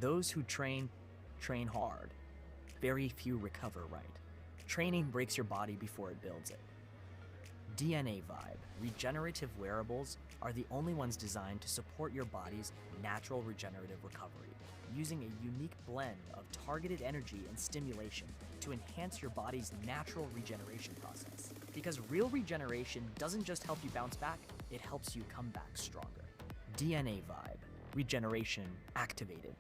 Those who train hard. Very few recover right. Training breaks your body before it builds it. DNA Vibe, regenerative wearables, are the only ones designed to support your body's natural regenerative recovery, using a unique blend of targeted energy and stimulation to enhance your body's natural regeneration process. Because real regeneration doesn't just help you bounce back, it helps you come back stronger. DNA Vibe, regeneration activated.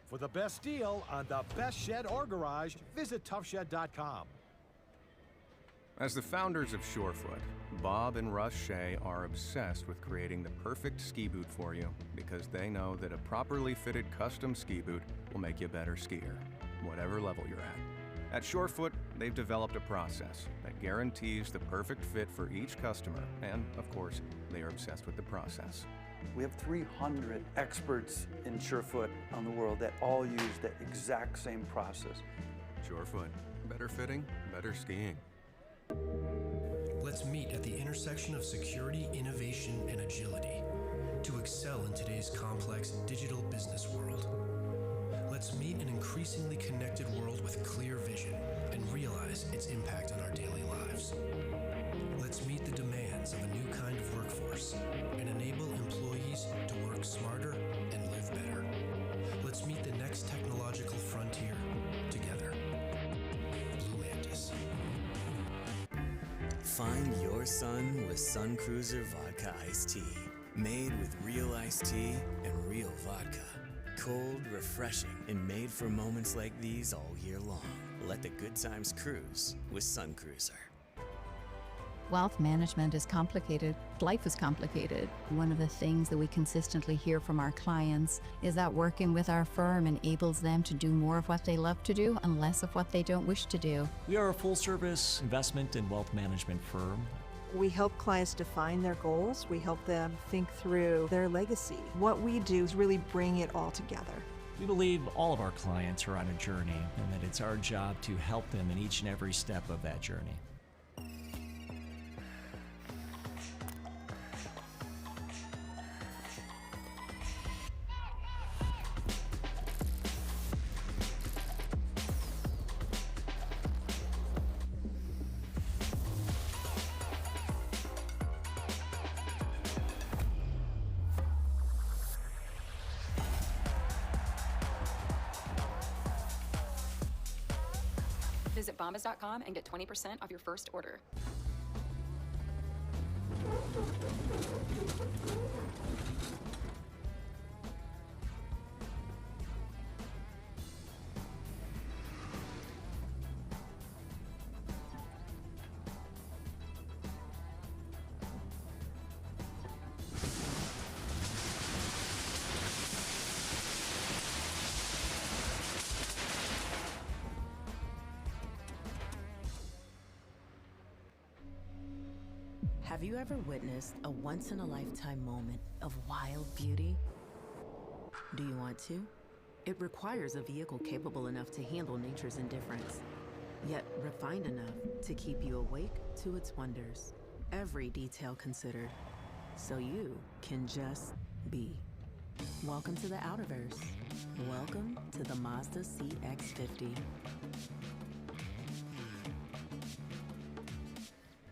For the best deal on the best shed or garage, visit toughshed.com. As the founders of Surefoot, Bob and Russ Shea are obsessed with creating the perfect ski boot for you because they know that a properly fitted custom ski boot will make you a better skier, whatever level you're at. At Surefoot, they've developed a process that guarantees the perfect fit for each customer, and of course, they are obsessed with the process. We have 300 experts in Surefoot on the world that all use that exact same process. Surefoot, better fitting, better skiing. Let's meet at the intersection of security, innovation, and agility to excel in today's complex digital business world. Let's meet an increasingly connected world with clear vision and realize its impact on our daily lives. Let's meet the demands of a new kind of workforce and enable employees to work smarter and live better. Let's meet the next technological frontier together. Blue Mantis. Find your sun with Sun Cruiser Vodka Iced Tea. Made with real iced tea and real vodka. Cold, refreshing, and made for moments like these all year long. Let the good times cruise with Sun Cruiser. Wealth management is complicated. Life is complicated. One of the things that we consistently hear from our clients is that working with our firm enables them to do more of what they love to do and less of what they don't wish to do. We are a full-service investment and wealth management firm. We help clients define their goals. We help them think through their legacy. What we do is really bring it all together. We believe all of our clients are on a journey and that it's our job to help them in each and every step of that journey. Visit bombas.com and get 20% off your first order. Have you ever witnessed a once-in-a-lifetime moment of wild beauty? Do you want to? It requires a vehicle capable enough to handle nature's indifference, yet refined enough to keep you awake to its wonders. Every detail considered, so you can just be. Welcome to the Outerverse. Welcome to the Mazda CX-50.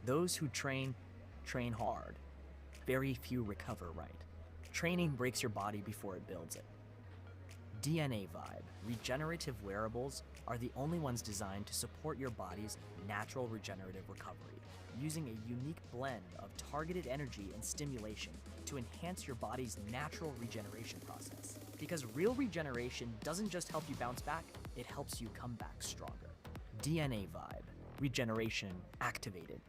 Those who train hard. Very few recover right. Training breaks your body before it builds it. DNA Vibe, regenerative wearables, are the only ones designed to support your body's natural regenerative recovery, using a unique blend of targeted energy and stimulation to enhance your body's natural regeneration process. Because real regeneration doesn't just help you bounce back, it helps you come back stronger. DNA Vibe, regeneration activated.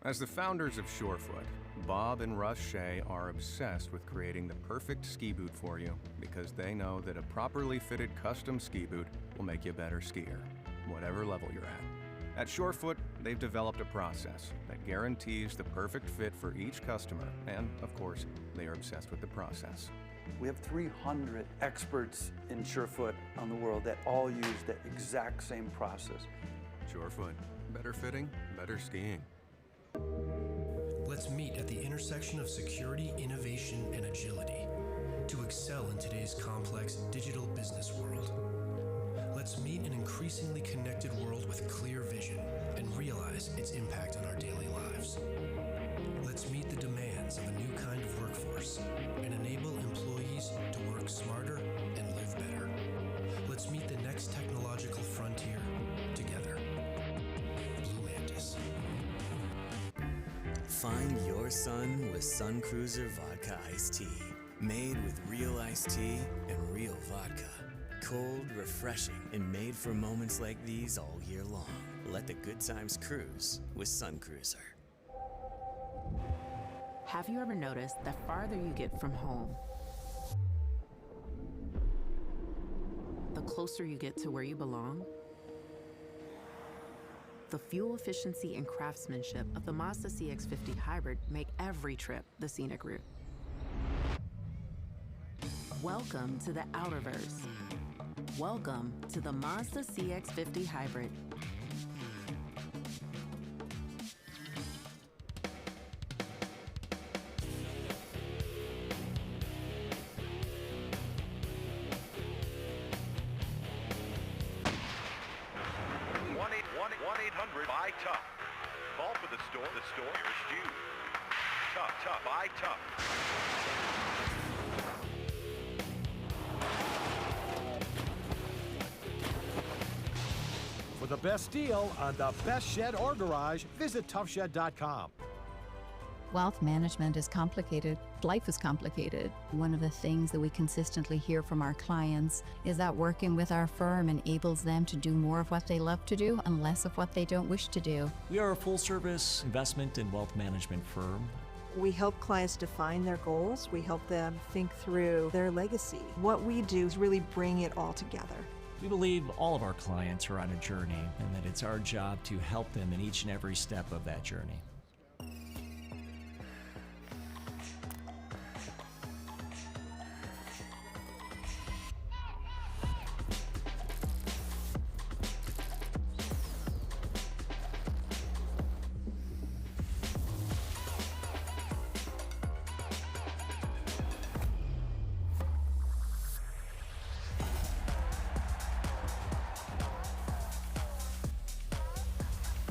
As the founders of Surefoot, Bob and Russ Shea are obsessed with creating the perfect ski boot for you because they know that a properly fitted custom ski boot will make you a better skier, whatever level you're at. At Surefoot, they've developed a process that guarantees the perfect fit for each customer, and of course, they are obsessed with the process. We have 300 experts in Surefoot on the world that all use the exact same process. Surefoot, better fitting, better skiing. Let's meet at the intersection of security, innovation, and agility to excel in today's complex digital business world. Let's meet an increasingly connected world with clear vision and realize its impact on our daily lives. Let's meet the demands of a new kind of workforce and enable employees to work smarter and live better. Let's meet the next technological frontier together. Blue Mantis. Find your sun with Sun Cruiser Vodka Iced Tea. Made with real iced tea and real vodka. Cold, refreshing, and made for moments like these all year long. Let the good times cruise with Sun Cruiser. Have you ever noticed the farther you get from home, the closer you get to where you belong? The fuel efficiency and craftsmanship of the Mazda CX-50 hybrid make every trip the scenic route. Welcome to the Outerverse. Welcome to the Mazda CX-50 hybrid. Buy Tough. Call for the store nearest you. Tough, buy Tough. For the best deal on the best shed or garage, visit toughshed.com. Wealth management is complicated. Life is complicated. One of the things that we consistently hear from our clients is that working with our firm enables them to do more of what they love to do and less of what they don't wish to do. We are a full-service investment and wealth management firm. We help clients define their goals. We help them think through their legacy. What we do is really bring it all together. We believe all of our clients are on a journey and that it's our job to help them in each and every step of that journey.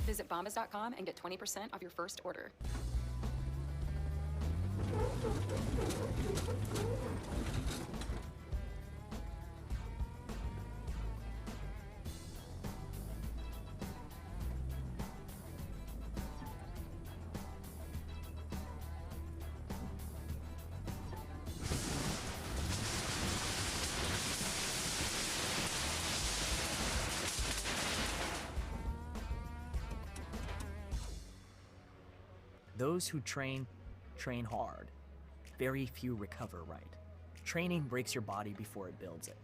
Visit bombas.com and get 20% off your first order. Those who train hard. Very few recover right. Training breaks your body before it builds it.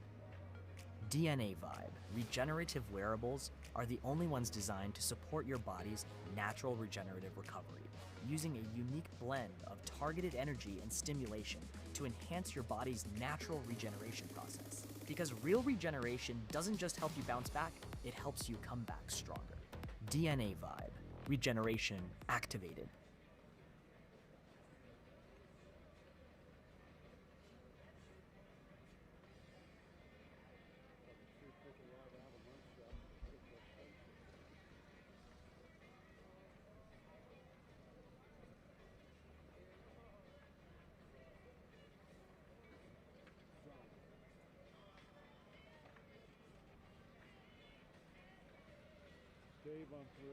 DNA Vibe, regenerative wearables, are the only ones designed to support your body's natural regenerative recovery, using a unique blend of targeted energy and stimulation to enhance your body's natural regeneration process. Because real regeneration doesn't just help you bounce back, it helps you come back stronger. DNA Vibe, regeneration activated. Dave on 3.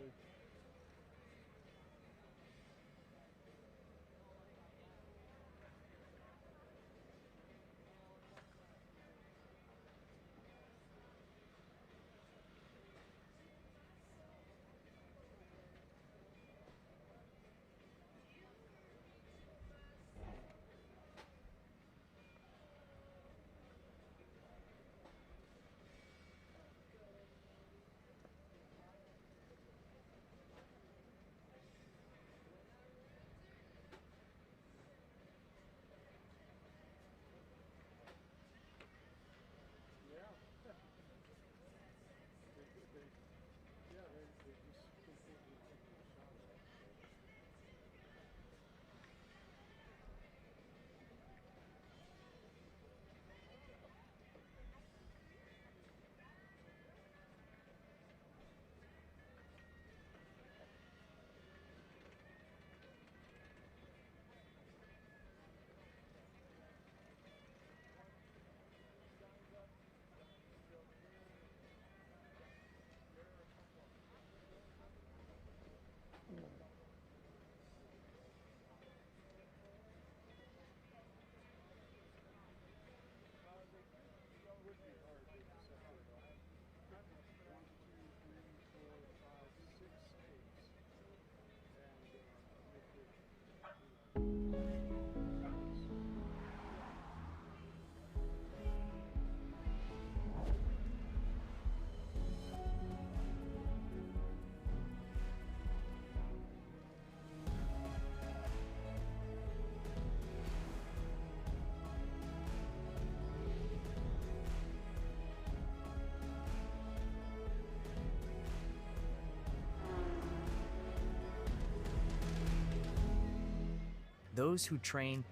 Those who train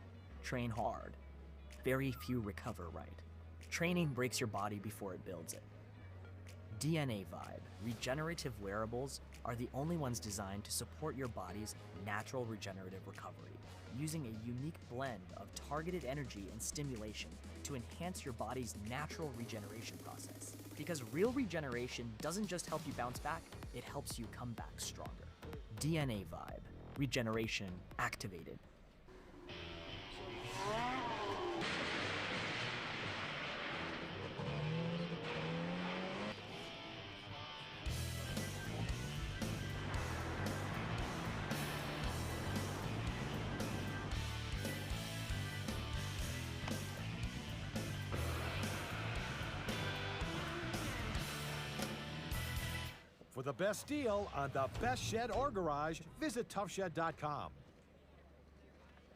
hard. Very few recover right. Training breaks your body before it builds it. DNA Vibe, regenerative wearables, are the only ones designed to support your body's natural regenerative recovery, using a unique blend of targeted energy and stimulation to enhance your body's natural regeneration process. Because real regeneration doesn't just help you bounce back, it helps you come back stronger. DNA Vibe, regeneration activated. For the best deal on the best shed or garage, visit toughshed.com.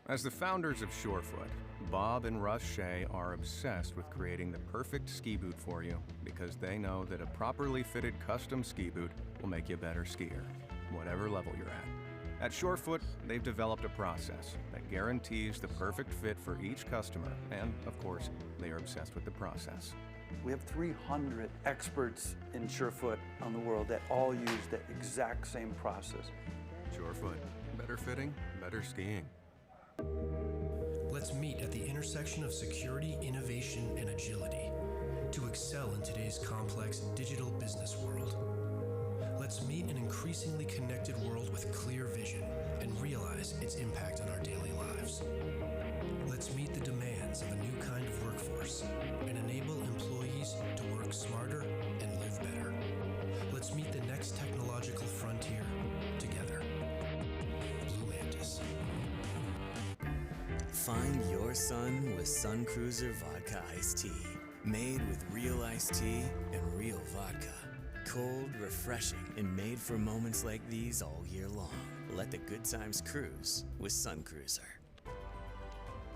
As the founders of Surefoot, Bob and Russ Shea are obsessed with creating the perfect ski boot for you because they know that a properly fitted custom ski boot will make you a better skier, whatever level you're at. At Surefoot, they've developed a process that guarantees the perfect fit for each customer, and of course, they are obsessed with the process. We have 300 experts in Surefoot on the world that all use the exact same process. Surefoot, better fitting, better skiing. Let's meet at the intersection of security, innovation, and agility to excel in today's complex digital business world. Let's meet an increasingly connected world with clear vision and realize its impact on our daily lives. Let's meet the demands of a new kind of workforce and enable employees to work smarter and live better. Let's meet the next technological frontier together. Blue Mantis. Find your sun with Sun Cruiser Vodka Iced Tea. Made with real iced tea and real vodka. Cold, refreshing, and made for moments like these all year long. Let the good times cruise with Sun Cruiser.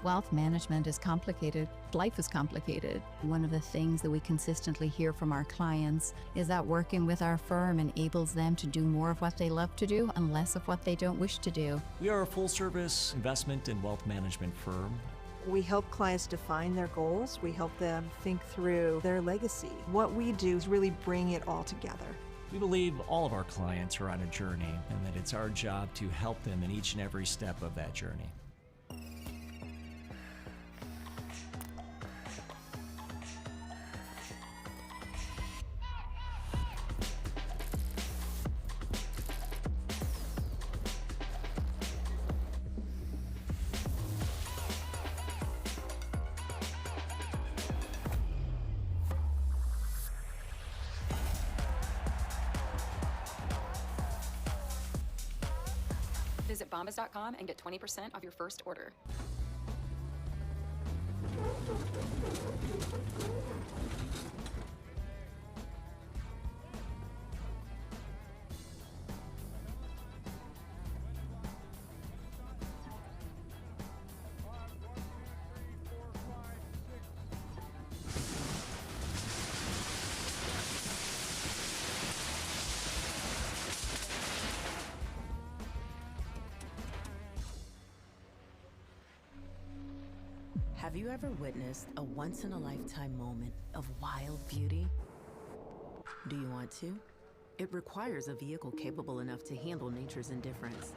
Wealth management is complicated. Life is complicated. One of the things that we consistently hear from our clients is that working with our firm enables them to do more of what they love to do and less of what they don't wish to do. We are a full-service investment and wealth management firm. We help clients define their goals. We help them think through their legacy. What we do is really bring it all together. We believe all of our clients are on a journey and that it's our job to help them in each and every step of that journey. Visit bombas.com and get 20% off your first order. Have you ever witnessed a once-in-a-lifetime moment of wild beauty? Do you want to? It requires a vehicle capable enough to handle nature's indifference,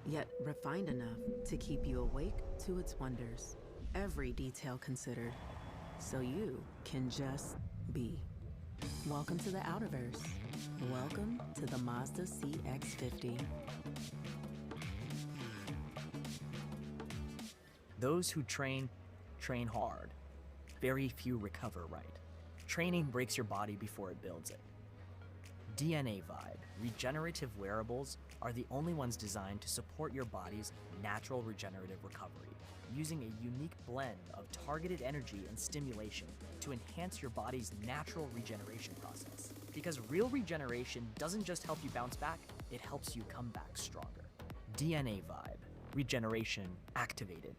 yet refined enough to keep you awake to its wonders. Every detail considered, so you can just be. Welcome to the Outerverse. Welcome to the Mazda CX-50. Those who train hard. Very few recover right. Training breaks your body before it builds it. DNA Vibe, regenerative wearables, are the only ones designed to support your body's natural regenerative recovery, using a unique blend of targeted energy and stimulation to enhance your body's natural regeneration process. Because real regeneration doesn't just help you bounce back, it helps you come back stronger. DNA Vibe, regeneration activated.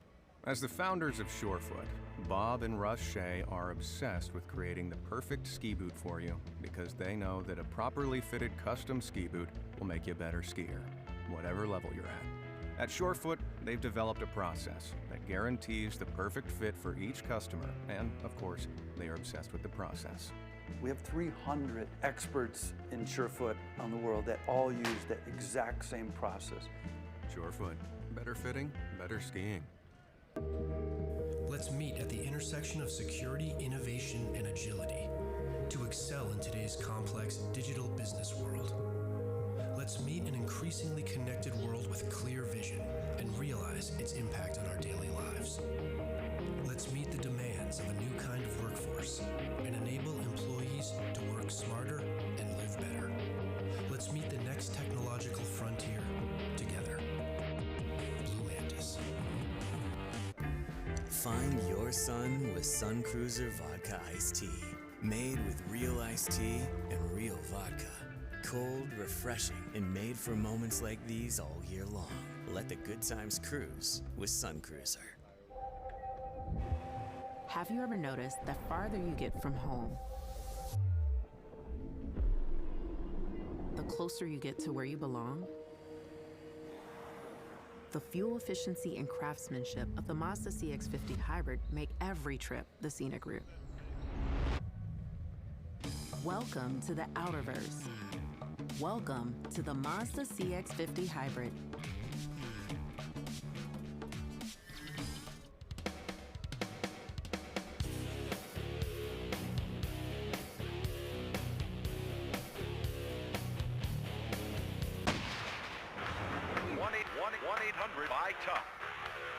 As the founders of Surefoot, Bob and Russ Shea are obsessed with creating the perfect ski boot for you because they know that a properly fitted custom ski boot will make you a better skier, whatever level you're at. At Surefoot, they've developed a process that guarantees the perfect fit for each customer, and of course, they are obsessed with the process. We have 300 experts in Surefoot on the world that all use that exact same process. Surefoot, better fitting, better skiing. Let's meet at the intersection of security, innovation, and agility to excel in today's complex digital business world. Let's meet an increasingly connected world with clear vision and realize its impact on our daily lives. Let's meet the demands of a new kind of workforce and enable employees to work smarter and live better. Let's meet the next technological frontier together. Blue Mantis. Find your sun with Sun Cruiser Vodka Iced Tea. Made with real iced tea and real vodka. Cold, refreshing, and made for moments like these all year long. Let the good times cruise with Sun Cruiser. Have you ever noticed that farther you get from home, the closer you get to where you belong? The fuel efficiency and craftsmanship of the Mazda CX-50 hybrid make every trip the scenic route. Welcome to the Outerverse. Welcome to the Mazda CX-50 hybrid. Buy tough.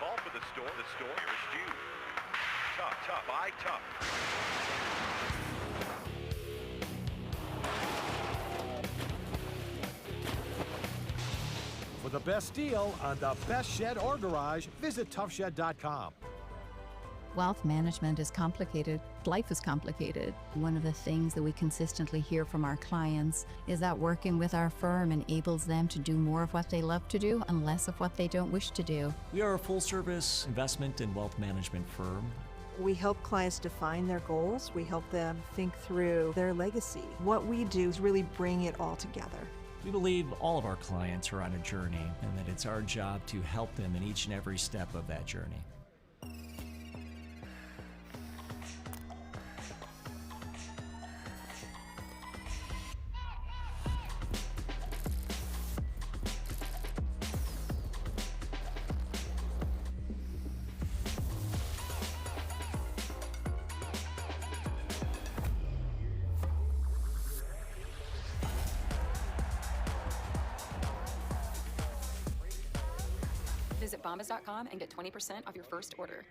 Call for the store nearest you. Tough, buy tough. For the best deal on the best shed or garage, visit toughshed.com. Wealth management is complicated. Life is complicated. One of the things that we consistently hear from our clients is that working with our firm enables them to do more of what they love to do and less of what they don't wish to do. We are a full-service investment and wealth management firm. We help clients define their goals. We help them think through their legacy. What we do is really bring it all together. We believe all of our clients are on a journey and that it's our job to help them in each and every step of that journey. Visit bombas.com and get 20% off your first order.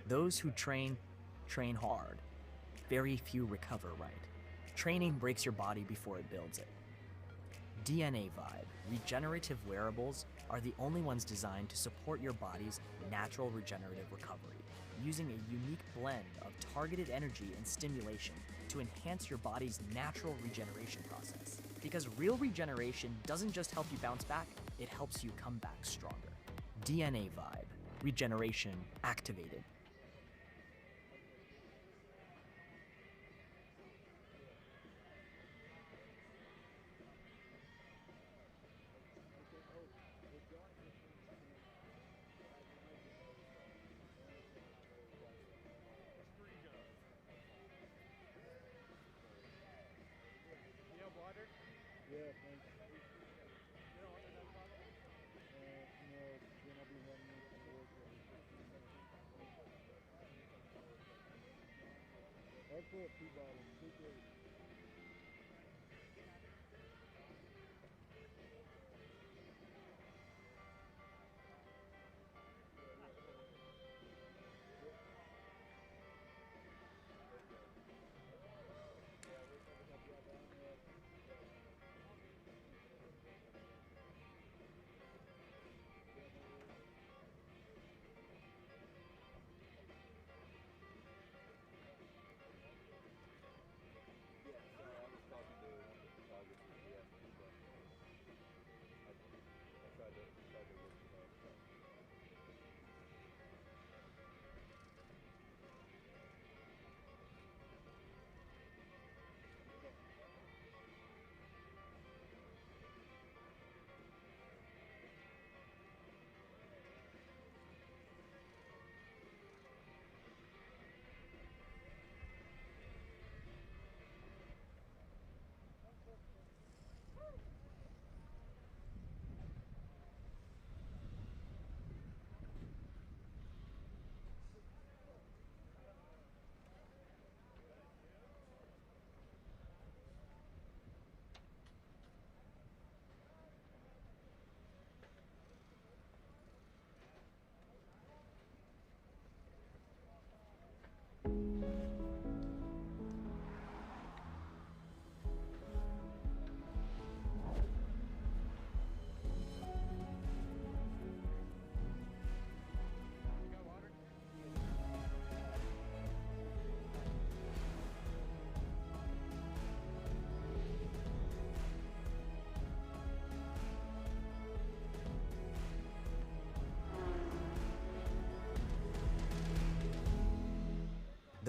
Those who train hard. Very few recover right. Training breaks your body before it builds it. DNA Vibe, regenerative wearables, are the only ones designed to support your body's natural regenerative recovery, using a unique blend of targeted energy and stimulation to enhance your body's natural regeneration process. Because real regeneration doesn't just help you bounce back, it helps you come back stronger. DNA Vibe, regeneration activated.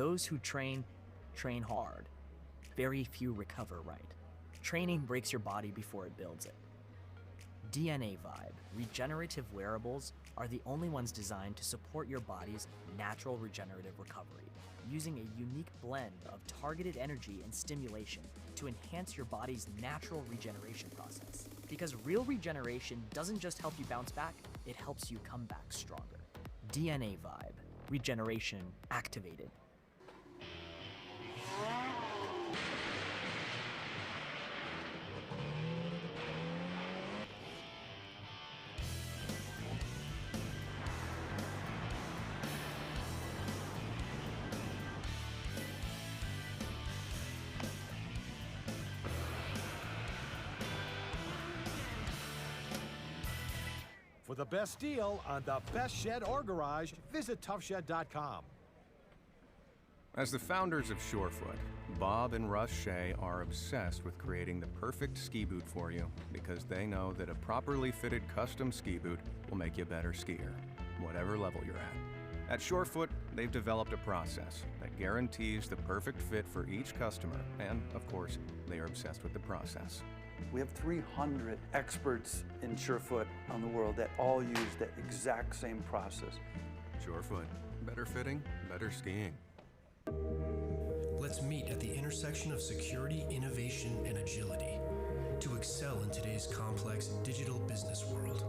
Those who train hard. Very few recover right. Training breaks your body before it builds it. DNA Vibe, regenerative wearables, are the only ones designed to support your body's natural regenerative recovery, using a unique blend of targeted energy and stimulation to enhance your body's natural regeneration process. Because real regeneration doesn't just help you bounce back, it helps you come back stronger. DNA Vibe, regeneration activated. For the best deal on the best shed or garage, visit toughshed.com. As the founders of Surefoot, Bob and Russ Shea are obsessed with creating the perfect ski boot for you because they know that a properly fitted custom ski boot will make you a better skier, whatever level you're at. At Surefoot, they've developed a process that guarantees the perfect fit for each customer, and of course, they are obsessed with the process. We have 300 experts in Surefoot on the world that all use that exact same process. Surefoot, better fitting, better skiing. Let's meet at the intersection of security, innovation, and agility to excel in today's complex digital business world.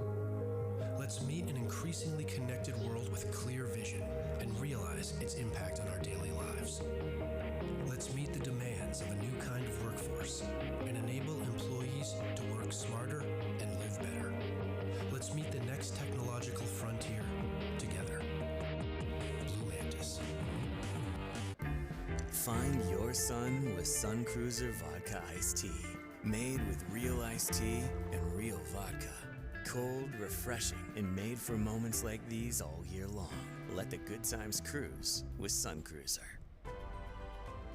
Let's meet an increasingly connected world with clear vision and realize its impact on our daily lives. Let's meet the demands of a new kind of workforce and enable employees to work smarter and live better. Let's meet the next technological frontier together. Blue Mantis. Find your sun with Sun Cruiser Vodka Iced Tea. Made with real iced tea and real vodka. Cold, refreshing, and made for moments like these all year long. Let the good times cruise with Sun Cruiser.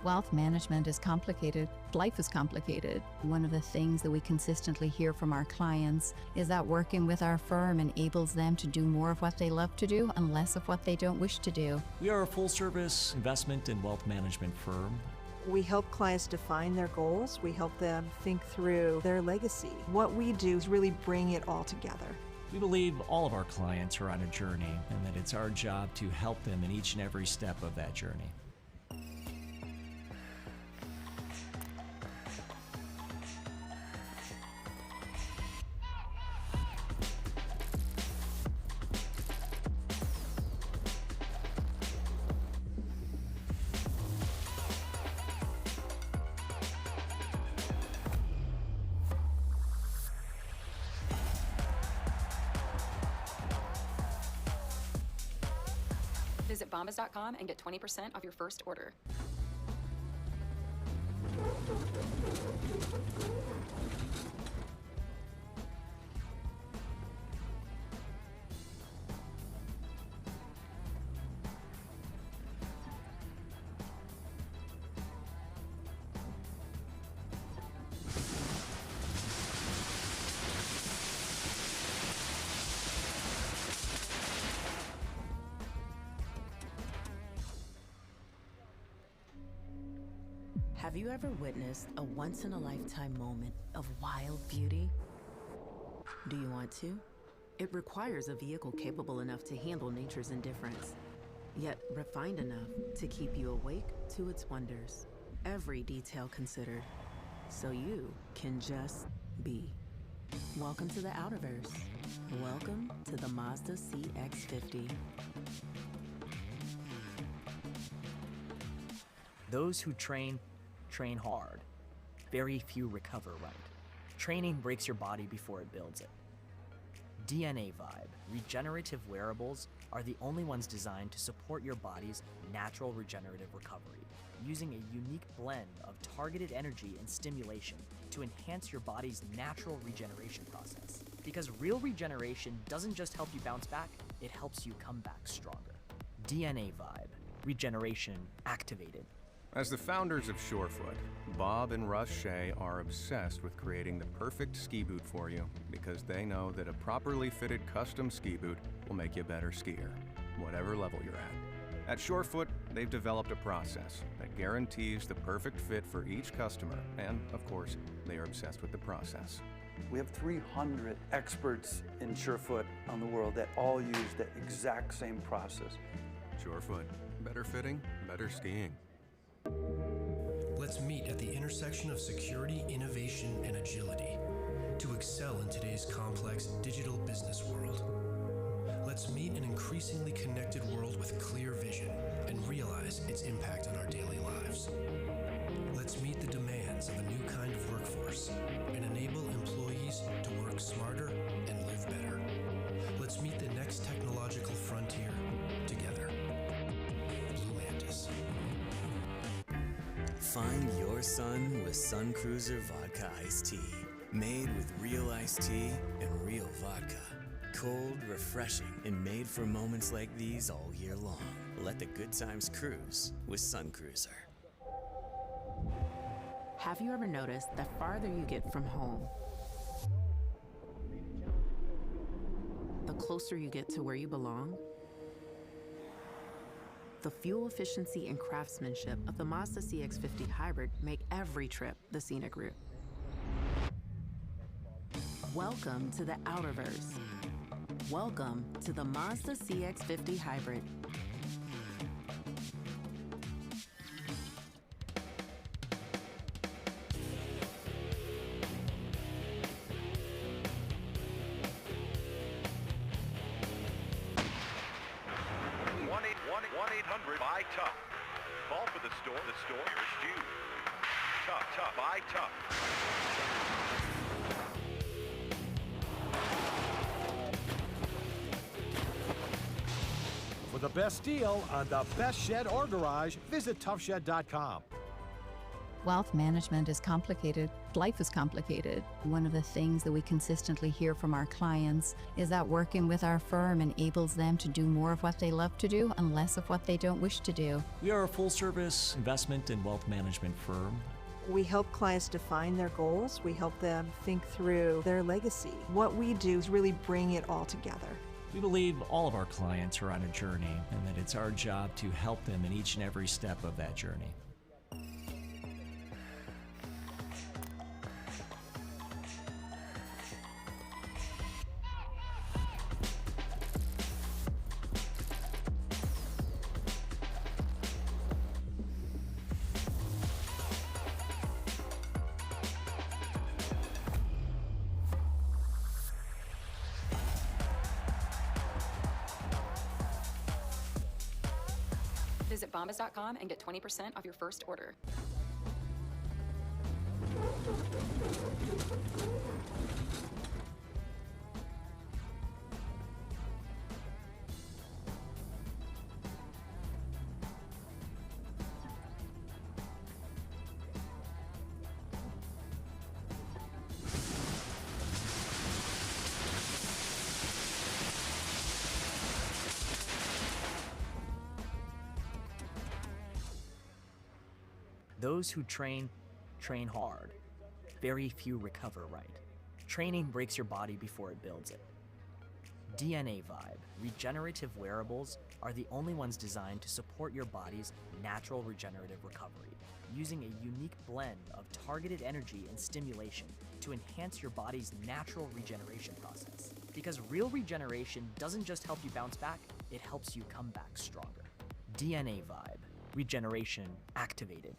Wealth management is complicated. Life is complicated. One of the things that we consistently hear from our clients is that working with our firm enables them to do more of what they love to do and less of what they don't wish to do. We are a full-service investment and wealth management firm. We help clients define their goals. We help them think through their legacy. What we do is really bring it all together. We believe all of our clients are on a journey and that it's our job to help them in each and every step of that journey. Visit bombas.com and get 20% off your first order. Have you ever witnessed a once-in-a-lifetime moment of wild beauty? Do you want to? It requires a vehicle capable enough to handle nature's indifference, yet refined enough to keep you awake to its wonders. Every detail considered, so you can just be. Welcome to the Outerverse. Welcome to the Mazda CX-50. Those who train hard. Very few recover right. Training breaks your body before it builds it. DNA Vibe, regenerative wearables, are the only ones designed to support your body's natural regenerative recovery, using a unique blend of targeted energy and stimulation to enhance your body's natural regeneration process. Because real regeneration doesn't just help you bounce back, it helps you come back stronger. DNA Vibe, regeneration activated. As the founders of Surefoot, Bob and Russ Shea are obsessed with creating the perfect ski boot for you because they know that a properly fitted custom ski boot will make you a better skier, whatever level you're at. At Surefoot, they've developed a process that guarantees the perfect fit for each customer, and of course, they are obsessed with the process. We have 300 experts in Surefoot on the world that all use the exact same process. Surefoot, better fitting, better skiing. Let's meet at the intersection of security, innovation, and agility to excel in today's complex digital business world. Let's meet an increasingly connected world with clear vision and realize its impact on our daily lives. Let's meet the demands of a new kind of workforce and enable employees to work smarter and live better. Let's meet the next technological frontier together. Blue Mantis. Find your sun with Sun Cruiser Vodka Iced Tea. Made with real iced tea and real vodka. Cold, refreshing, and made for moments like these all year long. Let the good times cruise with Sun Cruiser. Have you ever noticed the farther you get from home, the closer you get to where you belong? The fuel efficiency and craftsmanship of the Mazda CX-50 hybrid make every trip the scenic route. Welcome to the Outerverse. Welcome to the Mazda CX-50 hybrid. Buy Tough. Call for the store. Here's Jude. Tough. Buy Tough. For the best deal on the best shed or garage, visit toughshed.com. Wealth management is complicated. Life is complicated. One of the things that we consistently hear from our clients is that working with our firm enables them to do more of what they love to do and less of what they don't wish to do. We are a full-service investment and wealth management firm. We help clients define their goals. We help them think through their legacy. What we do is really bring it all together. We believe all of our clients are on a journey and that it's our job to help them in each and every step of that journey. Visit bombas.com and get 20% off your first order. Those who train hard. Very few recover right. Training breaks your body before it builds it. DNA Vibe, regenerative wearables, are the only ones designed to support your body's natural regenerative recovery, using a unique blend of targeted energy and stimulation to enhance your body's natural regeneration process. Because real regeneration doesn't just help you bounce back, it helps you come back stronger. DNA Vibe, regeneration activated.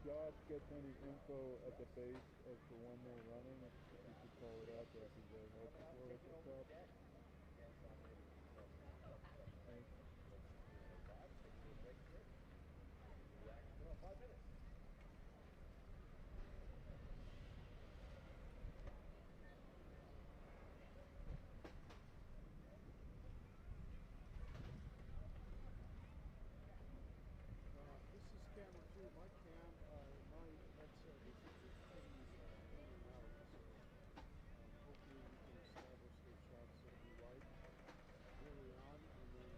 Josh gets any info at the base as to when they're running, if you could call it out, that'd be very helpful for us at top. Thanks. This is camera 2. My headset is pretty in and out, so hopefully we can establish the shots that we like early on, and then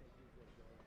as we get going.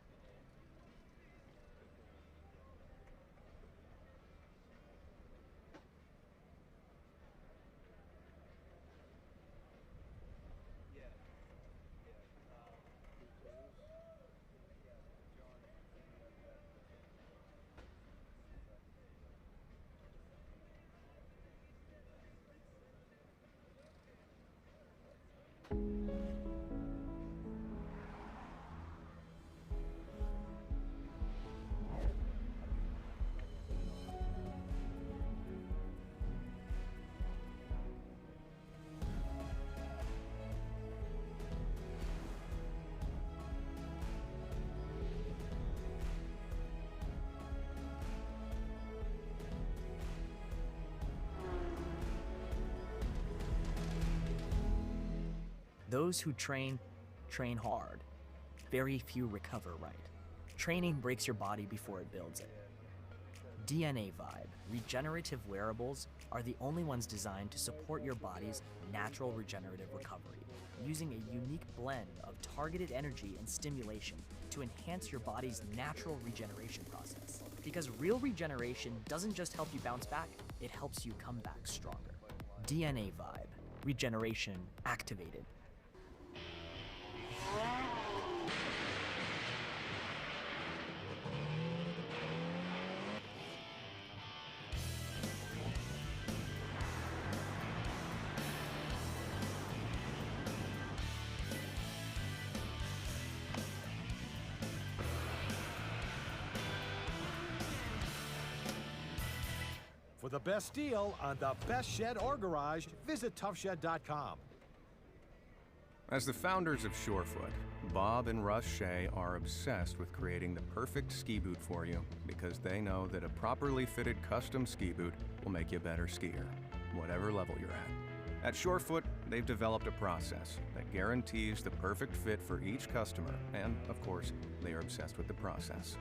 Those who train hard. Very few recover right. Training breaks your body before it builds it. DNA Vibe, regenerative wearables, are the only ones designed to support your body's natural regenerative recovery, using a unique blend of targeted energy and stimulation to enhance your body's natural regeneration process. Because real regeneration doesn't just help you bounce back, it helps you come back stronger. DNA Vibe, regeneration activated. For the best deal on the best shed or garage, visit toughshed.com. As the founders of Surefoot, Bob and Russ Shea are obsessed with creating the perfect ski boot for you because they know that a properly fitted custom ski boot will make you a better skier, whatever level you're at. At Surefoot, they've developed a process that guarantees the perfect fit for each customer, and of course, they are obsessed with the process.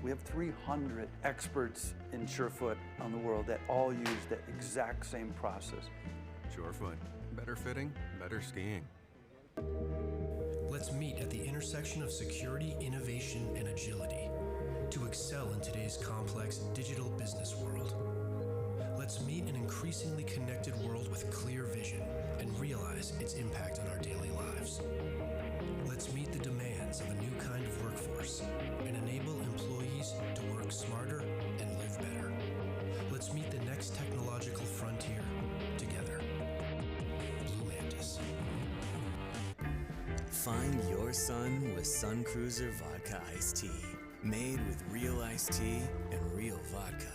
We have 300 experts in Surefoot on the world that all use the exact same process. Surefoot, better fitting, better skiing. Let's meet at the intersection of security, innovation, and agility to excel in today's complex digital business world. Let's meet an increasingly connected world with clear vision and realize its impact on our daily lives. Let's meet the demands of a new kind of workforce and enable employees to work smarter and live better. Let's meet the next technological frontier together. Blue Mantis. Find your sun with Sun Cruiser Vodka Iced Tea. Made with real iced tea and real vodka.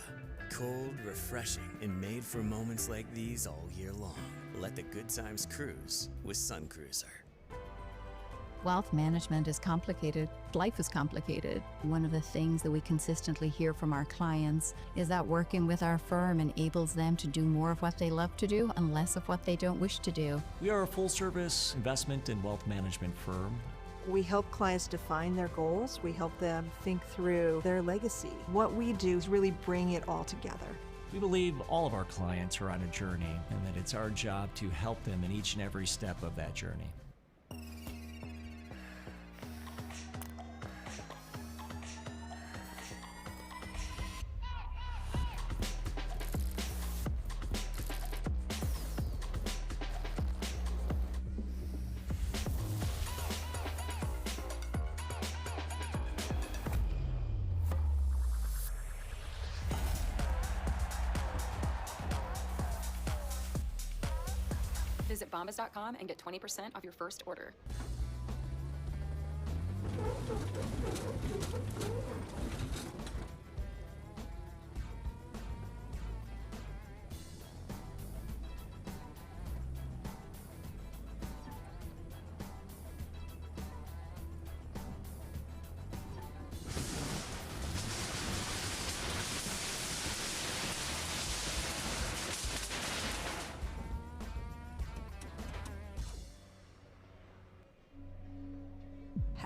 Cold, refreshing, and made for moments like these all year long. Let the good times cruise with Sun Cruiser. Wealth management is complicated. Life is complicated. One of the things that we consistently hear from our clients is that working with our firm enables them to do more of what they love to do and less of what they don't wish to do. We are a full-service investment and wealth management firm. We help clients define their goals. We help them think through their legacy. What we do is really bring it all together. We believe all of our clients are on a journey and that it's our job to help them in each and every step of that journey. Visit bombas.com and get 20% off your first order.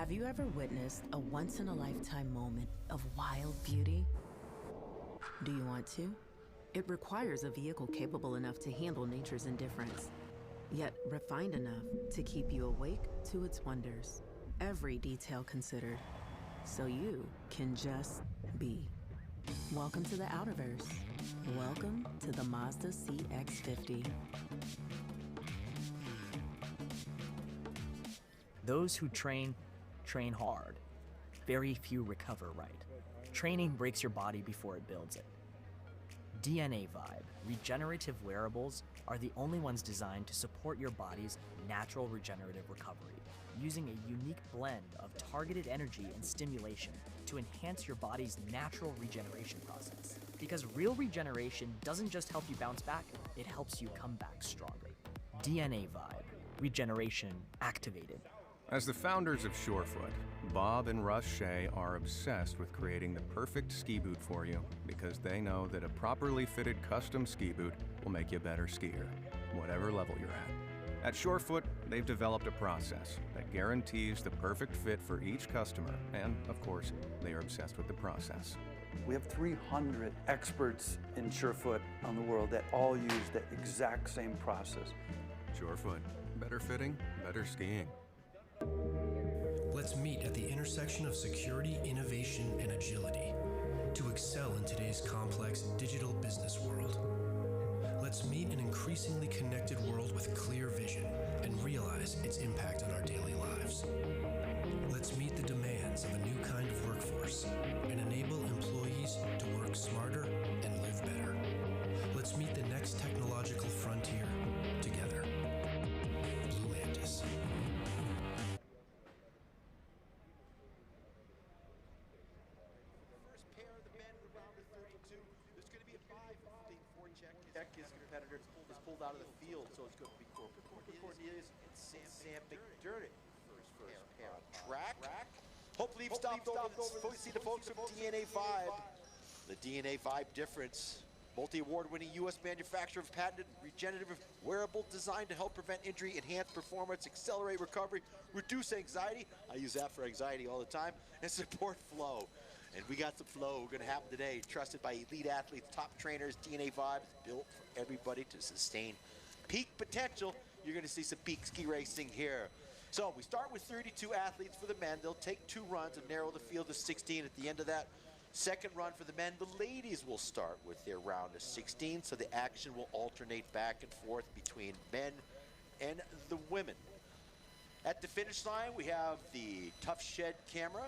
Have you ever witnessed a once-in-a-lifetime moment of wild beauty? Do you want to? It requires a vehicle capable enough to handle nature's indifference, yet refined enough to keep you awake to its wonders. Every detail considered, so you can just be. Welcome to the Outerverse. Welcome to the Mazda CX-50. Those who train hard. Very few recover right. Training breaks your body before it builds it. DNA Vibe, regenerative wearables, are the only ones designed to support your body's natural regenerative recovery, using a unique blend of targeted energy and stimulation to enhance your body's natural regeneration process. Because real regeneration doesn't just help you bounce back, it helps you come back stronger. DNA Vibe, regeneration activated. As the founders of Surefoot, Bob and Russ Shea are obsessed with creating the perfect ski boot for you because they know that a properly fitted custom ski boot will make you a better skier, whatever level you're at. At Surefoot, they've developed a process that guarantees the perfect fit for each customer, and of course, they are obsessed with the process. We have 300 experts in Surefoot on the world that all use the exact same process. Surefoot, better fitting, better skiing. Let's meet at the intersection of security, innovation, and agility to excel in today's complex digital business world. Let's meet an increasingly connected world with clear vision and realize its impact on our daily lives. Let's meet the demands of a new kind of workforce and enable employees to work smarter and live better. Let's meet the next technological frontier together. Blue Mantis. His competitor is pulled out of the field, so it's going to be Cornelius and Sam McDermott. First pair on track. Hopefully you've stopped over to see the folks from DNA Vibe. The DNA Vibe difference. Multi-award winning U.S. manufacturer of patented regenerative wearable designed to help prevent injury, enhance performance, accelerate recovery, reduce anxiety. I use that for anxiety all the time. And support flow. And we got some flow going to happen today. Trusted by elite athletes, top trainers, DNA Vibes, built for everybody to sustain peak potential. You're going to see some peak ski racing here. So we start with 32 athletes for the men. They'll take 2 runs and narrow the field to 16 at the end of that second run for the men. The ladies will start with their round of 16, so the action will alternate back and forth between men and the women. At the finish line, we have the Tough Shed camera.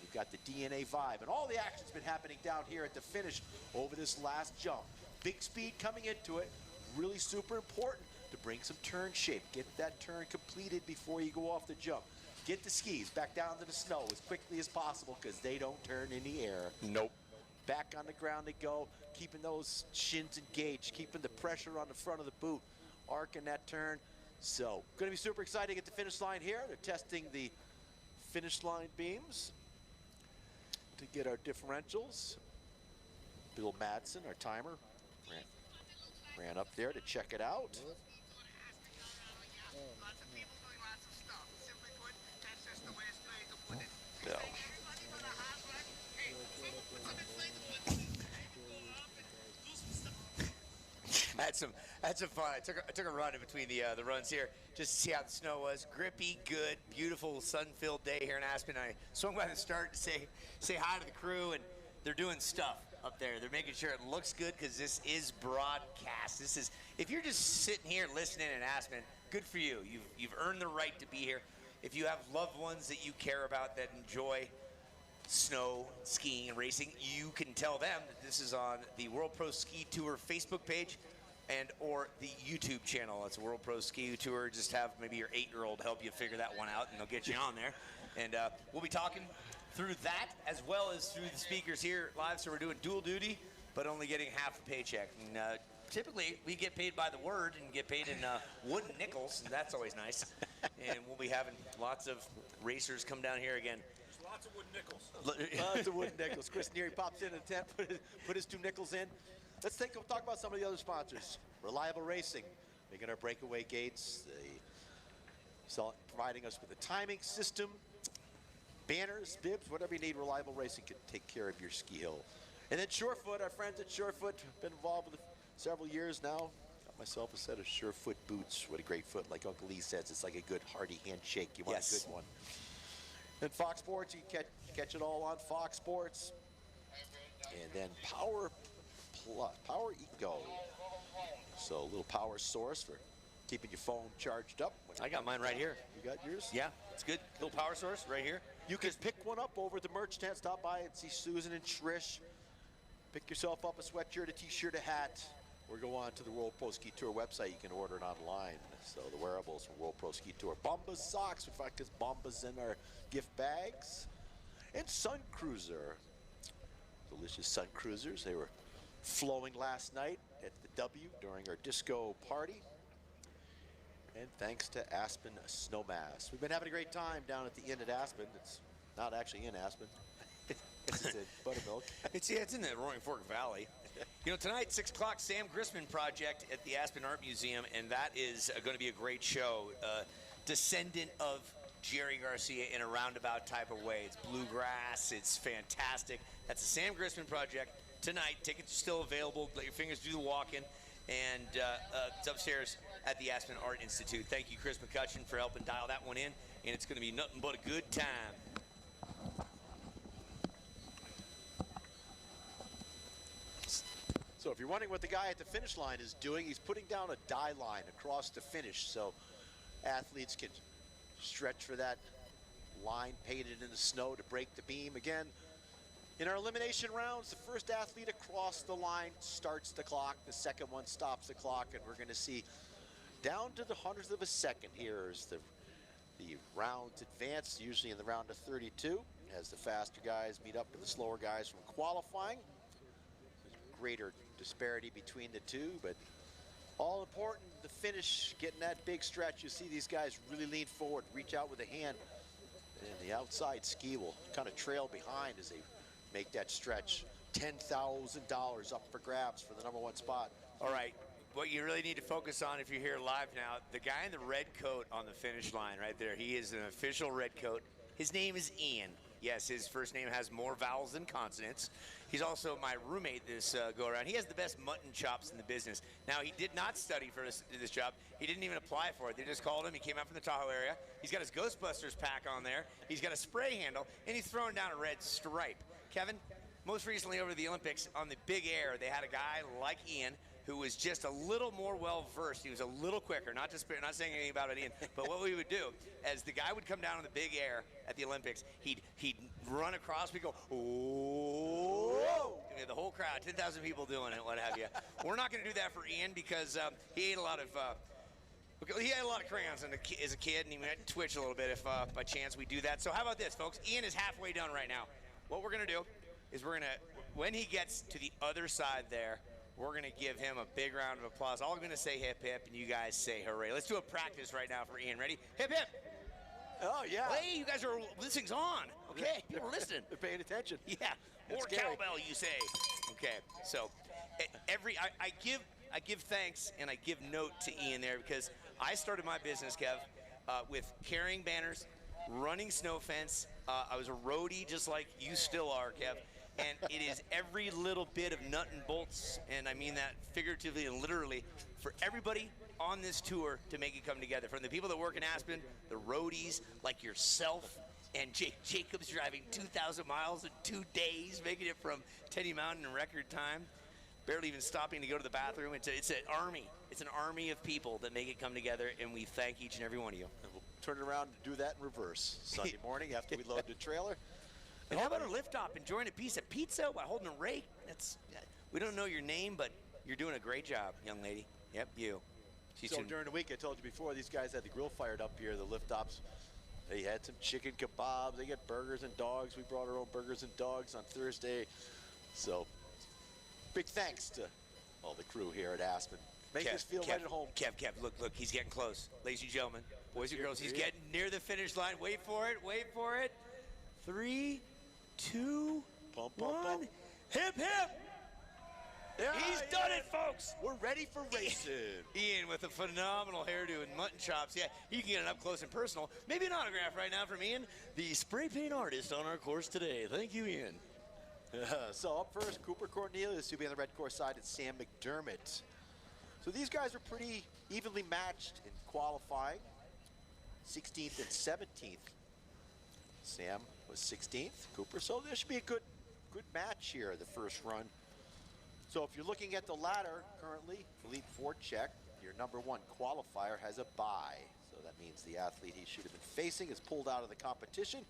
We've got the DNA Vibe, and all the action's been happening down here at the finish over this last jump. Big speed coming into it, really super important to bring some turn shape. Get that turn completed before you go off the jump. Get the skis back down to the snow as quickly as possible because they don't turn in the air. Nope. Back on the ground they go, keeping those shins engaged, keeping the pressure on the front of the boot, arcing that turn. So, going to be super exciting at the finish line here. They're testing the finish line beams to get our differentials. Bill Madsen, our timer, ran up there to check it out. No. Had some fun. I took a run in between the runs here just to see how the snow was. Grippy, good, beautiful, sun-filled day here in Aspen. I swung by the start to say hi to the crew, and they're doing stuff up there. They're making sure it looks good because this is broadcast. This is, if you're just sitting here listening in Aspen, good for you. You've earned the right to be here. If you have loved ones that you care about that enjoy snow, skiing, and racing, you can tell them that this is on the World Pro Ski Tour Facebook page and or the YouTube channel. It's World Pro Ski Tour. Just have maybe your 8-year-old help you figure that one out, and they'll get you on there. And we'll be talking through that as well as through the speakers here live. So we're doing dual duty, but only getting half a paycheck. And typically, we get paid by the word and get paid in wooden nickels, and that's always nice. And we'll be having lots of racers come down here again. Lots of wooden nickels. Lots of wooden nickels. Chris Neary pops into the tent, put his 2 nickels in. Let's talk about some of the other sponsors. Reliable Racing, making our breakaway gates, providing us with a timing system. banners, bibs, whatever you need, Reliable Racing can take care of your ski hill. And then Surefoot, our friends at Surefoot, been involved with it several years now. Got myself a set of Surefoot boots. What a great foot. Like Uncle Lee says, it's like a good hearty handshake. You want a good one. And Fox Sports, you can catch it all on Fox Sports. And then Power Eco. So a little power source for keeping your phone charged up. I got mine right here. You got yours? Yeah, it's good. Little power source right here. You can pick one up over at the merch tent. Stop by and see Susan and Trish. Pick yourself up a sweatshirt, a t-shirt, a hat, or go on to the World Pro Ski Tour website. You can order it online. So the wearables from World Pro Ski Tour. Bombas socks. In fact, there's Bombas in our gift bags. And Sun Cruiser. Delicious Sun Cruisers. They were flowing last night at the W during our disco party. And thanks to Aspen Snowmass. We've been having a great time down at the inn at Aspen. It's not actually in Aspen. It's in Buttermilk. It's in the Roaring Fork Valley. You know, tonight, 6 o'clock, Sam Grissman Project at the Aspen Art Museum, and that is going to be a great show. Descendant of Jerry Garcia in a roundabout type of way. It's bluegrass. It's fantastic. That's the Sam Grissman Project tonight. Tickets are still available. Let your fingers do the walking. And it's upstairs at the Aspen Art Institute. Thank you, Chris McCutcheon, for helping dial that one in. And it's going to be nothing but a good time. So if you're wondering what the guy at the finish line is doing, he's putting down a die line across the finish so athletes can stretch for that line painted in the snow to break the beam. Again, in our elimination rounds, the first athlete across the line starts the clock. The second one stops the clock, and we're going to see down to the hundredth of a second here as the rounds advance, usually in the round of 32, as the faster guys meet up to the slower guys from qualifying. There's greater disparity between the two, but all important, the finish, getting that big stretch. You see these guys really lean forward, reach out with a hand, and the outside ski will kind of trail behind as they make that stretch. $10,000 up for grabs for the #1 spot. All right, what you really need to focus on if you're here live now, the guy in the red coat on the finish line right there, he is an official red coat. His name is Ian. Yes, his first name has more vowels than consonants. He's also my roommate this go-around. He has the best mutton chops in the business. Now, he did not study for this job. He didn't even apply for it. They just called him. He came out from the Tahoe area. He's got his Ghostbusters pack on there. He's got a spray handle, and he's throwing down a red stripe. Kevin, most recently over the Olympics on the big air, they had a guy like Ian who was just a little more well-versed. He was a little quicker, not saying anything about it, Ian, but what we would do, as the guy would come down in the big air at the Olympics, he'd run across, we'd go, oh! The whole crowd, 10,000 people doing it, what have you. We're not going to do that for Ian because he ate a lot of crayons as a kid, and he might twitch a little bit if by chance we do that. So how about this, folks? Ian is halfway done right now. What we're going to do is when he gets to the other side there, we're going to give him a big round of applause. I'm going to say hip, hip, and you guys say hooray. Let's do a practice right now for Ian. Ready? Hip, hip. Oh, yeah. Hey, you guys are, this thing's on. Okay, people are listening. They're paying attention. Yeah, more cowbell, you say. Okay, so I give thanks and I give note to Ian there because I started my business, Kev, with carrying banners, running snow fence. I was a roadie just like you still are, Kev. And it is every little bit of nut and bolts, and I mean that figuratively and literally, for everybody on this tour to make it come together. From the people that work in Aspen, the roadies like yourself, and Jake Jacobs driving 2,000 miles in 2 days, making it from Tenny Mountain in record time, barely even stopping to go to the bathroom. It's an army. It's an army of people that make it come together, and we thank each and every one of you. And we'll turn it around and do that in reverse Sunday morning after we load the trailer. And how about a lift off, enjoying a piece of pizza while holding a rake? We don't know your name, but you're doing a great job, young lady. Yep, you. So during the week, I told you before, these guys had the grill fired up here, the lift ops. They had some chicken kebabs. They get burgers and dogs. We brought our own burgers and dogs on Thursday. So big thanks to all the crew here at Aspen. Make us feel right at home. Kev, look, he's getting close. Ladies and gentlemen, boys and girls, he's getting near the finish line. Wait for it. 3, 2, 1. Hip, hip. Yeah, He's done it, folks. We're ready for racing. Ian with a phenomenal hairdo and mutton chops. Yeah, you can get it up close and personal. Maybe an autograph right now from Ian, the spray paint artist on our course today. Thank you, Ian. So up first, Cooper Cornelius, who'll be on the red course side, and Sam McDermott. So these guys are pretty evenly matched in qualifying, 16th and 17th. Sam was 16th, Cooper. So this should be a good match here, the first run. So if you're looking at the ladder currently, Philippe Voracek, your #1 qualifier, has a bye. So that means the athlete he should have been facing is pulled out of the competition.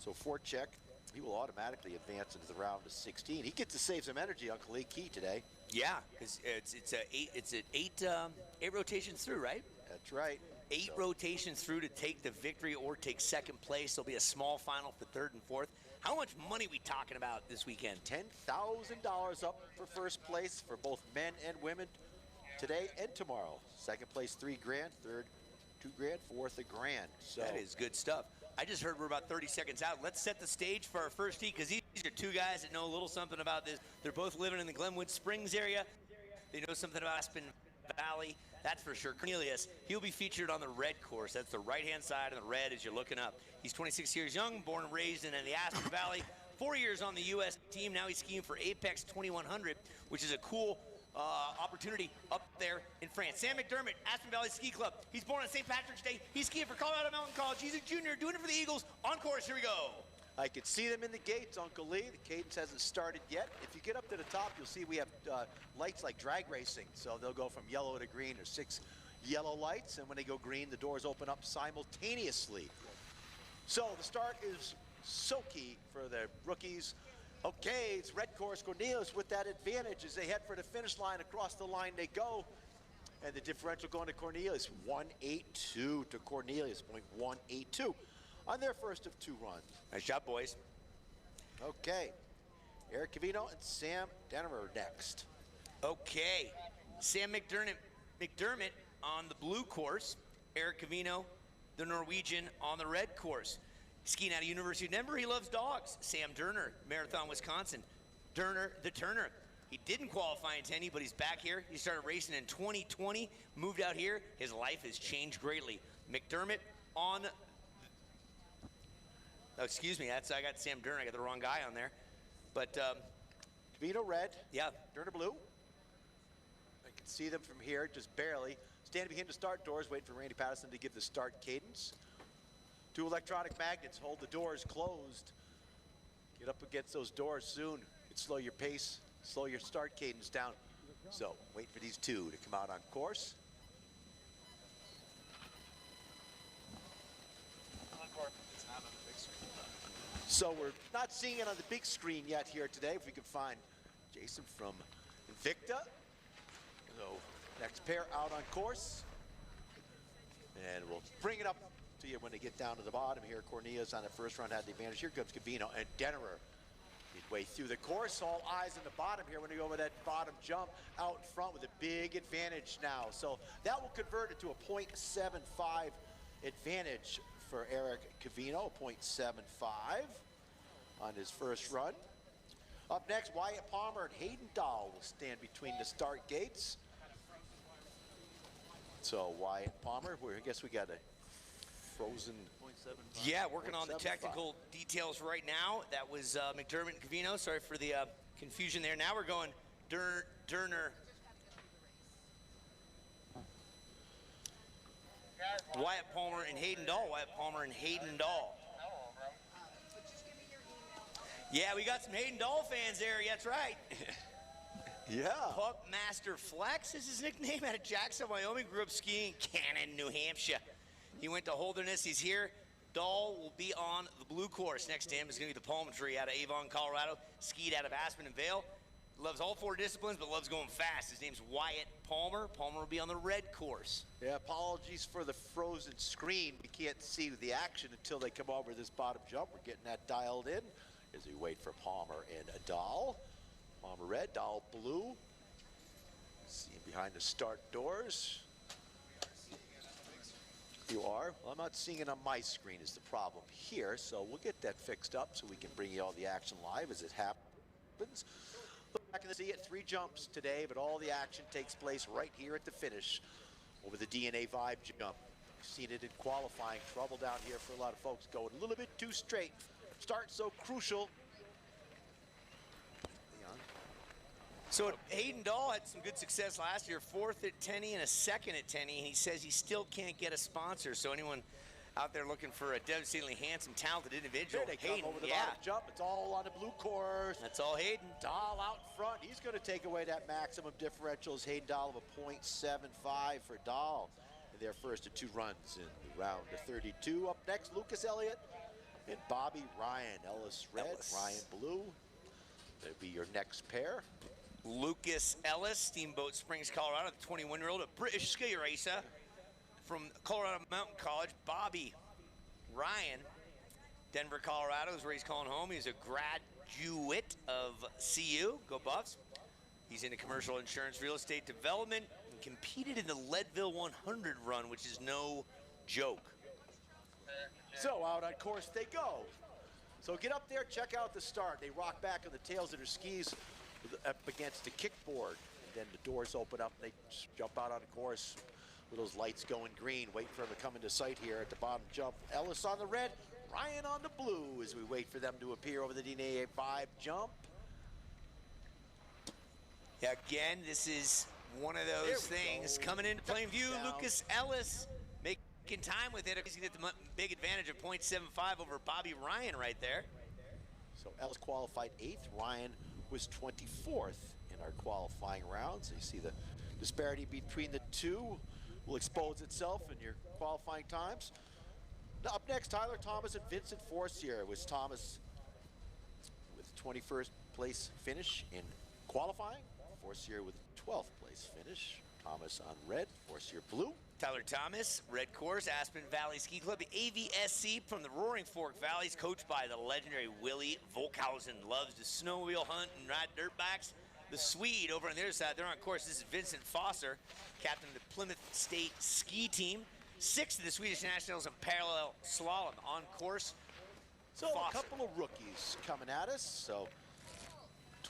So Voracek, he will automatically advance into the round of 16. He gets to save some energy on Khalid Key today. Yeah, because it's eight rotations through, right? That's right. 8 rotations through to take the victory or take second place. There'll be a small final for 3rd and 4th. How much money we talking about this weekend? $10,000 up for first place for both men and women today and tomorrow. Second place, $3 grand. Third, $2 grand. Fourth, $1 grand. So that is good stuff. I just heard we're about 30 seconds out. Let's set the stage for our first heat, because these are 2 guys that know a little something about this. They're both living in the Glenwood Springs area. They know something about Aspen Valley, that's for sure. Cornelius, he'll be featured on the red course. That's the right-hand side of the red as you're looking up. He's 26 years young, born and raised in the Aspen Valley. 4 years on the U.S. team. Now he's skiing for Apex 2100, which is a cool opportunity up there in France. Sam McDermott, Aspen Valley Ski Club. He's born on St. Patrick's Day. He's skiing for Colorado Mountain College. He's a junior, doing it for the Eagles. On course, here we go. I can see them in the gates, Uncle Lee. The cadence hasn't started yet. If you get up to the top, you'll see we have lights like drag racing. So they'll go from yellow to green. There's 6 yellow lights, and when they go green, the doors open up simultaneously. So the start is so key for the rookies. Okay, it's red course. Cornelius with that advantage as they head for the finish line. Across the line they go. And the differential going to Cornelius, 1.82 to Cornelius, 0.182 on their first of 2 runs. Nice job, boys. Okay, Eric Cavino and Sam Dennemer next. Okay, Sam McDermott on the blue course. Eric Cavino, the Norwegian, on the red course. Skiing out of University of Denver, he loves dogs. Sam Derner, Marathon, Wisconsin. Derner, the Turner. He didn't qualify in Tenny, but he's back here. He started racing in 2020, moved out here. His life has changed greatly. McDermott on, oh, excuse me, I got Sam Derner. I got the wrong guy on there. But Cavino red, yeah, Derner blue. I can see them from here, just barely. Standing behind the start doors, waiting for Randy Patterson to give the start cadence. 2 electronic magnets hold the doors closed. Get up against those doors soon. It slow your pace, slow your start cadence down. So wait for these 2 to come out on course. So we're not seeing it on the big screen yet here today. If we can find Jason from Invicta. So next pair out on course. And we'll bring it up to you when they get down to the bottom here. Cornelius on the first run had the advantage. Here comes Cavino and Dennerer midway through the course. All eyes on the bottom here when they go over that bottom jump out in front with a big advantage now. So that will convert it to a 0.75 advantage for Eric Cavino, 0.75 on his first run. Up next, Wyatt Palmer and Hayden Dahl will stand between the start gates. So Wyatt Palmer, I guess we got a frozen 0.75. Yeah, working on the technical details right now. That was McDermott and Cavino. Sorry for the confusion there. Now we're going Derner. Wyatt Palmer and Hayden Dahl. Wyatt Palmer and Hayden Dahl. Yeah, we got some Hayden Dahl fans there. That's right. Yeah. Pup Master Flex is his nickname, out of Jackson, Wyoming. Grew up skiing in Cannon, New Hampshire. He went to Holderness. He's here. Dahl will be on the blue course. Next to him is going to be the Palm Tree out of Avon, Colorado. Skied out of Aspen and Vail. Loves all 4 disciplines, but loves going fast. His name's Wyatt Palmer. Palmer will be on the red course. Yeah, apologies for the frozen screen. We can't see the action until they come over this bottom jump. We're getting that dialed in as we wait for Palmer and Dahl. Palmer red, Dahl blue. See him behind the start doors. You are? Well, I'm not seeing it on my screen is the problem here, so we'll get that fixed up so we can bring you all the action live as it happens. Look back back in the see it 3 jumps today, but all the action takes place right here at the finish over the DNA Vibe jump. Seen it in qualifying, trouble down here for a lot of folks, going a little bit too straight. Start so crucial. So Hayden Dahl had some good success last year, 4th at Tenney and a 2nd at Tenney, and he says he still can't get a sponsor. So anyone out there looking for a devastatingly handsome, talented individual, There they Hayden, come over the bottom jump. It's all on the blue course. That's all Hayden. Dahl out front. He's going to take away that maximum differential. As Hayden Dahl of a .75 for Dahl. And their first of 2 runs in the round of 32. Up next, Lucas Elliott and Bobby Ryan. Ellis red, Ryan blue. That'll be your next pair. Lucas Ellis, Steamboat Springs, Colorado, the 21-year-old, a British ski racer from Colorado Mountain College. Bobby Ryan, Denver, Colorado is where he's calling home. He's a graduate of CU, go Buffs. He's into commercial insurance, real estate development, and competed in the Leadville 100 run, which is no joke. So out on course they go. So get up there, check out the start. They rock back on the tails of their skis up against the kickboard. And then the doors open up and they jump out on the course with those lights going green. Wait for them to come into sight here at the bottom jump. Ellis on the red, Ryan on the blue as we wait for them to appear over the DNA Vibe jump. Yeah, again, this is one of those things coming into plain view. Lucas Ellis making time with it. He's going to get the big advantage of .75 over Bobby Ryan right there. So Ellis qualified 8th. Ryan was 24th in our qualifying rounds. So you see the disparity between the two will expose itself in your qualifying times. Now up next, Tyler Thomas and Vincent Forcier. Was Thomas with 21st place finish in qualifying. Forcier with 12th place finish. Thomas on red, Forcier blue. Tyler Thomas, red course, Aspen Valley Ski Club, AVSC from the Roaring Fork Valleys, coached by the legendary Willie Volkhausen. Loves to snowmobile, hunt, and ride dirt bikes. The Swede over on the other side, they're on course. This is Vincent Foster, captain of the Plymouth State Ski Team. 6th of the Swedish Nationals in parallel slalom on course. So Foster. A couple of rookies coming at us. So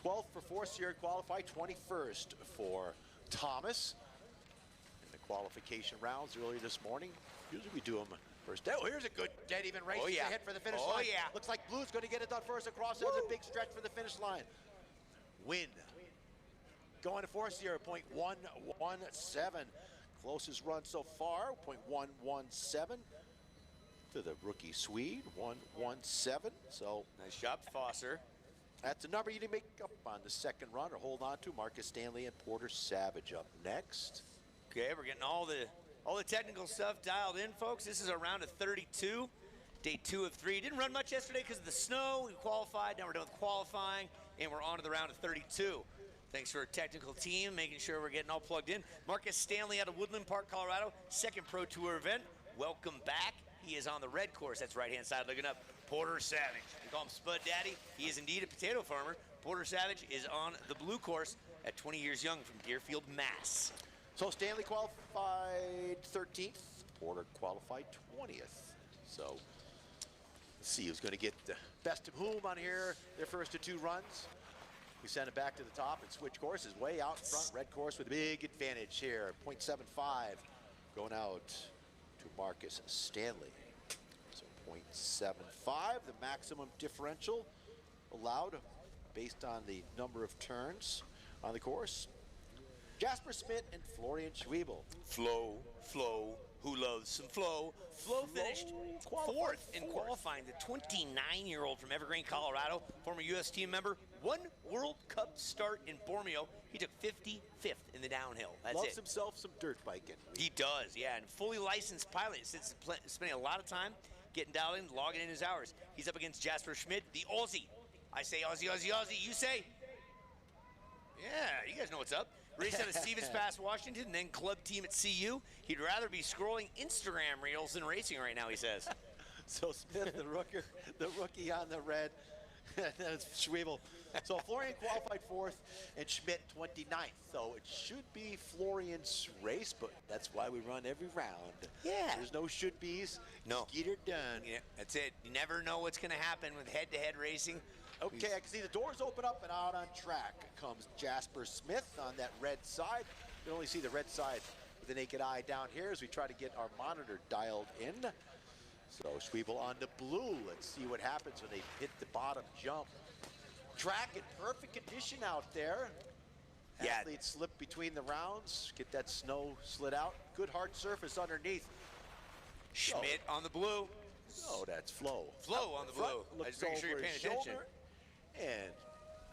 12th for Forcier qualified, 21st for Thomas. Qualification rounds earlier this morning. Usually we do them first. Oh, here's a good dead even race. Oh, yeah. Ahead for the finish Oh, line. yeah. Looks like Blue's going to get it done first across. There's a big stretch for the finish line. Win. Going to Forcier, .117. Closest run so far, .117 to the rookie Swede, 117. So nice job, Foster. That's a number you didn't make up on the second run or hold on to. Marcus Stanley and Porter Savage up next. Okay, we're getting all the technical stuff dialed in, folks. This is a round of 32, day 2 of 3. Didn't run much yesterday because of the snow. We qualified, now we're done with qualifying, and we're on to the round of 32. Thanks for our technical team, making sure we're getting all plugged in. Marcus Stanley out of Woodland Park, Colorado, 2nd Pro Tour event. Welcome back. He is on the red course. That's right-hand side looking up. Porter Savage. We call him Spud Daddy. He is indeed a potato farmer. Porter Savage is on the blue course at 20 years young from Deerfield, Mass. So Stanley qualified 13th, Porter qualified 20th. So let's see who's going to get the best of whom on here. Their first of 2 runs. We send it back to the top and switch courses way out in front. Red course with a big advantage here. .75 going out to Marcus Stanley. So .75, the maximum differential allowed based on the number of turns on the course. Jasper Smith and Florian Schwebel. Flo, who loves some Flo. Flo finished 4th in qualifying. The 29-year-old from Evergreen, Colorado, former U.S. team member, 1 World Cup start in Bormio. He took 55th in the downhill. That's Loves it. himself some dirt biking. He does, yeah, and fully licensed pilot. Since spending a lot of time getting dialed in, logging in his hours. He's up against Jasper Schmidt, the Aussie. I say Aussie, Aussie, Aussie. You say? Yeah, you guys know what's up. Raced out of Stevens Pass, Washington, and then club team at CU. He'd rather be scrolling Instagram reels than racing right now, he says. So Smith, the rookie on the red, and then it's Schwebel. So Florian qualified 4th and Schmidt 29th. So it should be Florian's race, but that's why we run every round. Yeah. There's no should-be's. No. Just get her done. Yeah, that's it. You never know what's going to happen with head-to-head racing. Okay, I can see the doors open up, and out on track comes Jasper Smith on that red side. You can only see the red side with the naked eye down here as we try to get our monitor dialed in. So Schwebel on the blue. Let's see what happens when they hit the bottom jump. Track in perfect condition out there. Yeah. Athletes slip between the rounds, get that snow slid out. Good hard surface underneath. Schmidt on the blue. Oh, that's Flo. Flo on the blue. I just making sure you're paying attention. And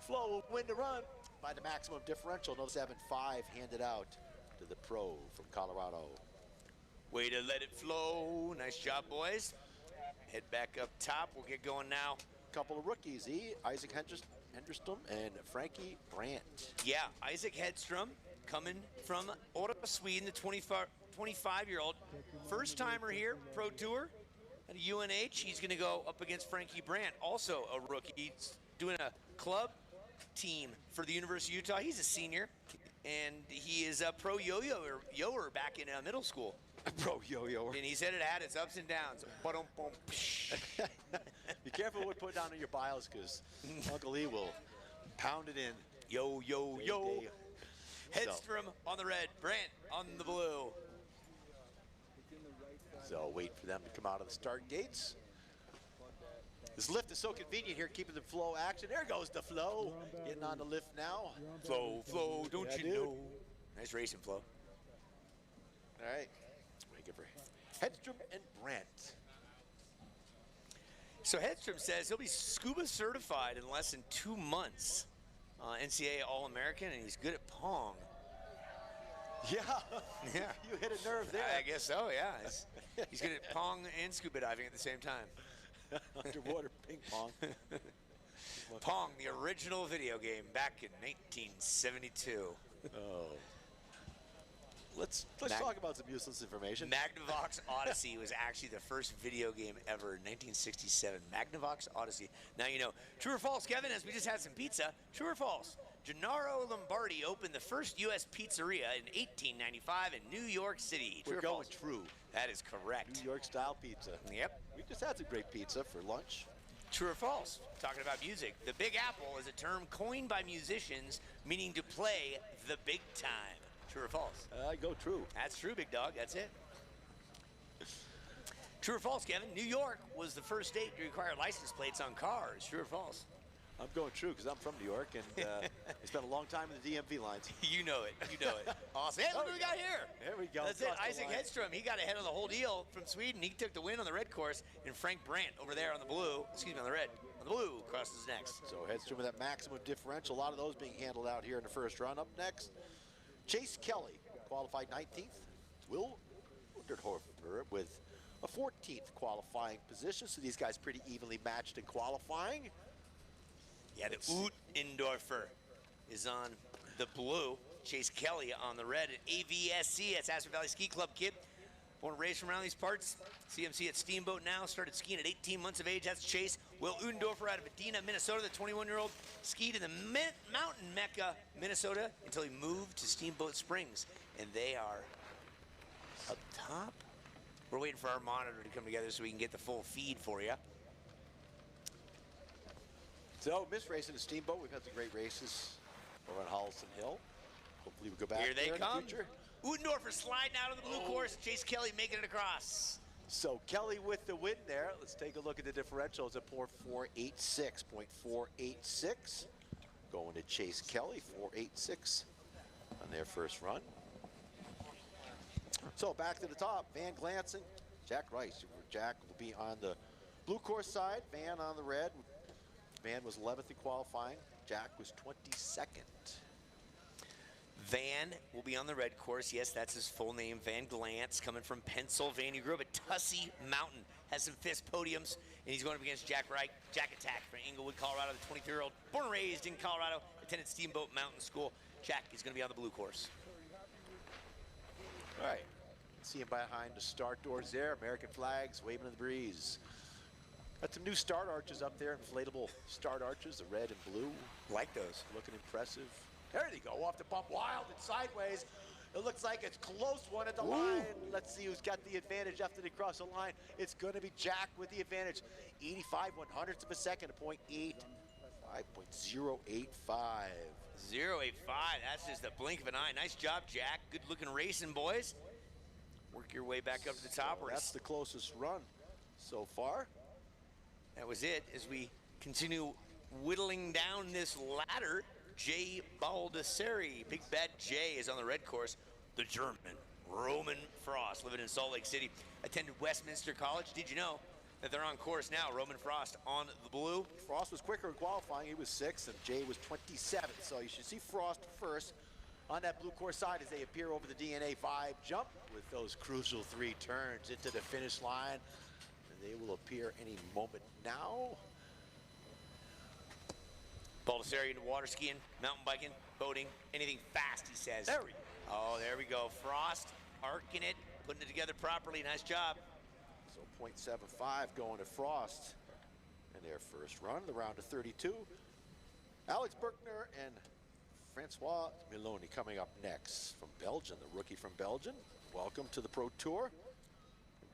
Flo will win the run by the maximum differential. No 7-5 handed out to the pro from Colorado. Way to let it flow. Nice job, boys. Head back up top. We'll get going now. Couple of rookies, Isaac Henderstrom and Frankie Brandt. Yeah, Isaac Hedstrom coming from Åre, Sweden, the 25-year-old. First timer here, Pro Tour at UNH. He's going to go up against Frankie Brandt, also a rookie. He's doing a club team for the University of Utah. He's a senior, and he is a pro yo-yoer back in middle school. Pro yo-yoer. And he said it had its ups and downs. Be careful what put down in your bios, because Uncle Lee will pound it in. Yo, yo, yo. Hedstrom on the red, Brandt on the blue. So wait for them to come out of the start gates. This lift is so convenient here, keeping the flow action. There goes the flow. Getting on the lift now. Flow, don't you know? Nice racing, Flo. All right. Wait for Hedstrom and Brandt. So Hedstrom says he'll be scuba certified in less than 2 months. NCAA All-American, and he's good at Pong. Yeah. Yeah. You hit a nerve there. I guess so, yeah. He's good at Pong and scuba diving at the same time. Underwater ping pong. Pong, the original video game back in 1972. Oh. Let's talk about some useless information. Magnavox Odyssey was actually the first video game ever in 1967. Magnavox Odyssey. Now you know. True or false, Kevin, as we just had some pizza. True or false? Gennaro Lombardi opened the first U.S. pizzeria in 1895 in New York City. True We're or going false? true. That is correct. New York style pizza. Yep. We just had some great pizza for lunch. True or false? Talking about music. The Big Apple is a term coined by musicians meaning to play the big time. True or false? I go true. That's true, big dog. That's it. True or false, Kevin? New York was the first state to require license plates on cars. True or false? I'm going true because I'm from New York and I spent a long time in the DMV lines. You know it. You know it. Awesome. Hey, look what we got here. There we go. That's it. Isaac Hedstrom. He got ahead of the whole deal from Sweden. He took the win on the red course, and Frank Brandt over there on the blue. Excuse me, on the red. On the blue crosses next. So Hedstrom with that maximum differential. A lot of those being handled out here in the first run. Up next, Chase Kelly qualified 19th. Will Unterdorfer with a 14th qualifying position. So these guys pretty evenly matched in qualifying. Yeah, the Unterdorfer is on the blue. Chase Kelly on the red at AVSC. That's Aspen Valley Ski Club kid. Born and raised from around these parts. CMC at Steamboat now. Started skiing at 18 months of age. That's Chase. Will Unterdorfer out of Medina, Minnesota. The 21-year-old skied in the mountain mecca, Minnesota, until he moved to Steamboat Springs. And they are up top. We're waiting for our monitor to come together so we can get the full feed for you. So, missed racing the Steamboat. We've had some great races over on Holliston Hill. Hopefully we go back Here they there come. in the future. Udendorfer sliding out of the blue course. Chase Kelly making it across. So Kelly with the win there. Let's take a look at the differentials at 0.486. Going to Chase Kelly, 4.86 on their first run. So back to the top, Van Glanson, Jack Rice. Jack will be on the blue course side, Van on the red. Van was 11th in qualifying. Jack was 22nd. Van will be on the red course. Yes, that's his full name, Van Glantz, coming from Pennsylvania. Grew up at Tussey Mountain. Has some fifth podiums, and he's going up against Jack Wright, Jack Attack from Inglewood, Colorado, the 23-year-old. Born and raised in Colorado, attended Steamboat Mountain School. Jack is going to be on the blue course. All right. See him behind the start doors there. American flags waving in the breeze. Got some new start arches up there, inflatable start arches, the red and blue. Like those. Looking impressive. There they go, off the bump, wild and sideways. It looks like it's close one at the line. Let's see who's got the advantage after they cross the line. It's going to be Jack with the advantage. 85 100ths of a second, a 0.8 5.085. 0.85, that's just a blink of an eye. Nice job, Jack. Good looking racing, boys. Work your way back up to the top. That's the closest run so far. That was it. As we continue whittling down this ladder, Jay Baldessari, Big Bad Jay, is on the red course. The German, Roman Frost, living in Salt Lake City, attended Westminster College. Did you know that they're on course now? Roman Frost on the blue. Frost was quicker in qualifying. He was 6th, and Jay was 27th. So you should see Frost first on that blue course side as they appear over the DNA Vibe jump with those crucial 3 turns into the finish line. And they will appear any moment now. Baldessari into water skiing, mountain biking, boating, anything fast, he says. There we go. Oh, there we go. Frost arcing it, putting it together properly. Nice job. So 0.75 going to Frost in their first run, the round of 32. Alex Berkner and Francois Miloni coming up next from Belgium, the rookie from Belgium. Welcome to the Pro Tour.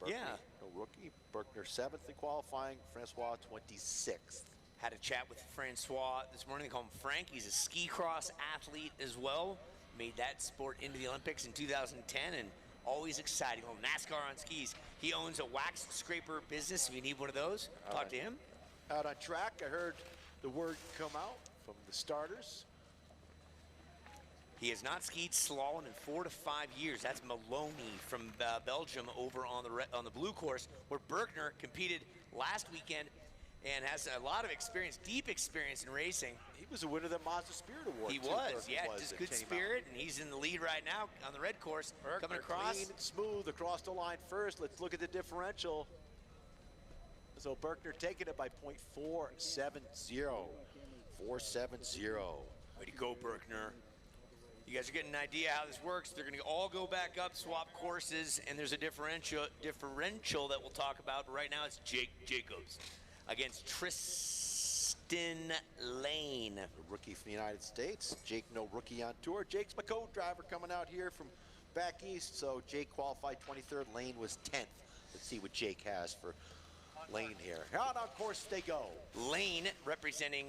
Berkner, Yeah. no rookie. Berkner 7th in qualifying, Francois 26th. Had a chat with Francois this morning. They call him Frank. He's a ski cross athlete as well. Made that sport into the Olympics in 2010 and always exciting. Oh, NASCAR on skis. He owns a wax scraper business. If you need one of those, talk to him. Out on track, I heard the word come out from the starters. He has not skied slalom in 4 to 5 years. That's Maloney from Belgium over on the blue course, where Berkner competed last weekend and has a lot of experience, deep experience in racing. He was a winner of the Mazda Spirit Award. He was, yeah, just good spirit, and he's in the lead right now on the red course. Berkner coming across. Clean and smooth across the line first. Let's look at the differential. So Berkner taking it by 0.470. 470. Way to go, Berkner. You guys are getting an idea how this works. They're going to all go back up, swap courses, and there's a differential that we'll talk about. But right now it's Jake Jacobs against Tristan Lane. A rookie from the United States. Jake, no rookie on tour. Jake's my co-driver coming out here from back east. So Jake qualified 23rd. Lane was 10th. Let's see what Jake has for Lane here. Out on course they go. Lane representing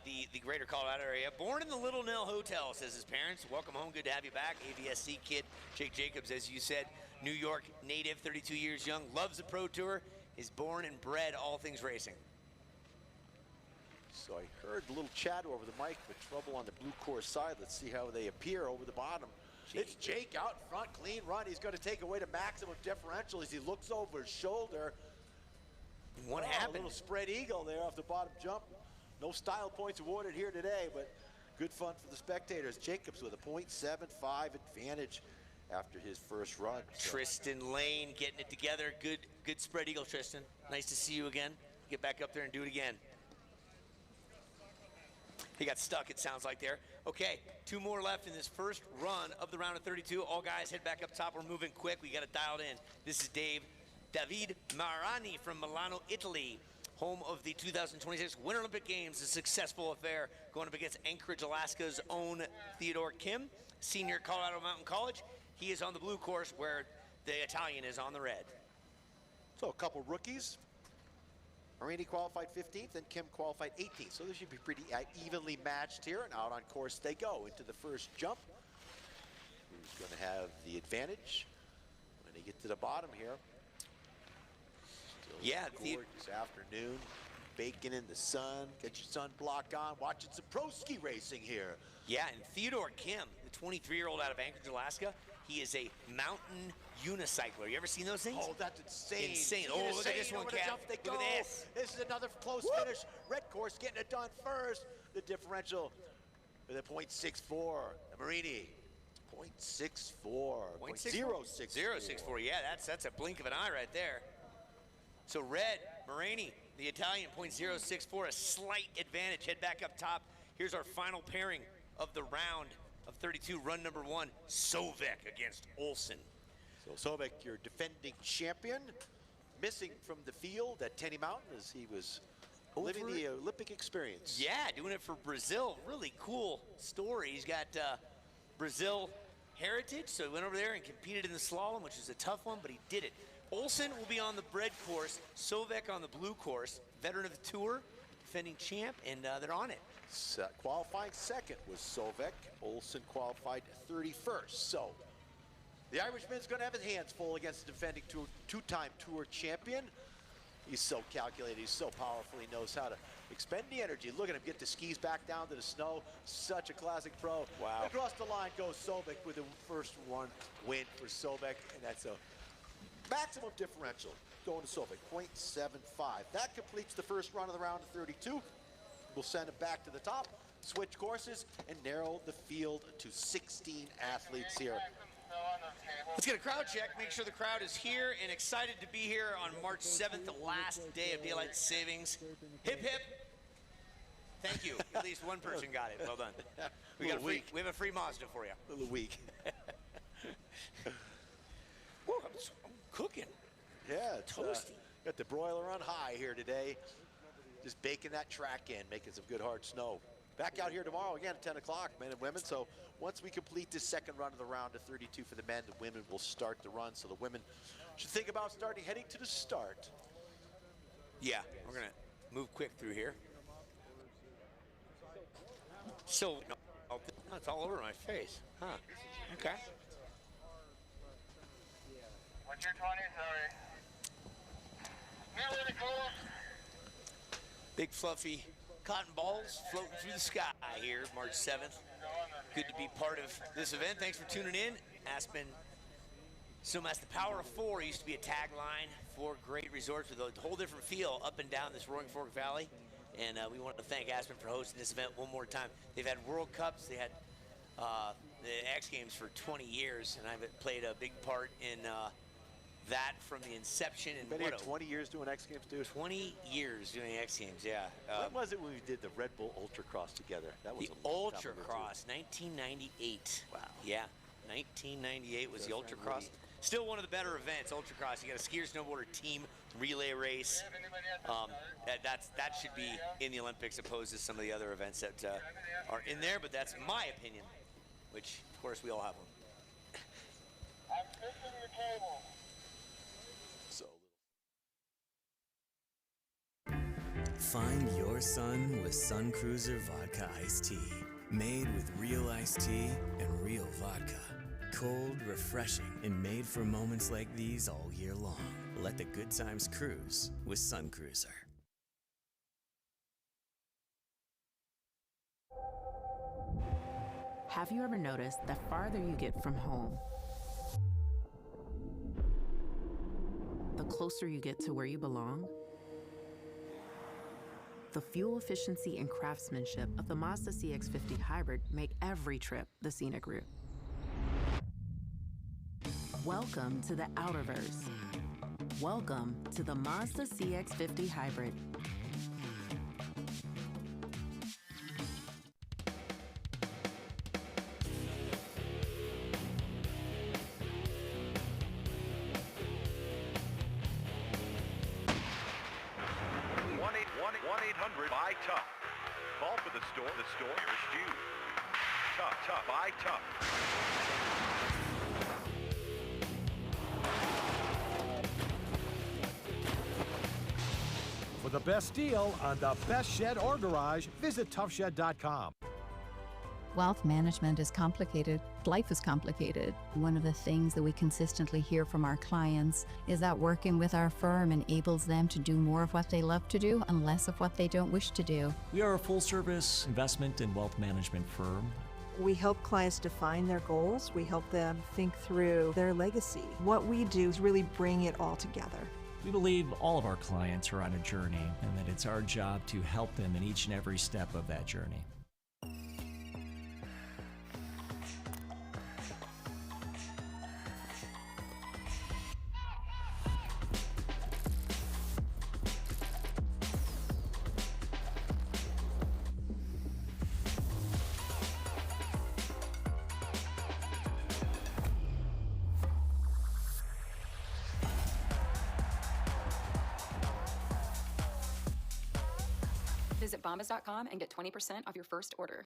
the greater Colorado area. Born in the Little Nell Hotel, says his parents. Welcome home, good to have you back. AVSC kid, Jake Jacobs, as you said, New York native, 32 years young, loves the Pro Tour, is born and bred all things racing. So I heard a little chatter over the mic, but trouble on the blue course side. Let's see how they appear over the bottom. It's Jake out front, clean run. He's going to take away the maximum differential as he looks over his shoulder. What happened? A little spread eagle there off the bottom jump. No style points awarded here today, but good fun for the spectators. Jacobs with a 0.75 advantage after his first run. Tristan Lane getting it together. Good spread eagle, Tristan. Nice to see you again. Get back up there and do it again. He got stuck, it sounds like there. Okay, 2 more left in this first run of the round of 32. All guys head back up top. We're moving quick. We got it dialed in. This is David Marani from Milano, Italy, home of the 2026 Winter Olympic Games, a successful affair, going up against Anchorage, Alaska's own Theodore Kim, senior at Colorado Mountain College. He is on the blue course where the Italian is on the red. So a couple rookies. Marini qualified 15th and Kim qualified 18th. So this should be pretty evenly matched here, and out on course they go into the first jump. Who's going to have the advantage when they get to the bottom here? Yeah, this afternoon, baking in the sun, get your sunblock on, watching some pro ski racing here. Yeah, and Theodore Kim, the 23-year-old out of Anchorage, Alaska, he is a mountain unicycler. You ever seen those things? Oh, that's insane. Insane. Oh, look at this one, Cap. Look at this. This is another close finish. Red course getting it done first. The differential with a 0.64. Marini, 0.64. 0.064. 0.64. Yeah, that's a blink of an eye right there. So red, Marini, the Italian, 0.064, a slight advantage. Head back up top. Here's our final pairing of the round of 32, run number 1, Sovek against Olsen. So Sovek, your defending champion, missing from the field at Tenny Mountain as he was living the Olympic experience. Yeah, doing it for Brazil. Really cool story. He's got Brazil heritage, so he went over there and competed in the slalom, which is a tough one, but he did it. Olsen will be on the red course, Sovek on the blue course, veteran of the tour, defending champ, and they're on it. Qualifying second was Sovek. Olsen qualified 31st. So the Irishman's going to have his hands full against the defending two-time tour champion. He's so calculated, he's so powerful, he knows how to expend the energy. Look at him get the skis back down to the snow. Such a classic pro. Wow. Across the line goes Sovek with the first one win for Sovek, and that's a maximum differential going to Sovek, 0.75. That completes the first run of the round of 32. We'll send him back to the top, switch courses, and narrow the field to 16 athletes here. Let's get a crowd check, make sure the crowd is here and excited to be here on March 7th, the last day of daylight savings. Hip, hip. Thank you. At least one person got it. Well done. We have a free Mazda for you. A little weak. Woo, I'm cooking. Yeah, it's toasty. Got the broiler on high here today. Just baking that track in, making some good hard snow. Back out here tomorrow again at 10 o'clock, men and women. So once we complete this second run of the round of 32 for the men, the women will start the run. So the women should think about heading to the start. Yeah, we're going to move quick through here. So, oh, it's all over my face. Huh. Okay. What's your 20? Sorry. Nearly close. Big fluffy cotton balls floating through the sky here, March 7th. Good to be part of this event. Thanks for tuning in. Aspen SNOWMASS, the power of four used to be a tagline for great resorts with a whole different feel up and down this Roaring Fork Valley. And we want to thank Aspen for hosting this event one more time. They've had World Cups, they had the X Games for 20 years, and I've played a big part in that from the inception. And been here 20 years doing X Games, dude. 20 years doing X Games, yeah. When was it when we did the Red Bull Ultra Cross together? That was the Ultra Cross, 1998. Wow. Yeah, 1998 was the Ultra Cross. Still one of the better events, Ultra Cross. You got a skier snowboarder team relay race. That should be in the Olympics, opposed to some of the other events that are in there. But that's my opinion, which of course we all have them. I'm fixing your table. Find your sun with Sun Cruiser Vodka Iced Tea. Made with real iced tea and real vodka. Cold, refreshing, and made for moments like these all year long. Let the good times cruise with Sun Cruiser. Have you ever noticed the farther you get from home, the closer you get to where you belong? The fuel efficiency and craftsmanship of the Mazda CX-50 hybrid make every trip the scenic route. Welcome to the Outerverse. Welcome to the Mazda CX-50 hybrid. Buy Tough. Call for the store. Here is due. Tough. Buy Tough. For the best deal on the best shed or garage, visit toughshed.com. Wealth management is complicated. Life is complicated. One of the things that we consistently hear from our clients is that working with our firm enables them to do more of what they love to do and less of what they don't wish to do. We are a full-service investment and wealth management firm. We help clients define their goals. We help them think through their legacy. What we do is really bring it all together. We believe all of our clients are on a journey and that it's our job to help them in each and every step of that journey. Visit bombas.com and get 20% off your first order.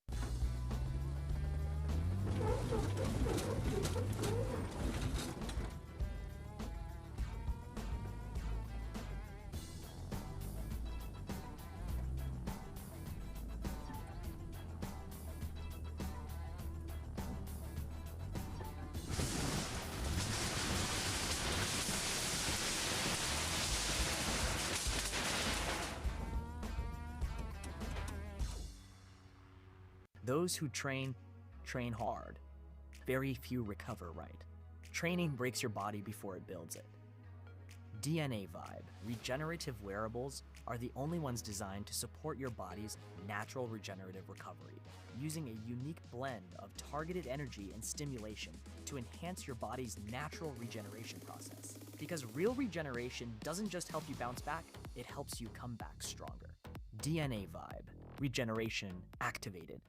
Those who train, train hard. Very few recover right. Training breaks your body before it builds it. DNA Vibe, regenerative wearables, are the only ones designed to support your body's natural regenerative recovery, using a unique blend of targeted energy and stimulation to enhance your body's natural regeneration process. Because real regeneration doesn't just help you bounce back, it helps you come back stronger. DNA Vibe, regeneration activated.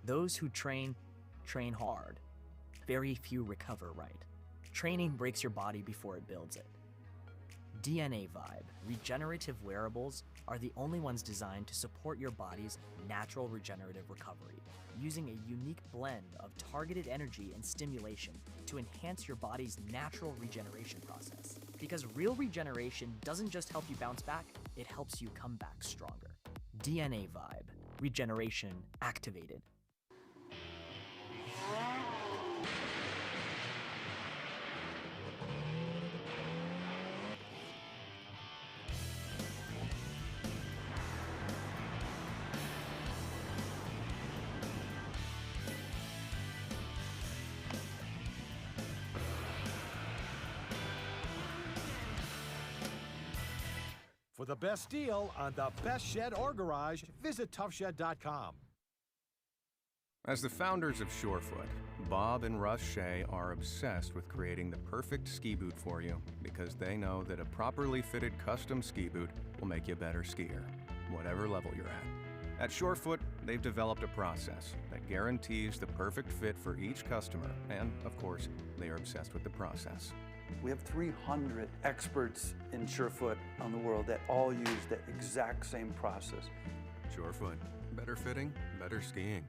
Those who train, train hard. Very few recover right. Training breaks your body before it builds it. DNA Vibe, regenerative wearables, are the only ones designed to support your body's natural regenerative recovery, using a unique blend of targeted energy and stimulation to enhance your body's natural regeneration process. Because real regeneration doesn't just help you bounce back, it helps you come back stronger. DNA Vibe, regeneration activated. For the best deal on the best shed or garage, visit toughshed.com. As the founders of Surefoot, Bob and Russ Shea are obsessed with creating the perfect ski boot for you because they know that a properly fitted custom ski boot will make you a better skier, whatever level you're at. At Surefoot, they've developed a process that guarantees the perfect fit for each customer, and of course, they are obsessed with the process. We have 300 experts in Surefoot on the world that all use that exact same process. Surefoot, better fitting, better skiing.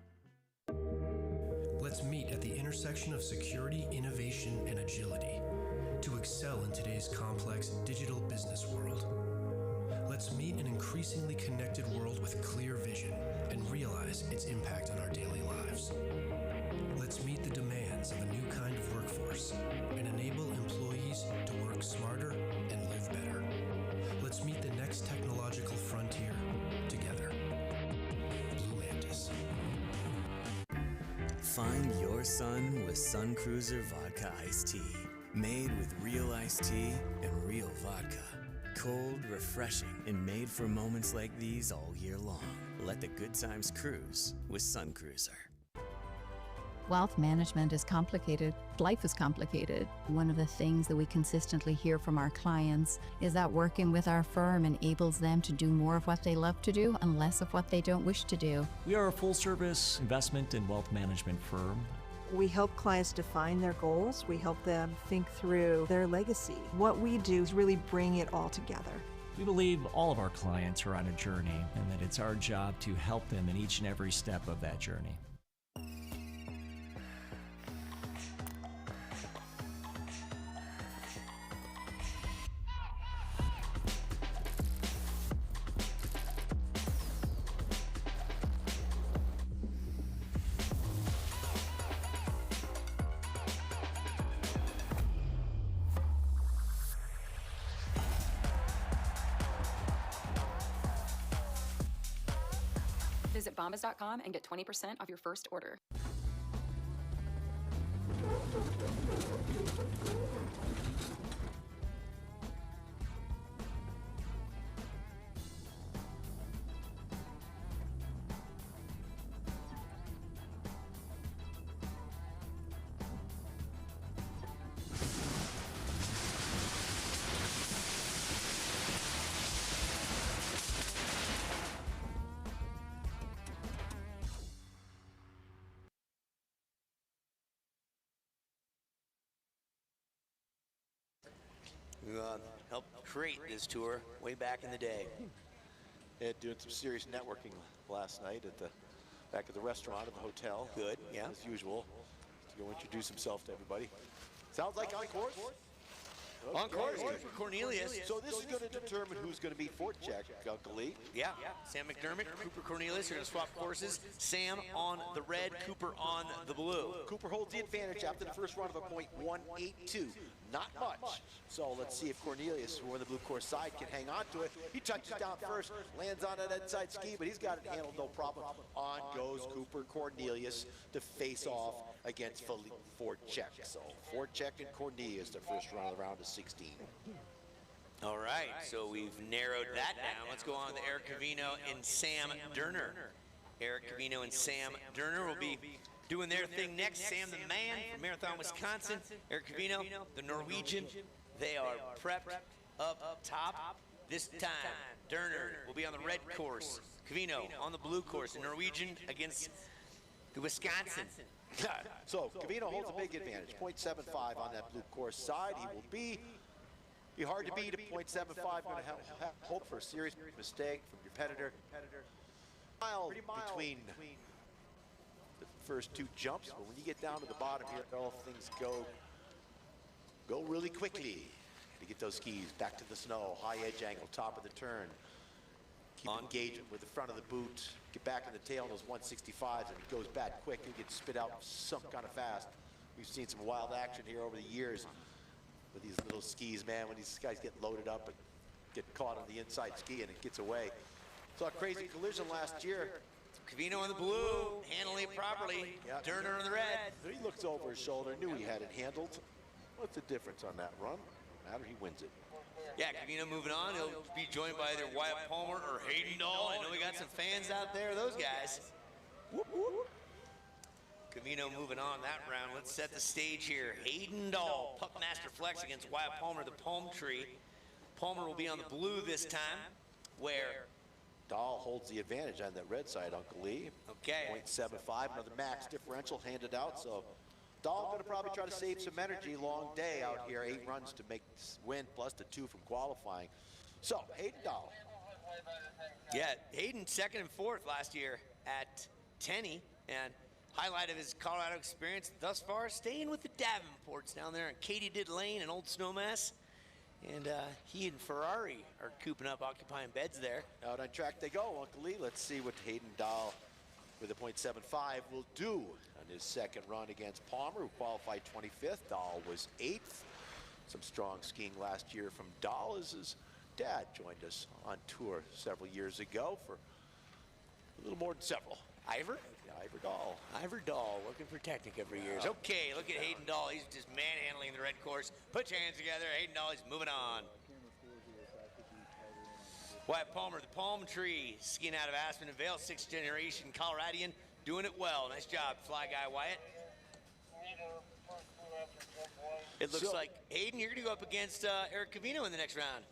Let's meet at the intersection of security, innovation, and agility to excel in today's complex digital business world. Let's meet an increasingly connected world with clear vision and realize its impact on our daily lives. Let's meet the demands of a new kind of workforce and enable employees to work smarter and live better. Let's meet the next technological frontier together. Blue Mantis. Find your sun with Sun Cruiser Vodka Iced Tea. Made with real iced tea and real vodka. Cold, refreshing, and made for moments like these all year long. Let the good times cruise with Sun Cruiser. Wealth management is complicated. Life is complicated. One of the things that we consistently hear from our clients is that working with our firm enables them to do more of what they love to do and less of what they don't wish to do. We are a full-service investment and wealth management firm. We help clients define their goals. We help them think through their legacy. What we do is really bring it all together. We believe all of our clients are on a journey and that it's our job to help them in each and every step of that journey. Visit bombas.com and get 20% off your first order. Who helped create this tour way back in the day. Yeah, doing some serious networking last night at the back of the restaurant at the hotel. Good, yeah. As usual, to go introduce himself to everybody. Sounds like on course. Okay. On course, Cooper Cornelius. So this is going to determine who's going to be Fortcheck, Uncle Lee. Yeah, Sam McDermott, Cooper Cornelius are going to swap courses. Sam on the red, Cooper on the blue. Cooper holds the advantage after the first run of a .182. Not much. So let's see if Cornelius, who on the blue course side, can hang on to it. He touches down first, lands on an inside ski, but he's got it handled no problem. On goes Cooper Cornelius to face off against Fortcheck. So Fortcheck and Cornelius, the first run of the round is 16. All right, so we've narrowed that down. Let's go on with Eric Covino and Sam Durner. Eric Covino and Sam Durner will be doing their thing next. Sam the man from Marathon, Wisconsin. Eric Covino, the Norwegian. They are prepped up top. This time, Durner will be on the red course. Covino on the blue course. The Norwegian against the Wisconsin. So Covino holds a big advantage. .75 on that blue course side. He will be hard to beat at .75. Going to hope for a serious mistake from your competitor. Pretty mild between the first two jumps, but when you get down to the bottom here, all things go really quickly to get those skis back to the snow. High edge angle, top of the turn. Keep engagement with the front of the boot. Get back in the tail on those 165s, and it goes back quick. You get spit out some kind of fast. We've seen some wild action here over the years with these little skis, man. When these guys get loaded up and get caught on the inside ski and it gets away. Saw a crazy collision last year. Covino on the blue, handling it properly. Yep. Durner on the red. He looks over his shoulder, knew he had it handled. What's the difference on that run? No matter, he wins it. Yeah, Covino moving on. He'll be joined by either Wyatt Palmer or Hayden Dahl. I know we got some fans out there, those guys. Whoop, whoop. Covino moving on that round. Let's set the stage here. Hayden Dahl, Puckmaster Flex against Wyatt Palmer, the Palm Tree. Palmer will be on the blue this time, where Dahl holds the advantage on that red side, Uncle Lee. Okay. .75, another max differential handed out, so Dahl going to probably try to save some energy. Long day out here, 8 runs to make this win, plus the 2 from qualifying. So, Hayden Dahl. Yeah, Hayden second and fourth last year at Tenney, and highlight of his Colorado experience thus far, staying with the Davenports down there in Katydid Lane and Old Snowmass. And he and Ferrari are cooping up, occupying beds there. Out on track they go, Uncle Lee. Let's see what Hayden Dahl with a .75 will do on his second run against Palmer, who qualified 25th. Dahl was 8th. Some strong skiing last year from Dahl, as his dad joined us on tour several years ago for A little more than several. Ivor? Yeah, Ivor Dahl. Ivor Dahl working for Technica for years. Okay, look at Hayden Dahl. He's just manhandling the red course. Put your hands together. Hayden Dahl, he's moving on. Wyatt Palmer, the palm tree, skiing out of Aspen and Vale, 6th generation Coloradian, doing it well. Nice job, fly guy Wyatt. It looks like, Hayden, you're going to go up against Eric Covino in the next round.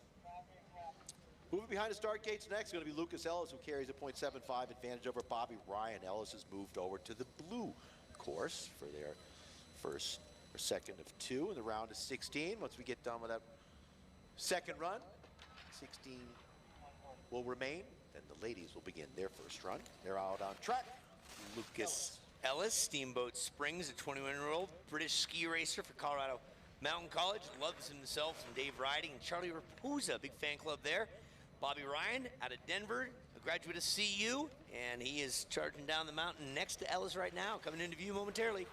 Moving behind the start gates next is going to be Lucas Ellis, who carries a .75 advantage over Bobby Ryan. Ellis has moved over to the blue course for their first or second of 2 in the round of 16. Once we get done with that second run, 16 will remain. Then the ladies will begin their first run. They're out on track. Lucas Ellis, Steamboat Springs, a 21-year-old British ski racer for Colorado Mountain College. Loves himself some Dave Riding and Charlie Raposa, big fan club there. Bobby Ryan out of Denver, a graduate of CU, and he is charging down the mountain next to Ellis right now, coming into view momentarily.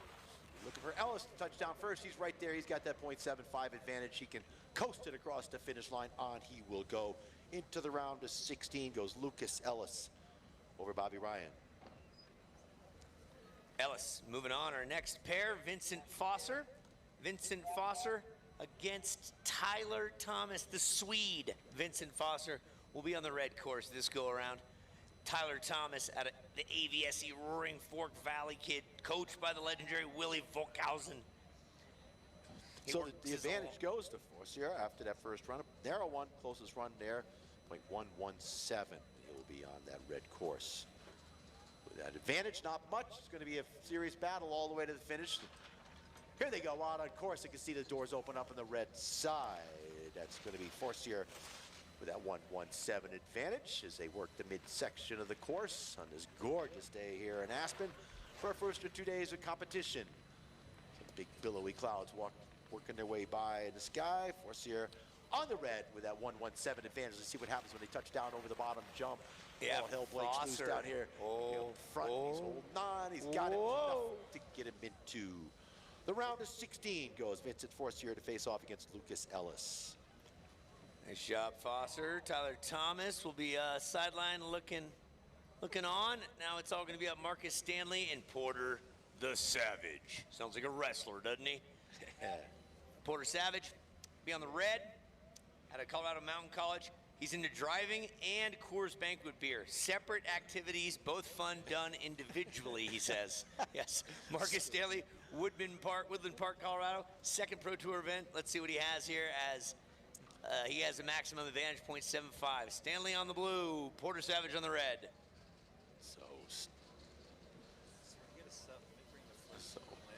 Looking for Ellis to touch down first. He's right there. He's got that .75 advantage. He can coast it across the finish line. On he will go. Into the round of 16 goes Lucas Ellis over Bobby Ryan. Ellis moving on. Our next pair, Vincent Fosser. Vincent Fosser against Tyler Thomas, the Swede. Vincent Fosser will be on the red course this go around. Tyler Thomas out of the AVSE Roaring Fork Valley kid, coached by the legendary Willie Volkhausen. So the advantage goes to Forcier after that first run. Narrow one, closest run there, .117. It will be on that red course. With that advantage, not much. It's going to be a serious battle all the way to the finish. Here they go out on course. You can see the doors open up on the red side. That's going to be Forcier with that 117 advantage as they work the midsection of the course on this gorgeous day here in Aspen for our first of 2 days of competition. Some big billowy clouds working their way by in the sky. Forcier on the red with that 117 advantage. Let's see what happens when they touch down over the bottom jump. Yeah, all hell breaks loose down here. Front, he's holding on. He's got it enough to get him into the round of 16 goes Vincent Forcier to face off against Lucas Ellis. Nice job, Fosser. Tyler Thomas will be sideline looking on. Now it's all going to be up Marcus Stanley and Porter the Savage. Sounds like a wrestler, doesn't he? Porter Savage be on the red out of Colorado Mountain College. He's into driving and Coors Banquet beer. Separate activities, both fun, done individually, he says. Yes, Marcus Stanley, Woodland Park, Colorado. Second Pro Tour event. Let's see what he has here as he has a maximum advantage, .75. Stanley on the blue, Porter Savage on the red. So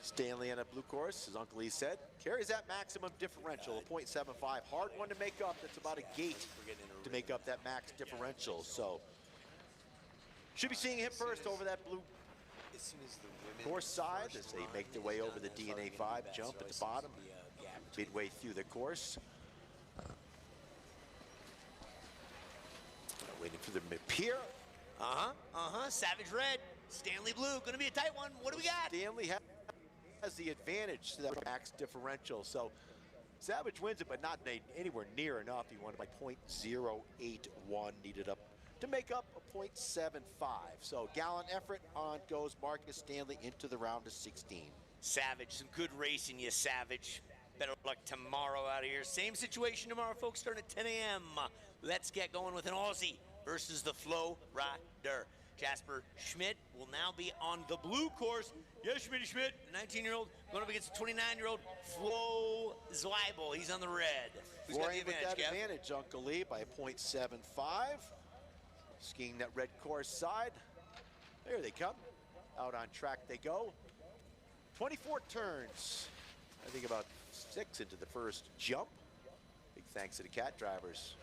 Stanley on a blue course, as Uncle Lee said, carries that maximum differential, a .75. Hard one to make up. That's about a gate to make up that max differential. So should be seeing him first over that blue course side as they make their way over the DNA 5 jump at the bottom, midway through the course. Waiting for the mid-pier. Savage red, Stanley blue. Gonna be a tight one. What do we got? Stanley has the advantage to that max differential. So Savage wins it, but not anywhere near enough. He won it by .081, needed up to make up a .75. So gallant effort on goes Marcus Stanley into the round of 16. Savage, some good racing, you Savage. Better luck tomorrow out of here. Same situation tomorrow, folks, starting at 10 a.m. Let's get going with an Aussie versus the Flow Rider. Jasper Schmidt will now be on the blue course. Yes, Schmidt, 19-year-old, going up against the 29-year-old Flo Zweibel. He's on the red. Who's got the advantage, Kev? Advantage, Uncle Lee, by a .75. Skiing that red course side. There they come. Out on track they go. 24 turns. I think about 6 into the first jump. Big thanks to the cat drivers.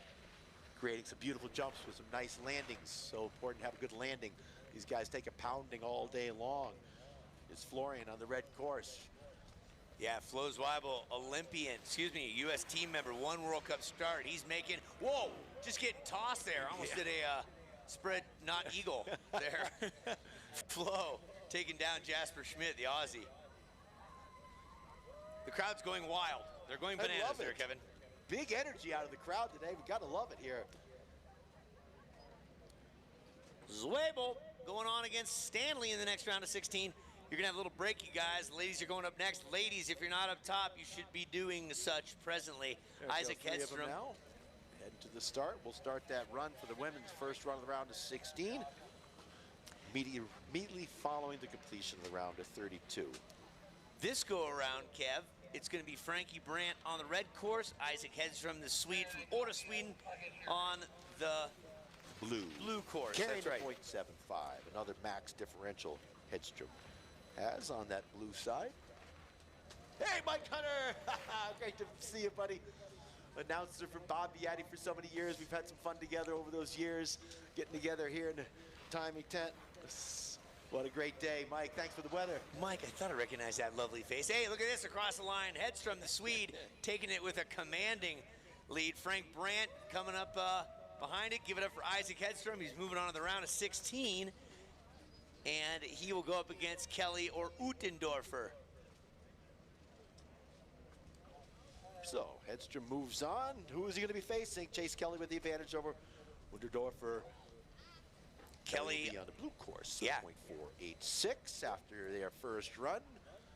Creating some beautiful jumps with some nice landings. So important to have a good landing. These guys take a pounding all day long. It's Florian on the red course. Yeah, Flo Zweibel, Olympian, U.S. team member, 1 World Cup start. He's making, whoa, just getting tossed there. Almost did a spread, not eagle there. Flo taking down Jasper Schmidt, the Aussie. The crowd's going wild. They're going bananas there, Kevin. Big energy out of the crowd today. We gotta love it here. Zwabel going on against Stanley in the next round of 16. You're gonna have a little break, you guys. Ladies are going up next. Ladies, if you're not up top, you should be doing such presently. There Isaac go, 3 of them Hedstrom. now. Heading to the start. We'll start that run for the women's first run of the round of 16. Immediately following the completion of the round of 32. This go around, Kev, it's going to be Frankie Brandt on the red course, Isaac Hedstrom, the Swede from Orta, Sweden, on the blue course. Carrying That's right. a .75, another max differential Hedstrom has on that blue side. Hey, Mike Hunter! Great to see you, buddy. Announcer for Bob Biatti for so many years. We've had some fun together over those years, getting together here in the timing tent. What a great day. Mike, thanks for the weather. Mike, I thought I recognized that lovely face. Hey, look at this across the line. Hedstrom, the Swede, taking it with a commanding lead. Frank Brandt coming up behind it. Give it up for Isaac Hedstrom. He's moving on to the round of 16. And he will go up against Kelly or Utendorfer. So, Hedstrom moves on. Who is he going to be facing? Chase Kelly with the advantage over Utendorfer. Kelly on the blue course, yeah. 0.486 after their first run.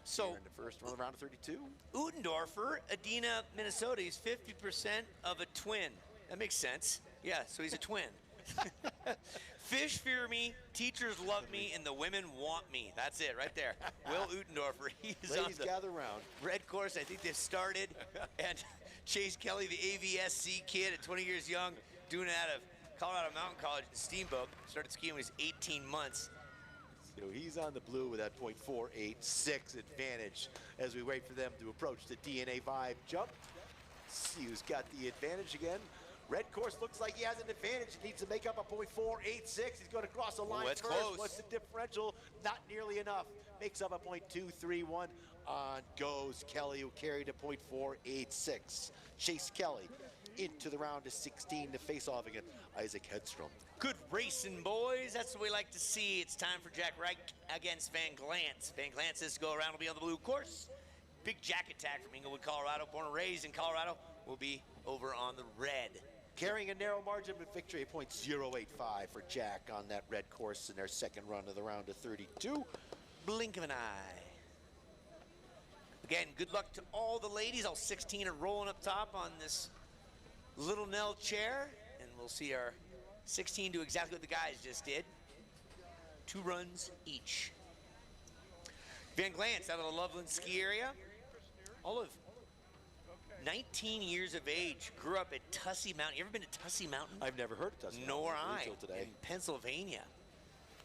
So in the first run, round of 32. Utendorfer, Adina, Minnesota, he's 50% of a twin. That makes sense. Yeah, so he's a twin. Fish fear me, teachers love me, and the women want me. That's it right there. Will Utendorfer, he is Ladies on the gather round. red course. I think they've started. And Chase Kelly, the AVSC kid at 20 years young, doing it out of Colorado Mountain College in Steamboat. Started skiing when he was 18 months. So he's on the blue with that .486 advantage as we wait for them to approach the DNA Vibe jump. See who's got the advantage again. Red course looks like he has an advantage. He needs to make up a .486. He's going to cross the line first. Close. What's the differential? Not nearly enough. Makes up a .231. On goes Kelly, who carried a .486. Chase Kelly into the round of 16 to face off against Isaac Hedstrom. Good racing, boys. That's what we like to see. It's time for Jack Reich against Van Glantz. Van Glantz this go around will be on the blue course. Big Jack attack from Inglewood, Colorado. Born and raised in Colorado, will be over on the red. Carrying a narrow margin of victory, a .085 for Jack on that red course in their second run of the round of 32. Blink of an eye. Again, good luck to all the ladies. All 16 are rolling up top on this Little Nell chair, and we'll see our 16 do exactly what the guys just did. 2 runs each. Van Glantz out of the Loveland ski area. All of 19 years of age, grew up at Tussey Mountain. You ever been to Tussey Mountain? I've never heard of Tussey Mountain. Nor I. Until today. In Pennsylvania.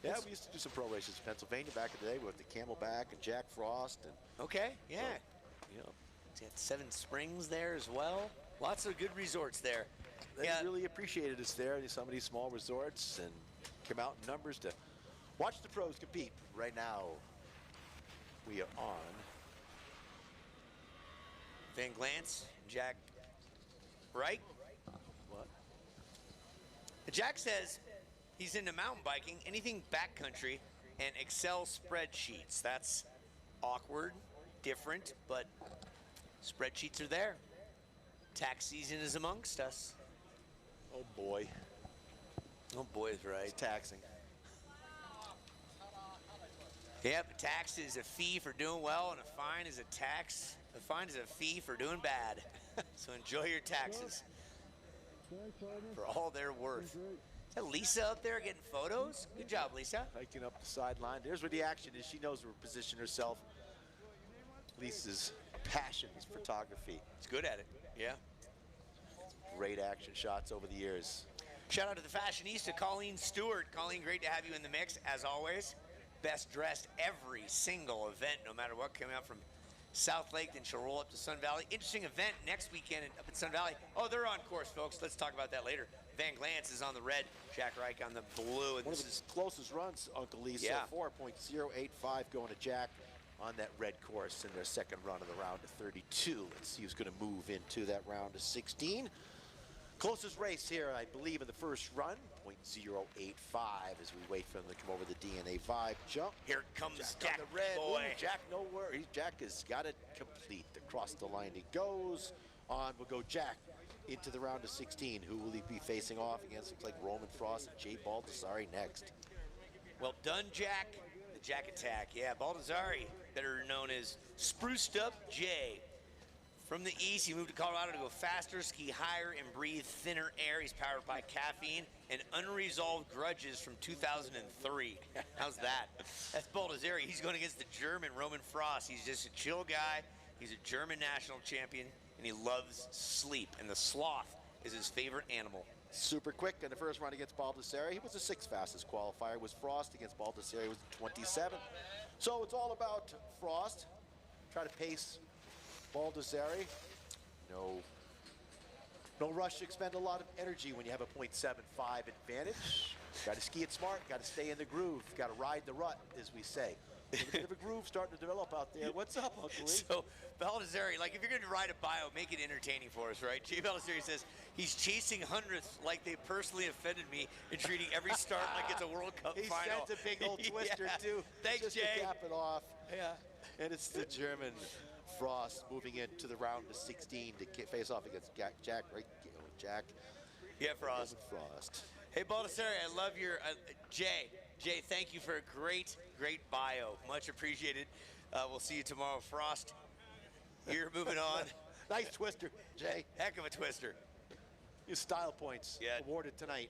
Yeah, we used to do some pro races in Pennsylvania back in the day with the Camelback and Jack Frost. And okay, yeah. So, you know. It's got 7 Springs there as well. Lots of good resorts there. They really appreciated us there in some of these small resorts and come out in numbers to watch the pros compete. Right now, we are on Van Glantz, Jack Reich. What? Jack says he's into mountain biking, anything backcountry, and Excel spreadsheets. That's awkward, different, but spreadsheets are there. Tax season is amongst us. Oh boy. Oh boy is right. It's taxing. Yep, a tax is a fee for doing well, and a fine is a tax. A fine is a fee for doing bad. So enjoy your taxes for all they're worth. Is that Lisa up there getting photos? Good job, Lisa. Hiking up the sideline. There's where the action is. She knows where to position herself. Lisa's passion is photography. It's good at it, yeah. Great action shots over the years. Shout out to the fashionista, Colleen Stewart. Colleen, great to have you in the mix, as always. Best dressed every single event, no matter what, coming out from South Lake, then she'll roll up to Sun Valley. Interesting event next weekend up at Sun Valley. Oh, they're on course, folks. Let's talk about that later. Van Glantz is on the red, Jack Reich on the blue. And one of his closest runs, Uncle Lisa. Yeah. 4.085 going to Jack on that red course in their second run of the round of 32. Let's see who's going to move into that round of 16. Closest race here, I believe, in the first run, 0.085 as we wait for them to come over the DNA Vibe jump. Here comes Jack, on the red. boy. Ooh, Jack, no worries. Jack has got it complete. Across the line he goes. On will go Jack into the round of 16. Who will he be facing off against? Looks like Roman Frost and Jay Baldassari next. Well done, Jack. The Jack Attack. Yeah, Baldassari, better known as Spruced Up Jay. From the east, he moved to Colorado to go faster, ski higher, and breathe thinner air. He's powered by caffeine and unresolved grudges from 2003. How's that? That's Baldassari. He's going against the German Roman Frost. He's just a chill guy. He's a German national champion, and he loves sleep. And the sloth is his favorite animal. Super quick in the first round against Baldassari. He was the 6th fastest qualifier. Was Frost against Baldassari was 27th. So it's all about Frost. Try to pace Baldassari. No rush to expend a lot of energy when you have a .75 advantage. Got to ski it smart. Got to stay in the groove. Got to ride the rut, as we say. There's a bit of a groove starting to develop out there. What's up, Uncle Lee? So, Baldassari, like if you're going to write a bio, make it entertaining for us, right? Jay Baldassari says, he's chasing hundredths like they personally offended me and treating every start like it's a World Cup final. He sent a big old twister, too. Thanks, just Jay. to cap it off. Yeah. And it's the German Frost moving into the round of 16 to face off against Jack. Yeah, Frost. Frost. Hey, Baldassari, I love your, Jay, thank you for a great bio. Much appreciated. We'll see you tomorrow. Frost, you're moving on. Nice twister, Jay. Heck of a twister. Your style points awarded tonight.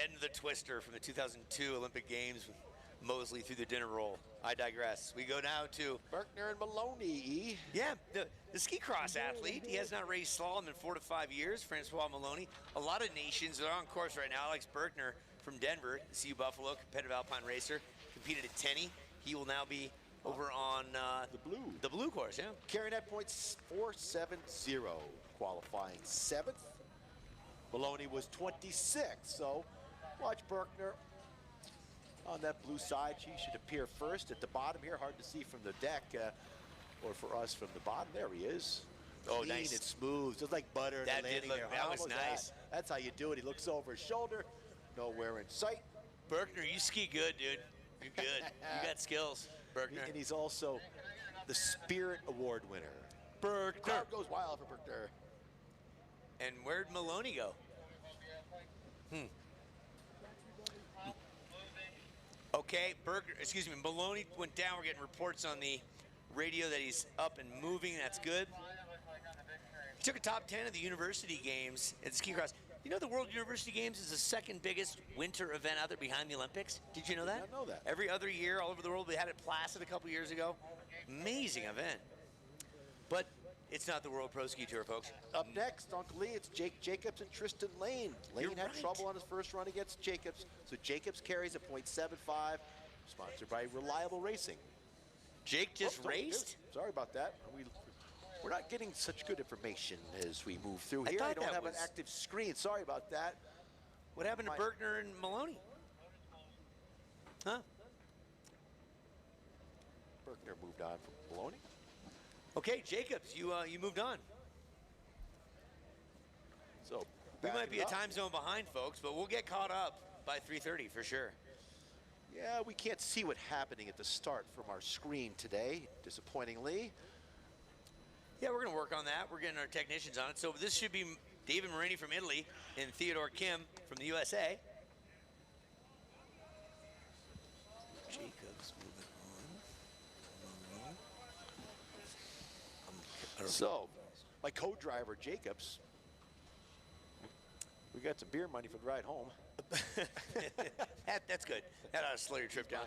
And the twister from the 2002 Olympic Games with Mosley through the dinner roll. I digress. We go now to Berkner and Maloney. Yeah, the ski cross athlete. He has not raced slalom in 4 to 5 years. Francois Maloney. A lot of nations are on course right now. Alex Berkner from Denver, CU Buffalo, competitive Alpine racer, competed at Tenny. He will now be over on the blue course. Yeah. Carrying that points 4.70, qualifying 7th. Maloney was 26th. So watch Berkner on that blue side. She should appear first at the bottom here. Hard to see from the deck, or for us from the bottom. There he is. Oh, clean nice. and smooth, just like butter. That did look, that was nice. That's how you do it. He looks over his shoulder, nowhere in sight. Berkner, you ski good, dude. You're good. You got skills, Berkner. And he's also the Spirit Award winner. Berkner. Crowd goes wild for Berkner. And where'd Maloney go? Okay, Maloney went down. We're getting reports on the radio that he's up and moving. That's good. He took a top 10 at the University Games at the ski cross. You know the World University Games is the second biggest winter event out there behind the Olympics? Did you know that? I did not know that. Every other year, all over the world, we had it Placid a couple years ago. Amazing event. But it's not the World Pro Ski Tour, folks. Up next, Uncle Lee, it's Jake Jacobs and Tristan Lane. Lane had trouble on his first run against Jacobs, so Jacobs carries a .75, sponsored by Reliable Racing. Jake just raced? Sorry about that. We're not getting such good information as we move through here. I don't have an active screen. Sorry about that. What happened to Berkner and Maloney? Huh? Berkner moved on from Maloney. Okay, Jacobs, you moved on. So we might be a time zone behind, folks, but we'll get caught up by 3:30 for sure. Yeah, we can't see what's happening at the start from our screen today, disappointingly. Yeah, we're going to work on that. We're getting our technicians on it. So this should be David Marini from Italy and Theodore Kim from the USA. Jacobs moving on. So, my co-driver, Jacobs, we got some beer money for the ride home. That's good. That ought to slow your trip down.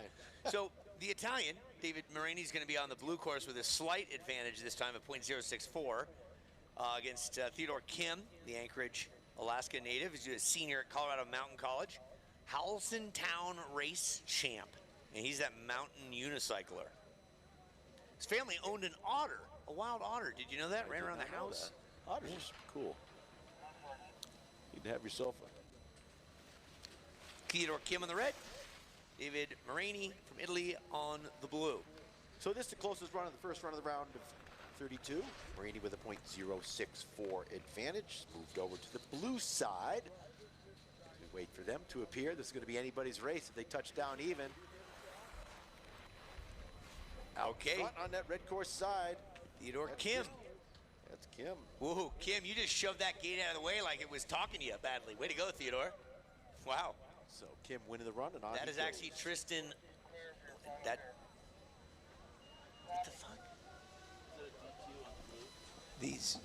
So the Italian, David Marini, is going to be on the blue course with a slight advantage this time of .064 against Theodore Kim, the Anchorage, Alaska native. He's a senior at Colorado Mountain College. Howelson Town race champ, and he's that mountain unicycler. His family owned an otter, a wild otter. Did you know that? Ran around the house. Otters are cool. You'd have yourself a... Theodore Kim on the red. David Marini from Italy on the blue. So this is the closest run of the first run of the round of 32. Marini with a .064 advantage. Moved over to the blue side. We wait for them to appear. This is going to be anybody's race if they touch down even. Out front on that red course side. Theodore Kim. That's Kim. Whoa, Kim, you just shoved that gate out of the way like it was talking to you badly. Way to go, Theodore. Wow. So Kim winning the run, and on that he is goes. actually Tristan. That. What the fuck? These.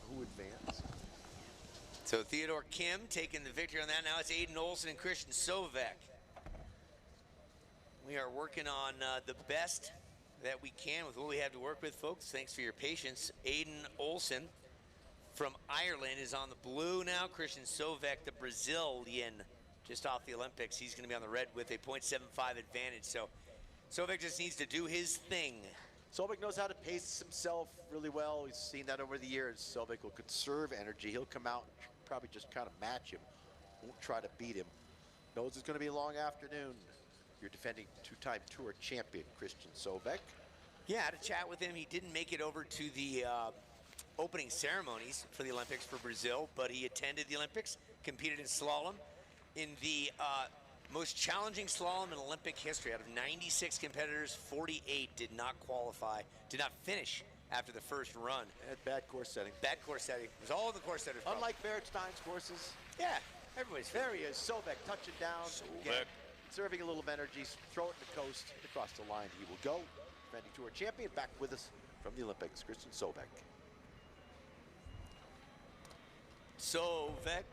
Who advanced? So Theodore Kim taking the victory on that. Now it's Aiden Olson and Christian Sovek. We are working on the best that we can with what we have to work with, folks. Thanks for your patience. Aiden Olson from Ireland is on the blue now. Christian Sovek, the Brazilian, just off the Olympics. He's going to be on the red with a .75 advantage. So Sovek just needs to do his thing. Sovek knows how to pace himself really well. We've seen that over the years. Sovek will conserve energy. He'll come out and probably just kind of match him. Won't try to beat him. Knows it's going to be a long afternoon. You're defending two-time tour champion Christian Sovek. Yeah, I had a chat with him. He didn't make it over to the opening ceremonies for the Olympics for Brazil, but he attended the Olympics, competed in slalom. In the most challenging slalom in Olympic history, out of 96 competitors, 48 did not qualify, did not finish after the first run. And bad course setting. Bad course setting. It was all the course setters' problem. Unlike Beretstein's courses. Yeah, everybody's. There he is, Sovek touching down. Again, conserving a little energy, throw it in the coast, across the line he will go. Defending tour champion, back with us from the Olympics, Christian Sovek. Sovek.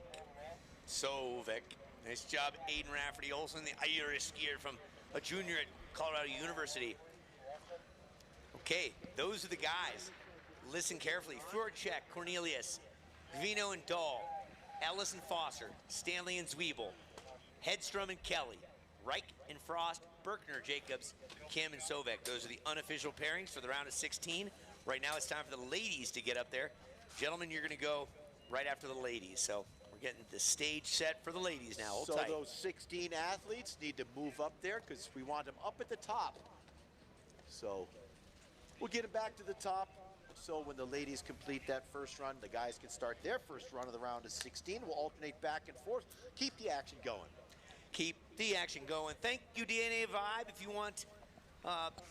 Nice job, Aiden Rafferty Olson, the Irish skier from a junior at Colorado University. Okay, those are the guys. Listen carefully. Furchek, Cornelius, Vino and Dahl, Ellis and Foster, Stanley and Zwiebel, Hedstrom and Kelly, Reich and Frost, Berkner, Jacobs, Kim and Sovek. Those are the unofficial pairings for the round of 16. Right now it's time for the ladies to get up there. Gentlemen, you're gonna go right after the ladies. So we're getting the stage set for the ladies now. Hold so tight. Those 16 athletes need to move up there because we want them up at the top. So we'll get them back to the top. So when the ladies complete that first run, the guys can start their first run of the round of 16. We'll alternate back and forth. Keep the action going. Keep the action going. Thank you, DNA Vibe. If you want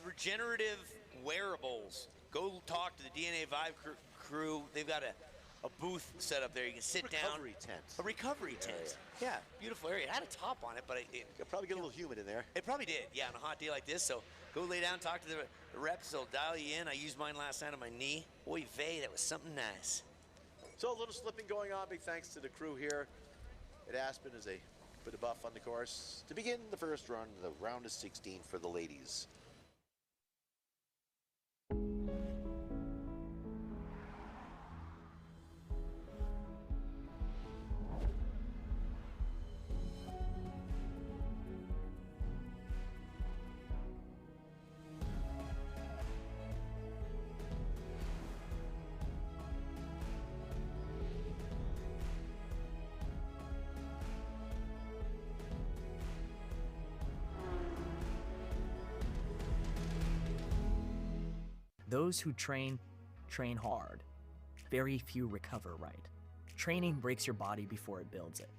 regenerative wearables, go talk to the DNA Vibe crew. They've got a booth set up there. You can sit down. Recovery tent. A recovery tent. Yeah, beautiful area. It had a top on it, but it probably get a little humid in there. It probably did, yeah, on a hot day like this. So go lay down, talk to the reps. They'll dial you in. I used mine last night on my knee. Oy vey, that was something nice. So a little slipping going on. Big thanks to the crew here at Aspen as they put a buff on the course to begin the first run, the round of 16 for the ladies. Those who train hard. Very few recover right. Training breaks your body before it builds it.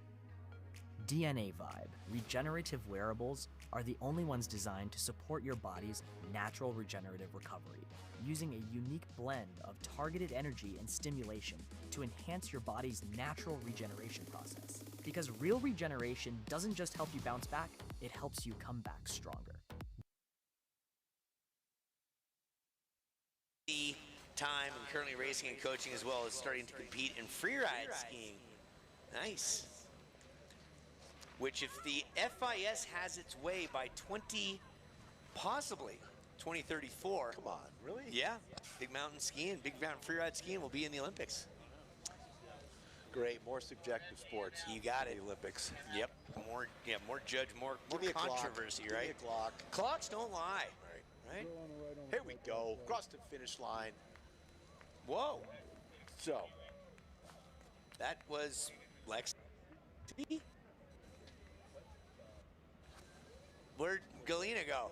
DNA Vibe, regenerative wearables, are the only ones designed to support your body's natural regenerative recovery, using a unique blend of targeted energy and stimulation to enhance your body's natural regeneration process. Because real regeneration doesn't just help you bounce back, it helps you come back stronger. Time and currently racing and coaching as well as starting to compete in freeride skiing. Nice. Which if the FIS has its way by possibly 2034. Come on, really? Yeah, big mountain skiing, big mountain freeride skiing will be in the Olympics. Great, more subjective sports. You got it. The Olympics. Yep, more judge, more controversy, Give me right? a clock. Clocks don't lie, right? Here we go, across the finish line. Whoa. So. That was Lex. Where'd Galena go?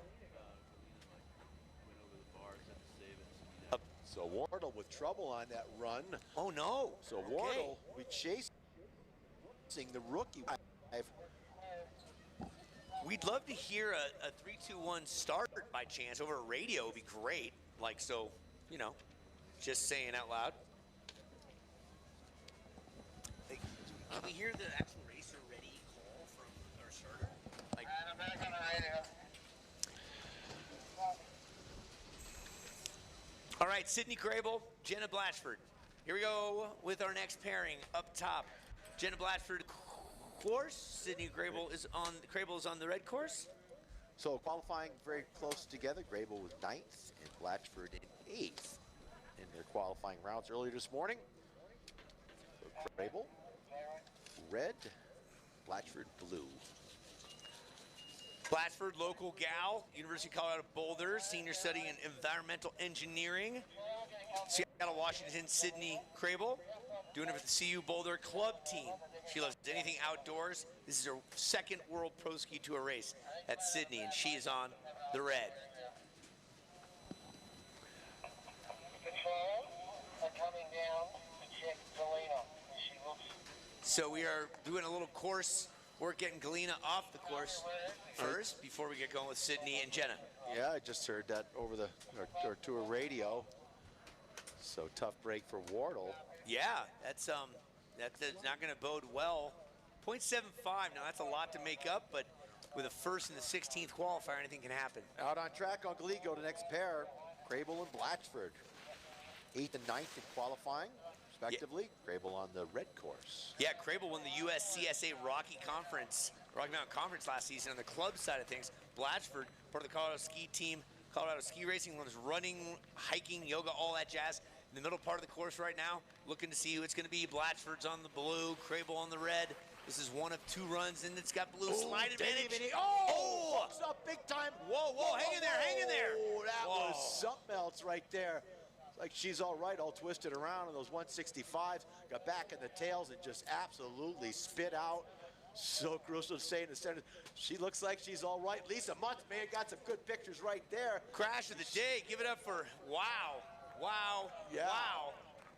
So Wardle with trouble on that run. Oh no. So Wardle, we chasing the rookie. We'd love to hear a 3-2-1 start by chance over a radio. Would be great. Like, so, you know, just saying out loud. Like, can we hear the actual racer ready call from our starter? Like, I'm back on the radio. all right, Sydney Crable, Jenna Blatchford. Here we go with our next pairing up top. Jenna Blatchford course. Sydney Crable is on the red course. So qualifying very close together. Grable was 9th and Blatchford in 8th in their qualifying rounds earlier this morning. So Grable, red, Blatchford, blue. Blatchford, local gal, University of Colorado Boulder, senior studying in environmental engineering. Seattle, Washington, Sydney Crable, doing it for the CU Boulder club team. She loves anything outdoors. This is her second World Pro Ski Tour race at Sydney, and she is on the red. Control are coming down to check Galena. She looks. So we are doing a little course work, getting Galena off the course first before we get going with Sydney and Jenna. Yeah, I just heard that over the our tour radio. So tough break for Wardle. Yeah, that's not going to bode well. 0.75. Now that's a lot to make up, but with a first and the 16th qualifier, anything can happen. Out on track on Gallego, the next pair, Crable and Blatchford. 8th and 9th in qualifying, respectively. Yeah. Crable on the red course. Yeah, Crable won the USCSA Rocky Mountain Conference last season on the club side of things. Blatchford, part of the Colorado Ski Team, Colorado Ski Racing, was running, hiking, yoga, all that jazz. In the middle part of the course right now, looking to see who it's going to be. Blatchford's on the blue, Crable on the red. This is one of 2 runs, and it's got blue slide advantage. Oh! Hooks up big time. Whoa, hang in there. Oh, that was something else right there. Like she's all right, all twisted around on those 165s. Got back in the tails and just absolutely spit out. So Caruso saying the center, she looks like she's all right. Lisa Muntz, man, got some good pictures right there. Crash of the day. Give it up for wow.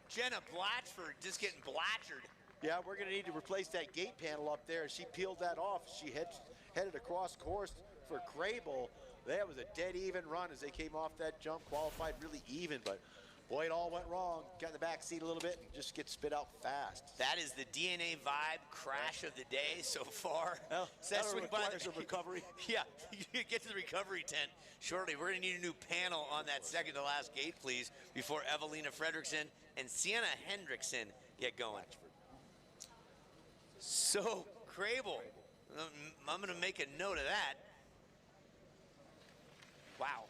Jenna Blatchford just getting blatchered. Yeah, we're going to need to replace that gate panel up there. She peeled that off. She headed across course for Crable. That was a dead even run as they came off that jump, qualified really even, but boy, it all went wrong. Got in the back seat a little bit and just gets spit out fast. That is the DNA Vibe crash of the day so far. Well, that requires a recovery. Yeah, you get to the recovery tent shortly. We're going to need a new panel on that second to last gate, please, before Evelina Fredrickson and Sienna Hendrickson get going. So, Crable, I'm going to make a note of that. Wow.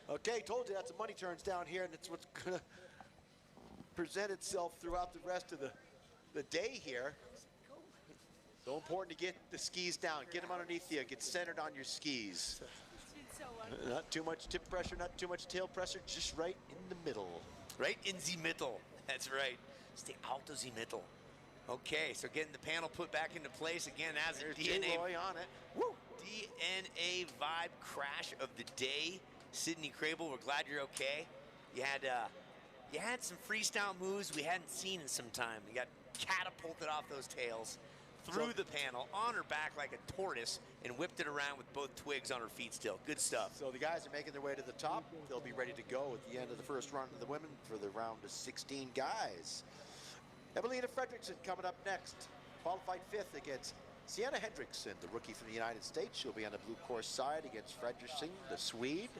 Okay, told you that's the money turns down here, and it's what's going to present itself throughout the rest of the day here. So important to get the skis down, get them underneath you, get centered on your skis. Not too much tip pressure, not too much tail pressure, just right in the middle. Right in the middle, that's right. Stay out of the middle. Okay, so getting the panel put back into place again as a DNA on it. Woo! DNA Vibe crash of the day. Sydney Crable, we're glad you're okay. You had some freestyle moves we hadn't seen in some time. You got catapulted off those tails, through the panel, on her back like a tortoise, and whipped it around with both twigs on her feet still. Good stuff. So the guys are making their way to the top. They'll be ready to go at the end of the first run of the women for the round of 16 guys. Evelina Fredrickson coming up next. Qualified 5th against Sienna Hendrickson, the rookie from the United States. She'll be on the blue course side against Fredrickson, the Swede.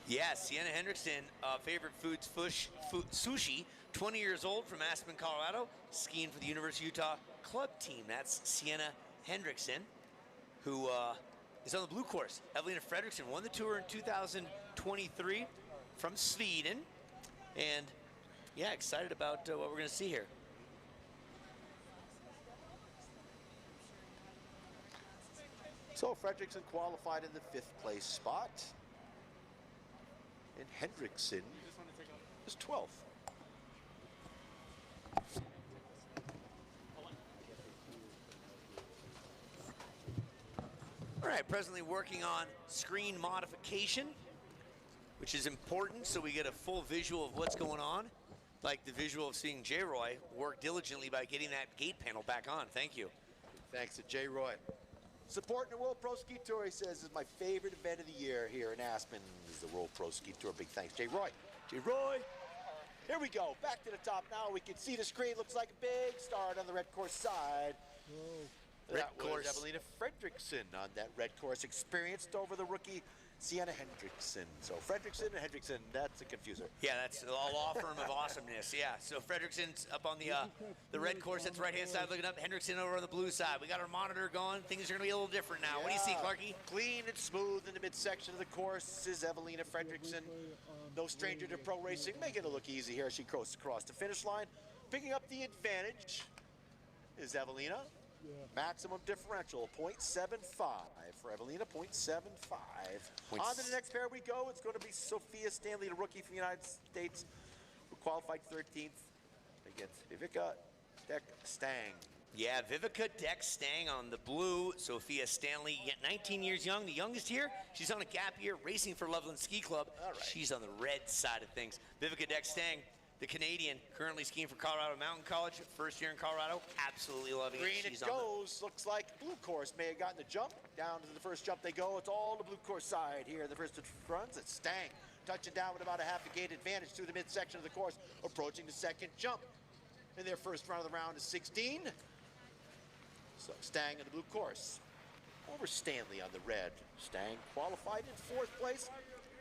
Yes, Sienna Hendrickson, favorite foods, sushi, 20 years old from Aspen, Colorado, skiing for the University of Utah club team. That's Sienna Hendrickson, who is on the blue course. Evelina Fredrickson won the tour in 2023 from Sweden. And yeah, excited about what we're going to see here. So Fredrickson qualified in the 5th place spot. And Hendrickson is 12th. All right, presently working on screen modification, which is important so we get a full visual of what's going on. Like the visual of seeing J. Roy work diligently by getting that gate panel back on. Thank you. Thanks to J. Roy. Supporting the World Pro Ski Tour, he says, is my favorite event of the year here in Aspen. Is the World Pro Ski Tour. Big thanks, Jay Roy. Jay Roy. Here we go. Back to the top now. We can see the screen. Looks like a big start on the red course side. Red course. Evelina Fredrickson on that red course, experienced over the rookie Sienna Hendrickson. So Fredrickson and Hendrickson, that's a confuser. Yeah, that's a law firm of awesomeness. Yeah, so Fredrickson's up on the red course. That's right-hand side looking up. Hendrickson over on the blue side. We got our monitor going. Things are going to be a little different now. Yeah. What do you see, Clarky? Clean and smooth in the midsection of the course. This is Evelina Fredrickson. No stranger to pro racing. Making it look easy here as she coasts across the finish line. Picking up the advantage is Evelina. Maximum differential, 0.75 for Evelina, 0.75. On to the next pair we go. It's going to be Sophia Stanley, the rookie from the United States, who qualified 13th against Vivica Deck-Stang. Yeah, Vivica Deck-Stang on the blue. Sophia Stanley, 19 years young, the youngest here. She's on a gap year racing for Loveland Ski Club. All right. She's on the red side of things. Vivica Deck-Stang, the Canadian, currently skiing for Colorado Mountain College, first year in Colorado, absolutely loving Green it. it goes. Looks like blue course may have gotten the jump. Down to the first jump they go. It's all the blue course side here. The first runs, it's Stang. Touching down with about a half a gate advantage through the midsection of the course, approaching the second jump. And their first run of the round is 16. So Stang in the blue course. Over Stanley on the red. Stang qualified in 4th place.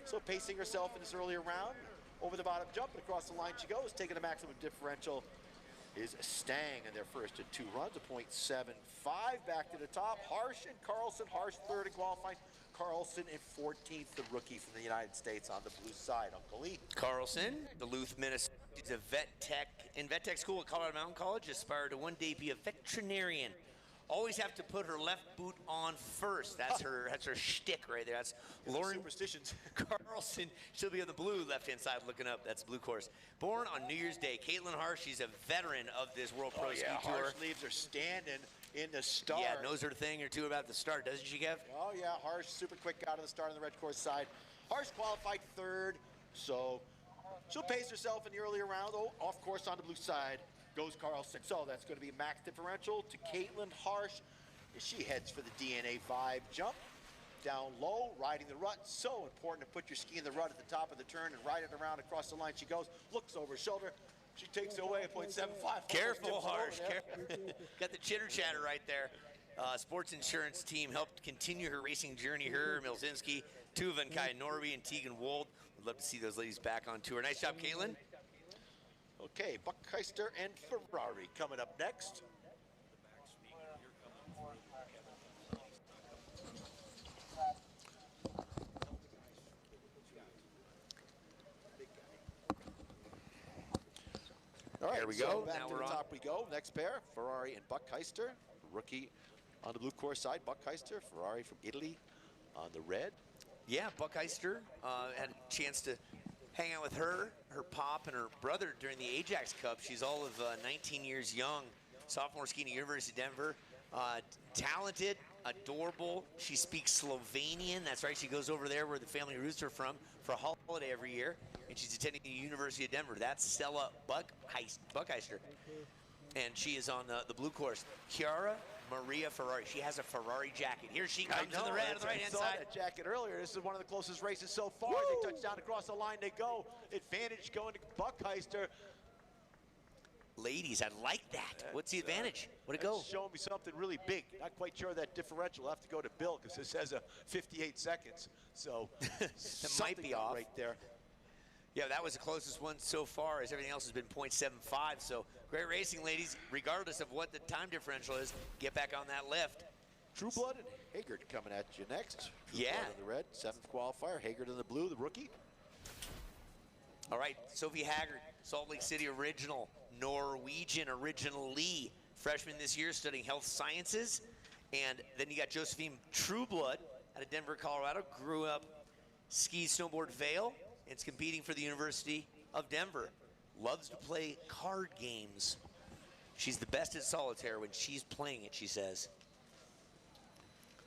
So pacing herself in this earlier round. Over the bottom jump and across the line she goes, taking a maximum differential is Stang in their first of 2 runs, a 0.75. Back to the top, Harsh and Carlson. Harsh 3rd in qualifying. Carlson in 14th, the rookie from the United States on the blue side. Uncle Lee. Carlson, Duluth, Minnesota. He's a vet tech in vet tech school at Colorado Mountain College. Aspired to one day be a veterinarian. Always have to put her left boot on first. That's her shtick right there. That's Lauren Superstitions. Carlson. She'll be on the blue left-hand side looking up. That's blue course. Born on New Year's Day. Caitlin Harsh, she's a veteran of this World Pro Ski Tour. Harsh leaves her standing in the start. Yeah, knows her thing or two about the start, doesn't she, Kev? Oh yeah, Harsh super quick out of the start on the red course side. Harsh qualified 3rd, so she'll pace herself in the earlier round. Oh, off course on the blue side goes Carlson. So that's going to be a max differential to Caitlin Harsh as she heads for the DNA Vibe jump. Down low, riding the rut. So important to put your ski in the rut at the top of the turn and ride it around across the line. She goes, looks over her shoulder. She takes it away at 0.75. Careful, Harsh. Got the chitter chatter right there. Sports insurance team helped continue her racing journey. Her, Milzinski, Tuva and Kai Norby, and Tegan Wold. Would love to see those ladies back on tour. Nice job, Caitlin. Okay, Buckheister and Ferrari coming up next. All right, there we so go. back Now to we're the on. top we go. Next pair, Ferrari and Buckheister. Rookie on the blue course side, Buckheister. Ferrari from Italy on the red. Yeah, Buckheister had a chance to hang out with her pop, and her brother during the Ajax Cup. She's all of 19 years young, sophomore skiing at University of Denver. Talented, adorable. She speaks Slovenian. That's right, she goes over there where the family roots are from for a holiday every year, and she's attending the University of Denver. That's Stella Buckheister. And she is on the blue course. Chiara Maria Ferrari. She has a Ferrari jacket. Here she comes in the red on the right-hand side. I saw that jacket earlier. This is one of the closest races so far. Woo! They touch down across the line. They go. Advantage going to Buckheister. Ladies, I like that. What's the advantage? What'd it go? Showing me something really big. Not quite sure that differential. I'll have to go to Bill because this has a 58 seconds. So it might be off right there. Yeah, that was the closest one so far, as everything else has been 0.75. So great racing, ladies. Regardless of what the time differential is, get back on that lift. True Blood and Haggard coming at you next. True Yeah. Blood in the red, 7th qualifier. Haggard in the blue, the rookie. All right, Sophie Haggard, Salt Lake City original, Norwegian originally, freshman this year studying health sciences. And then you got Josephine Trueblood out of Denver, Colorado, grew up ski, snowboard, Vail. It's competing for the University of Denver. Loves to play card games. She's the best at solitaire when she's playing it, she says.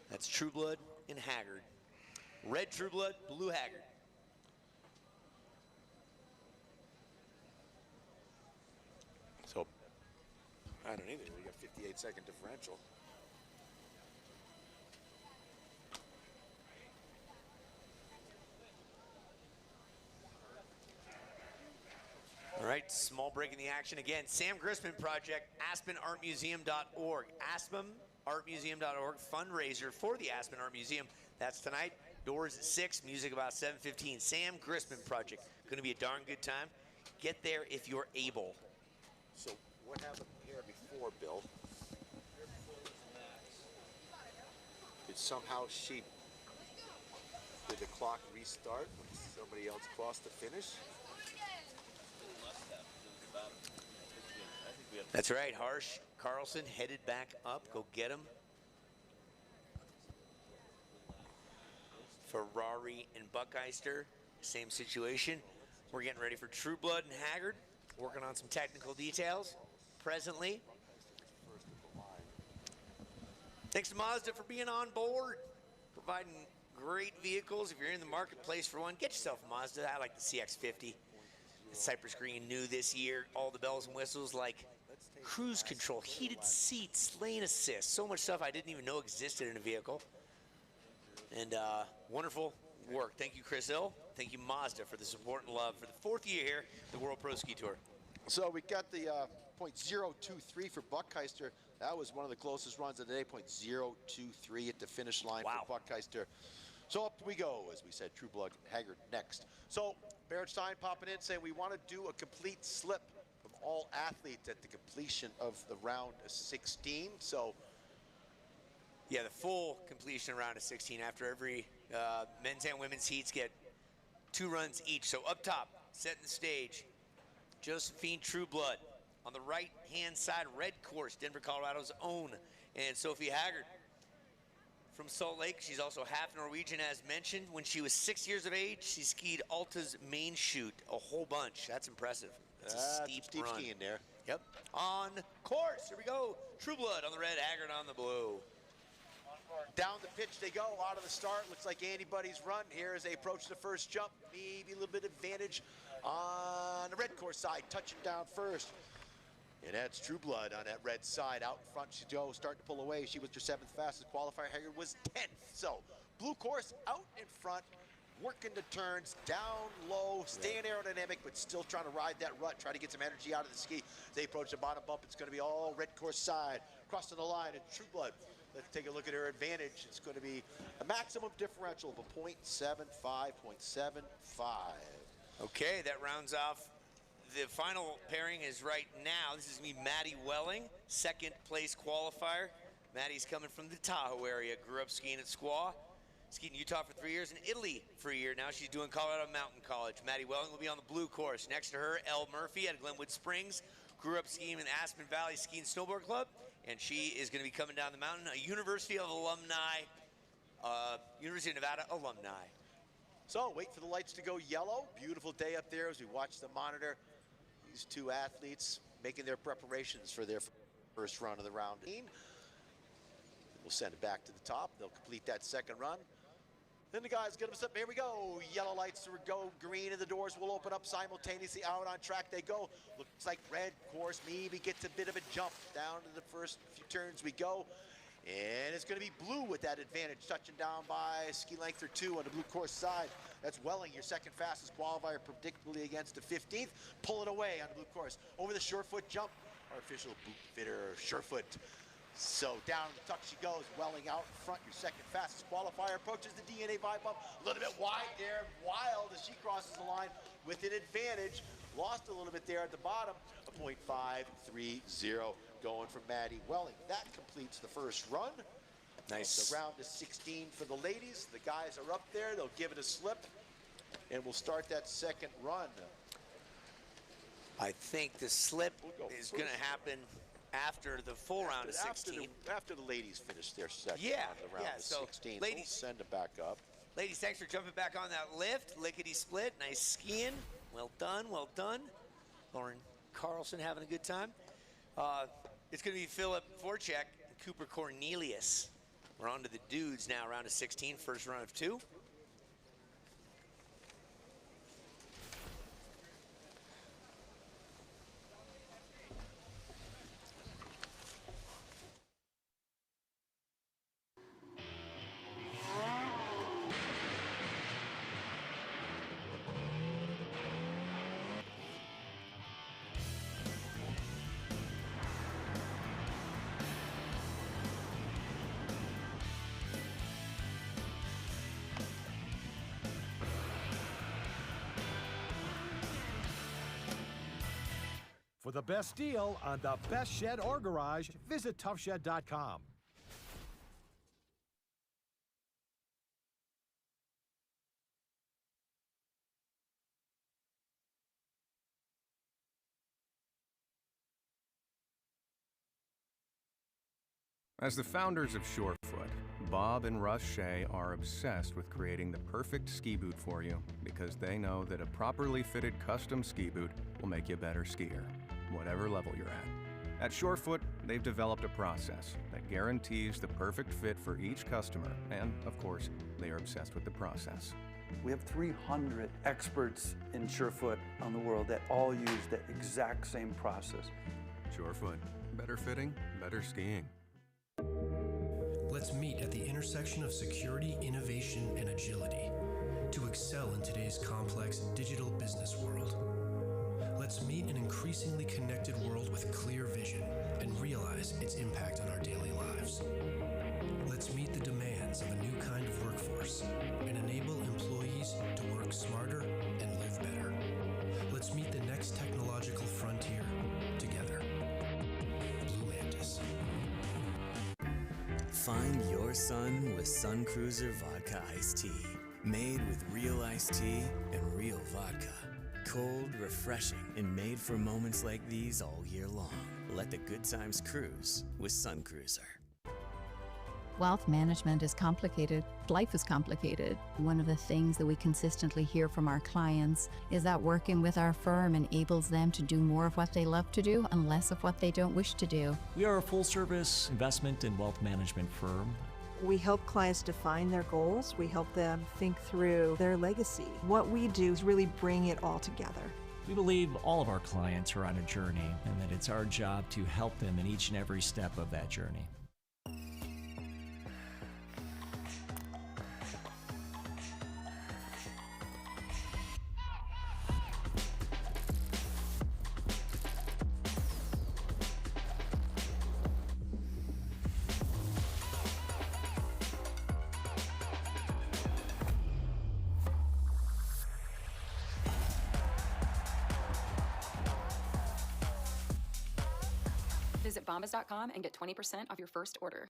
That's Trueblood and Haggard. Red Trueblood, blue Haggard. So, I don't either. We got 58-second differential. right, small break in the action again. Sam Grissman Project, AspenArtMuseum.org. AspenArtMuseum.org, fundraiser for the Aspen Art Museum. That's tonight. Doors at 6, music about 7:15. Sam Grissman Project. Going to be a darn good time. Get there if you're able. So what happened here before, Bill? Did somehow did the clock restart when somebody else crossed the finish? That's right, Harsh Carlson headed back up. Go get him. Ferrari and Buckeister, same situation. We're getting ready for True Blood and Haggard, working on some technical details presently. Thanks to Mazda for being on board, providing great vehicles. If you're in the marketplace for one, get yourself a Mazda. I like the CX-50. The Cypress Green new this year, all the bells and whistles like cruise control, heated seats, lane assist, so much stuff I didn't even know existed in a vehicle. And wonderful work. Thank you, Chris Hill. Thank you, Mazda, for the support and love for the 4th year here, the World Pro Ski Tour. So we got the .023 for Buckeister. That was one of the closest runs of the day, .023 at the finish line for Buckeister. So up we go, as we said, True Blood, Haggard next. So Barrett Stein popping in saying we want to do a complete slip of all athletes at the completion of the round of 16. So yeah, the full completion round of 16 after every men's and women's heats get 2 runs each. So up top, setting the stage, Josephine Trueblood. On the right-hand side, red course, Denver, Colorado's own, and Sophie Haggard from Salt Lake. She's also half Norwegian, as mentioned. When she was 6 years of age, she skied Alta's main chute a whole bunch. That's impressive. That's a steep run. skiing there. Yep. On course, here we go. Trueblood on the red, Haggard on the blue. Down the pitch they go, out of the start. Looks like anybody's run here as they approach the first jump. Maybe a little bit advantage on the red course side, touching down first. And that's True Blood on that red side. Out in front she goes, starting to pull away. She was your 7th fastest qualifier. Haggard was 10th. So blue course out in front, working the turns, down low, staying aerodynamic, but still trying to ride that rut, try to get some energy out of the ski. As they approach the bottom bump, it's going to be all red course side. Crossing the line, and True Blood. Let's take a look at her advantage. It's going to be a maximum differential of a .75, .75. Okay, that rounds off. The final pairing is right now. This is going to be Maddie Welling, 2nd place qualifier. Maddie's coming from the Tahoe area, grew up skiing at Squaw, skied in Utah for 3 years, and Italy for a year. Now she's doing Colorado Mountain College. Maddie Welling will be on the blue course. Next to her, Elle Murphy at Glenwood Springs, grew up skiing in Aspen Valley Ski and Snowboard Club, and she is going to be coming down the mountain, a University of Nevada alumni. So wait for the lights to go yellow. Beautiful day up there as we watch the monitor. These 2 athletes making their preparations for their first run of the round. We'll send it back to the top. They'll complete that 2nd run. Then the guys get them up. Here we go. Yellow lights to go green, and the doors will open up simultaneously. Out on track they go. Looks like red course maybe gets a bit of a jump. Down to the first few turns we go. And it's going to be blue with that advantage, touching down by a ski length or 2 on the blue course side. That's Welling, your 2nd fastest qualifier, predictably against the 15th. Pulling away on the blue course. Over the Surefoot jump. Our official boot fitter, Surefoot. So down the tuck she goes. Welling out in front, your 2nd fastest qualifier. Approaches the DNA vibe up. A little bit wide there. Wild as she crosses the line with an advantage. Lost a little bit there at the bottom. A .530. Going from Maddie Welling. That completes the first run. Nice. The round is 16 for the ladies. The guys are up there. They'll give it a slip. And we'll start that 2nd run. I think the slip is going to happen after the full round of 16. After the ladies finish their 2nd yeah, round of the round of 16. Ladies, we'll send them back up. Ladies, thanks for jumping back on that lift. Lickety split. Nice skiing. Well done. Well done. Lauren Carlson having a good time. It's going to be Philip Vorchek and Cooper Cornelius. We're on to the dudes now, round of 16, first run of 2. For the best deal on the best shed or garage, visit toughshed.com. As the founders of Surefoot, Bob and Russ Shea are obsessed with creating the perfect ski boot for you because they know that a properly fitted custom ski boot will make you a better skier, whatever level you're at. At Surefoot, they've developed a process that guarantees the perfect fit for each customer, and of course, they are obsessed with the process. We have 300 experts in Surefoot on the world that all use the exact same process. Surefoot, better fitting, better skiing. Let's meet at the intersection of security, innovation, and agility to excel in today's complex digital business world. Let's meet an increasingly connected world with clear vision and realize its impact on our daily lives. Let's meet the demands of a new kind of workforce and enable employees to work smarter and live better. Let's meet the next technological frontier together. Blue Mantis. Find your sun with Sun Cruiser Vodka Iced Tea. Made with real iced tea and real vodka. Cold, refreshing, and made for moments like these all year long. Let the good times cruise with Sun Cruiser. Wealth management is complicated. Life is complicated. One of the things that we consistently hear from our clients is that working with our firm enables them to do more of what they love to do and less of what they don't wish to do. We are a full-service investment and wealth management firm. We help clients define their goals. We help them think through their legacy. What we do is really bring it all together. We believe all of our clients are on a journey and that it's our job to help them in each and every step of that journey. Visit bombas.com and get 20% off your first order.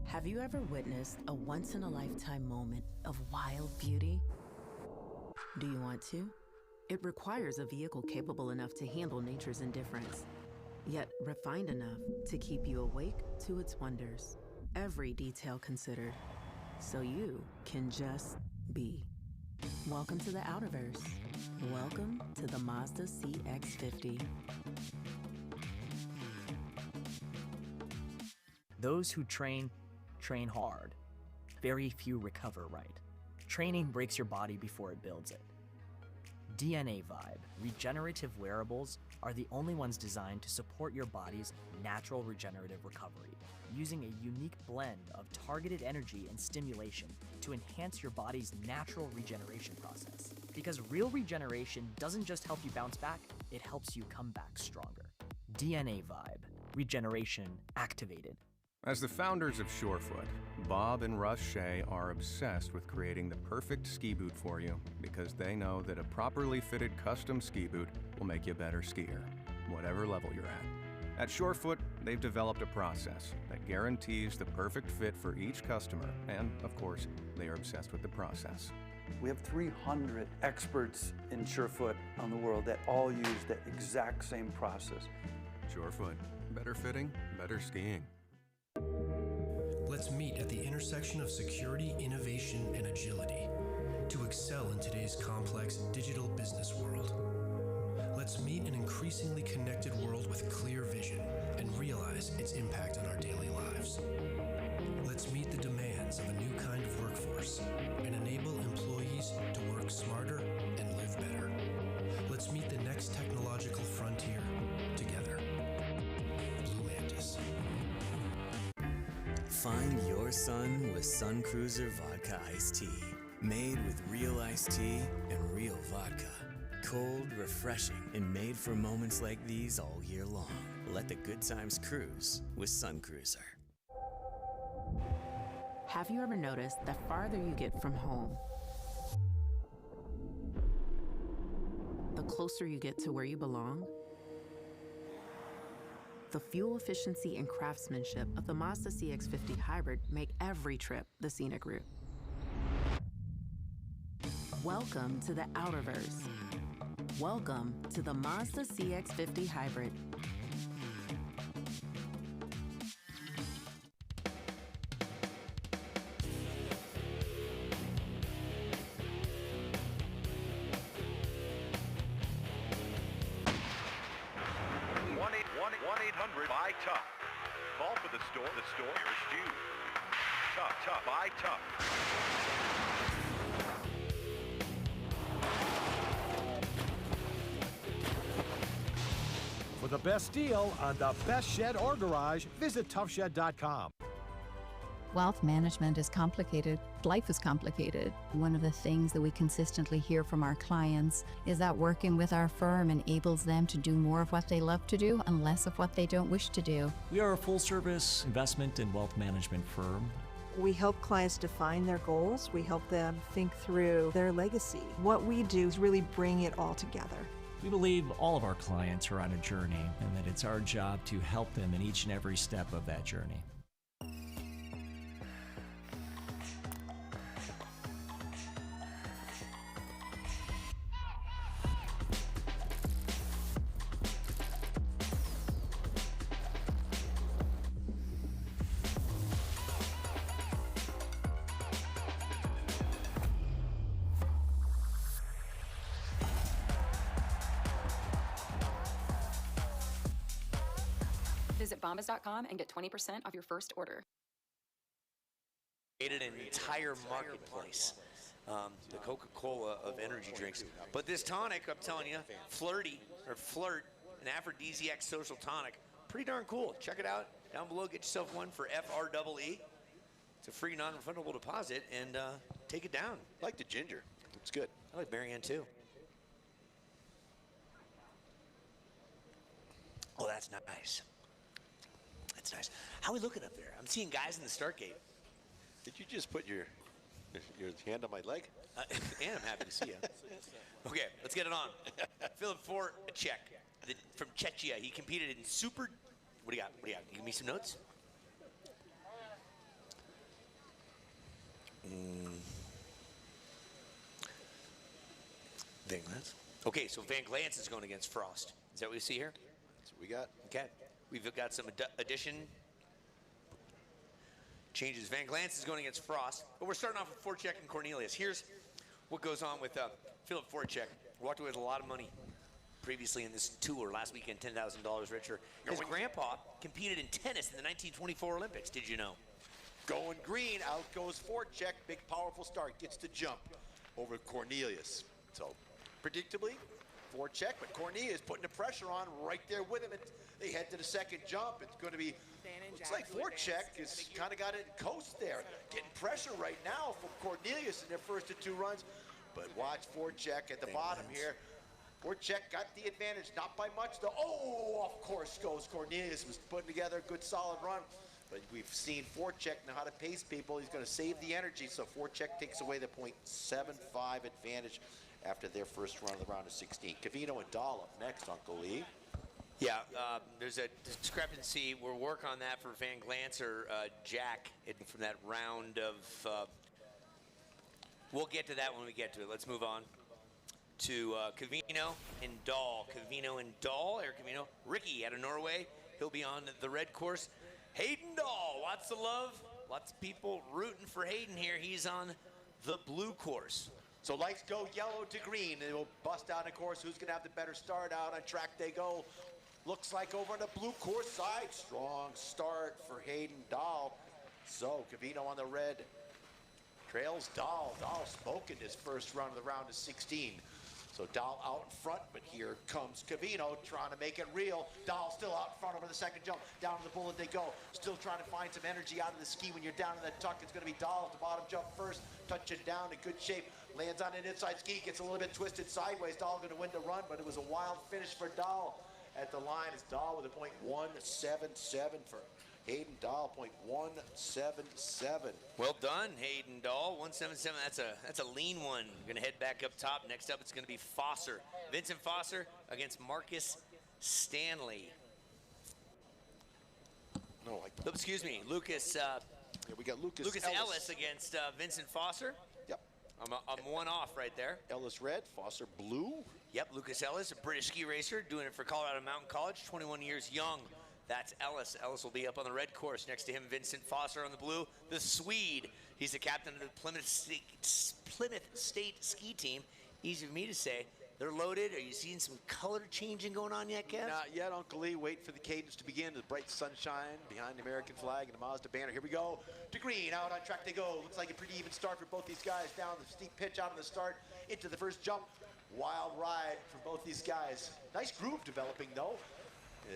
Have you ever witnessed a once-in-a-lifetime moment of wild beauty? Do you want to? It requires a vehicle capable enough to handle nature's indifference, yet refined enough to keep you awake to its wonders. Every detail considered, so you can just be. Welcome to the Outerverse. Welcome to the Mazda CX-50. Those who train hard. Very few recover right. Training breaks your body before it builds it. DNA Vibe regenerative wearables are the only ones designed to support your body's natural regenerative recovery, using a unique blend of targeted energy and stimulation to enhance your body's natural regeneration process. Because real regeneration doesn't just help you bounce back, it helps you come back stronger. DNA Vibe. Regeneration activated. As the founders of Surefoot, Bob and Russ Shea are obsessed with creating the perfect ski boot for you because they know that a properly fitted custom ski boot will make you a better skier, whatever level you're at. At Surefoot, they've developed a process that guarantees the perfect fit for each customer, and of course, they are obsessed with the process. We have 300 experts in Surefoot on the world that all use the exact same process. Surefoot, better fitting, better skiing. Let's meet at the intersection of security, innovation, and agility to excel in today's complex digital business world. Let's meet an increasingly connected world with clear vision and realize its impact on our daily lives. Let's meet the demands of a new kind of workforce and enable employees to work smarter and live better. Let's meet the next technological frontier Find your sun with Sun Cruiser Vodka Iced Tea. Made with real iced tea and real vodka. Cold, refreshing, and made for moments like these all year long. Let the good times cruise with Sun Cruiser. Have you ever noticed the farther you get from home, the closer you get to where you belong? The fuel efficiency and craftsmanship of the Mazda CX-50 hybrid make every trip the scenic route. Welcome to the Outerverse. Welcome to the Mazda CX-50 hybrid. Buy Tough. Call for the store. Here's Stu. Tough. Buy Tough. For the best deal on the best shed or garage, visit toughshed.com. Wealth management is complicated. Life is complicated. One of the things that we consistently hear from our clients is that working with our firm enables them to do more of what they love to do and less of what they don't wish to do. We are a full-service investment and wealth management firm. We help clients define their goals. We help them think through their legacy. What we do is really bring it all together. We believe all of our clients are on a journey and that it's our job to help them in each and every step of that journey. Visit bombas.com and get 20% off your first order. Created an entire marketplace, the Coca-Cola of energy drinks. But this tonic, I'm telling you, Flirt, an aphrodisiac social tonic, pretty darn cool. Check it out down below. Get yourself one for FREE. It's a free non-refundable deposit, and take it down. I like the ginger. It's good. I like Marianne too. Oh, that's nice. That's nice. How are we looking up there? I'm seeing guys in the start gate. Did you just put your hand on my leg? And I'm happy to see you. Okay, let's get it on. Philip Forchek from Czechia. He competed in super. What do you got? Can you give me some notes? Van Glance. Okay, so Van Glance is going against Frost. Is that what we see here? That's what we got. Okay. We've got some addition changes. Van Glance is going against Frost, but we're starting off with Forchek and Cornelius. Here's what goes on with Philip Forchek. Walked away with a lot of money previously in this tour. Last weekend, $10,000 richer. His grandpa competed in tennis in the 1924 Olympics. Did you know? Going green, out goes Forchek. Big, powerful start. Gets the jump over Cornelius. So, predictably, Forchek, but Cornelius putting the pressure on right there with him. They head to the second jump. It's going to be, looks like Forchek has kind of got it in coast there. Getting pressure right now from Cornelius in their first two runs. But watch Forchek at the bottom here. Forchek got the advantage, not by much though. Oh, of course goes Cornelius. Was putting together a good solid run. But we've seen Forchek know how to pace people. He's going to save the energy. So Forchek takes away the .75 advantage after their first run of the round of 16. Cavino and Dahl up next, Uncle Lee. Yeah, there's a discrepancy. We'll work on that for Van Glance or Jack from that round of. We'll get to that when we get to it. Let's move on to Cavino and Dahl. Cavino and Dahl, Eric Cavino. Ricky out of Norway. He'll be on the red course. Hayden Dahl, lots of love. Lots of people rooting for Hayden here. He's on the blue course. So lights go yellow to green. They will bust out, of course, who's going to have the better start. Out on track they go. Looks like over on the blue course side. Strong start for Hayden Dahl. So Cavino on the red. Trails Dahl. Dahl spoke in his first run of the round of 16. So Dahl out in front, but here comes Cavino trying to make it real. Dahl still out in front over the second jump. Down to the bullet they go. Still trying to find some energy out of the ski when you're down in that tuck. It's going to be Dahl at the bottom jump first. Touch it down in good shape. Lands on an inside ski. Gets a little bit twisted sideways. Dahl going to win the run, but it was a wild finish for Dahl. At the line is Dahl with a .177 for Hayden Dahl, .177. Well done, Hayden Dahl. 177. That's a lean one. We're gonna head back up top. Next up, it's gonna be Foster. Vincent Foster against Marcus Stanley. No, excuse me, Lucas. We got Lucas Ellis against Vincent Foster. Yep. I'm one off right there. Ellis red, Foster blue. Yep, Lucas Ellis, a British ski racer, doing it for Colorado Mountain College, 21 years young. That's Ellis. Ellis will be up on the red course. Next to him, Vincent Foster on the blue, the Swede. He's the captain of the Plymouth State ski team. Easy for me to say. They're loaded. Are you seeing some color changing going on yet, Kev? Not yet, Uncle Lee. Wait for the cadence to begin. The bright sunshine behind the American flag and the Mazda banner. Here we go. To green. Out on track they go. Looks like a pretty even start for both these guys. Down the steep pitch out on the start into the first jump. Wild ride for both these guys. Nice groove developing, though,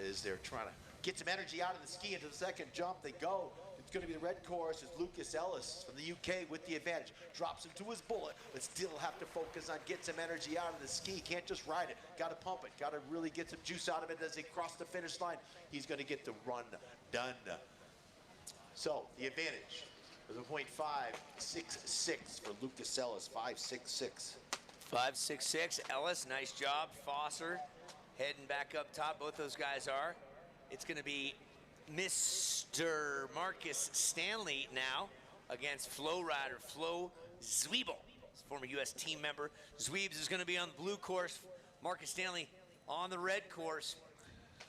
as they're trying to get some energy out of the ski into the second jump. They go. It's going to be the red course. It's Lucas Ellis from the UK with the advantage. Drops him to his bullet, but still have to focus on getting some energy out of the ski. Can't just ride it. Got to pump it. Got to really get some juice out of it as they cross the finish line. He's going to get the run done. So the advantage is a .566 for Lucas Ellis. 5.66. 5.66. Ellis, nice job. Foster heading back up top. Both those guys are. It's going to be Mr. Marcus Stanley now against Flo rider Flo Zwiebel, former U.S. team member. Zwiebs is going to be on the blue course. Marcus Stanley on the red course.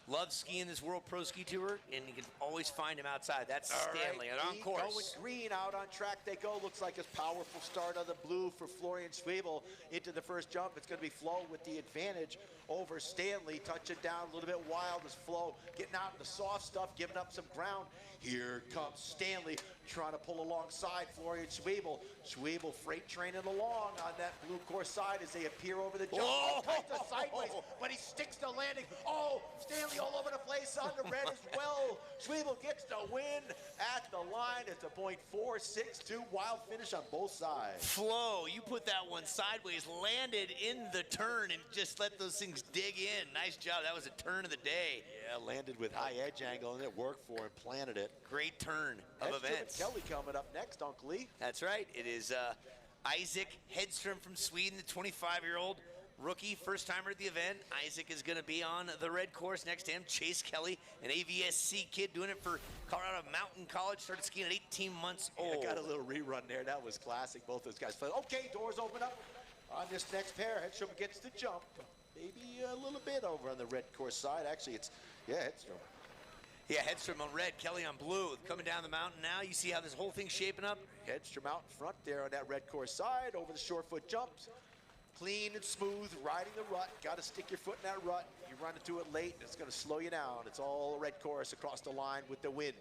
Loves skiing this World Pro Ski Tour, and you can always find him outside. That's Stanley, and on course. Going green, out on track they go. Looks like a powerful start on the blue for Florian Zwiebel into the first jump. It's going to be Flo with the advantage over Stanley. Touch it down a little bit wild as Flo getting out in the soft stuff, giving up some ground. Here comes Stanley trying to pull alongside Florian Zwiebel. Zwiebel freight training along on that blue course side as they appear over the jump. All kinds of sideways, but he sticks to landing. Oh, Stanley all over the place on the red as well. Zwiebel gets the win at the line. It's a .462. Wild finish on both sides. Flo, you put that one sideways, landed in the turn, and just let those things dig in. Nice job. That was a turn of the day. Yeah, landed with high edge angle, and it worked for him. Planted it. Great turn of events. Kelly coming up next, Uncle Lee. That's right. It is Isaac Hedström from Sweden, the 25-year-old rookie, first-timer at the event. Isaac is going to be on the red course. Next to him, Chase Kelly, an AVSC kid doing it for Colorado Mountain College. Started skiing at 18 months old. I got a little rerun there. That was classic. Both those guys. Okay, doors open up on this next pair. Hedström gets the jump. Maybe a little bit over on the red course side. Actually, it's, yeah, Hedström. Yeah, Hedström on red, Kelly on blue. Coming down the mountain now. You see how this whole thing's shaping up? Hedström out in front there on that red course side. Over the short foot jumps. Clean and smooth, riding the rut. Got to stick your foot in that rut. You run into it late, it's going to slow you down. It's all red course across the line with the win.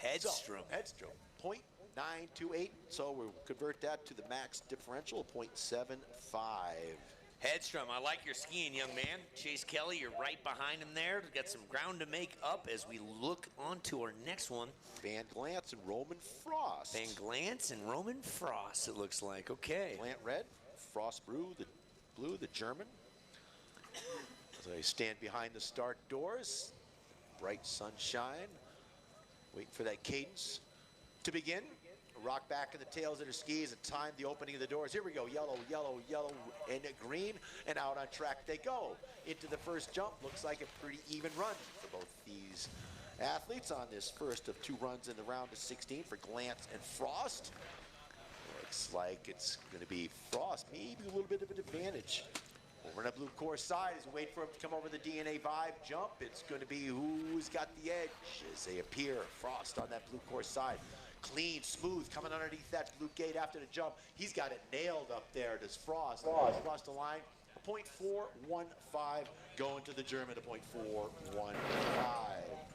Hedström. So, Hedström, .928. So we'll convert that to the max differential of .75. Hedström, I like your skiing, young man. Chase Kelly, you're right behind him there. We've got some ground to make up as we look on to our next one. Van Glantz and Roman Frost. Van Glantz and Roman Frost, it looks like. Okay. Glant red, Frost blue, the German. As I stand behind the start doors, bright sunshine, waiting for that cadence to begin. Rock back in the tails of their skis and time the opening of the doors. Here we go, yellow, yellow, yellow, and green, and out on track they go. Into the first jump, looks like a pretty even run for both these athletes on this first of two runs in the round of 16 for Glantz and Frost. Looks like it's going to be Frost, maybe a little bit of an advantage. Over on the blue course side, as we wait for him to come over the DNA Vibe jump, it's going to be who's got the edge as they appear. Frost on that blue course side. Clean, smooth, coming underneath that blue gate after the jump. He's got it nailed up there, does Frost. Across the line, .415 going to the German to .415.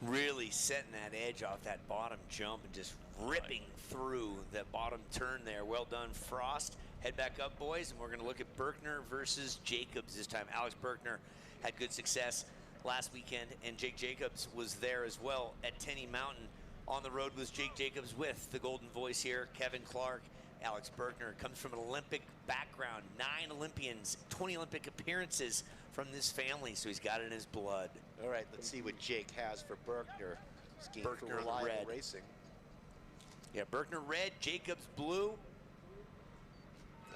Really setting that edge off that bottom jump and just ripping through that bottom turn there. Well done, Frost. Head back up, boys, and we're going to look at Berkner versus Jacobs this time. Alex Berkner had good success last weekend, and Jake Jacobs was there as well at Tenny Mountain. On the road was Jake Jacobs with the Golden Voice here, Kevin Clark. Alex Berkner comes from an Olympic background, 9 Olympians, 20 Olympic appearances from this family, so he's got it in his blood. All right, let's see what Jake has for Berkner. Skiing for reliable red. Racing. Yeah, Berkner red, Jacobs blue.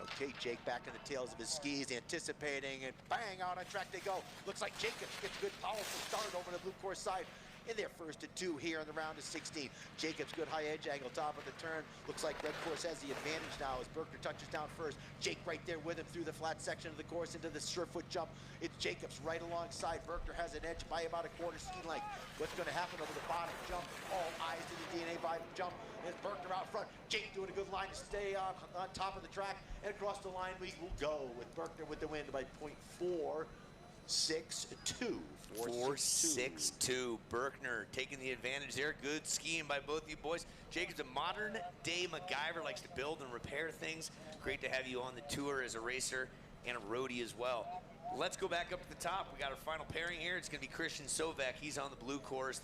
Okay, Jake back in the tails of his skis, anticipating, and bang, out on track they go. Looks like Jacobs gets a good, powerful start over the blue course side in their first to 2 here in the round of 16. Jacobs, good high edge angle, top of the turn. Looks like red course has the advantage now as Berkner touches down first. Jake right there with him through the flat section of the course into the surefoot jump. It's Jacobs right alongside. Berkner has an edge by about a quarter ski length. What's going to happen over the bottom jump? All eyes to the DNA Vibe jump. There's Berkner out front. Jake doing a good line to stay on top of the track. And across the line we will go with Berkner with the win by .462. 4.62. Berkner taking the advantage there. Good skiing by both of you boys. Jacob's a modern day MacGyver, likes to build and repair things. Great to have you on the tour as a racer and a roadie as well. Let's go back up to the top. We got our final pairing here. It's going to be Christian Sovek. He's on the blue course,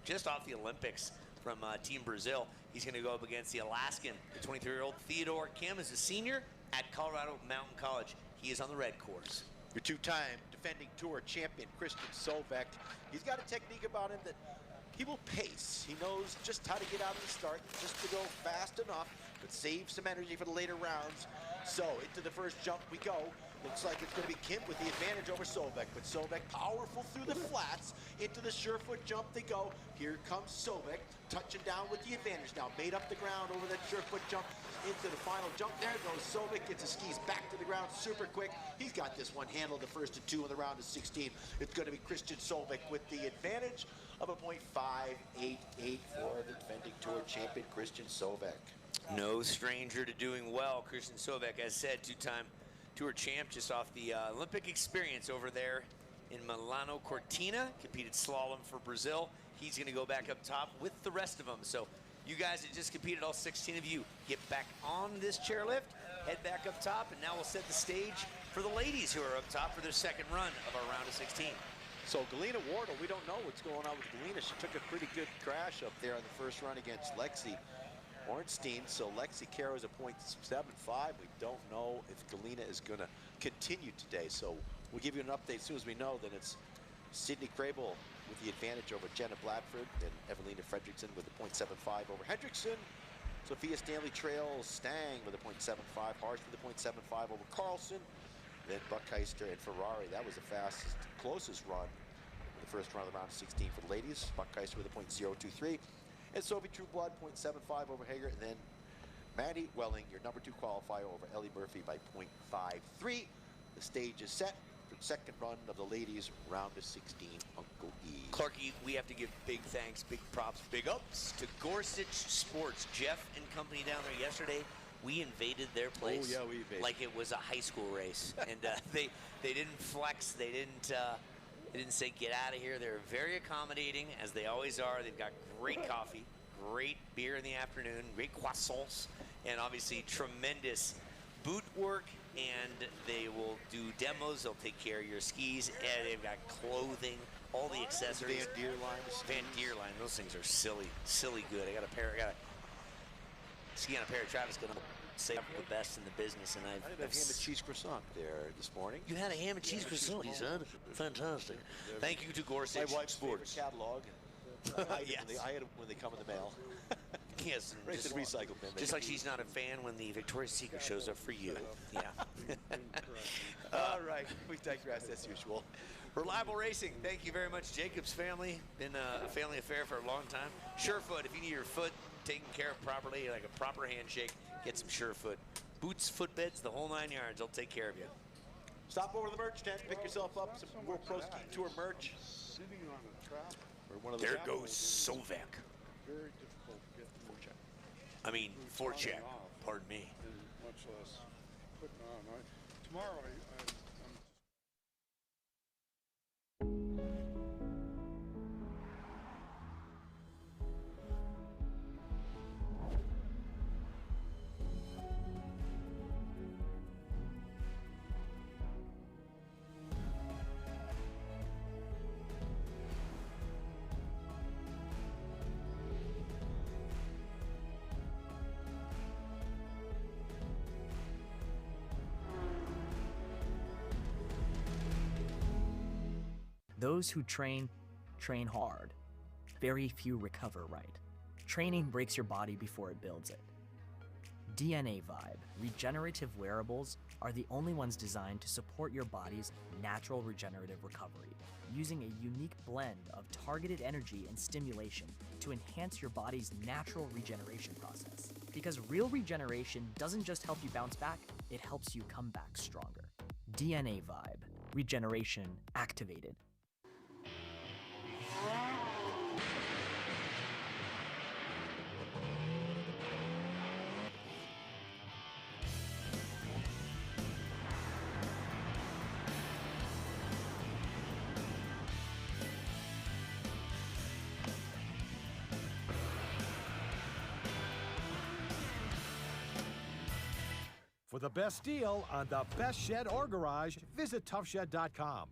just off the Olympics from Team Brazil. He's going to go up against the Alaskan. The 23-year-old Theodore Kim is a senior at Colorado Mountain College. He is on the red course. Your two-time defending tour champion, Christian Sovek. He's got a technique about him that he will pace. He knows just how to get out of the start, just to go fast enough, but save some energy for the later rounds. So into the first jump we go. Looks like it's going to be Kim with the advantage over Sovek, but Sovek powerful through the flats. Into the surefoot jump they go. Here comes Sovek, touching down with the advantage now. Made up the ground over that surefoot jump. Into the final jump. There goes Sovek, gets his skis back to the ground super quick. He's got this one handled, the first to 2 in the round of 16. It's going to be Christian Sovek with the advantage of a .588 for the defending tour champion, Christian Sovek. No stranger to doing well. Christian Sovek, as said, 2-time tour champ, just off the Olympic experience over there in Milano Cortina. Competed slalom for Brazil. He's going to go back up top with the rest of them. So you guys that just competed, all 16 of you, get back on this chairlift, head back up top, and now we'll set the stage for the ladies who are up top for their second run of our round of 16. So Galena Wardle, we don't know what's going on with Galena. She took a pretty good crash up there on the first run against Lexi Ornstein. So Lexi carries a .75. We don't know if Galena is going to continue today. So we'll give you an update as soon as we know that it's Sydney Crable with the advantage over Jenna Bladford and Evelina Fredrickson with a .75 over Hendrickson. Sophia Stanley trails Stang with a .75. Harsh with a .75 over Carlson. Then Buckheister and Ferrari. That was the fastest, closest run in the first round of the round of 16 for the ladies. Buckheister with a .023. And Sophie Trueblood, .75 over Hager. And then Maddie Welling, your number 2 qualifier over Ellie Murphy by .53. The stage is set for the second run of the ladies round of 16, Uncle E. Clarky, we have to give big thanks, big props, big ups to Gorsuch Sports. Jeff and company down there yesterday, we invaded their place. Oh, yeah, we invaded. Like it was a high school race. And they didn't flex. They didn't say get out of here. They were very accommodating, as they always are. They've got great coffee, great beer in the afternoon, great croissants, and obviously tremendous boot work. And they will do demos. They'll take care of your skis. And they've got clothing, all the accessories. Van Deer line. Van Deer line. Those things are silly good. I got a ski on a pair of Travis gonna say I'm the best in the business, and I had a ham and cheese croissant there this morning. You had a ham and cheese croissant, he said. Fantastic. Thank you to Gorsuch My wife's Sports. favorite catalog. I had it when they come in the mail. Yes, right to the recycle bin. Just like she's not a fan when the Victoria's Secret shows up for you. Yeah. All right, we digress as usual. Reliable Racing, thank you very much, Jacob's family. Been a family affair for a long time. Surefoot, if you need your foot taken care of properly, like a proper handshake, get some Surefoot. Boots, footbeds, the whole 9 yards, they'll take care of you. Stop over to the merch tent, pick yourself up some World Pro Ski Tour merch. Sitting on a trap. There goes Sovek. Very difficult to get the forecheck. I mean, forecheck, pardon me. Much less putting on. Tomorrow, Those who train hard. Very few recover right. Training breaks your body before it builds it. DNA Vibe, regenerative wearables, are the only ones designed to support your body's natural regenerative recovery, using a unique blend of targeted energy and stimulation to enhance your body's natural regeneration process. Because real regeneration doesn't just help you bounce back, it helps you come back stronger. DNA Vibe, regeneration activated. For the best deal on the best shed or garage, visit toughshed.com.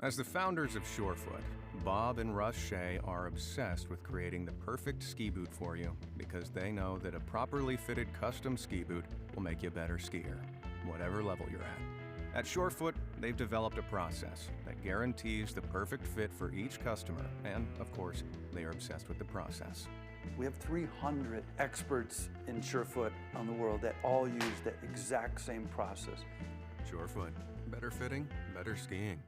As the founders of Surefoot, Bob and Russ Shea are obsessed with creating the perfect ski boot for you because they know that a properly fitted custom ski boot will make you a better skier, whatever level you're at. At Surefoot, they've developed a process that guarantees the perfect fit for each customer, and of course, they are obsessed with the process. We have 300 experts in Surefoot on the world that all use that exact same process. Surefoot, better fitting, better skiing.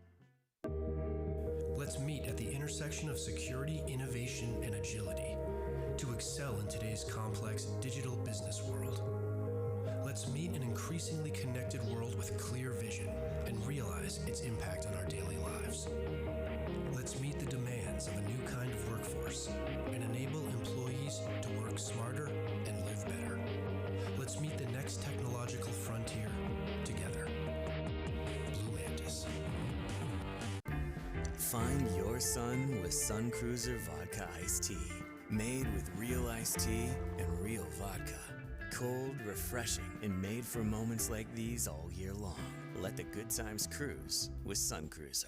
Let's meet at the intersection of security, innovation, and agility to excel in today's complex digital business world. Let's meet an increasingly connected world with clear vision and realize its impact on our daily lives. Let's meet the demands of a new kind of workforce and enable employees to work smarter and live better. Let's meet the next technological frontier together. Blue Mantis. Find your sun with Sun Cruiser Vodka Iced Tea. Made with real iced tea and real vodka. Cold, refreshing, and made for moments like these all year long. Let the good times cruise with Sun Cruiser.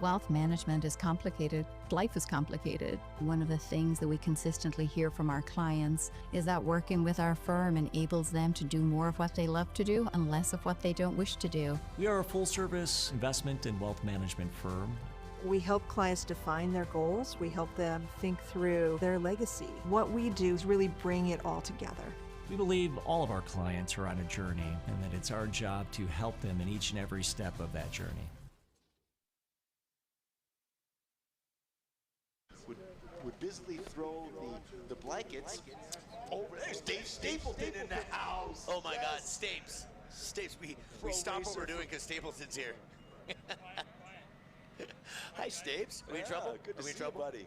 Wealth management is complicated. Life is complicated. One of the things that we consistently hear from our clients is that working with our firm enables them to do more of what they love to do and less of what they don't wish to do. We are a full-service investment and wealth management firm. We help clients define their goals. We help them think through their legacy. What we do is really bring it all together. We believe all of our clients are on a journey and that it's our job to help them in each and every step of that journey. Would busily throw the blankets over. There's Dave Stapleton in the house. Oh my God, Stapes. Stapes, we stop what we're doing because Stapleton's here. Hi, Stapes. Are we in trouble? Good to Are we in see trouble? you, buddy.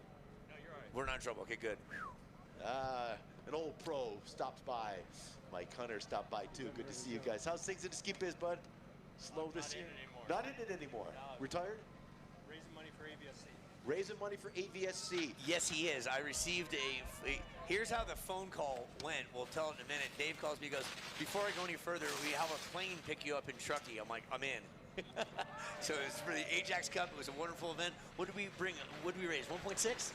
No, you're all right. We're not in trouble. Okay, good. An old pro stops by. Mike Hunter stopped by too. Good to see you guys. How's things in the ski biz, bud? Slow this year? Not in it anymore. Retired? Raising money for AVSC. Raising money for AVSC. Yes, he is. I received here's how the phone call went. We'll tell it in a minute. Dave calls me, he goes, before I go any further, we have a plane pick you up in Truckee. I'm like, I'm in. So it was for the Ajax Cup. It was a wonderful event. What did we bring? What did we raise? 1.6?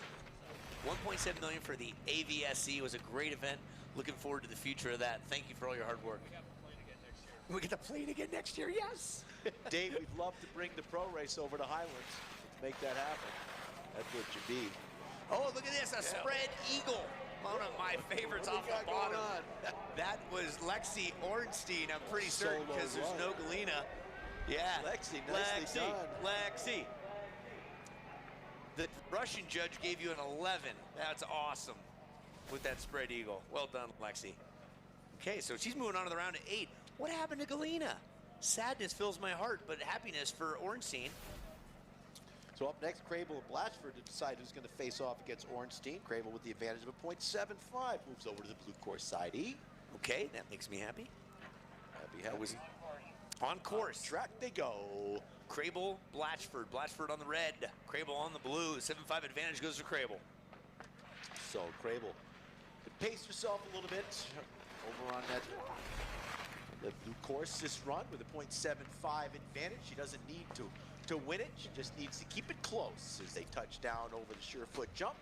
1.7 million for the AVSC. It was a great event. Looking forward to the future of that. Thank you for all your hard work. We get the plane again next year, yes. Dave, we'd love to bring the pro race over to Highlands. Let's make that happen. That's what you be. Oh, look at this, a spread eagle. One of my favorites off the bottom. That was Lexi Ornstein, I'm pretty certain, because there's no Galena. Yeah. Lexi, nicely done. Lexi. The Russian judge gave you an 11. That's awesome with that spread eagle. Well done, Lexi. Okay, so she's moving on to the round of 8. What happened to Galena? Sadness fills my heart, but happiness for Ornstein. So up next, Crable and Blatchford to decide who's going to face off against Ornstein. Crable with the advantage of a .75 moves over to the blue course side E. Okay, that makes me happy. Happy. Was on course. Track they go. Crable, Blatchford. Blatchford on the red. Crable on the blue. 7-5 advantage goes to Crable. So Crable, pace yourself a little bit over on that the blue course this run with a .75 advantage. She doesn't need to win it. She just needs to keep it close as they touch down over the Surefoot jump.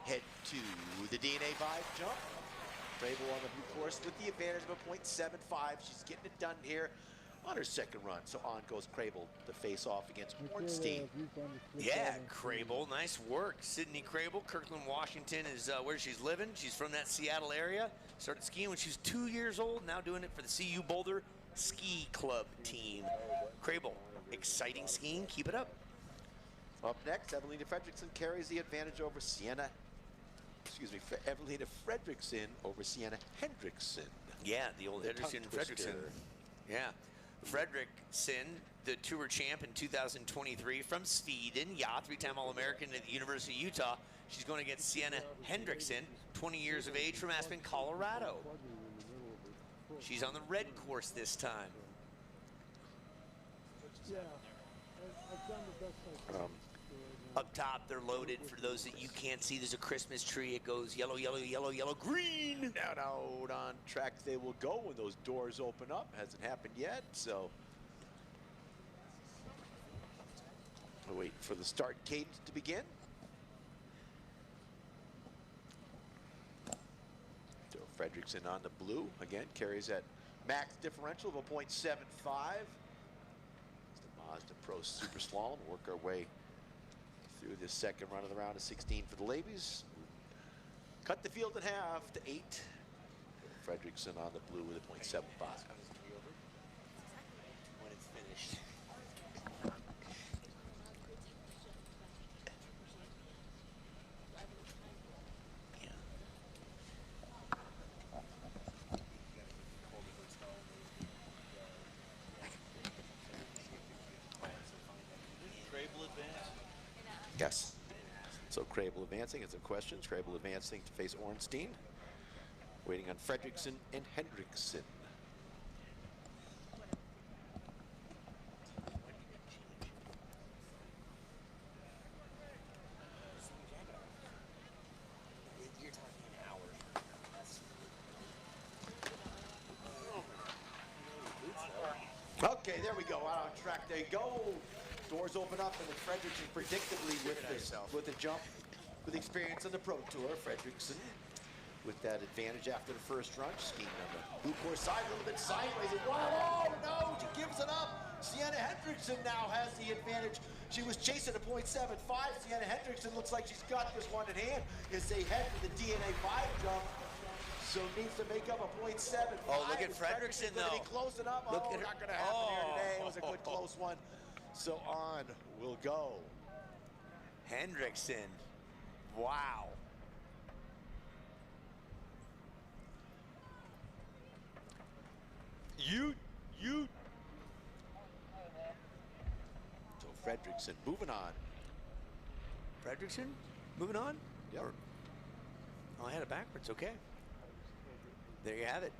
Head to the DNA Vibe jump. Crable on the blue course with the advantage of a .75. She's getting it done here. on her second run. So on goes Crable to face off against Ornstein. Yeah, Crable, nice work. Sydney Crable, Kirkland, Washington is where she's living. She's from that Seattle area. Started skiing when she was 2 years old, now doing it for the CU Boulder Ski Club team. Crable, exciting skiing, keep it up. Up next, Evelina Fredrickson carries the advantage over Evelina Fredrickson over Sienna Hendrickson. Yeah, the old The Hendrickson tongue twister. Fredrickson. Yeah. Fredrickson, the tour champ in 2023 from Sweden. Yeah, three-time All-American at the University of Utah. She's going against Sienna Hendrickson, 20 years of age from Aspen, Colorado. She's on the red course this time. Yeah, I've done the best I can. Up top, they're loaded. For those that you can't see, there's a Christmas tree. It goes yellow, yellow, yellow, yellow, green. Down out on track they will go when those doors open up. Hasn't happened yet, so we're waiting for the start cadence to begin. So Fredrickson on the blue again, carries that max differential of a .75. It's the Mazda Pro Super Slalom. Work our way through this second run of the round of 16 for the ladies. Cut the field in half to 8. Fredrickson on the blue with a .75. When it's finished. Yes. So Crable advancing. It's some questions. Crable advancing to face Ornstein. Waiting on Fredrickson and Hendrickson. Okay, there we go. Out on track they go. Doors open up, and then Fredrickson predictably with the jump, with experience on the Pro Tour. Fredrickson with that advantage after the first run, skiing on the blue course side, a little bit sideways. And oh no, she gives it up. Sienna Hendrickson now has the advantage. She was chasing a .75. Sienna Hendrickson looks like she's got this one in hand as they head for the DNA 5 jump. So needs to make up a .75. Oh, look at Fredrickson though. Be close enough. Look not going to happen here today. It was a good close one. So on will go. Hendrickson. Wow. You. So Fredrickson moving on. Fredrickson moving on? Yep. Oh, I had it backwards. Okay. There you have it.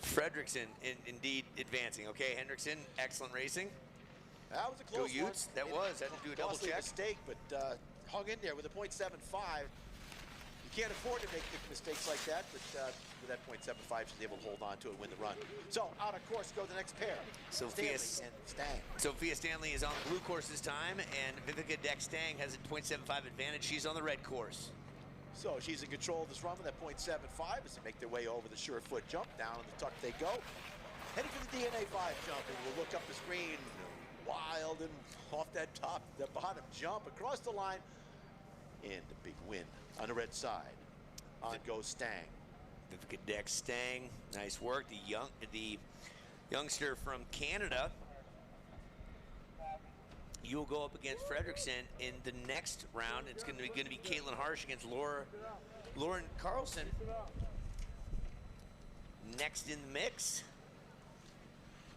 Fredrickson indeed advancing. Okay, Hendrickson, excellent racing. That was a close Go Utes. one. That was. Had to do a double Costly check. mistake, but hung in there with a .75. You can't afford to make big mistakes like that, but with that .75, she's able to hold on to it and win the run. So out of course go the next pair. Sophia Stanley and Stang. Sophia Stanley is on the blue course this time, and Vivica Deck-Stang has a .75 advantage. She's on the red course. So she's in control of this run with that .75 as they make their way over the Surefoot jump. Down on the tuck they go. Heading for the DNA 5 jump, and we'll look up the screen. Wild and off that top, the bottom jump across the line. And a big win on the red side. On goes Stang. Vivica Deck-Stang, nice work. The youngster from Canada. You'll go up against Fredrickson in the next round. It's going to be Caitlin Harsh against Lauren Carlson. Next in the mix.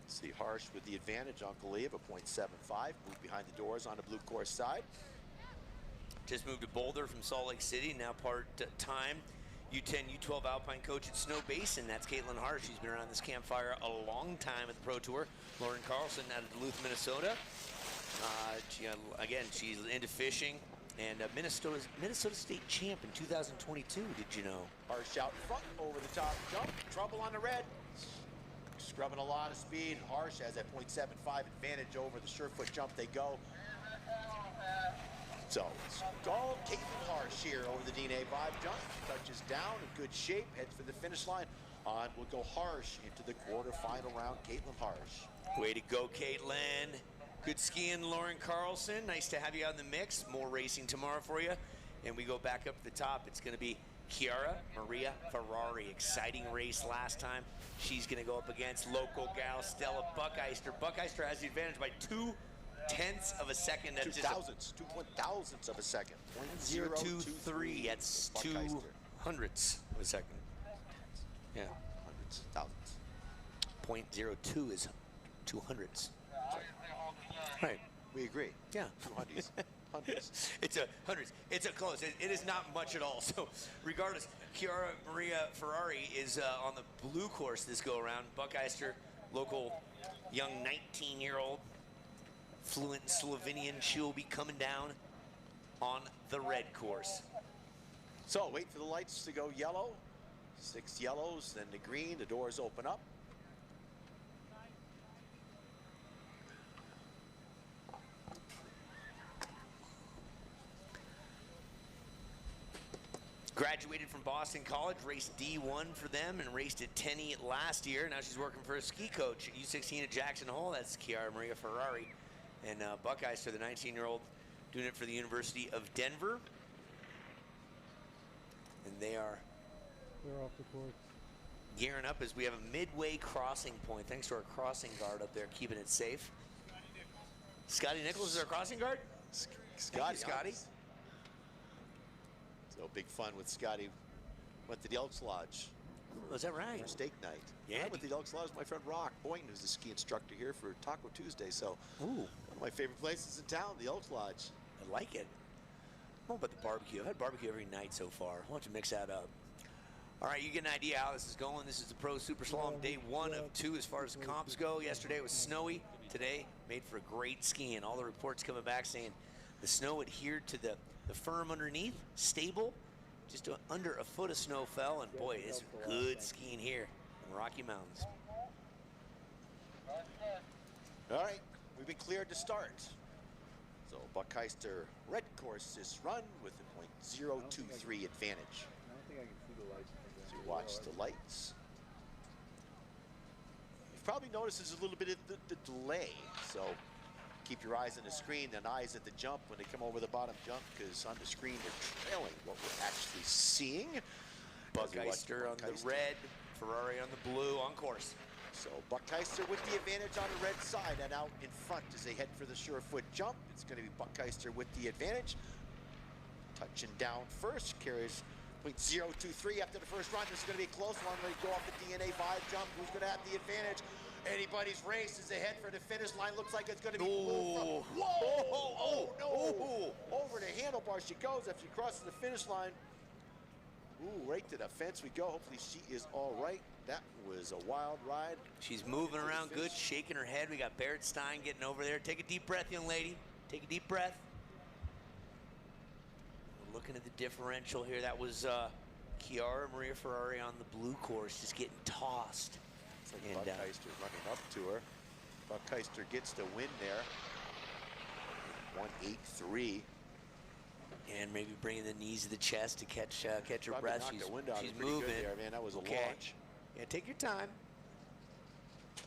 See Harsh with the advantage. Uncle Lee of a .75. Moved behind the doors on the blue course side. Just moved to Boulder from Salt Lake City. Now part-time U10, U12 Alpine coach at Snow Basin. That's Caitlin Harsh. She's been around this campfire a long time at the Pro Tour. Lauren Carlson out of Duluth, Minnesota. She's into fishing, and Minnesota State champ in 2022. Did you know? Harsh out in front over the top jump. Trouble on the red. Scrubbing a lot of speed. Harsh has that .75 advantage over the Surefoot jump. They go. So it's all Caitlin Harsh here over the DNA Vibe jump. Touches down in good shape, heads for the finish line. On will go Harsh into the quarterfinal round. Caitlin Harsh. Way to go, Caitlin. Good skiing, Lauren Carlson. Nice to have you out in the mix. More racing tomorrow for you. And we go back up to the top. It's going to be Chiara Maria Ferrari. Exciting race last time. She's going to go up against local gal Stella Buckeister. Buckeister has the advantage by 0.2 of a second. That's 2/1000ths of a second. 0.023. That's 2 hundredths of a second. Yeah. Hundreds, thousands. 0.02 is 2 hundredths. Right. We agree. Yeah. 200s. Hundreds. It's a hundreds. It's a close. It is not much at all. So, regardless, Chiara Maria Ferrari is on the blue course this go around. Buckeister, local young 19-year-old, fluent in Slovenian. She will be coming down on the red course. So wait for the lights to go yellow. 6 yellows, then the green. The doors open up. Graduated from Boston College, raced D1 for them and raced at Tenny last year. Now she's working for a ski coach at U16 at Jackson Hole. That's Chiara Maria Ferrari. And Buckeister, the 19-year-old, doing it for the University of Denver. And they're off the course. Gearing up as we have a midway crossing point. Thanks to our crossing guard up there, keeping it safe. Scotty Nichols is our crossing guard. Scotty. So big fun with Scotty. Went to the Elks Lodge. Oh, is that right? For steak night. Yeah. I went to the Elks Lodge with my friend Rock Boynton, who's the ski instructor here for Taco Tuesday. So one of my favorite places in town, the Elks Lodge. I like it. What about the barbecue? I've had barbecue every night so far. Why don't you mix that up? All right, you get an idea how this is going. This is the Pro Super Slalom, day 1 of 2 as far as the comps go. Yesterday it was snowy. Today made for great skiing. All the reports coming back saying the snow adhered to the firm underneath, stable. Just under a foot of snow fell, and boy, it's good skiing here in the Rocky Mountains. All right, we've been cleared to start. So Buckeister red course this run with a .023 advantage. I don't think I can see the lights. So watch the lights. You've probably noticed there's a little bit of the delay. So keep your eyes on the screen and eyes at the jump when they come over the bottom jump, because on the screen they're trailing what we're actually seeing. Buckeister on the red, Ferrari on the blue on course. So Buckeister with the advantage on the red side and out in front as they head for the Surefoot jump. It's going to be Buckeister with the advantage. Touching down first, carries .023 after the first run. This is going to be a close one. They go off the DNA Vibe jump. Who's going to have the advantage? Anybody's race as they head for the finish line. Looks like it's going to be blue from, whoa! No! Over the handlebar she goes after she crosses the finish line. Ooh, right to the fence we go. Hopefully she is all right. That was a wild ride. She's moving around good, shaking her head. We got Barrett Stein getting over there. Take a deep breath, young lady. Take a deep breath. We're looking at the differential here. That was Chiara Maria Ferrari on the blue course, just getting tossed. It's like Buckeister running up to her. Buckeister gets the win there. 183. And maybe bringing the knees to the chest to catch her breath. She's moving. There, man. That was a launch. Yeah, take your time.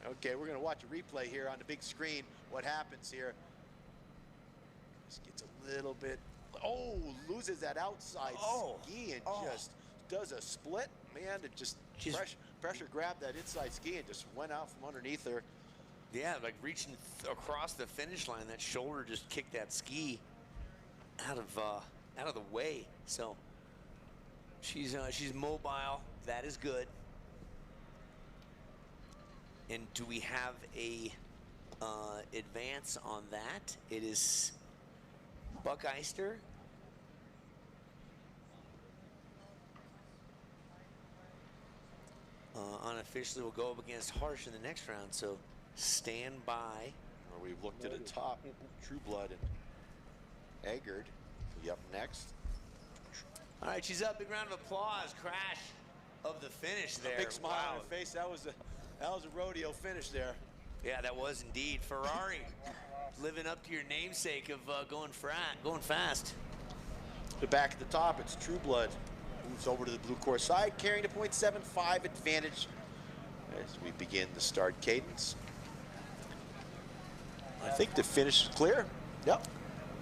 Okay, we're going to watch a replay here on the big screen. What happens here? Just gets a little bit. Oh, loses that outside ski and just does a split. Man, it just pressure grabbed that inside ski and just went out from underneath her. Yeah, like reaching across the finish line, that shoulder just kicked that ski out of the way. So she's mobile. That is good. And do we have a advance on that? It is Buckeister. Unofficially will go up against Harsh in the next round, so stand by. We've looked at the top. True Blood and Eggert will be up next. All right, she's up. Big round of applause. Crash of the finish there. A big smile on her face. That was That was a rodeo finish there. Yeah, that was indeed. Ferrari living up to your namesake of going fast. The back at the top, it's True Blood. Moves over to the blue course side, carrying a .75 advantage as we begin the start cadence. I think the finish is clear. Yep.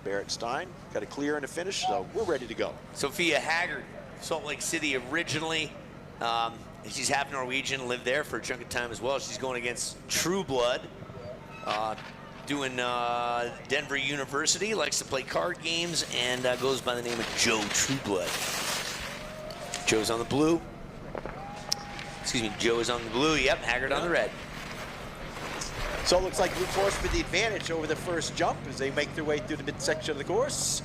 Barrett Stein got a clear and a finish, so we're ready to go. Sophia Haggard, Salt Lake City originally. She's half Norwegian, lived there for a chunk of time as well. She's going against True Blood, doing Denver University, likes to play card games, and goes by the name of Joe Trueblood. Joe's on the blue. Excuse me, Joe is on the blue. Yep, Haggard on the red. So it looks like blue course with the advantage over the first jump as they make their way through the midsection of the course.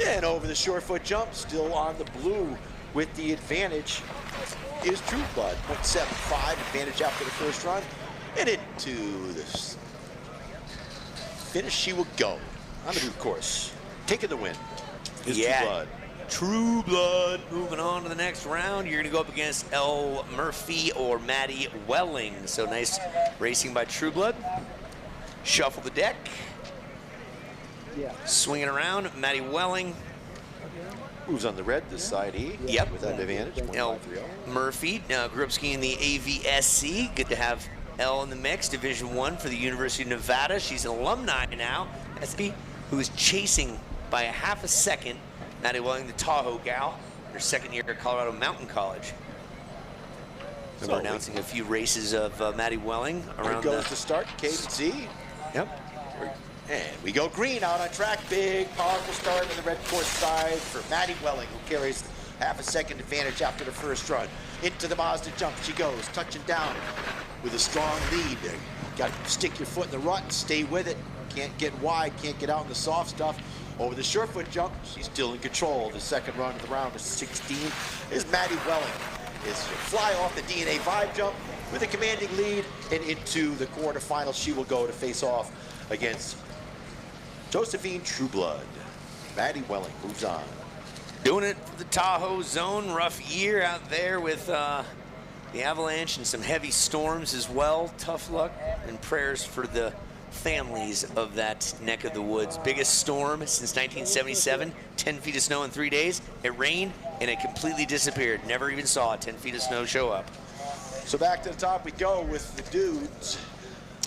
And over the short foot jump, still on the blue with the advantage is True Blood. .75 advantage after the first run. And into this finish she will go on the blue course. Taking the win is True Blood. True Blood moving on to the next round. You're going to go up against Elle Murphy or Maddie Welling. So nice racing by True Blood. Shuffle the deck. Swinging around, Maddie Welling. Moves on the red, the side E. Yep. With that advantage. Elle Murphy grew up skiing the AVSC. Good to have Elle in the mix. Division I for the University of Nevada. She's an alumni now. SP, who is chasing by a half a second Maddie Welling, the Tahoe gal, her second year at Colorado Mountain College. So we're announcing a few races of Maddie Welling around goes to start, Cadence Z. Yep. And we go green out on track. Big, powerful start on the red course side for Maddie Welling, who carries half a second advantage after the first run. Into the Mazda jump she goes, touching down with a strong lead. Got to stick your foot in the rut and stay with it. Can't get wide, can't get out in the soft stuff. Over the short foot jump, she's still in control. The second run of the round of 16 is Maddie Welling. Is fly off the DNA Vibe jump with a commanding lead, and into the quarterfinals she will go to face off against Josephine Trueblood. Maddie Welling moves on. Doing it for the Tahoe zone. Rough year out there with the avalanche and some heavy storms as well. Tough luck and prayers for the families of that neck of the woods. Biggest storm since 1977, 10 feet of snow in 3 days. It rained and it completely disappeared. Never even saw 10 feet of snow show up. So back to the top we go with the dudes.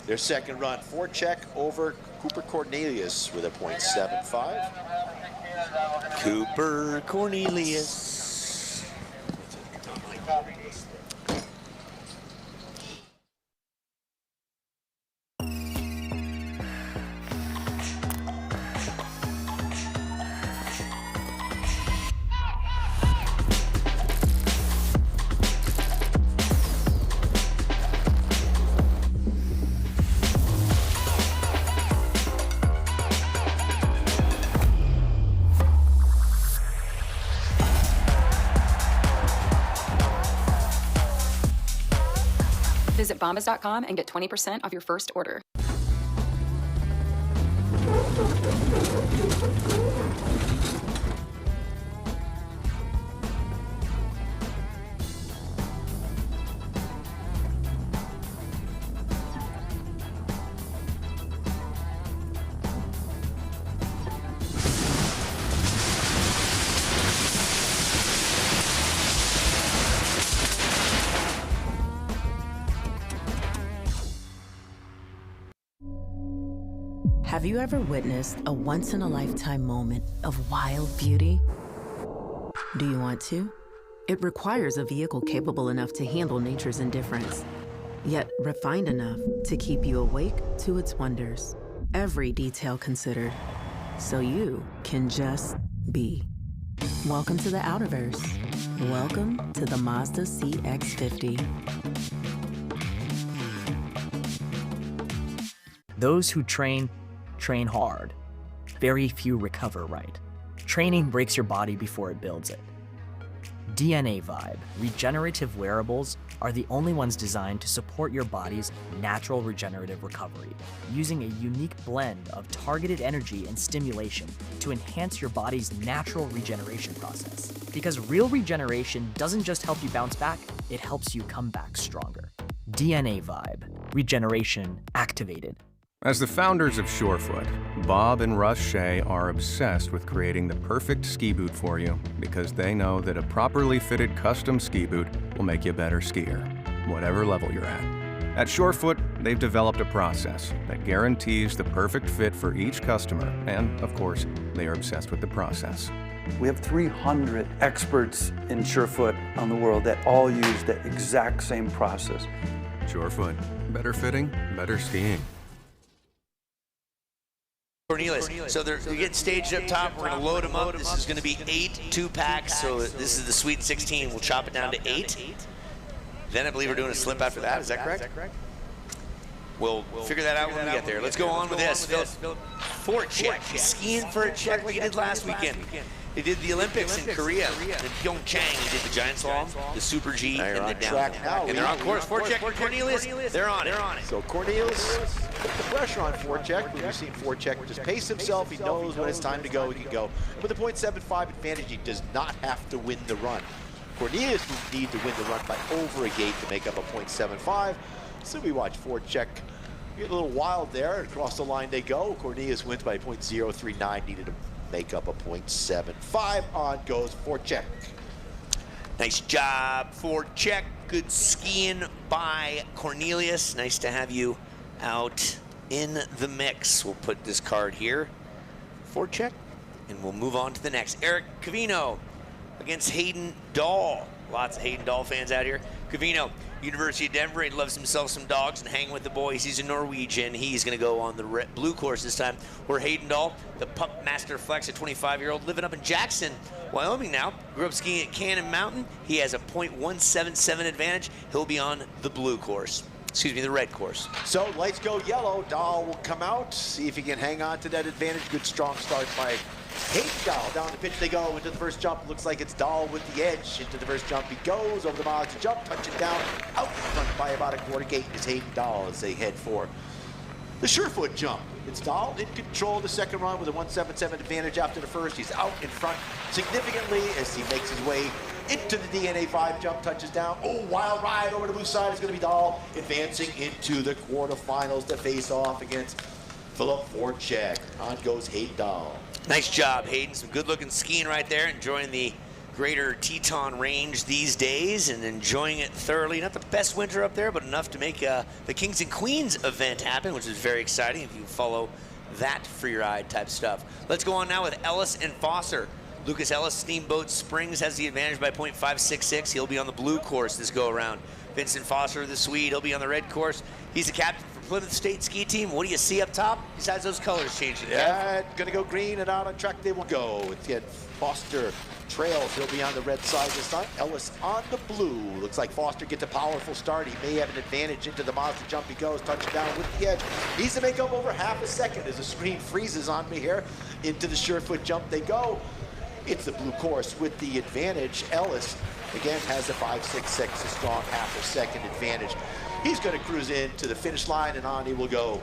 Their second run, forecheck over Cooper Cornelius with a .75. Cooper Cornelius. Visit bombas.com and get 20% off your first order. Have you ever witnessed a once-in-a-lifetime moment of wild beauty? Do you want to? It requires a vehicle capable enough to handle nature's indifference, yet refined enough to keep you awake to its wonders. Every detail considered, so you can just be. Welcome to the Outerverse. Welcome to the Mazda CX-50. Those who train hard. Very few recover right. Training breaks your body before it builds it. DNA Vibe, regenerative wearables, are the only ones designed to support your body's natural regenerative recovery, using a unique blend of targeted energy and stimulation to enhance your body's natural regeneration process. Because real regeneration doesn't just help you bounce back, it helps you come back stronger. DNA Vibe, regeneration activated. As the founders of Surefoot, Bob and Russ Shea are obsessed with creating the perfect ski boot for you because they know that a properly fitted custom ski boot will make you a better skier, whatever level you're at. At Surefoot, they've developed a process that guarantees the perfect fit for each customer, and of course, they are obsessed with the process. We have 300 experts in Surefoot on the world that all use the exact same process. Surefoot, better fitting, better skiing. Cornelius. So they're getting staged up top. We're going to load them up. This is going to be 8 2-packs. So this is the Sweet 16. We'll chop it down to 8. Then I believe we're doing a slip after that. Is that correct? We'll figure that out when we get there. Let's go on with this. Forecheck. Skiing for a check like he did last weekend. He did the Olympics in Korea, in Pyeongchang. He did the giant slalom, the Super G, and the down. And they're on course. Forecheck for Cornelius. They're on it. So Cornelius put the pressure on Forecheck. We've seen Forecheck just pace himself. He knows when it's time to go, he can go. With a .75 advantage, he does not have to win the run. Cornelius will need to win the run by over a gate to make up a .75. So we watch Forecheck get a little wild there. Across the line they go. Cornelius wins by .039, needed to make up a .75. On goes Forecheck. Nice job, Forecheck. Good skiing by Cornelius. Nice to have you out in the mix. We'll put this card here, Forecheck, and we'll move on to the next. Eric Cavino against Hayden Dahl. Lots of Hayden Dahl fans out here. Cavino, University of Denver. He loves himself some dogs and hanging with the boys. He's a Norwegian. He's going to go on the blue course this time. Where Hayden Dahl, the Pup Master Flex, a 25-year-old living up in Jackson, Wyoming now. Grew up skiing at Cannon Mountain. He has a .177 advantage. He'll be on the blue course. Excuse me, the red course. So lights go yellow. Dahl will come out, see if he can hang on to that advantage. Good strong start by Hayden Dahl. Down the pitch they go into the first jump. Looks like it's Dahl with the edge. Into the first jump he goes over the Mazda jump, touching down out in front by about a quarter gate is Hayden Dahl as they head for the Surefoot jump. It's Dahl in control of the second run with a .177 advantage after the first. He's out in front significantly as he makes his way into the DNA 5 jump, touches down. Oh, wild ride over the blue side is going to be Dahl advancing into the quarterfinals to face off against Philip Forecheck. On goes Hayden Dahl. Nice job, Hayden. Some good-looking skiing right there. Enjoying the greater Teton range these days and enjoying it thoroughly. Not the best winter up there, but enough to make the Kings and Queens event happen, which is very exciting if you follow that for your eye type stuff. Let's go on now with Ellis and Foster. Lucas Ellis, Steamboat Springs, has the advantage by .566. He'll be on the blue course this go-around. Vincent Foster, the Swede, he'll be on the red course. He's the captain for Plymouth State Ski Team. What do you see up top besides those colors changing? Yeah, gonna go green and out on track they will go. It's yet Foster trails. He'll be on the red side this time. Ellis on the blue. Looks like Foster gets a powerful start. He may have an advantage into the Mazda jump. He goes, touching down with the edge. Needs to make up over half a second as the screen freezes on me here. Into the Surefoot jump they go. It's the blue course with the advantage. Ellis, again, has a 5.66, a strong half a second advantage. He's going to cruise into the finish line, and on he will go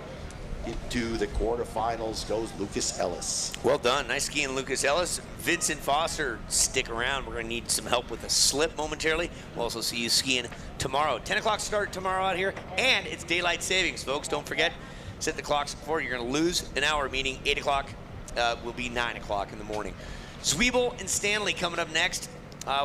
into the quarterfinals. Goes Lucas Ellis. Well done. Nice skiing, Lucas Ellis. Vincent Foster, stick around. We're going to need some help with a slip momentarily. We'll also see you skiing tomorrow. 10 o'clock start tomorrow out here, and it's daylight savings, folks. Don't forget, set the clocks before. You're going to lose an hour, meaning 8 o'clock will be 9 o'clock in the morning. Zwiebel and Stanley coming up next.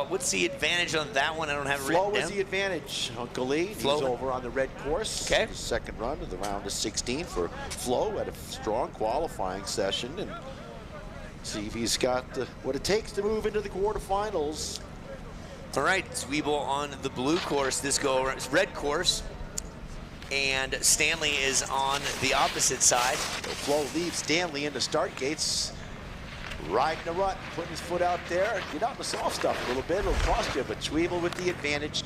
What's the advantage on that one? I don't have it written down. Flo is the advantage. Uncle Lee, he's over on the red course. Okay. The second run of the round of 16 for Flo. Had a strong qualifying session, and see if he's got what it takes to move into the quarterfinals. All right, Zwiebel on the blue course. This go around, red course. And Stanley is on the opposite side. So Flo leaves Stanley in the start gates. Riding the rut, putting his foot out there. Get out in the soft stuff a little bit, it'll cost you, but Zwiebel with the advantage.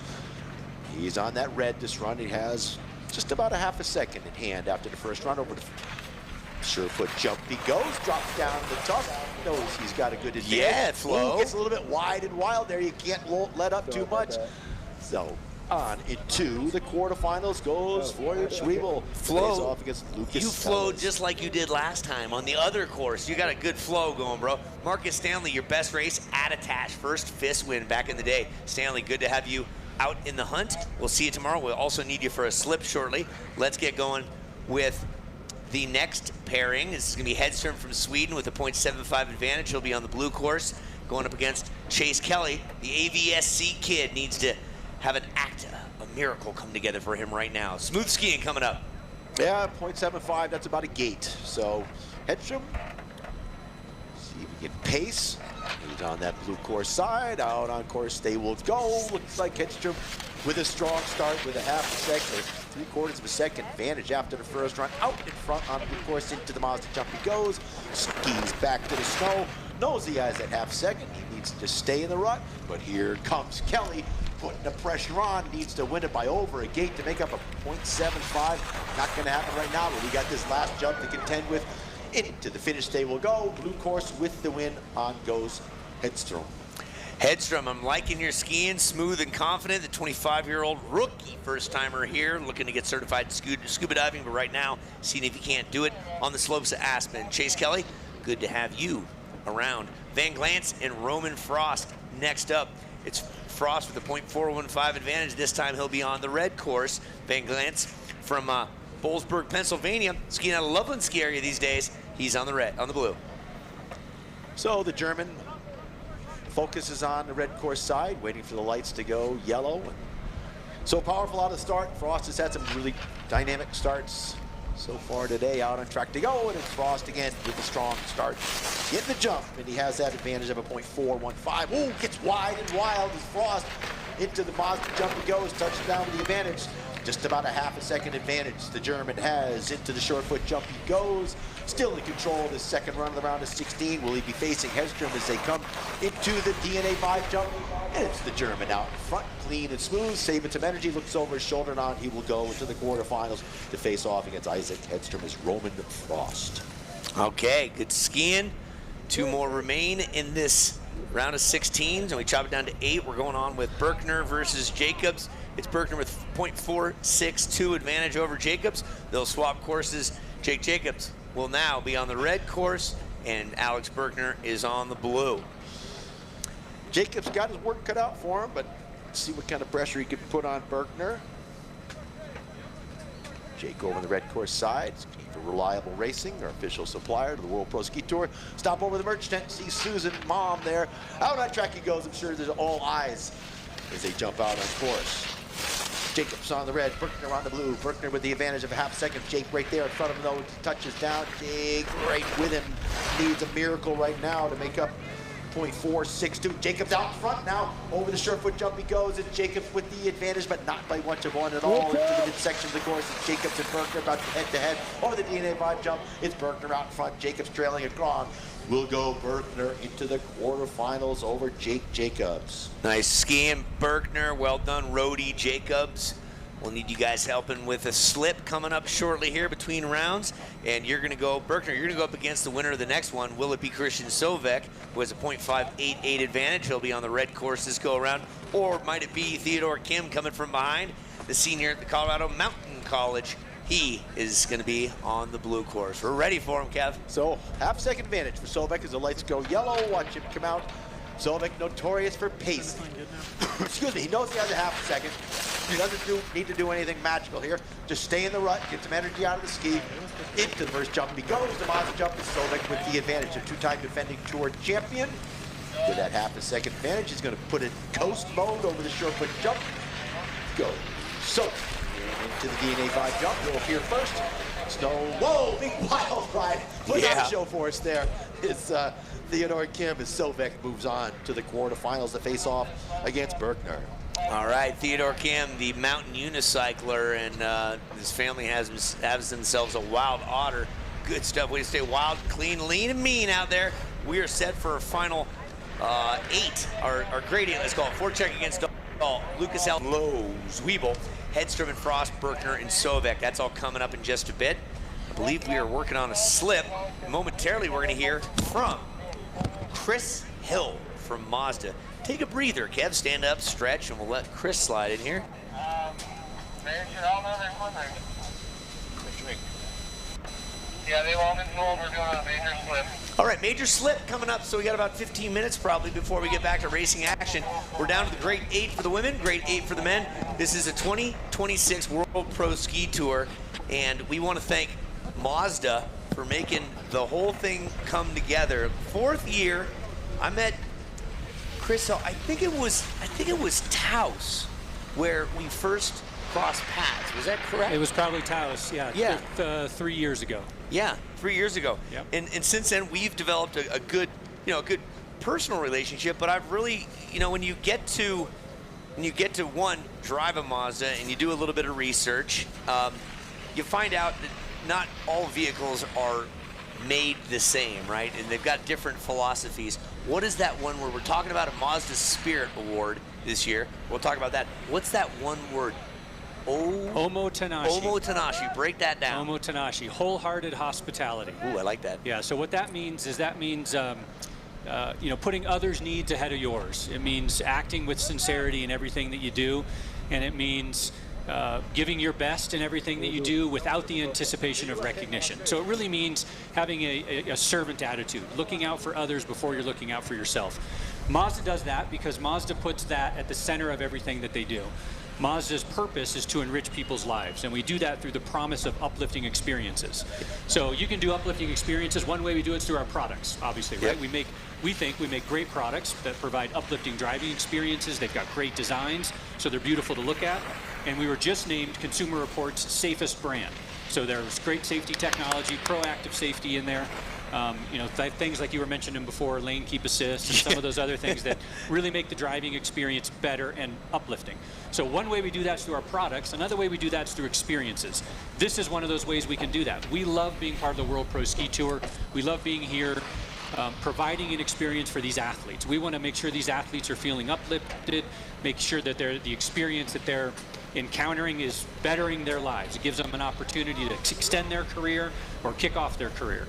He's on that red this run. He has just about a half a second in hand after the first run. Over the Surefoot jump he goes, drops down the top, knows he's got a good advantage. Yeah, Flo. Ooh, gets a little bit wide and wild there. You can't let up too much. So on into the quarterfinals goes for Zwiebel. Flo, off against Lucas you flowed Ellis. just like you did last time on the other course. You got a good flow going, bro. Marcus Stanley, your best race at Attach. First FIS win back in the day. Stanley, good to have you out in the hunt. We'll see you tomorrow. We'll also need you for a slip shortly. Let's get going with the next pairing. This is going to be Hedström from Sweden with a .75 advantage. He'll be on the blue course going up against Chase Kelly. The AVSC kid needs to have an act, a miracle come together for him right now. Smooth skiing coming up. Yeah, .75, that's about a gate. So Hedström, see if we can pace. He's on that blue course side. Out on course they will go. Looks like Hedström with a strong start with a half a second, or 3/4 of a second advantage after the first run. Out in front on the blue course into the Mazda jump he goes. Skis back to the snow. Knows he has that half second. He needs to stay in the rut. But here comes Kelly putting the pressure on. Needs to win it by over a gate to make up a .75. Not going to happen right now, but we got this last jump to contend with. Into the finish they will go. Blue course with the win. On goes Hedström. Hedström, I'm liking your skiing, smooth and confident. The 25-year-old rookie first-timer here, looking to get certified scuba diving, but right now, seeing if he can't do it on the slopes of Aspen. Chase Kelly, good to have you around. Van Glantz and Roman Frost next up. It's Frost with a .415 advantage. This time he'll be on the red course. Van Glantz from Boalsburg, Pennsylvania, skiing out of Loveland ski area these days. He's on the red, on the blue. So the German focuses on the red course side, waiting for the lights to go yellow. So powerful out of the start. Frost has had some really dynamic starts so far today, out on track to go, and it's Frost again with a strong start. Getting the jump, and he has that advantage of a .415. Ooh, gets wide and wild as Frost into the Mazda jump he goes, touches down with the advantage. Just about a half a second advantage the German has. Into the short foot jump he goes. Still in control of the second run of the round of 16. Will he be facing Hedström as they come into the DNA 5 jump? And it's the German out in front, clean and smooth, saving some energy, looks over his shoulder, and on he will go into the quarterfinals to face off against Isaac Hedström as Roman Frost. Okay, good skiing. 2 more remain in this round of 16, and we chop it down to 8. We're going on with Berkner versus Jacobs. It's Berkner with .462 advantage over Jacobs. They'll swap courses. Jake Jacobs will now be on the red course, and Alex Berkner is on the blue. Jacobs got his work cut out for him, but let's see what kind of pressure he can put on Berkner. Jake over the red course side, for Reliable Racing, our official supplier to the World Pro Ski Tour. Stop over the merch tent, see Susan, mom there. Out on track he goes. I'm sure there's all eyes as they jump out on course. Jacobs on the red, Berkner on the blue. Berkner with the advantage of a half second. Jake right there in front of him though, touches down. Jake right with him. Needs a miracle right now to make up .462. Jacobs out in front now. Over the short foot jump he goes. It's Jacobs with the advantage, but not by much of one at all. Into the midsection of the course. It's Jacobs and Berkner about to head over the DNA 5 jump. It's Berkner out in front. Jacobs trailing it on. Will go Berkner into the quarterfinals over Jake Jacobs. Nice skiing, Berkner. Well done, Rody Jacobs. We'll need you guys helping with a slip coming up shortly here between rounds. And you're going to go, Berkner, you're going to go up against the winner of the next one. Will it be Christian Sovek, who has a .588 advantage? He'll be on the red course this go-around. Or might it be Theodore Kim coming from behind, the senior at the Colorado Mountain College? He is going to be on the blue course. We're ready for him, Kev. So, half-second advantage for Sovek as the lights go yellow. Watch him come out. Sovek notorious for pace. Excuse me, he knows he has a half a second. He doesn't need to do anything magical here. Just stay in the rut, get some energy out of the ski. Into the first jump he goes. The Mazda jump is Sovek with the advantage. A 2-time defending tour champion. With that half a second advantage, he's going to put it coast mode over the short foot jump. Go. So, into the DNA 5 jump. He'll appear first. Snow. Whoa, big wild ride. Put on the show for us there. It's Theodore Kim as Sovek moves on to the quarterfinals to face off against Berkner. All right, Theodore Kim, the mountain unicycler, and his family has themselves a wild otter. Good stuff. Way to stay wild, clean, lean, and mean out there. We are set for a final 8. Our gradient, let's call it. 4 check against Lucas L. Lowe's, Weeble, Hedström and Frost, Berkner, and Sovek. That's all coming up in just a bit. I believe we are working on a slip. Momentarily, we're going to hear from Chris Hill from Mazda. Take a breather, Kev. Stand up, stretch, and we'll let Chris slide in here. Yeah, they all been told we're doing a major slip. All right, major slip coming up, so we got about 15 minutes probably before we get back to racing action. We're down to the grade 8 for the women, grade 8 for the men. This is a 2026 World Pro Ski Tour, and we want to thank Mazda for making the whole thing come together. 4th year, I met Chris, I think it was Taos where we first crossed paths. Was that correct? It was probably Taos, yeah. Yeah. 3 years ago. Yeah, 3 years ago. Yep. And since then, we've developed a good, a good personal relationship. But I've really, when you get to one, drive a Mazda, and you do a little bit of research, you find out that not all vehicles are made the same, right? And they've got different philosophies. What is that one where we're talking about a Mazda Spirit Award this year? We'll talk about that. What's that one word? Omotenashi. Omotenashi. Break that down. Omotenashi. Wholehearted hospitality. Ooh, I like that. Yeah. So what that means is putting others' needs ahead of yours. It means acting with sincerity in everything that you do, and it means giving your best in everything that you do without the anticipation of recognition. So it really means having a servant attitude, looking out for others before you're looking out for yourself. Mazda does that because Mazda puts that at the center of everything that they do. Mazda's purpose is to enrich people's lives, and we do that through the promise of uplifting experiences. So you can do uplifting experiences. One way we do it is through our products, obviously, right? Yep. We think we make great products that provide uplifting driving experiences. They've got great designs, so they're beautiful to look at. And we were just named Consumer Reports' safest brand. So there's great safety technology, proactive safety in there. Things like you were mentioning before, lane keep assist, and some of those other things that really make the driving experience better and uplifting. So one way we do that is through our products. Another way we do that is through experiences. This is one of those ways we can do that. We love being part of the World Pro Ski Tour. We love being here, providing an experience for these athletes. We want to make sure these athletes are feeling uplifted, make sure that the experience that they're encountering is bettering their lives. It gives them an opportunity to extend their career or kick off their career.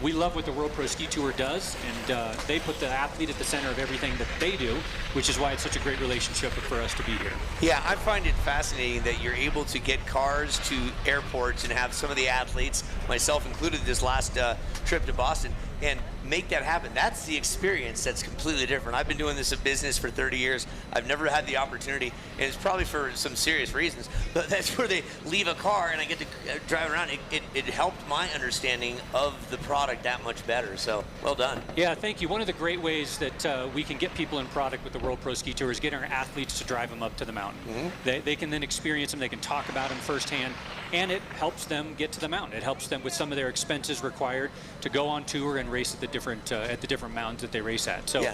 We love what the World Pro Ski Tour does, and they put the athlete at the center of everything that they do, which is why it's such a great relationship for us to be here. Yeah, I find it fascinating that you're able to get cars to airports and have some of the athletes, myself included this last trip to Boston, and make that happen. That's the experience that's completely different. I've been doing this in business for 30 years. I've never had the opportunity, and it's probably for some serious reasons, but that's where they leave a car and I get to drive around. It helped my understanding of the product that much better, so well done. Yeah, thank you. One of the great ways that we can get people in product with the World Pro Ski Tour is getting our athletes to drive them up to the mountain. Mm-hmm. They can then experience them, they can talk about them firsthand, and it helps them get to the mountain. It helps them with some of their expenses required to go on tour and race at the different mountains that they race at. So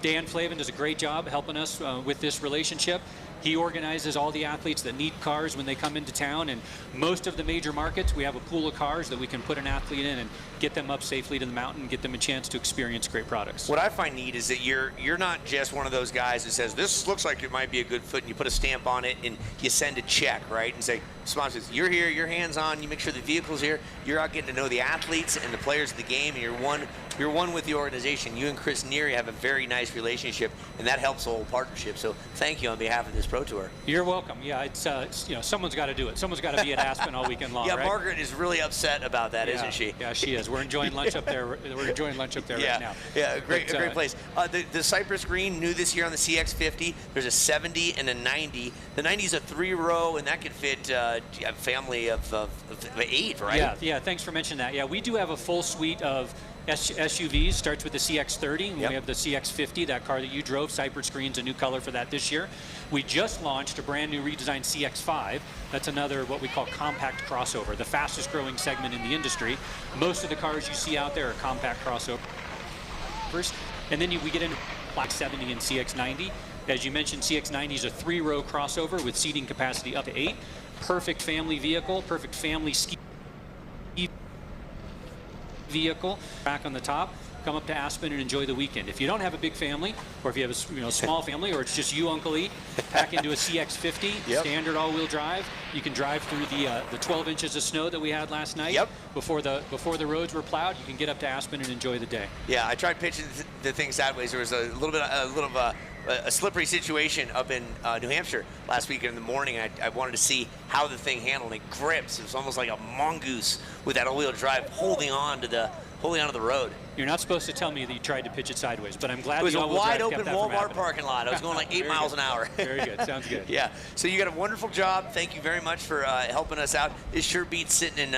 Dan Flavin does a great job helping us with this relationship. He organizes all the athletes that need cars when they come into town, and most of the major markets, we have a pool of cars that we can put an athlete in and get them up safely to the mountain, get them a chance to experience great products. What I find neat is that you're not just one of those guys that says, this looks like it might be a good foot, and you put a stamp on it, and you send a check, right? And say, sponsors, you're here, you're hands-on, you make sure the vehicle's here, you're out getting to know the athletes and the players of the game, and you're one with the organization. You and Chris Neary have a very nice relationship, and that helps the whole partnership. So thank you on behalf of this Pro Tour. You're welcome. Yeah, it's someone's got to do it. Someone's got to be at Aspen all weekend long. Yeah, right? Margaret is really upset about that, isn't she? Yeah, she is. We're enjoying lunch up there. We're enjoying lunch up there right now. Yeah, a great place. The Cypress Green, new this year on the CX-50. There's a 70 and a 90. The 90 is a 3-row, and that could fit a family of 8, right? Yeah. Thanks for mentioning that. Yeah, we do have a full suite of SUVs. Starts with the CX-30, and we have the CX-50, that car that you drove. Cypress Green's a new color for that this year. We just launched a brand new redesigned CX-5. That's another what we call compact crossover, the fastest growing segment in the industry. Most of the cars you see out there are compact crossovers. And then we get into Black 70 and CX-90. As you mentioned, CX-90 is a 3-row crossover with seating capacity up to 8. Perfect family vehicle, perfect family ski vehicle. Back on the top, come up to Aspen and enjoy the weekend. If you don't have a big family, or if you have a small family, or it's just you, Uncle E, pack into a CX-50, standard all-wheel drive. You can drive through the 12 inches of snow that we had last night. Before the roads were plowed, you can get up to Aspen and enjoy the day. Yeah, I tried pitching the thing sideways. There was a little bit of a slippery situation up in New Hampshire last week in the morning. I wanted to see how the thing handled. It grips. It was almost like a mongoose with that all-wheel drive holding on to the road. You're not supposed to tell me that you tried to pitch it sideways, but I'm glad it was the a all-wheel drive wide open kept that from Walmart happening. parking lot. I was going like 8 miles an hour. Very good. Sounds good. Yeah. So you got a wonderful job. Thank you very much for helping us out. This sure beats sitting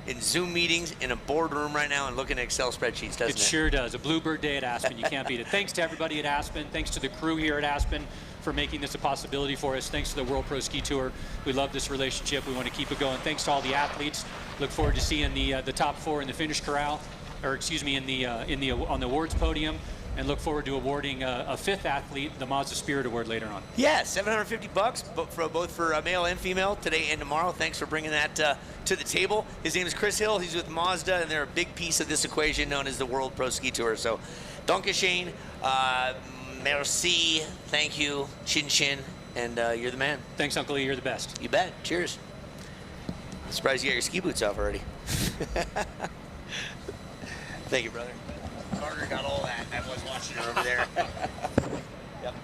in Zoom meetings in a boardroom right now and looking at Excel spreadsheets, doesn't it? It sure does. A bluebird day at Aspen. You can't beat it. Thanks to everybody at Aspen. Thanks to the crew here at Aspen for making this a possibility for us. Thanks to the World Pro Ski Tour. We love this relationship. We want to keep it going. Thanks to all the athletes. Look forward to seeing the top 4 in the finish corral, or excuse me, on the awards podium, and look forward to awarding a 5th athlete the Mazda Spirit Award later on. Yeah, $750 both for male and female today and tomorrow. Thanks for bringing that to the table. His name is Chris Hill. He's with Mazda, and they're a big piece of this equation known as the World Pro Ski Tour. So, danke schön, merci, thank you, chin chin, and you're the man. Thanks, Uncle Lee. You're the best. You bet. Cheers. I'm surprised you got your ski boots off already. Thank you, brother. Carter got all that. I was watching her over there. Yep.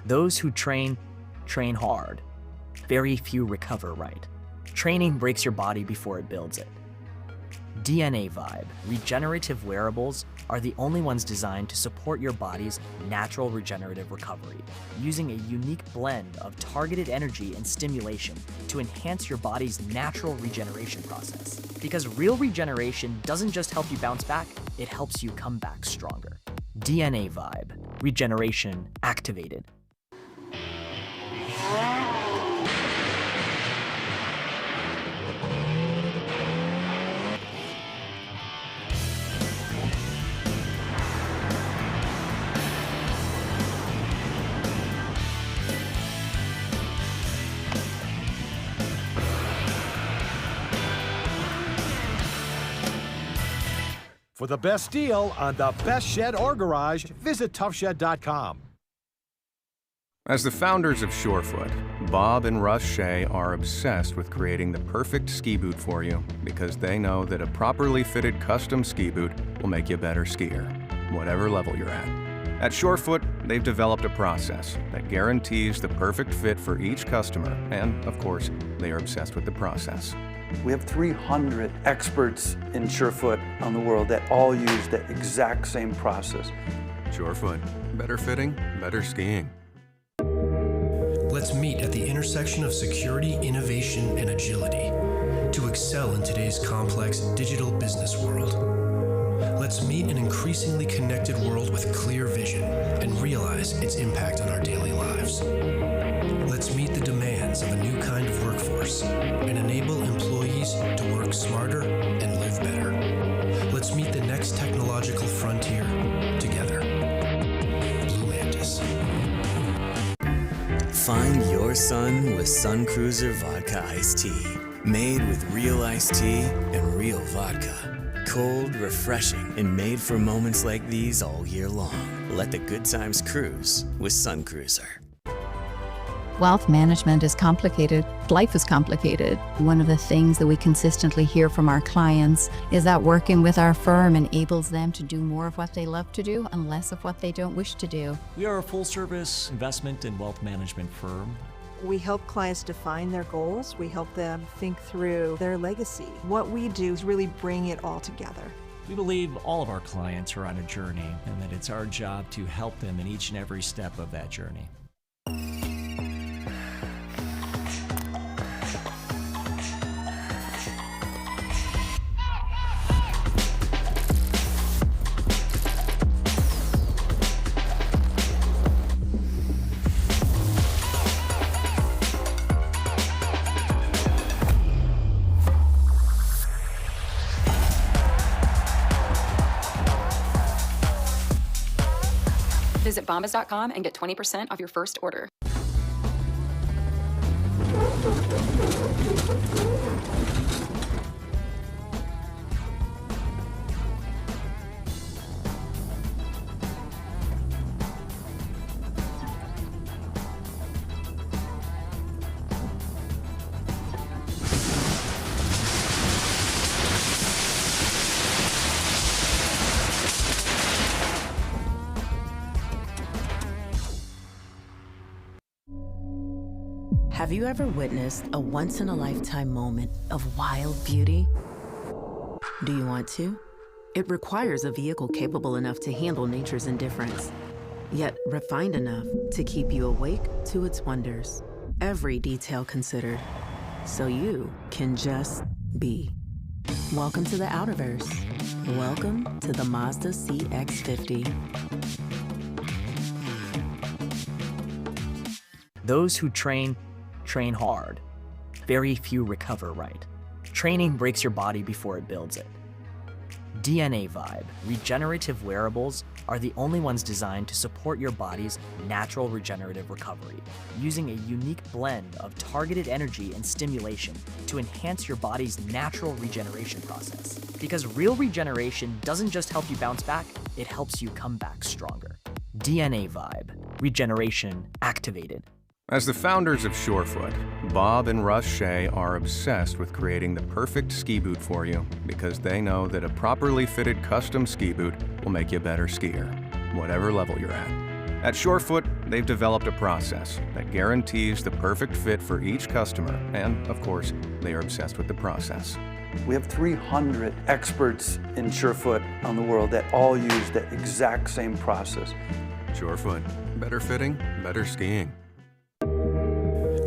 Those who train hard. Very few recover right. Training breaks your body before it builds it. DNA Vibe, regenerative wearables, are the only ones designed to support your body's natural regenerative recovery, using a unique blend of targeted energy and stimulation to enhance your body's natural regeneration process. Because real regeneration doesn't just help you bounce back, it helps you come back stronger. DNA Vibe, regeneration activated. For the best deal on the best shed or garage, visit toughshed.com. As the founders of Surefoot, Bob and Russ Shea are obsessed with creating the perfect ski boot for you because they know that a properly fitted custom ski boot will make you a better skier, whatever level you're at. At Surefoot, they've developed a process that guarantees the perfect fit for each customer, and of course, they are obsessed with the process. We have 300 experts in Surefoot on the world that all use the exact same process. Surefoot. Better fitting, better skiing. Let's meet at the intersection of security, innovation, and agility to excel in today's complex digital business world. Let's meet an increasingly connected world with clear vision and realize its impact on our daily lives. Let's meet the demands of a new kind of workforce and enable employees to work smarter and live better. Let's meet the next technological frontier together. Blue Mantis. Find your sun with Sun Cruiser Vodka Iced Tea. Made with real iced tea and real vodka. Cold, refreshing, and made for moments like these all year long. Let the good times cruise with Sun Cruiser. Wealth management is complicated. Life is complicated. One of the things that we consistently hear from our clients is that working with our firm enables them to do more of what they love to do and less of what they don't wish to do. We are a full-service investment and wealth management firm. We help clients define their goals. We help them think through their legacy. What we do is really bring it all together. We believe all of our clients are on a journey and that it's our job to help them in each and every step of that journey. Visit bombas.com and get 20% off your first order. Have you ever witnessed a once-in-a-lifetime moment of wild beauty? Do you want to? It requires a vehicle capable enough to handle nature's indifference, yet refined enough to keep you awake to its wonders. Every detail considered, so you can just be. Welcome to the Outerverse. Welcome to the Mazda CX-50. Those who train hard. Very few recover right. Training breaks your body before it builds it. DNA Vibe, regenerative wearables, are the only ones designed to support your body's natural regenerative recovery, using a unique blend of targeted energy and stimulation to enhance your body's natural regeneration process. Because real regeneration doesn't just help you bounce back, it helps you come back stronger. DNA Vibe, regeneration activated. As the founders of Surefoot, Bob and Russ Shea are obsessed with creating the perfect ski boot for you because they know that a properly fitted custom ski boot will make you a better skier, whatever level you're at. At Surefoot, they've developed a process that guarantees the perfect fit for each customer, and of course, they are obsessed with the process. We have 300 experts in Surefoot on the world that all use the exact same process. Surefoot. Better fitting, better skiing.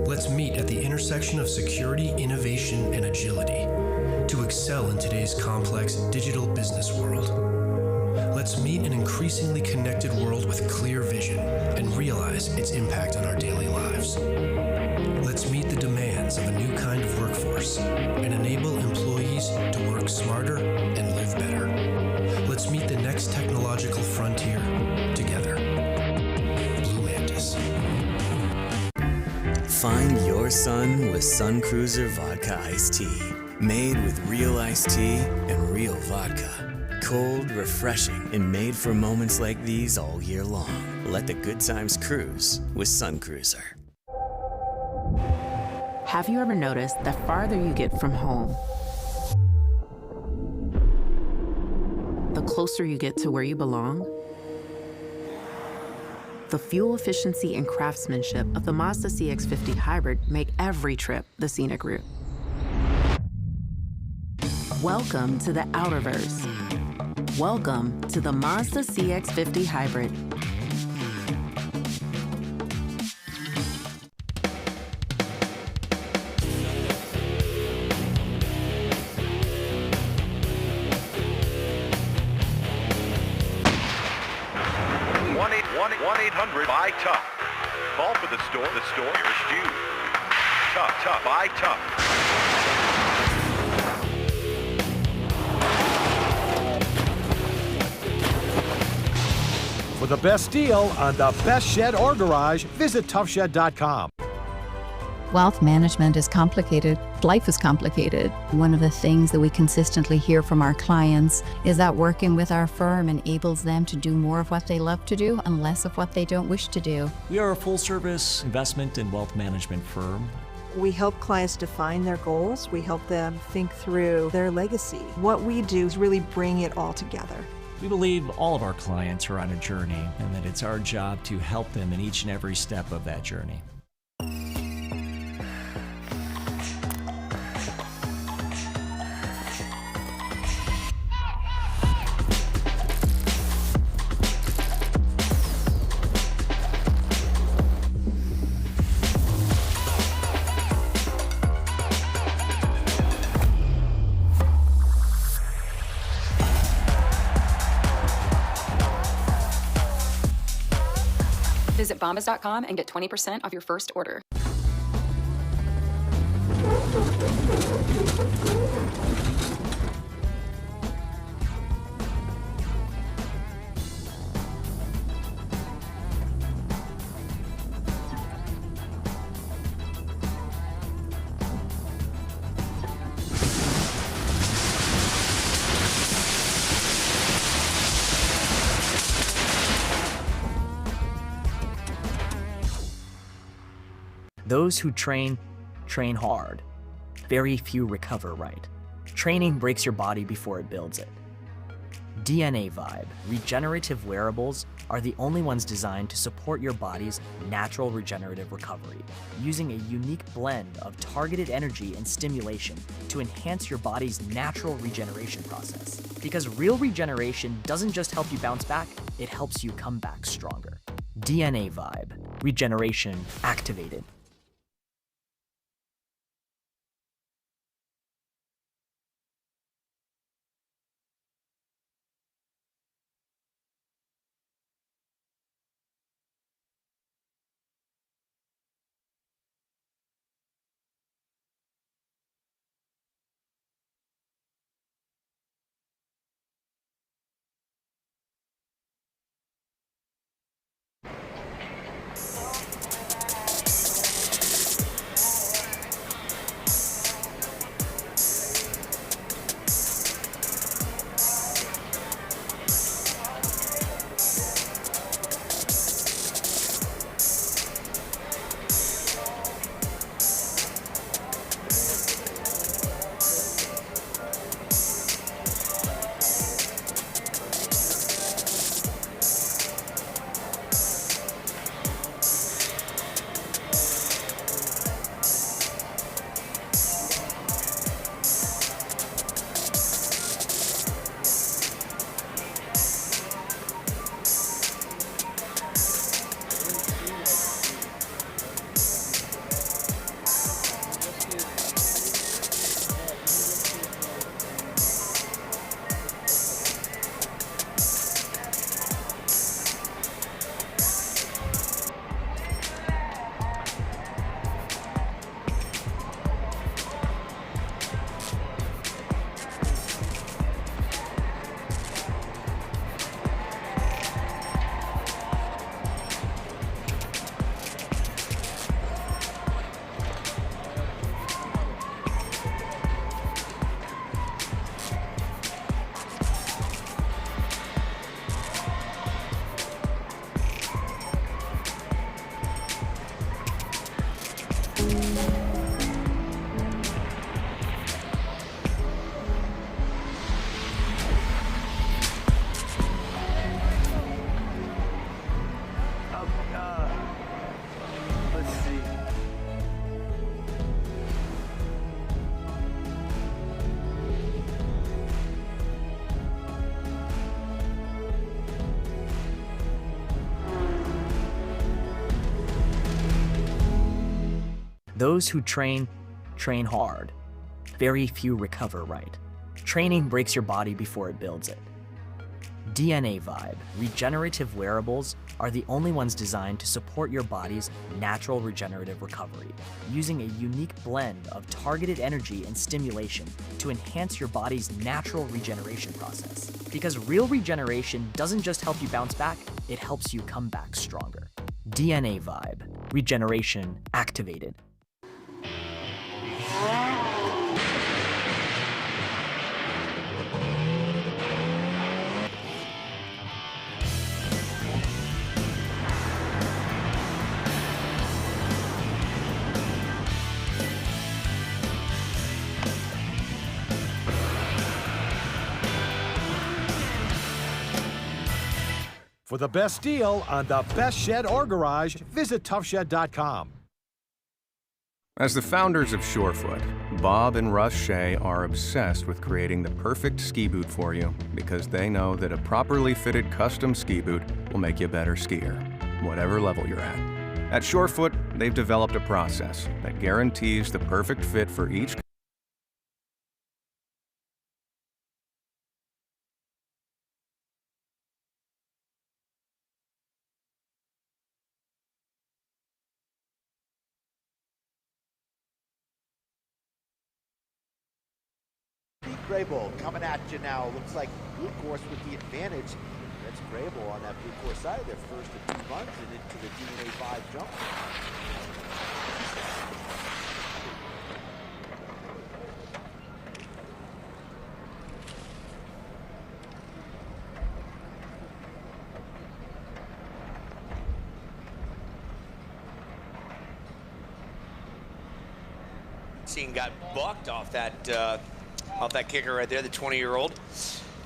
Let's meet at the intersection of security, innovation, and agility to excel in today's complex digital business world. Let's meet an increasingly connected world with clear vision and realize its impact on our daily lives. Let's meet the demands of a new kind of workforce and enable employees to work smarter and live better. Let's meet the next technological frontier together. Blue Mantis. Find your sun with Sun Cruiser Vodka Iced Tea. Made with real iced tea and real vodka. Cold, refreshing, and made for moments like these all year long. Let the good times cruise with Sun Cruiser. Have you ever noticed the farther you get from home, the closer you get to where you belong? The fuel efficiency and craftsmanship of the Mazda CX-50 Hybrid make every trip the scenic route. Welcome to the Outerverse. Welcome to the Mazda CX-50 Hybrid. One 800-BUY-TOUGH. Call for the store. Here's Jude. Tough. Buy tough. For the best deal on the best shed or garage, visit toughshed.com. Wealth management is complicated. Life is complicated. One of the things that we consistently hear from our clients is that working with our firm enables them to do more of what they love to do and less of what they don't wish to do. We are a full-service investment and wealth management firm. We help clients define their goals. We help them think through their legacy. What we do is really bring it all together. We believe all of our clients are on a journey and that it's our job to help them in each and every step of that journey. Visit bombas.com and get 20% off your first order. Those who train hard. Very few recover right. Training breaks your body before it builds it. DNA Vibe, regenerative wearables, are the only ones designed to support your body's natural regenerative recovery, using a unique blend of targeted energy and stimulation to enhance your body's natural regeneration process. Because real regeneration doesn't just help you bounce back, it helps you come back stronger. DNA Vibe, regeneration activated. Those who train hard. Very few recover right. Training breaks your body before it builds it. DNA Vibe, regenerative wearables, are the only ones designed to support your body's natural regenerative recovery, using a unique blend of targeted energy and stimulation to enhance your body's natural regeneration process. Because real regeneration doesn't just help you bounce back, it helps you come back stronger. DNA Vibe, regeneration activated. For the best deal on the best shed or garage, visit toughshed.com. As the founders of Surefoot, Bob and Russ Shea are obsessed with creating the perfect ski boot for you because they know that a properly fitted custom ski boot will make you a better skier, whatever level you're at. At Surefoot, they've developed a process that guarantees the perfect fit for each Grable coming at you now. Looks like blue course with the advantage. That's Grable on that blue course side. Their first of 2 runs and into the DNA 5 jump. Scene got bucked off that kicker right there, the 20-year-old.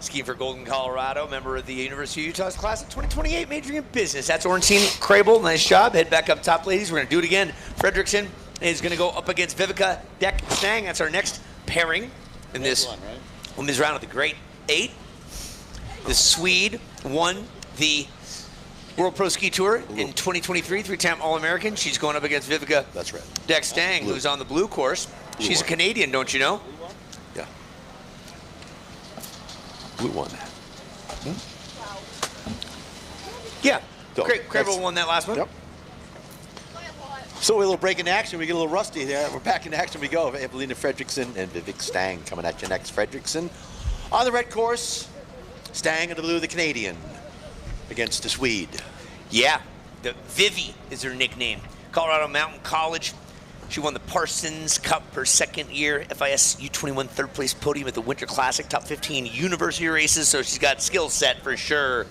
Skiing for Golden, Colorado, member of the University of Utah's class of 2028, majoring in business. That's Ornstein, Crable, nice job. Head back up top, ladies. We're going to do it again. Fredrickson is going to go up against Vivica Deck-Stang. That's our next pairing in this women's round of the Great 8. The Swede won the World Pro Ski Tour in 2023, 3-time All-American. She's going up against Vivica Deck-Stang, who's on the blue course. She's a Canadian, don't you know? Yeah. Blue one. Yeah. Crable won that last one. Yep. So a little break in action. We get a little rusty there. We're back in action. We go. Evelina Fredrickson and Vivek Stang coming at you next. Fredrickson on the red course. Stang in the blue, the Canadian, against the Swede. Yeah. The Vivi is her nickname. Colorado Mountain College. She won the Parsons Cup her second year. FIS U21 third place podium at the Winter Classic, top 15 university races, so she's got skill set for sure.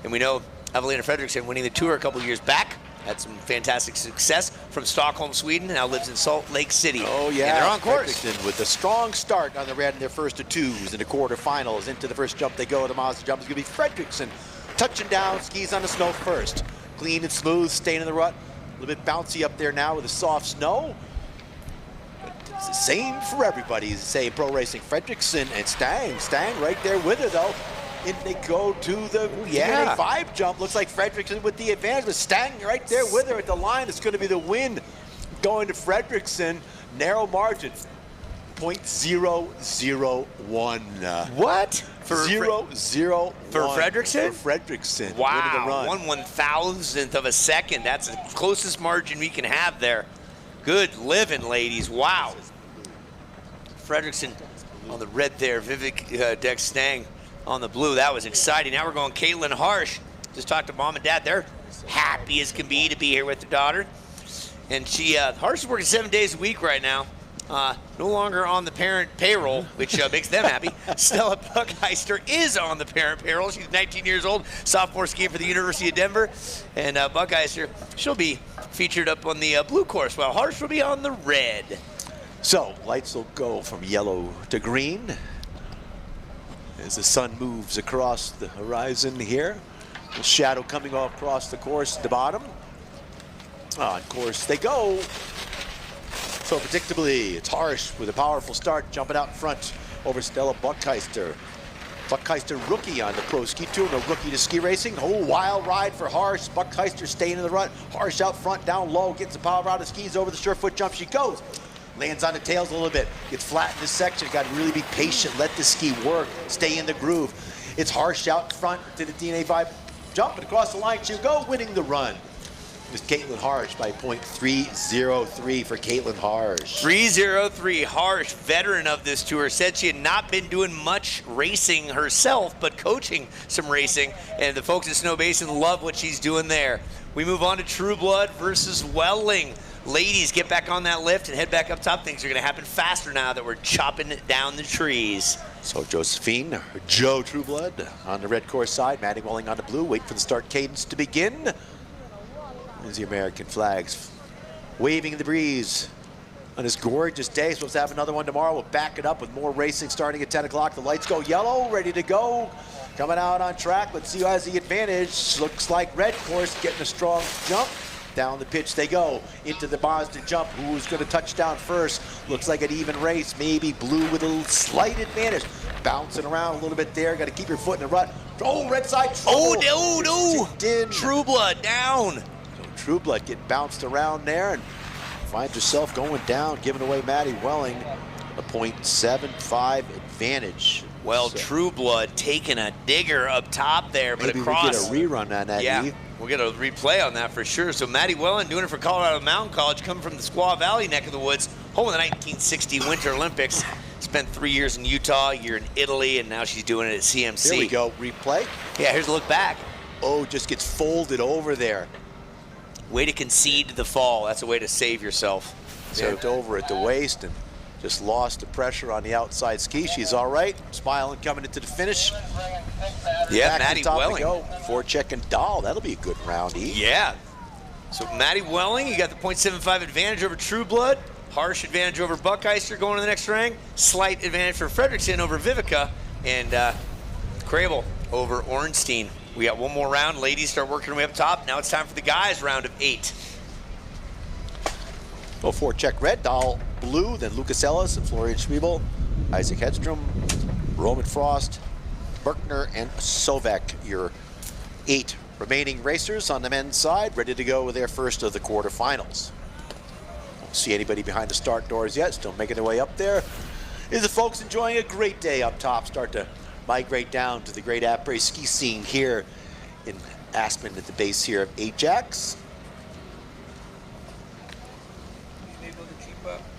And we know Evelina Fredrickson winning the tour a couple years back. Had some fantastic success from Stockholm, Sweden, now lives in Salt Lake City. Oh, yeah. And they're on course. Fredrickson with a strong start on the red in their first of 2s in the quarterfinals. Into the first jump they go. The Mazda jump is going to be Fredrickson. Touching down, skis on the snow first. Clean and smooth, staying in the rut. A little bit bouncy up there now with the soft snow. But it's the same for everybody. It's the same pro racing. Fredrickson and Stang. Stang right there with her, though. In they go to the DNA 5 jump. Looks like Fredrickson with the advantage, but Stang right there with her at the line. It's going to be the win going to Fredrickson. Narrow margin, 0.001. What? For 0.001. For Fredrickson? For Fredrickson. Wow, 1/1000th of a second. That's the closest margin we can have there. Good living, ladies. Wow. Fredrickson on the red there. Vivek Deck-Stang on the blue. That was exciting. Now we're going Caitlin Harsh. Just talked to mom and dad. They're happy as can be to be here with their daughter. And she, Harsh is working 7 days a week right now. No longer on the parent payroll, which makes them happy. Stella Buckheister is on the parent payroll. She's 19 years old, sophomore skiing for the University of Denver. And Buckheister, she'll be featured up on the blue course, while Harsh will be on the red. So, lights will go from yellow to green as the sun moves across the horizon here. A shadow coming off across the course at the bottom. On course they go. So predictably, it's Harsh with a powerful start, jumping out in front over Stella Buckheister. Buckheister rookie on the Pro Ski Tour, no rookie to ski racing. Oh, wild ride for Harsh. Buckheister staying in the run. Harsh out front, down low, gets the power out of skis over the Surefoot jump. She goes. Lands on the tails a little bit. Gets flat in this section. Got to really be patient. Let the ski work. Stay in the groove. It's Harsh out front to the DNA Vibe. Jumping across the line. She'll go, winning the run. It's Caitlin Harsh by .303 for Caitlin Harsh. 303. Harsh, veteran of this tour, said she had not been doing much racing herself, but coaching some racing, and the folks at Snow Basin love what she's doing there. We move on to True Blood versus Welling. Ladies, get back on that lift and head back up top. Things are going to happen faster now that we're chopping down the trees. So Josephine, Joe Trueblood on the red course side, Maddie Welling on the blue. Wait for the start cadence to begin. There's the American flags waving in the breeze on this gorgeous day. Supposed to have another one tomorrow. We'll back it up with more racing starting at 10 o'clock. The lights go yellow, ready to go. Coming out on track. Let's see who has the advantage. Looks like red course getting a strong jump. Down the pitch they go, into the Mazda jump. Who's going to touch down first? Looks like an even race. Maybe blue with a little slight advantage. Bouncing around a little bit there. Got to keep your foot in the rut. Oh, red side trouble. Oh, no. True Blood down. So True Blood getting bounced around there and finds herself going down, giving away Maddie Welling a .75 advantage. Well, so, True Blood taking a digger up top there, but maybe across. We'll get a rerun on that. Yeah. Eve. We'll get a replay on that for sure. So Maddie Welling doing it for Colorado Mountain College, coming from the Squaw Valley neck of the woods, home of the 1960 Winter Olympics. Spent 3 years in Utah, a year in Italy, and now she's doing it at CMC. Here we go, replay. Yeah, here's a look back. Oh, just gets folded over there. Way to concede the fall. That's a way to save yourself. Bent over at the waist and just lost the pressure on the outside ski. She's all right, smiling coming into the finish. Yeah, Maddie Welling. Forecheck and Dahl, that'll be a good round, E. Yeah. So Maddie Welling, you got the .75 advantage over True Blood. Harsh advantage over Buckheister going to the next rank. Slight advantage for Fredrickson over Vivica. And Crable over Ornstein. We got one more round. Ladies start working their way up top. Now it's time for the guys' round of 8. Well, forecheck red, Dahl blue, then Lucas Ellis and Florian Schmiebel, Isaac Hedstrom, Roman Frost, Berkner, and Sovek, your 8 remaining racers on the men's side, ready to go with their first of the quarterfinals. Don't see anybody behind the start doors yet, still making their way up there. Is the folks enjoying a great day up top, start to migrate down to the great après ski scene here in Aspen at the base here of Ajax.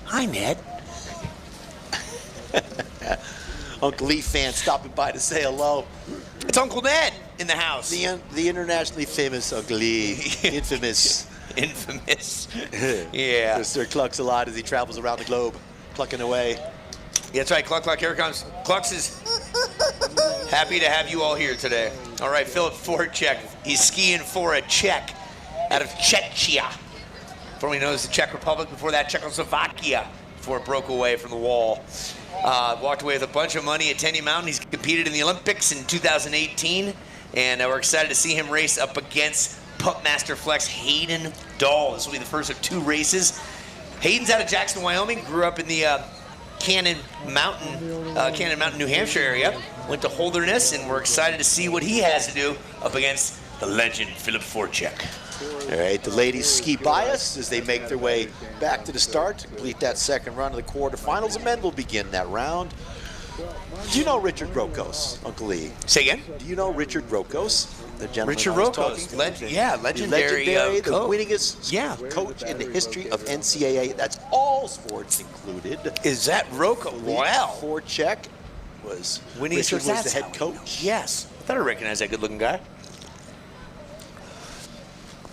Hi, Ned. Uncle Lee fan stopping by to say hello. It's Uncle Ned in the house. The internationally famous Uncle Lee. Infamous. Infamous. Yeah. Sir clucks a lot as he travels around the globe, clucking away. Yeah, that's right. Cluck, cluck, here it comes. Clucks is happy to have you all here today. All right, Philip Forecheck. He's skiing for a Czech out of Czechia. Formerly known as the Czech Republic, before that Czechoslovakia, before it broke away from the wall. Walked away with a bunch of money at Tenny Mountain. He's competed in the Olympics in 2018, and we're excited to see him race up against Pumpmaster Flex Hayden Dahl. This will be the first of 2 races. Hayden's out of Jackson, Wyoming, grew up in the Cannon Mountain, New Hampshire area. Went to Holderness, and we're excited to see what he has to do up against the legend, Philip Forecheck. All right, the ladies ski bias as they make their way back to the start to complete that second run of the quarterfinals. The men will begin that round. Do you know Richard Rokos, Uncle Lee? Say again? Do you know Richard Rokos? The gentleman Richard I was Rokos, talking to? legendary the coach. winningest coach in the history of NCAA. That's all sports included. Is that Rokos? Wow. Forecheck was Richard was the head coach. Yes. I thought I recognized that good-looking guy.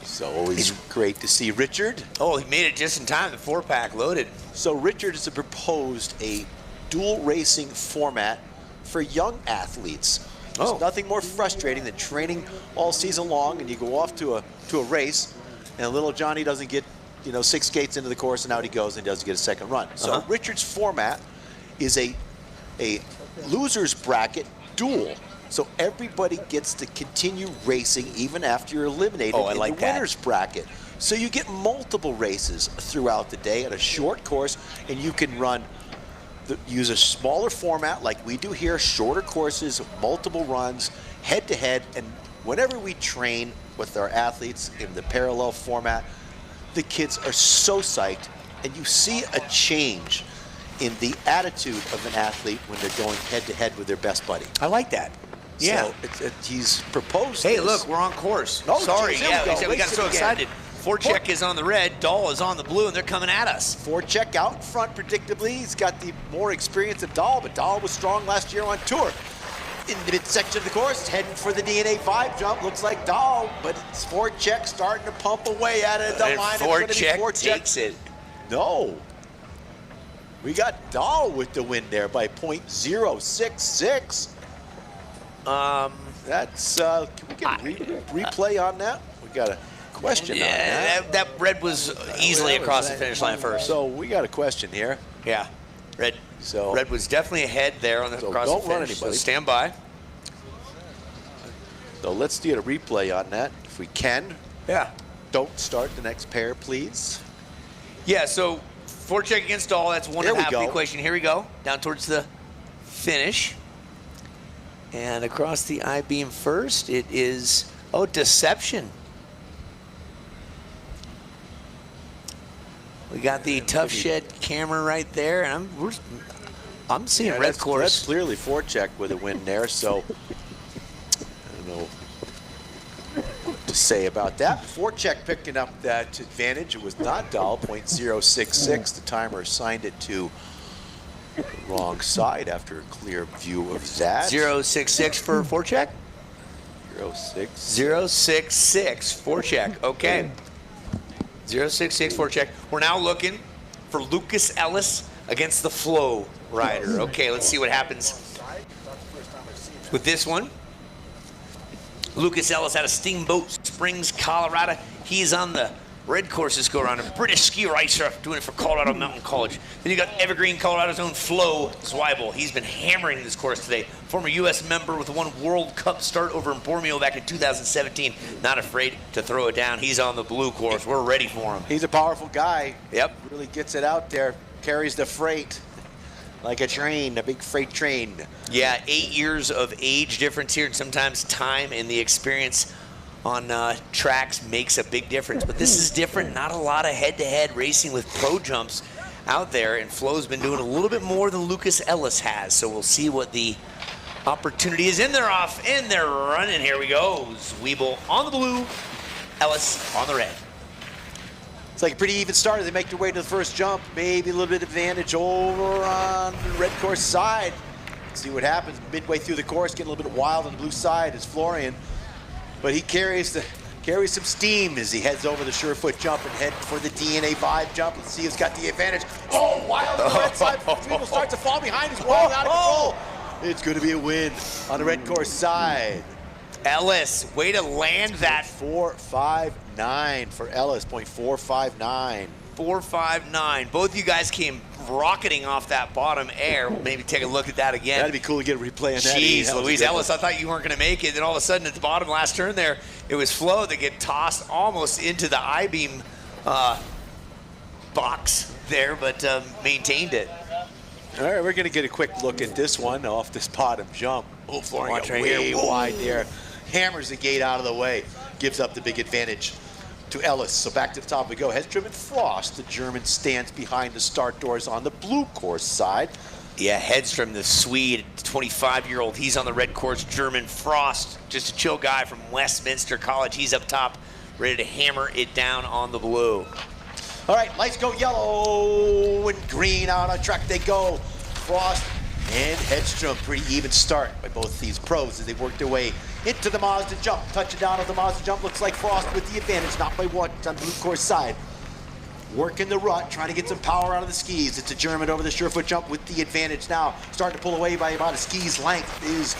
So always great to see Richard. Oh, he made it just in time. The 4-pack loaded. So Richard has proposed a dual racing format for young athletes. There's nothing more frustrating than training all season long and you go off to a race and little Johnny doesn't get 6 skates into the course and out he goes and doesn't get a second run. So Richard's format is a loser's bracket duel. So everybody gets to continue racing even after you're eliminated in the winner's bracket. So you get multiple races throughout the day at a short course, and you can run use a smaller format like we do here, shorter courses, multiple runs, head-to-head, and whenever we train with our athletes in the parallel format, the kids are so psyched, and you see a change in the attitude of an athlete when they're going head-to-head with their best buddy. I like that. Yeah. So he's proposed Hey, this. look, we're on course. Oh, sorry, geez, yeah, we got so again. excited. Forecheck is on the red, Dahl is on the blue, and they're coming at us. Forecheck out in front, predictably. He's got the more experience of Dahl, but Dahl was strong last year on tour. In the midsection of the course, heading for the DNA 5 jump. Looks like Dahl, but it's Forecheck starting to pump away at it. And Forecheck takes it. No. We got Dahl with the win there by .066. That's, can we get a replay on that? We got a question on that. That red was easily across the finish line first. So we got a question here. Yeah, red was definitely ahead there on the across the finish. Don't run anybody. So stand by. So let's get a replay on that if we can. Yeah. Don't start the next pair, please. Yeah, so Forecheck against Dahl, that's one There and a half we the go. equation. Here we go, down towards the finish. And across the I-beam first, it is, Deception. We got the Tough Shed camera right there, and I'm seeing red course. That's clearly Forecheck with a win there, so I don't know what to say about that. Forecheck picking up that advantage. It was not Dahl, .066. The timer assigned it to the wrong side after a clear view of that. 066 for Forecheck? 066 Forecheck, okay. 066 Forecheck. We're now looking for Lucas Ellis against the Flow rider. Okay, let's see what happens with this one. Lucas Ellis out of Steamboat Springs, Colorado. He's on the red courses go around. A British ski racer doing it for Colorado Mountain College. Then you got Evergreen, Colorado's own Flo Zweibel. He's been hammering this course today. Former U.S. member with one World Cup start over in Bormio back in 2017. Not afraid to throw it down. He's on the blue course. We're ready for him. He's a powerful guy. Yep. Really gets it out there. Carries the freight like a train, a big freight train. Yeah, 8 years of age difference here, and sometimes time and the experience on tracks makes a big difference. But this is different. Not a lot of head-to-head racing with pro jumps out there, and Flo's been doing a little bit more than Lucas Ellis has. So we'll see what the opportunity is. In there, off, in there, running. Here we go. Zweibel on the blue, Ellis on the red. It's like a pretty even start. They make their way to the first jump. Maybe a little bit of advantage over on the red course side. Let's see what happens. Midway through the course, getting a little bit wild on the blue side is Florian. But he carries some steam as he heads over the Surefoot jump and head for the DNA 5 jump. Let's see who's got the advantage. Oh, wild on the red side. Zweibel starts to fall behind. He's wild out of control. It's going to be a win on the red course side. Ellis, way to land that. 4.59 for Ellis, .459. 4.59. Both of you guys came rocketing off that bottom air. Maybe take a look at that again. That'd be cool to get a replay on that. Jeez, Louise Ellis, I thought you weren't going to make it. Then all of a sudden at the bottom last turn there, it was Flo that get tossed almost into the I-beam box there, but maintained it. All right, we're going to get a quick look at this one off this bottom jump. Oh, Florian got way wide there. Hammers the gate out of the way. Gives up the big advantage to Ellis. So back to the top we go. Hedstrom and Frost. The German stands behind the start doors on the blue course side. Yeah, Hedstrom, the Swede, 25-year-old. He's on the red course. German Frost, just a chill guy from Westminster College. He's up top, ready to hammer it down on the blue. All right, lights go yellow and green. Out on track they go. Frost and Hedstrom. Pretty even start by both these pros as they work their way into the Mazda jump. Touching down of the Mazda jump. Looks like Frost with the advantage, not by one. It's on the blue course side. Working the rut, trying to get some power out of the skis. It's a German over the Surefoot jump with the advantage now. Starting to pull away by about a ski's length is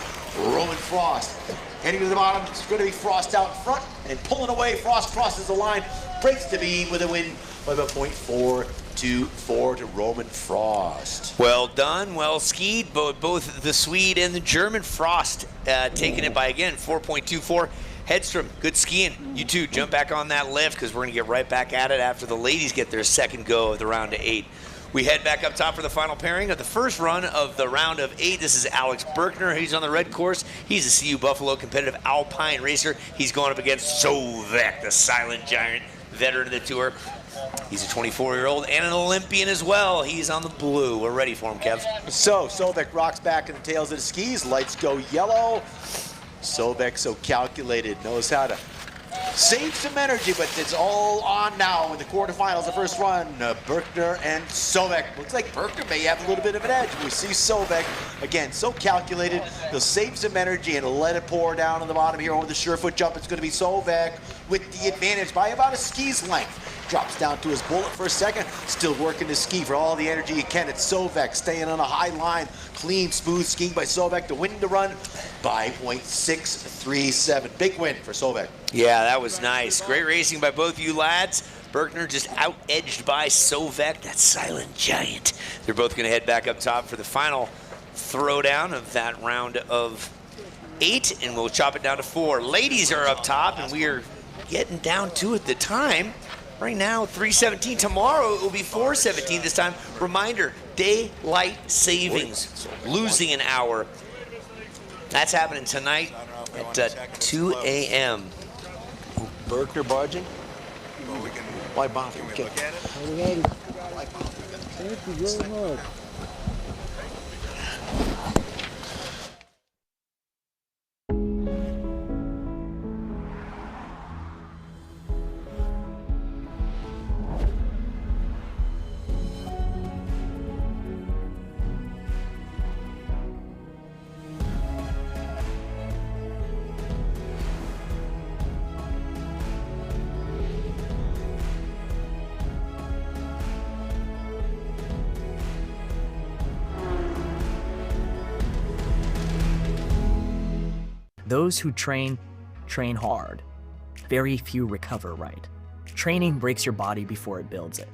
Roman Frost. Heading to the bottom, it's going to be Frost out in front and pulling away. Frost crosses the line, breaks the beam with a win by about .424 to Roman Frost. Well done, well skied. Both the Swede and the German Frost taking it by, again, 4.24. Hedstrom, good skiing. You two, jump back on that lift because we're going to get right back at it after the ladies get their second go of the round of 8. We head back up top for the final pairing of the first run of the round of 8. This is Alex Berkner. He's on the red course. He's a CU Buffalo competitive Alpine racer. He's going up against Sovek, the silent giant veteran of the tour. He's a 24-year-old and an Olympian as well. He's on the blue. We're ready for him, Kev. So Sovek rocks back in the tails of the skis. Lights go yellow. Sovek, so calculated, knows how to save some energy, but it's all on now in the quarterfinals, the first run. Berkner and Sovek. Looks like Berkner may have a little bit of an edge. We see Sovek, again, so calculated. He'll save some energy and let it pour down on the bottom here over the Surefoot jump. It's going to be Sovek with the advantage by about a ski's length. Drops down to his bullet for a second. Still working the ski for all the energy he can. It's Sovek staying on a high line. Clean, smooth skiing by Sovek to win the run by .637. Big win for Sovek. Yeah, that was nice. Great racing by both you lads. Berkner just out-edged by Sovek, that silent giant. They're both going to head back up top for the final throwdown of that round of 8, and we'll chop it down to 4. Ladies are up top, and we are getting down to it. The time right now, 3:17. Tomorrow it will be 4:17 this time. Reminder, daylight savings, losing an hour. That's happening tonight at 2 a.m. Berkner barging? Why bother? Okay. Thank you very much. Those who train hard. Very few recover right. Training breaks your body before it builds it.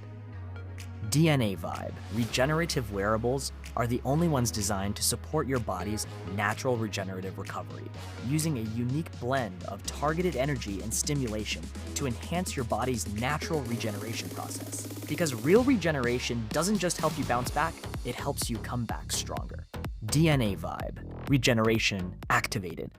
DNA Vibe, regenerative wearables, are the only ones designed to support your body's natural regenerative recovery, using a unique blend of targeted energy and stimulation to enhance your body's natural regeneration process. Because real regeneration doesn't just help you bounce back, it helps you come back stronger. DNA Vibe, regeneration activated.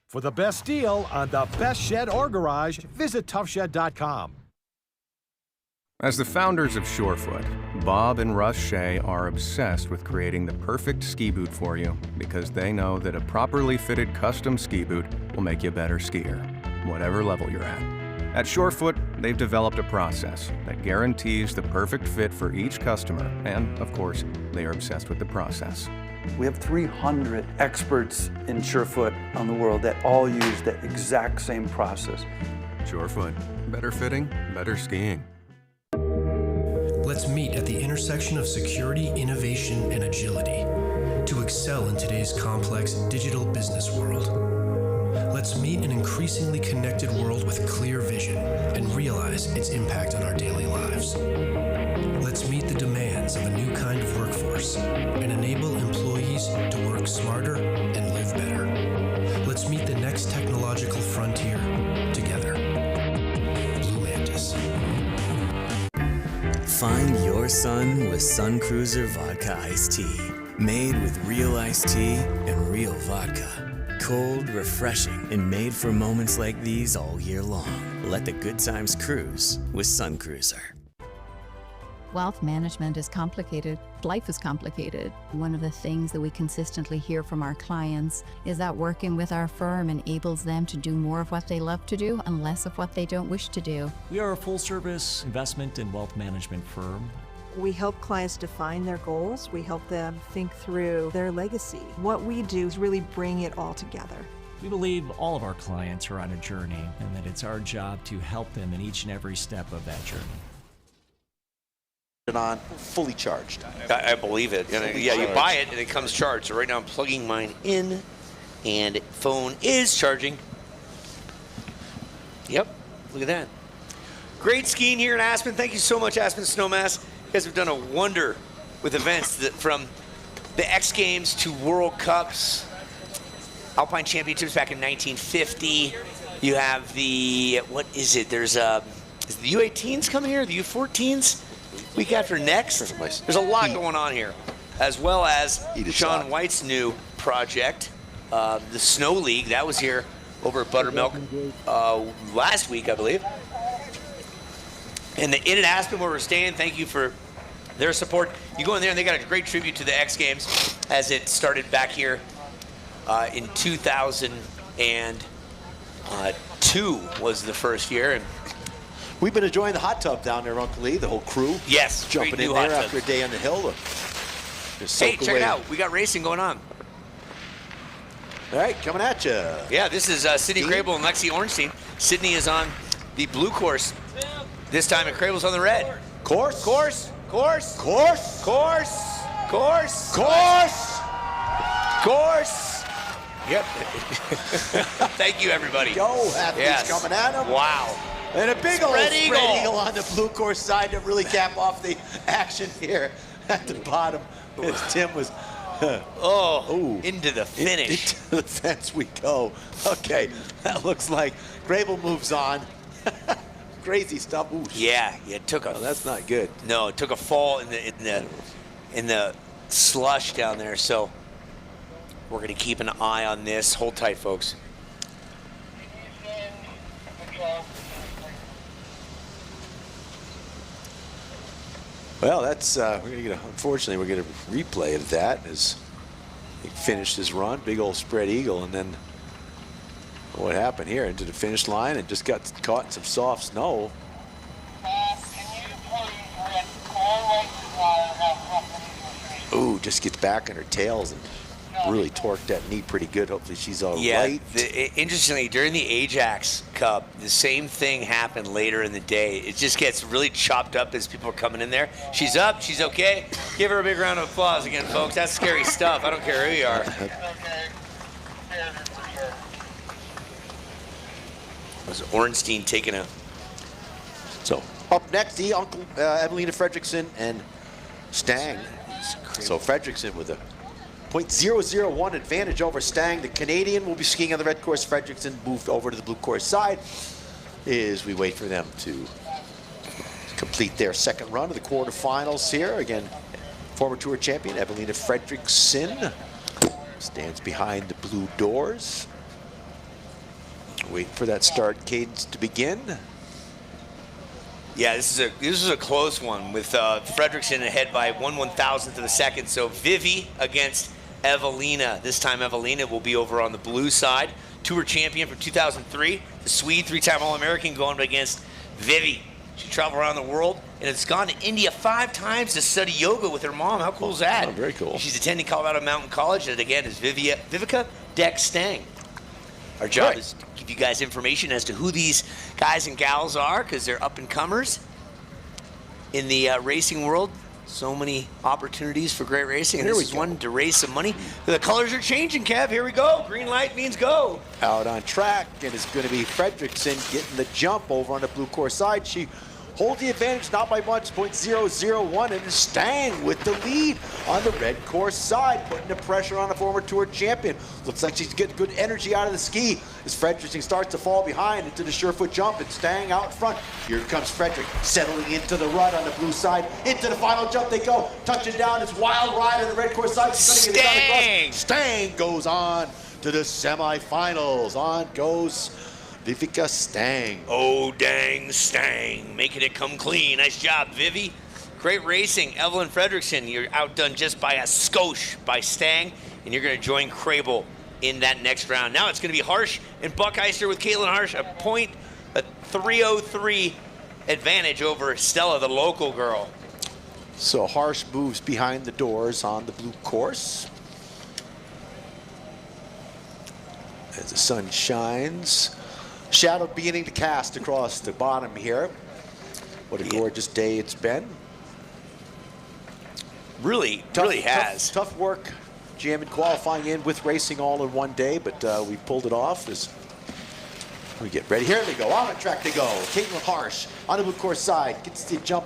For the best deal on the best shed or garage, visit toughshed.com. As the founders of Surefoot, Bob and Russ Shea are obsessed with creating the perfect ski boot for you because they know that a properly fitted custom ski boot will make you a better skier, whatever level you're at. At Surefoot, they've developed a process that guarantees the perfect fit for each customer, and of course, they are obsessed with the process. We have 300 experts in Surefoot on the world that all use the exact same process. Surefoot, better fitting, better skiing. Let's meet at the intersection of security, innovation, and agility to excel in today's complex digital business world. Let's meet an increasingly connected world with clear vision and realize its impact on our daily lives. Let's meet the demands of a new kind of workforce and enable employees to work smarter and live better. Let's meet the next technological frontier together. Blue Mantis. Find your sun with Sun Cruiser Vodka Iced Tea. Made with real iced tea and real vodka. Cold, refreshing, and made for moments like these all year long. Let the good times cruise with Sun Cruiser. Wealth management is complicated. Life is complicated. One of the things that we consistently hear from our clients is that working with our firm enables them to do more of what they love to do and less of what they don't wish to do. We are a full-service investment and wealth management firm. We help clients define their goals. We help them think through their legacy. What we do is really bring it all together. We believe all of our clients are on a journey and that it's our job to help them in each and every step of that journey. On fully charged. I believe it. Yeah, you buy it and it comes charged. So right now I'm plugging mine in And phone is charging. Yep, look at that. Great skiing here in Aspen. Thank you so much, Aspen SNOWMASS. You guys have done a wonder with events that from the X Games to World Cups, Alpine Championships back in 1950. You have the, what is it? There's is the U18s coming here? The U14s? Week after next? There's a lot going on here. As well as Sean White's new project, the Snow League. That was here over at Buttermilk last week, I believe. And the Inn at Aspen, where we're staying, thank you for their support. You go in there and they got a great tribute to the X Games as it started back here in 2002 was the first year. And we've been enjoying the hot tub down there, Uncle Lee, the whole crew. Yes, jumping in there after a day on the hill. Hey, check it out. We got racing going on. All right, coming at you. Yeah, this is Sydney Crable and Lexi Ornstein. Sydney is on the blue course. This time, Crable's on the red. Course. Course. Course. Course. Course. Course. Course. Course. Yep. Thank you, everybody. Go, athletes coming at him. Wow. And a big old spread eagle on the blue course side to really cap off the action here at the bottom. As Tim was into the finish. Into the fence we go. Okay, that looks like Crable moves on. Crazy stuff. Ooh. Yeah, it took a. Oh, that's not good. No, it took a fall in the slush down there. So we're gonna keep an eye on this. Hold tight, folks. Well, that's we're gonna get. Unfortunately, we're gonna replay of that as he finished his run. Big old spread eagle, and then what happened here into the finish line and just got caught in some soft snow. Ooh, just gets back on her tails and really torqued that knee pretty good. Hopefully she's all right. Interestingly, during the Ajax Cup, the same thing happened later in the day. It just gets really chopped up as people are coming in there. She's up. She's okay. Give her a big round of applause again, folks. That's scary stuff. I don't care who you are. Was Ornstein taking a... So, up next, the Uncle Evelina Fredrickson and Stang. So, Fredrickson with a .001 advantage over Stang. The Canadian will be skiing on the red course. Fredrickson moved over to the blue course side as we wait for them to complete their second run of the quarterfinals here. Again, former tour champion Evelina Fredrickson stands behind the blue doors. Wait for that start cadence to begin. Yeah, this is a close one with Fredrickson ahead by 1/1000th of a second. So Vivi against Evelina. This time Evelina will be over on the blue side. Tour champion from 2003. The Swede, three-time All-American going against Vivi. She traveled around the world and has gone to India 5 times to study yoga with her mom. How cool is that? Oh, very cool. She's attending Colorado Mountain College, and again is Vivica Deck-Stang. Our job is to give you guys information as to who these guys and gals are, because they're up-and-comers in the racing world. So many opportunities for great racing, and this is one to raise some money. The colors are changing, Kev. Here we go. Green light means go. Out on track, and it's going to be Fredrickson getting the jump over on the blue course side. She holds the advantage, not by much, .001, and Stang with the lead on the red course side, putting the pressure on a former tour champion. Looks like she's getting good energy out of the ski as Fredrickson starts to fall behind into the surefoot jump, and Stang out in front. Here comes Fredrick, settling into the rut on the blue side. Into the final jump they go, touching down. It's wild ride on the red course side. She's gonna get it down across. Stang goes on to the semifinals. On goes Vivica Stang. Oh, dang, Stang. Making it come clean. Nice job, Vivi. Great racing. Evelyn Fredrickson, you're outdone just by a skosh by Stang, and you're going to join Crable in that next round. Now it's going to be Harsh and Buckheister with Caitlin Harsh, a .303 advantage over Stella, the local girl. So Harsh moves behind the doors on the blue course. As the sun shines. Shadow beginning to cast across the bottom here. What a gorgeous day it's been. Really has. Tough work jamming qualifying in with racing all in one day, but we pulled it off as we get ready. Here they go, on the track they go. Caitlin Harsh on the blue course side, gets the jump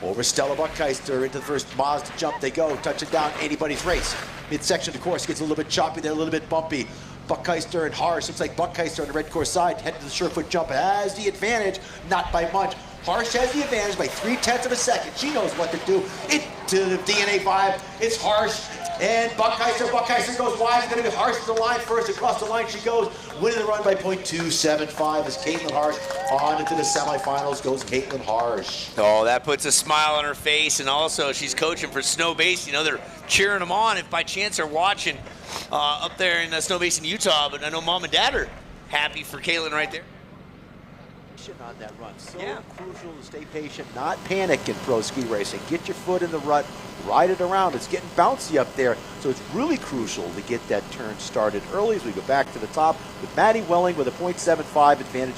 over Stella Buckheister into the first Mazda jump they go, touching down anybody's race. Midsection of the course gets a little bit choppy there, a little bit bumpy. Buckheister and Harsh, looks like Buckheister on the red course side, heading to the Surefoot jump, has the advantage, not by much. Harsh has the advantage by 0.3 of a second. She knows what to do. Into the DNA Vibe, it's Harsh and Buckheister. Buckheister goes wide, it's gonna be Harsh to the line first, across the line she goes, winning the run by 0.275 as Caitlin Harsh on into the semifinals goes Caitlin Harsh. Oh, that puts a smile on her face, and also she's coaching for Snow Basin. You know, they're cheering them on if by chance they're watching up there in Snow Basin, Utah, but I know Mom and Dad are happy for Caitlin right there. On that run, so crucial to stay patient, not panic in pro ski racing. Get your foot in the rut, ride it around. It's getting bouncy up there, so it's really crucial to get that turn started early as we go back to the top with Maddie Welling with a 0.75 advantage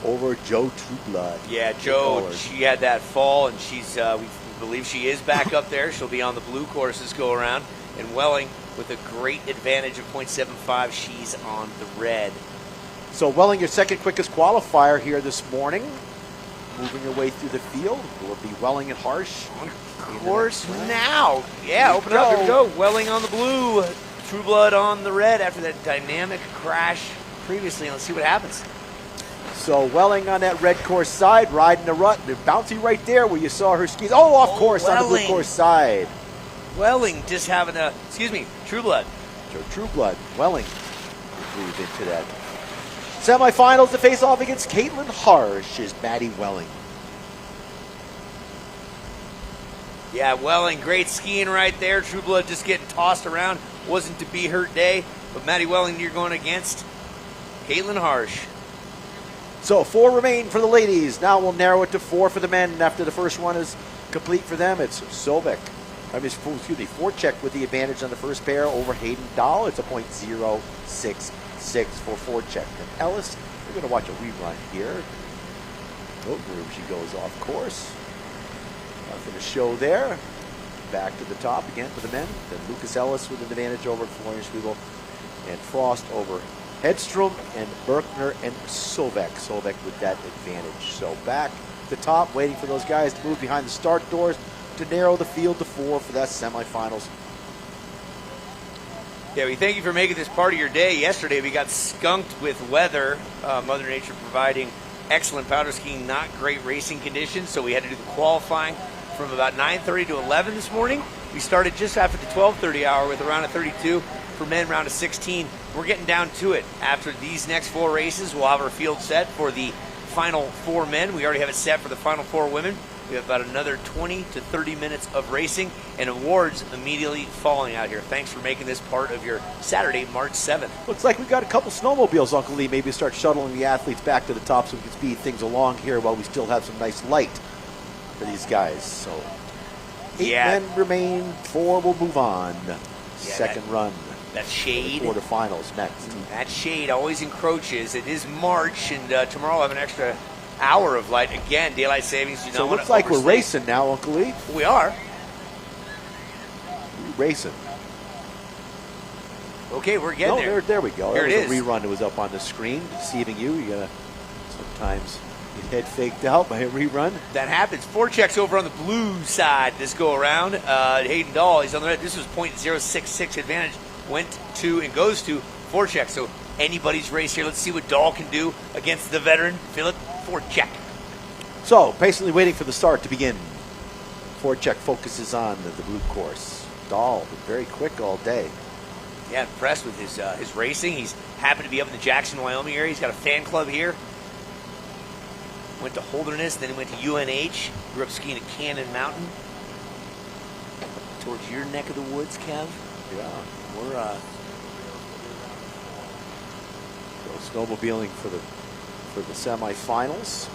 over Joe Trueblood. Yeah, Joe, she had that fall, and she's we believe she is back up there. She'll be on the blue course this go around, and Welling with a great advantage of 0.75. She's on the red. So Welling, your second quickest qualifier here this morning. Moving your way through the field. Will it be Welling and Harsh? Of course now. Yeah, open up. Here we go. Welling on the blue. Trueblood on the red after that dynamic crash previously. Let's see what happens. So Welling on that red course side, riding the rut. They're bouncy right there where you saw her skis. Oh, off course on the blue course side. Welling just having a, Trueblood. Joe Trueblood. Welling moved into that. Semifinals to face off against Caitlin Harsh is Maddie Welling. Yeah, Welling, great skiing right there. Trueblood just getting tossed around. Wasn't to be her day, but Maddie Welling, you're going against Caitlin Harsh. So 4 remain for the ladies. Now we'll narrow it to 4 for the men. After the first one is complete for them, it's Sovek. Forchek with the advantage on the first pair over Hayden Dahl. It's a 0.066 for Forchek. And Ellis, we're going to watch a rerun here. Oh, she goes off course. Nothing to show there. Back to the top again for the men. Then Lucas Ellis with an advantage over Florian Schwiebel. And Frost over Hedstrom and Berkner and Sovek. Sovek with that advantage. So back to the top, waiting for those guys to move behind the start doors to narrow the field to 4 for that semifinals. Yeah, we thank you for making this part of your day. Yesterday we got skunked with weather. Mother Nature providing excellent powder skiing, not great racing conditions, so we had to do the qualifying from about 9:30 to 11 this morning. We started just after the 12:30 hour with a round of 32 for men, round of 16. We're getting down to it. After these next 4 races, we'll have our field set for the final 4 men. We already have it set for the final 4 women. We have about another 20 to 30 minutes of racing and awards immediately following out here. Thanks for making this part of your Saturday, March 7th. Looks like we've got a couple snowmobiles, Uncle Lee. Maybe start shuttling the athletes back to the top so we can speed things along here while we still have some nice light for these guys. So 8 men remain, 4 will move on. Second run. That shade. Quarterfinals next. That shade always encroaches. It is March, and tomorrow we'll have an extra hour of light. Again, daylight savings. So it looks like we're racing now, Uncle Lee. We are. We're racing. Okay, we're getting there. There we go. Here that was a rerun that was up on the screen, deceiving you. You gotta sometimes get head faked out by a rerun. That happens. Forechek's over on the blue side this go around. Hayden Dahl, he's on the red. This was 0.066 advantage. Went to and goes to Forechek. So anybody's race here. Let's see what Dahl can do against the veteran Philip Forechek. So patiently waiting for the start to begin. Forechek focuses on the blue course. Dahl very quick all day. Yeah, impressed with his racing. He's happy to be up in the Jackson, Wyoming area. He's got a fan club here. Went to Holderness, then he went to UNH. Grew up skiing at Cannon Mountain. Towards your neck of the woods, Kev. Yeah. We're snowmobiling for the semifinals.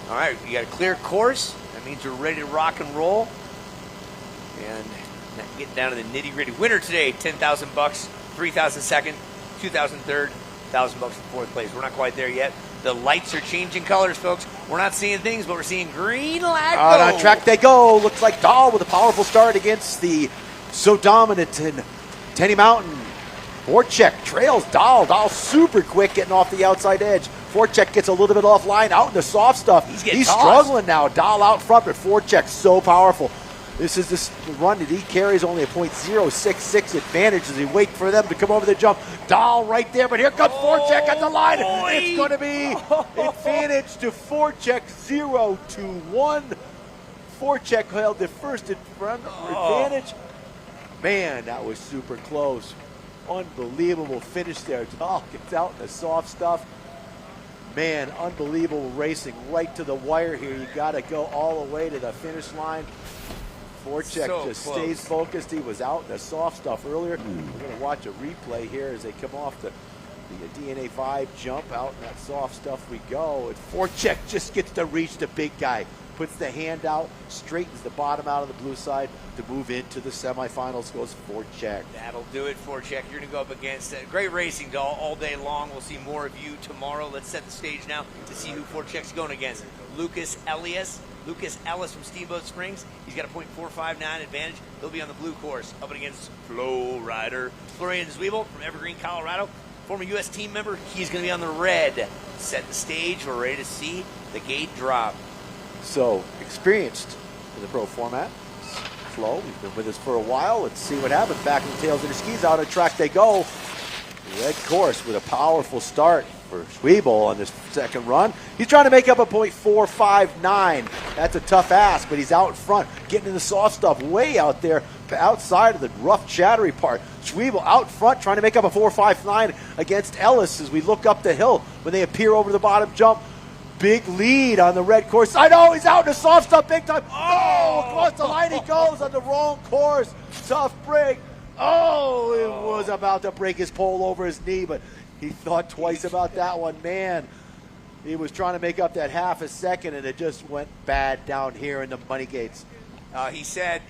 All right, you got a clear course. That means we're ready to rock and roll. And getting down to the nitty-gritty. Winner today, $10,000, 3,000 second, 2,000 third, $1,000 for 4th place. We're not quite there yet. The lights are changing colors, folks. We're not seeing things, but we're seeing green light. On track they go. Looks like Dahl with a powerful start against the so dominant and Tenny Mountain. Voracek trails Dahl. Dahl super quick getting off the outside edge. Voracek gets a little bit offline out in the soft stuff. He's struggling now. Dahl out front, but Voracek so powerful. This is this run that he carries only a .066 advantage as he waits for them to come over the jump. Dahl right there, but here comes Voracek at the line. It's going to be advantage to Voracek, 0-1. Voracek held the first advantage. Man, that was super close. Unbelievable finish there. Dahl gets out in the soft stuff. Man, unbelievable racing right to the wire here. You got to go all the way to the finish line. Voracek just stays focused. He was out in the soft stuff earlier. We're going to watch a replay here as they come off the DNA Vibe jump. Out in that soft stuff we go. And Voracek just gets to reach the big guy. Puts the hand out, straightens the bottom out of the blue side to move into the semifinals. Goes Voracek. That'll do it, Voracek. You're going to go up against great racing all day long. We'll see more of you tomorrow. Let's set the stage now to see who Voracek's going against. Lucas Ellis from Steamboat Springs. He's got a .459 advantage. He'll be on the blue course up against Flow Rider Florian Zwiebel from Evergreen, Colorado. Former U.S. team member. He's going to be on the red. Set the stage. We're ready to see the gate drop. So, experienced in the pro format. Flo, he's been with us for a while. Let's see what happens. Back in the tails of the skis, out on track they go. Red course with a powerful start for Zwiebel on this second run. He's trying to make up a .459. That's a tough ask, but he's out in front, getting in the soft stuff way out there, outside of the rough, chattery part. Zwiebel out front, trying to make up a .459 against Ellis as we look up the hill when they appear over the bottom jump. Big lead on the red course. I know he's out in the soft stuff big time. Oh, across the line he goes on the wrong course. Tough break. Oh, it was about to break his pole over his knee, but he thought twice about that one. Man, he was trying to make up that half a second, and it just went bad down here in the money gates. He said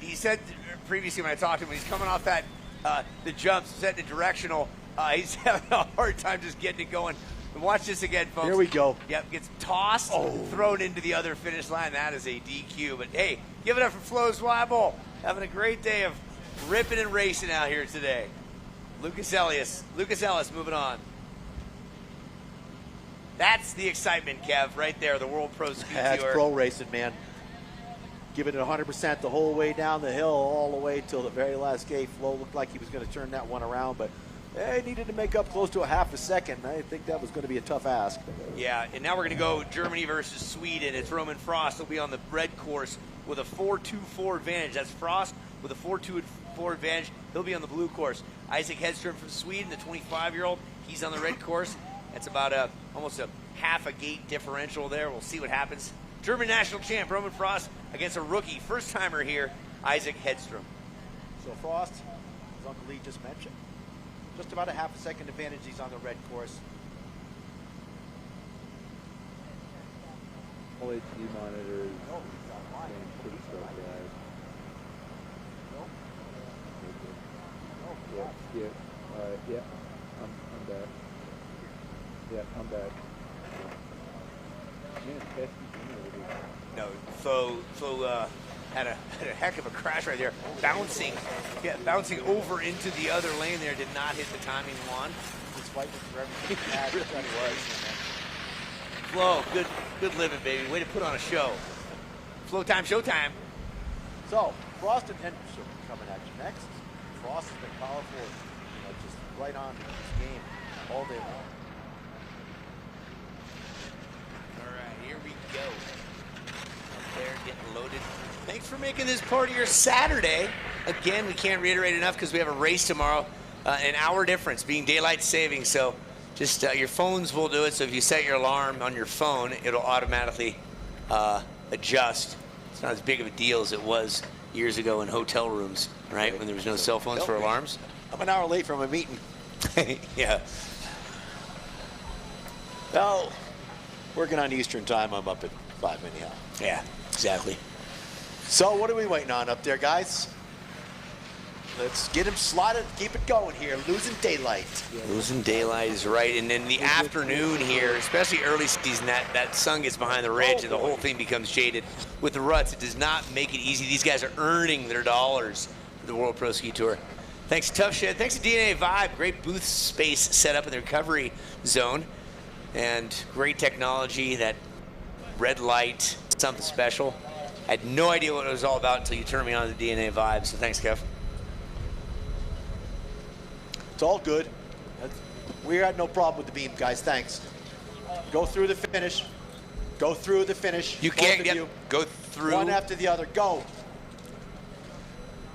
previously when I talked to him, he's coming off that the jumps, setting it directional. He's having a hard time just getting it going. Watch this again, folks. Here we go. Yep, gets tossed, thrown into the other finish line. That is a DQ. But hey, give it up for Flo Zwiebel. Having a great day of ripping and racing out here today. Lucas Ellis moving on. That's the excitement, Kev, right there. The World Pro Ski Tour. That's pro racing, man. Giving it 100% the whole way down the hill, all the way till the very last gate. Flo looked like he was going to turn that one around, but he needed to make up close to a half a second. I think that was going to be a tough ask. Yeah, and now we're going to go Germany versus Sweden. It's Roman Frost. He'll be on the red course with a 4.24 advantage. That's Frost with a 4.24 advantage. He'll be on the blue course. Isaac Hedström from Sweden, the 25-year-old. He's on the red course. That's about almost a half a gate differential there. We'll see what happens. German national champ Roman Frost against a rookie, first-timer here, Isaac Hedström. So Frost, as Uncle Lee just mentioned, just about a half a second advantage. He's on the red course. All HD monitors. Pretty stuff, guys. Yeah. I'm back. Yeah, I'm back. Man, No, Flo had a heck of a crash right there, bouncing over into the other lane there. Did not hit the timing one. He's fighting for everything he had. Really was. Flo, good living, baby. Way to put on a show. Flo time, showtime. So Frost and Hedström coming at you next. Frost has been powerful, just right on this game all day long. All right, here we go. Up there, getting loaded. Thanks for making this part of your Saturday. Again, we can't reiterate enough because we have a race tomorrow, an hour difference being daylight saving. So just your phones will do it. So if you set your alarm on your phone, it'll automatically adjust. It's not as big of a deal as it was years ago in hotel rooms, right? When there was no cell phones for alarms. I'm an hour late from a meeting. Yeah. Well, working on Eastern time, I'm up at 5 anyhow. Yeah, exactly. So what are we waiting on up there, guys? Let's get him slotted, keep it going here. Losing daylight. Losing daylight is right. And in the afternoon here, especially early season, that sun gets behind the ridge and the whole thing becomes shaded. With the ruts, it does not make it easy. These guys are earning their dollars for the World Pro Ski Tour. Thanks to Tough Shed, thanks to DNA Vibe, great booth space set up in the recovery zone. And great technology, that red light, something special. I had no idea what it was all about until you turned me on to the DNA Vibe, so thanks, Kev. It's all good. We had no problem with the beam, guys. Thanks. Go through the finish. Go through the finish. You can't get, go through. One after the other. Go.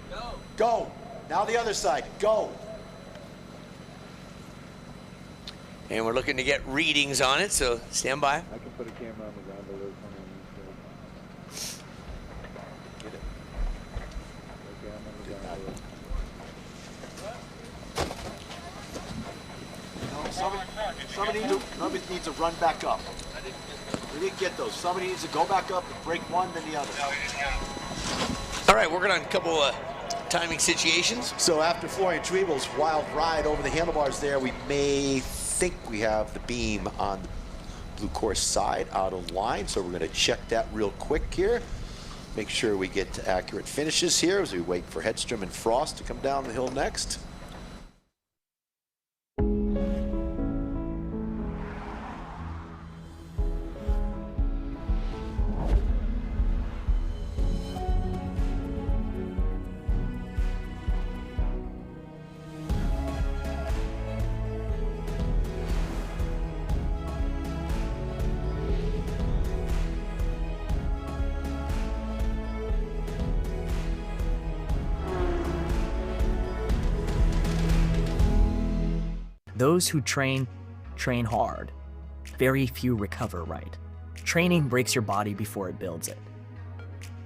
Go. Go. Now the other side. Go. And we're looking to get readings on it, so stand by. I can put a camera on the ground to look on Get it. Okay, I'm on the ground. Somebody needs to run back up. We didn't get those. Somebody needs to go back up and break one, then the other. All right, working on a couple of timing situations. So after Florian Trevel's wild ride over the handlebars there, we may think we have the beam on the blue course side out of line. So we're going to check that real quick here. Make sure we get to accurate finishes here as we wait for Hedstrom and Frost to come down the hill next. Those who train hard. Very few recover right. Training breaks your body before it builds it.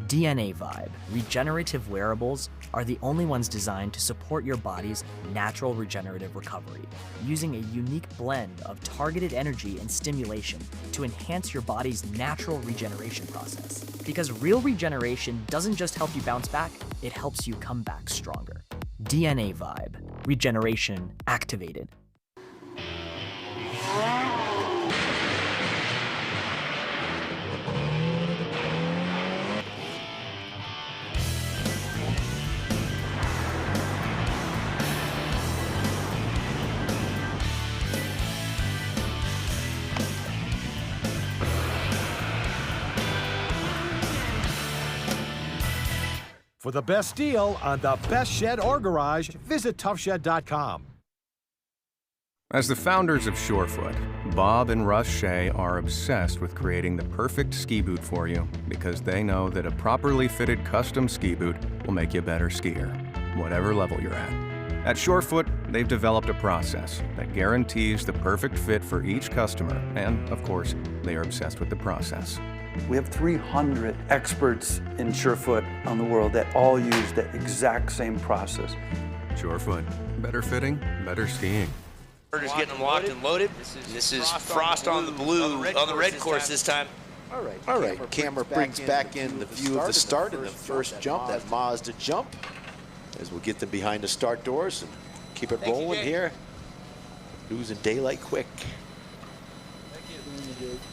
DNA Vibe, regenerative wearables, are the only ones designed to support your body's natural regenerative recovery, using a unique blend of targeted energy and stimulation to enhance your body's natural regeneration process. Because real regeneration doesn't just help you bounce back, it helps you come back stronger. DNA Vibe, regeneration activated. For the best deal on the best shed or garage, visit toughshed.com. As the founders of Surefoot, Bob and Russ Shea are obsessed with creating the perfect ski boot for you because they know that a properly fitted custom ski boot will make you a better skier, whatever level you're at. At Surefoot, they've developed a process that guarantees the perfect fit for each customer, and of course, they are obsessed with the process. We have 300 experts in Surefoot on the world that all use that exact same process. Surefoot, better fitting, better skiing. We're just getting them locked and loaded. This is Frost on the blue, on the red course this time. All right, camera brings back in the view of the start and the first jump, that Mazda jump, as we'll get them behind the start doors and keep it rolling here. Losing daylight quick.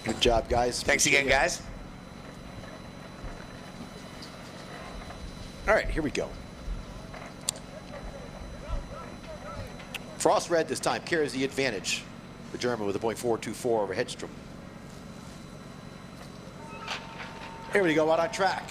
Good job, guys. Thanks again, guys. All right, here we go. Frost red this time carries the advantage. The German with a .424 over Hedstrom. Here we go, out on track.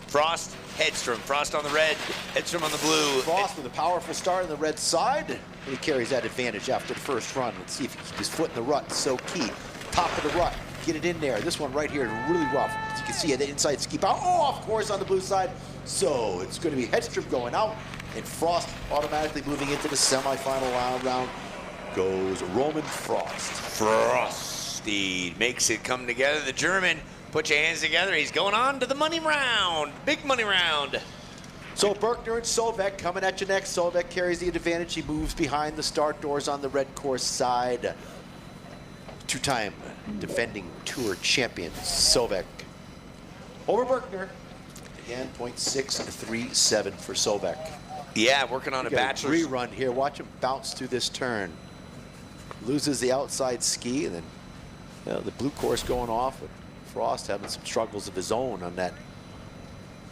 Frost, Hedstrom. Frost on the red, Hedstrom on the blue. Frost with a powerful start on the red side. And he carries that advantage after the first run. Let's see if he can keep his foot in the rut. So key. Top of the rut. Get it in there. This one right here is really rough. As you can see, the inside ski power. Oh, of course, on the blue side. So it's going to be Hedstrom going out. And Frost automatically moving into the semifinal round goes Roman Frost. Frosty makes it come together. The German, put your hands together. He's going on to the money round. Big money round. So Berkner and Sovek coming at you next. Sovek carries the advantage. He moves behind the start doors on the red course side. Two-time defending tour champion Sovek over Berkner. Again, .637 for Sovek. Yeah, working on a bachelor's. Rerun here. Watch him bounce through this turn. Loses the outside ski, and then the blue course going off. But Frost having some struggles of his own on that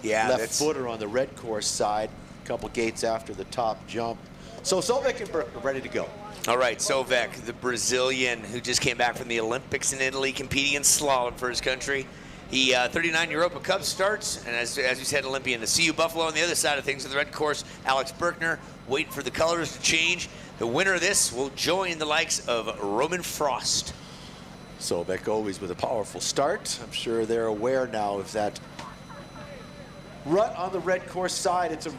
left footer on the red course side. A couple gates after the top jump. So Sovek and Burke are ready to go. All right, Sovek, the Brazilian who just came back from the Olympics in Italy, competing in slalom for his country. He 39 Europa Cup starts, and as we said, Olympian. The CU Buffalo on the other side of things, on the red course, Alex Berkner waiting for the colors to change. The winner of this will join the likes of Roman Frost. Sovek always with a powerful start. I'm sure they're aware now of that rut on the red course side. It's a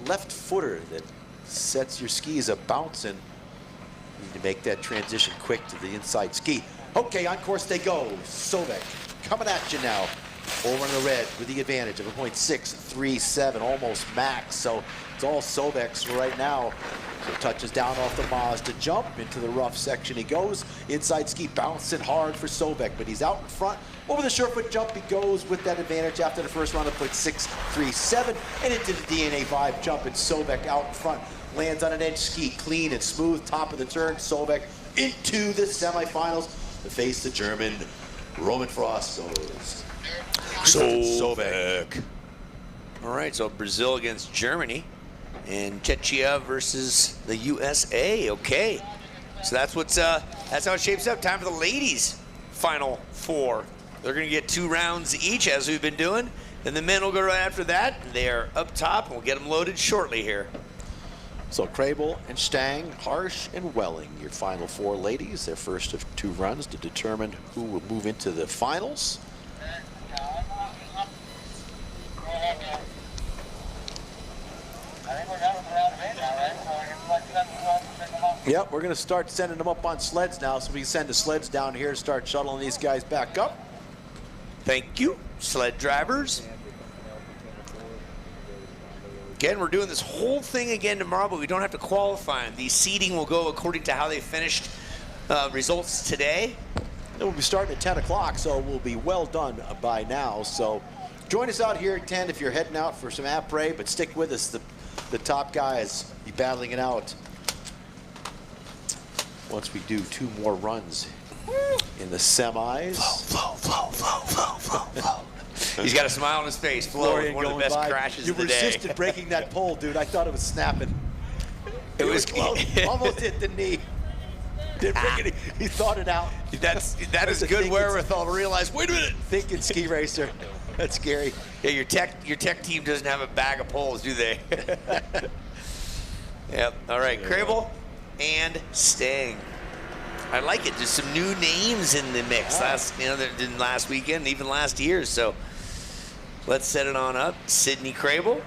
left footer that sets your skis a bouncing. You need to make that transition quick to the inside ski. Okay, on course they go. Sovek coming at you now. Over in the red with the advantage of a .637, almost max. So it's all Sovek's right now. So touches down off the Mazda jump into the rough section he goes. Inside ski bouncing hard for Sovek, but he's out in front. Over the surefoot jump he goes with that advantage after the first round of .637 and into the DNA Vibe jump, and Sovek out in front. Lands on an edge ski, clean and smooth, top of the turn. Sovek into the semifinals to face the German. Roman Frost goes. Sovek. All right, so Brazil against Germany, and Czechia versus the USA. Okay, so that's how it shapes up. Time for the ladies' final four. They're going to get 2 rounds each, as we've been doing, and the men will go right after that. They are up top, and we'll get them loaded shortly here. So Krabel and Stang, Harsh and Welling, your final 4 ladies. Their first of 2 runs to determine who will move into the finals. Yep, we're going to start sending them up on sleds now, so we can send the sleds down here and start shuttling these guys back up. Thank you, sled drivers. Again, we're doing this whole thing again tomorrow, but we don't have to qualify them. The seeding will go according to how they finished results today. It will be starting at 10 o'clock, so we'll be well done by now. So join us out here at 10 if you're heading out for some après, but stick with us. The top guys be battling it out once we do 2 more runs in the semis. He's got a smile on his face. Flo, one of the best crashes of the day. You resisted breaking that pole, dude. I thought it was snapping. It was close. Almost hit the knee. Didn't break it. He thought it out. That is good wherewithal to realize, wait a minute. Thinking ski racer. That's scary. Yeah, your tech team doesn't have a bag of poles, do they? Yep. All right, Krabel and Stang. I like it. There's some new names in the mix. Last weekend, even last year. So let's set it on up. Sydney Krabel,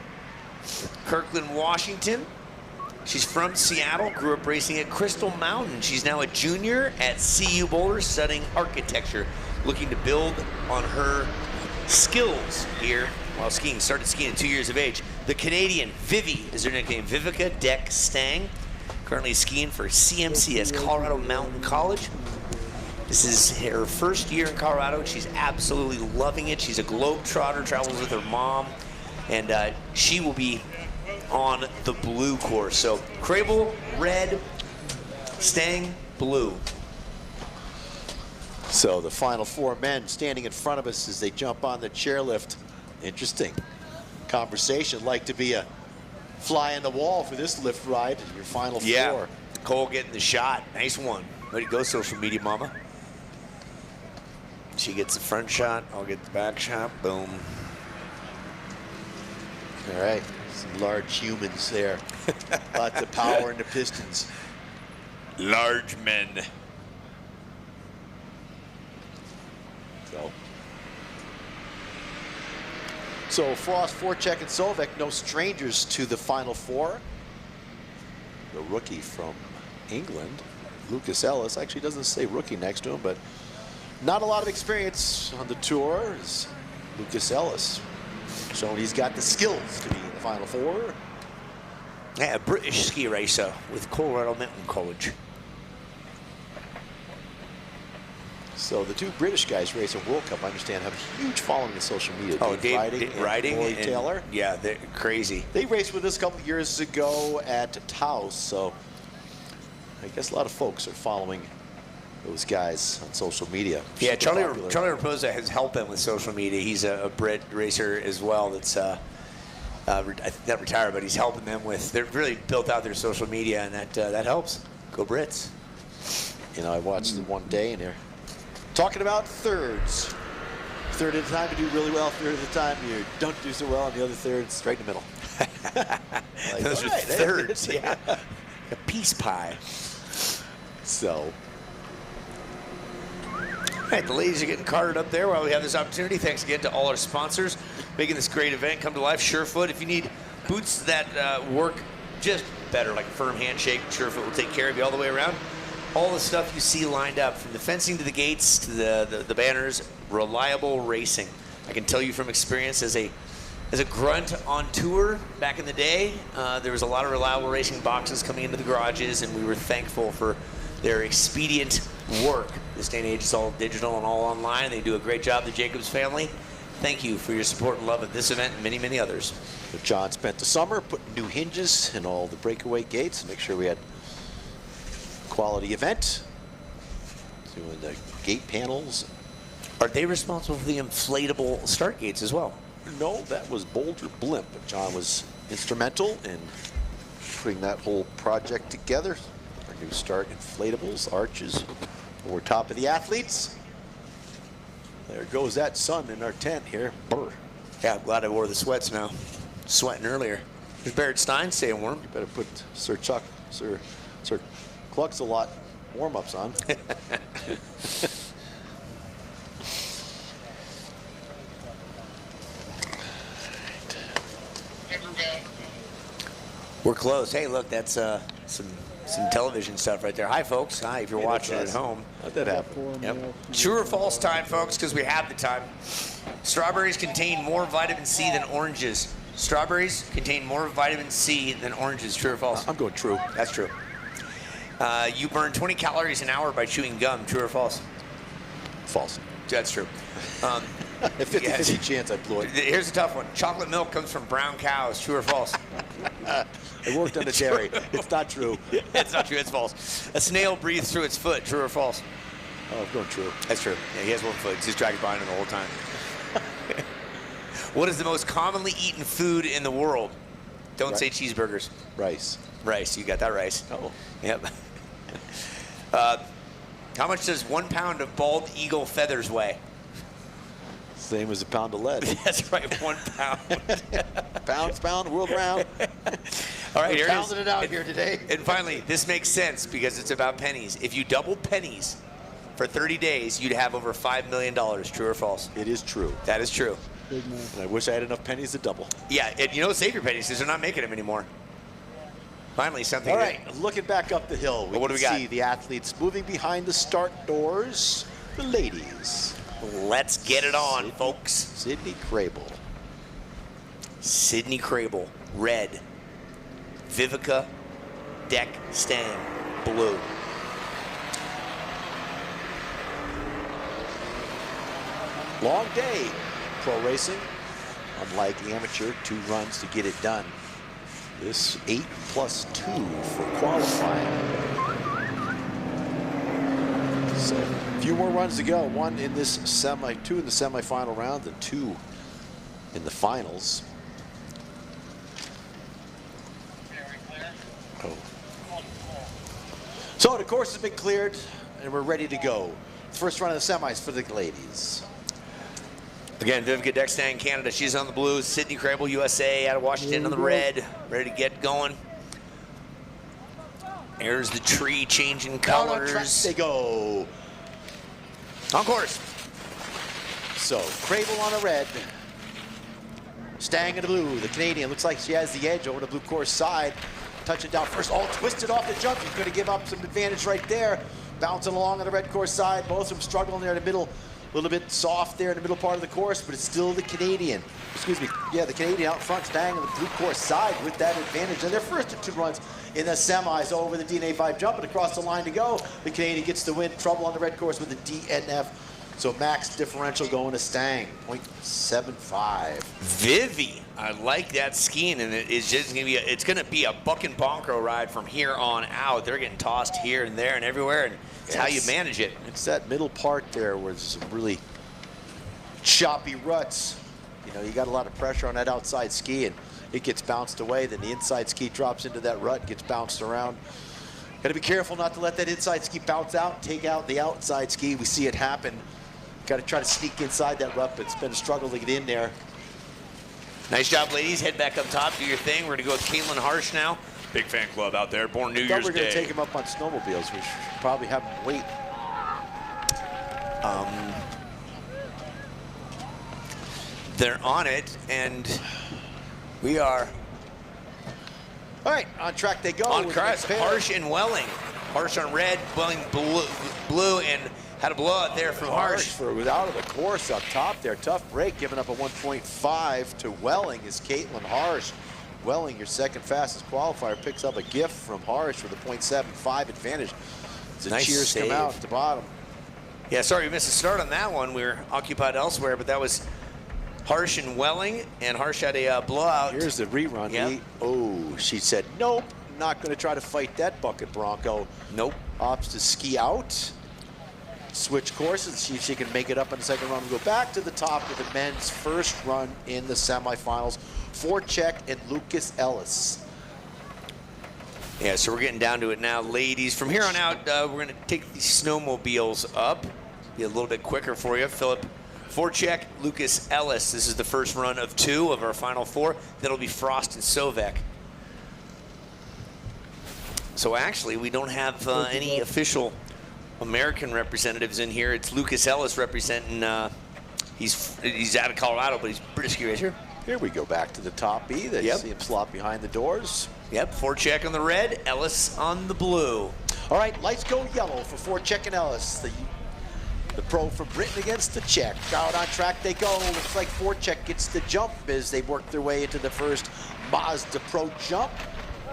Kirkland, Washington. She's from Seattle, grew up racing at Crystal Mountain. She's now a junior at CU Boulder studying architecture, looking to build on her skills here while skiing. Started skiing at 2 years of age. The Canadian, Vivi, is her nickname. Vivica Deck Stang. Currently skiing for CMCS, Colorado Mountain College. This is her first year in Colorado. She's absolutely loving it. She's a globetrotter, travels with her mom, and she will be on the blue course. So Krabel, red, Stang, blue. So the final 4 men standing in front of us as they jump on the chairlift. Interesting conversation. Like to be a fly in the wall for this lift ride. Your final 4. Yeah, Cole getting the shot. Nice one. Way to go, social media mama. She gets the front shot. I'll get the back shot. Boom. All right. Some large humans there. Lots of power in the pistons. Large men. So Frost, Voracek, and Sovek, no strangers to the final 4. The rookie from England, Lucas Ellis, actually doesn't say rookie next to him, but not a lot of experience on the tour is Lucas Ellis. So he's got the skills to be in the final 4. Yeah, a British ski racer with Colorado Mountain College. So the two British guys racing World Cup, I understand, have a huge following in social media. Oh, Dave Riding and Rory Taylor. Yeah, they're crazy. They raced with us a couple years ago at Taos, so I guess a lot of folks are following those guys on social media. Yeah, Charlie Raposa has helped them with social media. He's a Brit racer as well that's not retired, but he's helping them with, they've really built out their social media, and that helps. Go Brits. You know, I watched it one day, and they're talking about thirds. Third at a time, you do really well. Third at a time, you don't do so well. And the other third, straight in the middle. Like, those are thirds, yeah. A peace pie. So. All right, the ladies are getting carted up there while we have this opportunity. Thanks again to all our sponsors making this great event come to life. Surefoot, if you need boots that work just better, like a firm handshake, Surefoot will take care of you all the way around. All the stuff you see lined up, from the fencing to the gates to the banners, reliable racing. I can tell you from experience, as a grunt on tour back in the day, there was a lot of reliable racing boxes coming into the garages, and we were thankful for their expedient work. This day and age, it's all digital and all online. They do a great job, the Jacobs family. Thank you for your support and love of this event and many, many others. John spent the summer putting new hinges in all the breakaway gates to make sure we had quality event. Doing the gate panels. Are they responsible for the inflatable start gates as well? No, that was Boulder Blimp, but John was instrumental in putting that whole project together. Our new start inflatables, arches over top of the athletes. There goes that sun in our tent here. Brr. Yeah, I'm glad I wore the sweats now. Sweating earlier. There's Barrett Stein staying warm. You better put Sir Clucks-a-lot warm-ups on. We're close. Hey, look, that's some television stuff right there. Hi, folks. Hi, if you're watching at home. How'd that happen? Yep. True or false time, folks, because we have the time. Strawberries contain more vitamin C than oranges. Strawberries contain more vitamin C than oranges. True or false? I'm going true. That's true. You burn 20 calories an hour by chewing gum. True or false? False. That's true. A 50-50 chance I blew it. Here's a tough one. Chocolate milk comes from brown cows. True or false? It worked on the dairy. It's not true. It's not true. It's false. A snail breathes through its foot. True or false? Oh, I'm going true. That's true. Yeah, he has one foot. He's just dragging behind him the whole time. What is the most commonly eaten food in the world? Don't say cheeseburgers. Rice. Rice. You got that rice. Oh. Yep. How much does 1 pound of bald eagle feathers weigh? Same as a pound of lead. That's right, 1 pound. Pound, world round. All right, we're pounding it out here today. And finally, this makes sense because it's about pennies. If you doubled pennies for 30 days, you'd have over $5 million. True or false? It is true. That is true. And I wish I had enough pennies to double. Yeah, and you know, save your pennies because they're not making them anymore. Finally, something. All right, looking back up the hill, we what do we got? See the athletes moving behind the start doors. The ladies. Let's get it on, folks. Sydney Crable. Sydney Crable, red. Vivica Deck Stang, blue. Long day, pro racing. Unlike amateur, 2 runs to get it done. This 8 + 2 for qualifying. So a few more runs to go. 1 in this 2 in the semifinal round, and 2 in the finals. Oh. So the course has been cleared, and we're ready to go. First run of the semis for the ladies. Again, Vivica Deckstang, Canada, she's on the blue. Sydney Crable, USA, out of Washington on the red. Ready to get going. There's the tree changing colors. Down on track they go. On course. So, Crable on the red. Stang in the blue. The Canadian looks like she has the edge over the blue course side. Touching down first, all twisted off the jump. She's going to give up some advantage right there. Bouncing along on the red course side. Both of them struggling there in the middle A little bit soft there in the middle part of the course, but it's still the Canadian. Excuse me, yeah, the Canadian out front, staying on the blue course side with that advantage. And their first of 2 runs in the semis over the DNA 5 jump and across the line to go. The Canadian gets the win. Trouble on the red course with the DNF. So max differential going to Stang, 0.75. Vivi, I like that skiing, and it's just gonna be it's gonna be a buck and bonko ride from here on out. They're getting tossed here and there and everywhere, and it's how you manage it. It's that middle part there where there's some really choppy ruts. You know, you got a lot of pressure on that outside ski, and it gets bounced away. Then the inside ski drops into that rut and gets bounced around. Got to be careful not to let that inside ski bounce out, take out the outside ski. We see it happen. Got to try to sneak inside that rut, but it's been a struggle to get in there. Nice job, ladies. Head back up top, do your thing. We're going to go with Caitlin Harsh now. Big fan club out there, born New Year's Day. We're going to take him up on snowmobiles. We should probably have him wait. They're on it, and we are. All right, on track they go. On track, Harsh and Welling. Harsh on red, Welling blue, and had a blowout there from Harsh. Was out of the course up top there. Tough break, giving up a 1.5 to Welling is Caitlin Harsh. Welling, your second fastest qualifier, picks up a gift from Harsh with a 0.75 advantage. The nice cheers save. come out at the bottom. Yeah, sorry we missed the start on that one. We were occupied elsewhere, but that was Harsh and Welling, and Harsh had a blowout. Here's the rerun. Yep. Oh, she said, nope, not going to try to fight that bucket Bronco. Nope. Opts to ski out. Switch courses, see if she can make it up in the second run. We'll go back to the top with the men's first run in the semifinals. Voracek and Lucas Ellis. Yeah, so we're getting down to it now, ladies. From here on out, we're going to take these snowmobiles up. Be a little bit quicker for you. Philip Voracek, Lucas Ellis. This is the first run of 2 of our final 4. That'll be Frost and Sovek. So actually, we don't have any official American representatives in here. It's Lucas Ellis representing. He's out of Colorado, but he's British ski racer. Here we go back to the top B. They see him slot behind the doors. Yep, Voracek on the red, Ellis on the blue. All right, lights go yellow for Voracek and Ellis. The pro from Britain against the Czech. Out on track they go. Looks like Voracek gets the jump as they work their way into the first Mazda Pro jump.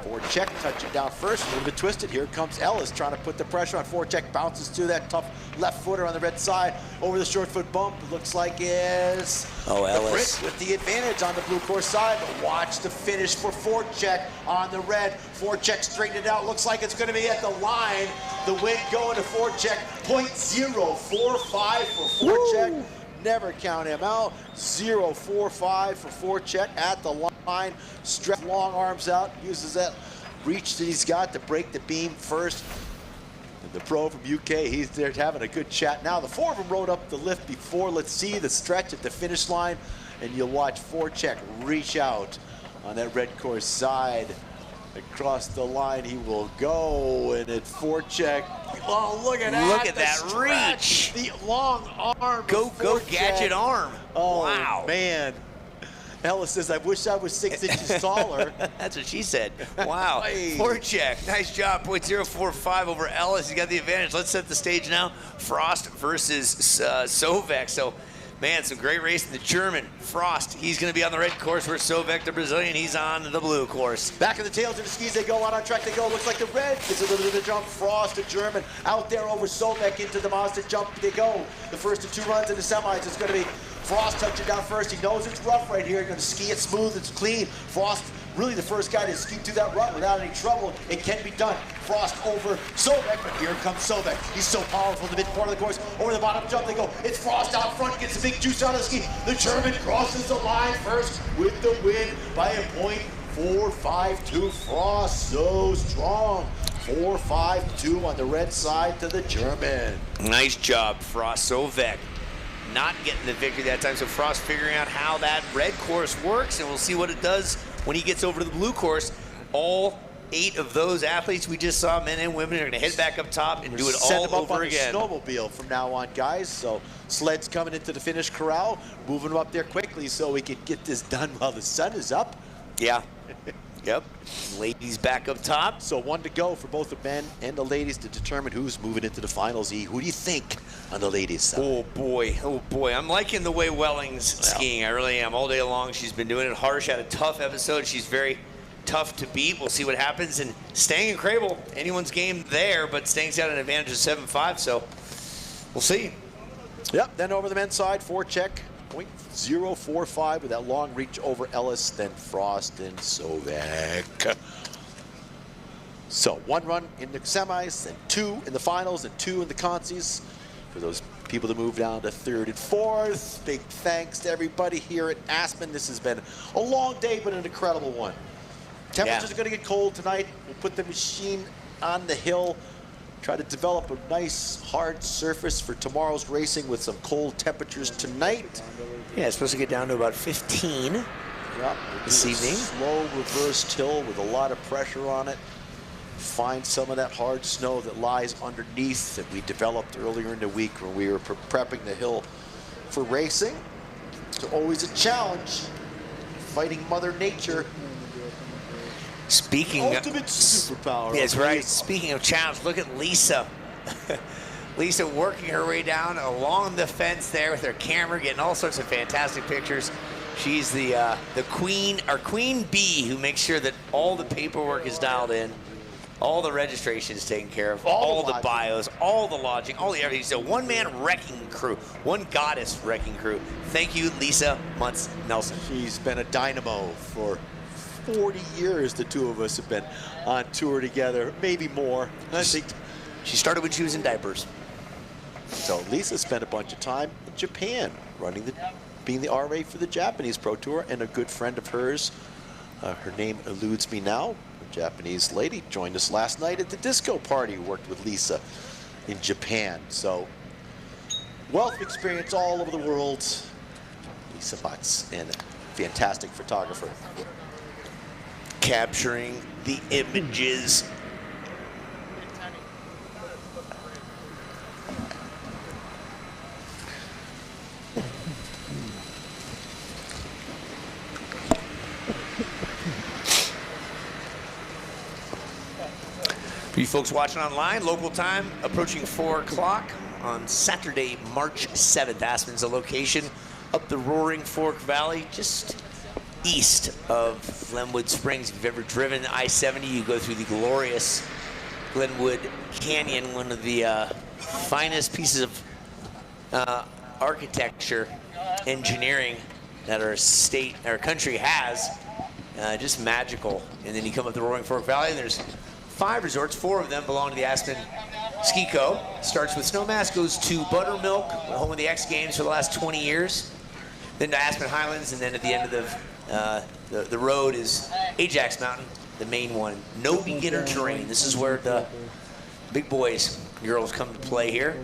Voracek touching down first, a little bit twisted. Here comes Ellis trying to put the pressure on. Voracek bounces to that tough left footer on the red side over the short foot bump. Looks like it's Ellis with the advantage on the blue course side. But watch the finish for Voracek on the red. Voracek straightened it out. Looks like it's going to be at the line. The wind going to Voracek. 0.045 for Voracek. Never count him out. 0.45 for Voracek at the line. Stretch long arms out. Uses that reach that he's got to break the beam first. And the pro from UK, he's there having a good chat now. The 4 of them rode up the lift before. Let's see the stretch at the finish line. And you'll watch Voracek reach out on that red course side. Across the line he will go, and it's Voracek. Oh, look at that! Look at that reach! The long arm. Go gadget arm! Oh, wow, man! Ellis says, "I wish I was 6 inches taller." That's what she said. Wow, Hey. Voracek, nice job. 0.045 over Ellis. He got the advantage. Let's set the stage now. Frost versus Sovek. So. Man, some great racing. The German, Frost, he's going to be on the red course, where Sovek, the Brazilian, he's on the blue course. Back in the tails of the skis they go, out on track they go. Looks like the red gets a little bit of a jump. Frost, the German, out there over Sovek into the Mazda jump they go. The first of 2 runs in the semis is going to be Frost touching down first. He knows it's rough right here. He's going to ski it smooth, it's clean. Frost, really the first guy to ski through that rut without any trouble. It can be done. Frost over Sovek, but here comes Sovek. He's so powerful in the mid part of the course. Over the bottom jump they go. It's Frost out front, gets the big juice out of the ski. The German crosses the line first with the win by a 0.452. Frost so strong. 4.52 on the red side to the German. Nice job, Frost. Sovek not getting the victory that time, so Frost figuring out how that red course works, and we'll see what it does when he gets over to the blue course. All 8 of those athletes we just saw, men and women, are going to head back up top and do it all over again. Send them up on the snowmobile from now on, guys. So sleds coming into the finish corral, moving them up there quickly so we can get this done while the sun is up. Yeah. Yep. Ladies back up top. So 1 to go for both the men and the ladies to determine who's moving into the finals. Who do you think on the ladies side? Oh boy. I'm liking the way Welling's skiing. I really am. All day long she's been doing it. Harsh had a tough episode. She's very tough to beat. We'll see what happens. And Stang and Crable, anyone's game there, but Stang's got an advantage of 7.5, so we'll see. Yep, then over the men's side, forecheck, 0.045 with that long reach over Ellis, then Frost and Sovek. So 1 run in the semis, and 2 in the finals, and 2 in the consies. For those people to move down to 3rd and 4th, big thanks to everybody here at Aspen. This has been a long day, but an incredible one. Temperatures are going to get cold tonight. We'll put the machine on the hill, try to develop a nice hard surface for tomorrow's racing with some cold temperatures tonight. Yeah, it's supposed to get down to about 15 this evening. Slow reversed hill with a lot of pressure on it. Find some of that hard snow that lies underneath that we developed earlier in the week when we were prepping the hill for racing. So always a challenge, fighting Mother Nature. Speaking ultimate superpower. That's right. Speaking of challenge, look at Lisa. Lisa working her way down along the fence there with her camera, getting all sorts of fantastic pictures. She's the queen, our queen bee, who makes sure that all the paperwork is dialed in, all the registration is taken care of, all the bios, all the lodging, all the everything. So one-man wrecking crew, one goddess wrecking crew. Thank you, Lisa Muntz Nelson. She's been a dynamo for 40 years. The two of us have been on tour together, maybe more. I think she started when she was in diapers. So Lisa spent a bunch of time in Japan being the RA for the Japanese Pro Tour, and a good friend of hers, her name eludes me now, a Japanese lady, joined us last night at the disco party, worked with Lisa in Japan. So wealth of experience all over the world. Lisa Muntz, and a fantastic photographer. Capturing the images. For you folks watching online, local time approaching 4 o'clock on Saturday, March 7th. Aspen's the location up the Roaring Fork Valley, just east of Glenwood Springs. If you've ever driven I-70, you go through the glorious Glenwood Canyon, one of the finest pieces of architecture, engineering that our country has. Just magical. And then you come up the Roaring Fork Valley, and there's 5 resorts. 4 of them belong to the Aspen Ski Co. Starts with SNOWMASS, goes to Buttermilk, home of the X Games for the last 20 years. Then to Aspen Highlands, and then at the end of the road is Ajax Mountain, the main one. No beginner terrain. This is where the big boys, girls come to play here.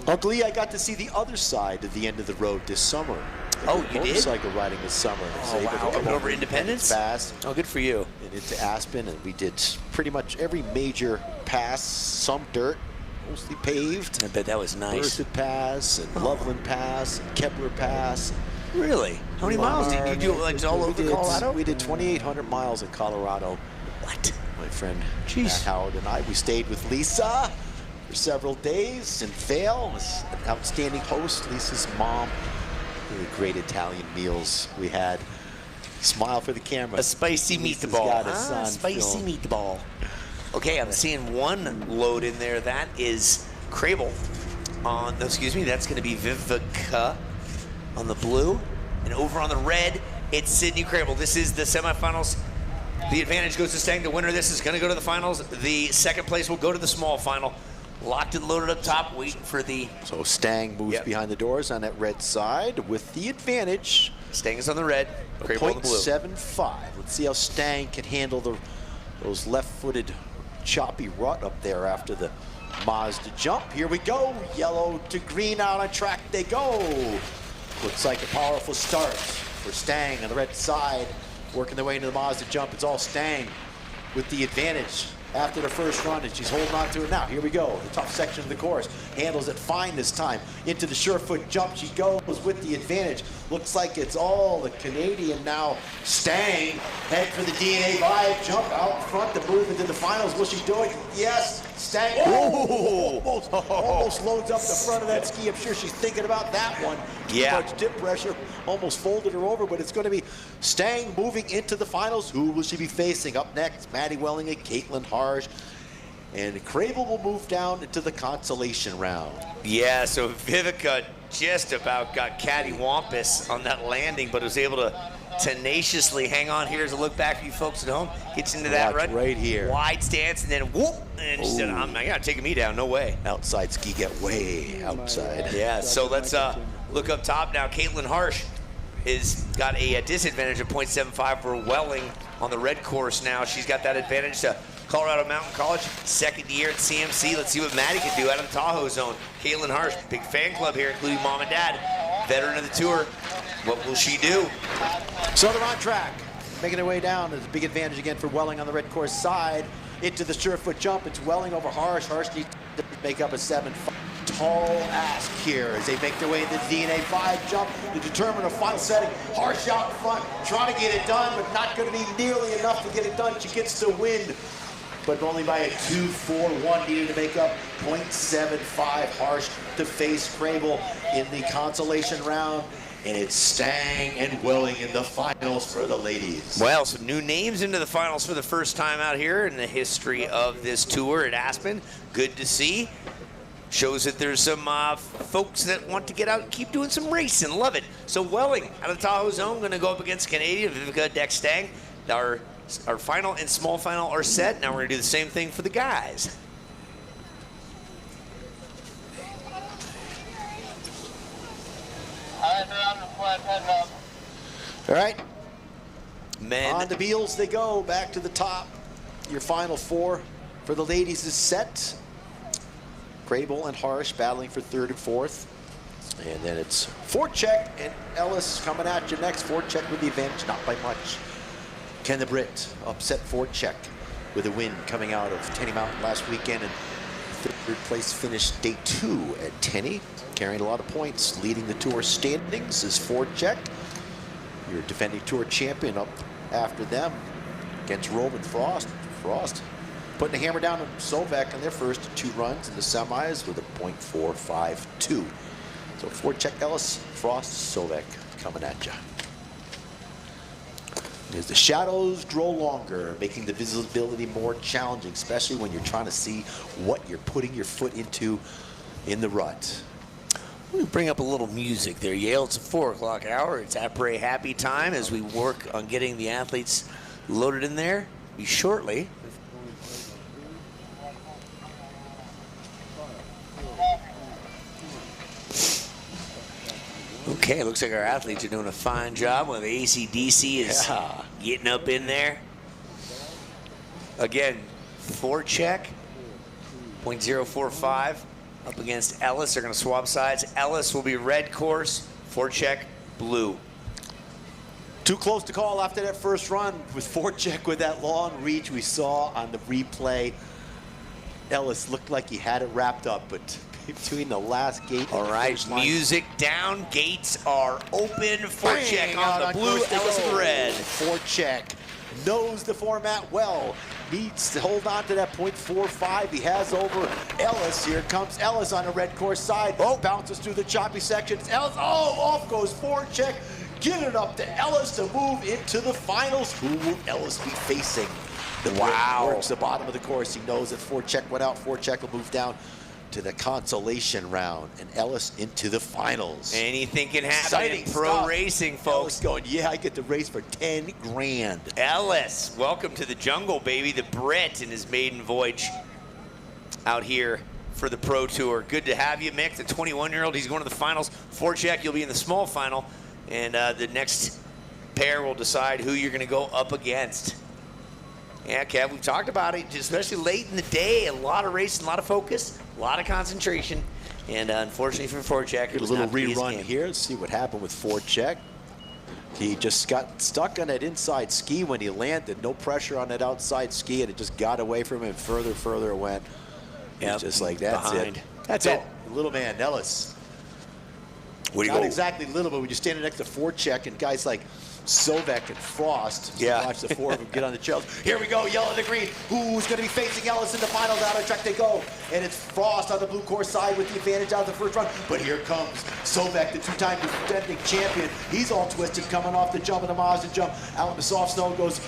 Uncle Lee, I got to see the other side of the end of the road this summer. Oh, you did? Motorcycle riding this summer. Oh, wow. Over Independence? Pass. Oh, good for you. And into Aspen, and we did pretty much every major pass, some dirt, mostly paved. I bet that was nice. Bursted Pass, and Loveland Pass, and Kepler Pass. Really? How many miles did you do? Like all over Colorado? We did 2,800 miles in Colorado. What? My friend Matt Howard and I, we stayed with Lisa for several days in Vail. Was an outstanding host. Lisa's mom. Really great Italian meals we had. Smile for the camera. A spicy meatball. Spicy meatball. Okay, I'm seeing one load in there. That is Crable on, excuse me, that's going to be Vivica on the blue. And over on the red, it's Sydney Crable. This is the semifinals. The advantage goes to Stang. The winner of this is going to go to the finals. The second place will go to the small final. Locked and loaded up top, waiting for the... So Stang moves behind the doors on that red side with the advantage. Stang is on the red, Crable on the blue. 0.75. Let's see how Stang can handle those left-footed choppy rut up there after the Mazda jump. Here we go. Yellow to green out on track they go. Looks like a powerful start for Stang on the red side. Working their way into the Mazda jump. It's all Stang with the advantage after the first run, and she's holding on to it now. Here we go, the tough section of the course. Handles it fine this time. Into the Surefoot jump she goes with the advantage. Looks like it's all the Canadian now. Stang, head for the DNA Vibe, jump out front to move into the finals. Will she do it? Yes, Stang, almost loads up the front of that ski. I'm sure she's thinking about that one. Yeah. Too much dip pressure, almost folded her over, but it's going to be Stang moving into the finals. Who will she be facing? Up next, Maddie Welling and Caitlin Harge. And Crable will move down into the consolation round. Yeah, so Vivica just about got cattywampus on that landing, but was able to tenaciously hang on. Here's a look back for you folks at home. Gets into that right here. Wide stance, and then whoop, and she said, "I'm not taking me down, no way." Outside ski get way outside. Yeah, so let's look up top now. Caitlin Harsh is got a disadvantage of 0.75 for Welling on the red course now. She's got that advantage to Colorado Mountain College, second year at CMC. Let's see what Maddie can do out of the Tahoe zone. Caitlin Harsh, big fan club here, including mom and dad, veteran of the tour. What will she do? So they're on track, making their way down. There's a big advantage again for Welling on the red course side. Into the surefoot jump. It's Welling over Harsh. Harsh needs to make up a 7-5. Tall ask here as they make their way into the DNA 5 jump to determine a final setting. Harsh out front, trying to get it done, but not going to be nearly enough to get it done. She gets the win, but only by a 2-4-1, needed to make up 0.75. Harsh to face Crable in the consolation round. And it's Stang and Welling in the finals for the ladies. Well, some new names into the finals for the first time out here in the history of this tour at Aspen. Good to see. Shows that there's some folks that want to get out and keep doing some racing. Love it. So Welling out of the Tahoe zone, going to go up against Canadian Vivica Dex Stang. Our final and small final are set. Now we're going to do the same thing for the guys. All right. Men. On the Beals they go, back to the top. Your final four for the ladies is set. Crable and Harsh battling for third and fourth. And then it's Forcheck and Ellis coming at you next. Forcheck with the advantage, not by much. Ken the Brit upset Forcheck with a win coming out of Tenny Mountain last weekend. And third place finished day 2 at Tenny, carrying a lot of points. Leading the tour standings is Forcheck, your defending tour champion, up after them against Roman Frost. Frost putting the hammer down on Sovek in their first 2 runs in the semis with a .452. So Forcheck, Ellis, Frost, Sovek coming at you. As the shadows grow longer, making the visibility more challenging, especially when you're trying to see what you're putting your foot into in the rut. Let me bring up a little music there, Yale. It's a 4 o'clock hour. It's après happy time as we work on getting the athletes loaded in there. Be shortly. Okay, looks like our athletes are doing a fine job while the AC/DC is getting up in there. Again, Forcheck, 0.045 up against Ellis. They're going to swap sides. Ellis will be red course, Forcheck blue. Too close to call after that first run with Forcheck with that long reach we saw on the replay. Ellis looked like he had it wrapped up, but between the last gate and all right, music down, gates are open. Forcheck on the blue, Ellis on the red. Forcheck knows the format well, needs to hold on to that 0.45 he has over Ellis. Here comes Ellis on the red course side. Bounces through the choppy sections. Ellis, off goes Forcheck. Get it up to Ellis to move into the finals. Who will Ellis be facing? The works the bottom of the course. He knows that Forcheck went out. Forcheck will move down to the consolation round, and Ellis into the finals. Anything can happen in pro racing, folks. Ellis going, yeah, I get to race for 10 grand. Ellis, welcome to the jungle, baby. The Brit in his maiden voyage out here for the Pro Tour. Good to have you, Mick, the 21-year-old. He's going to the finals. Forcheck, you'll be in the small final, and the next pair will decide who you're going to go up against. Yeah, Kev, we've talked about it, especially late in the day. A lot of racing, a lot of focus, a lot of concentration. And unfortunately for Forcheck, it was a little not the easiest rerun game. here. Let's see what happened with Forcheck. He just got stuck on that inside ski when he landed. No pressure on that outside ski, and it just got away from him. Further it went. Yep. Just like, that's Behind. it. That's it. Little man, Ellis. Not exactly little, but when you're standing next to forecheck and guys like Sovek and Frost, watch the four of them get on the challenge. Here we go, yellow to green. Who's going to be facing Ellis in the finals? Out of track they go. And it's Frost on the blue course side with the advantage out of the first run. But here comes Sovek, the two-time defending champion. He's all twisted coming off the jump of the Mazda jump. Out in the soft snow goes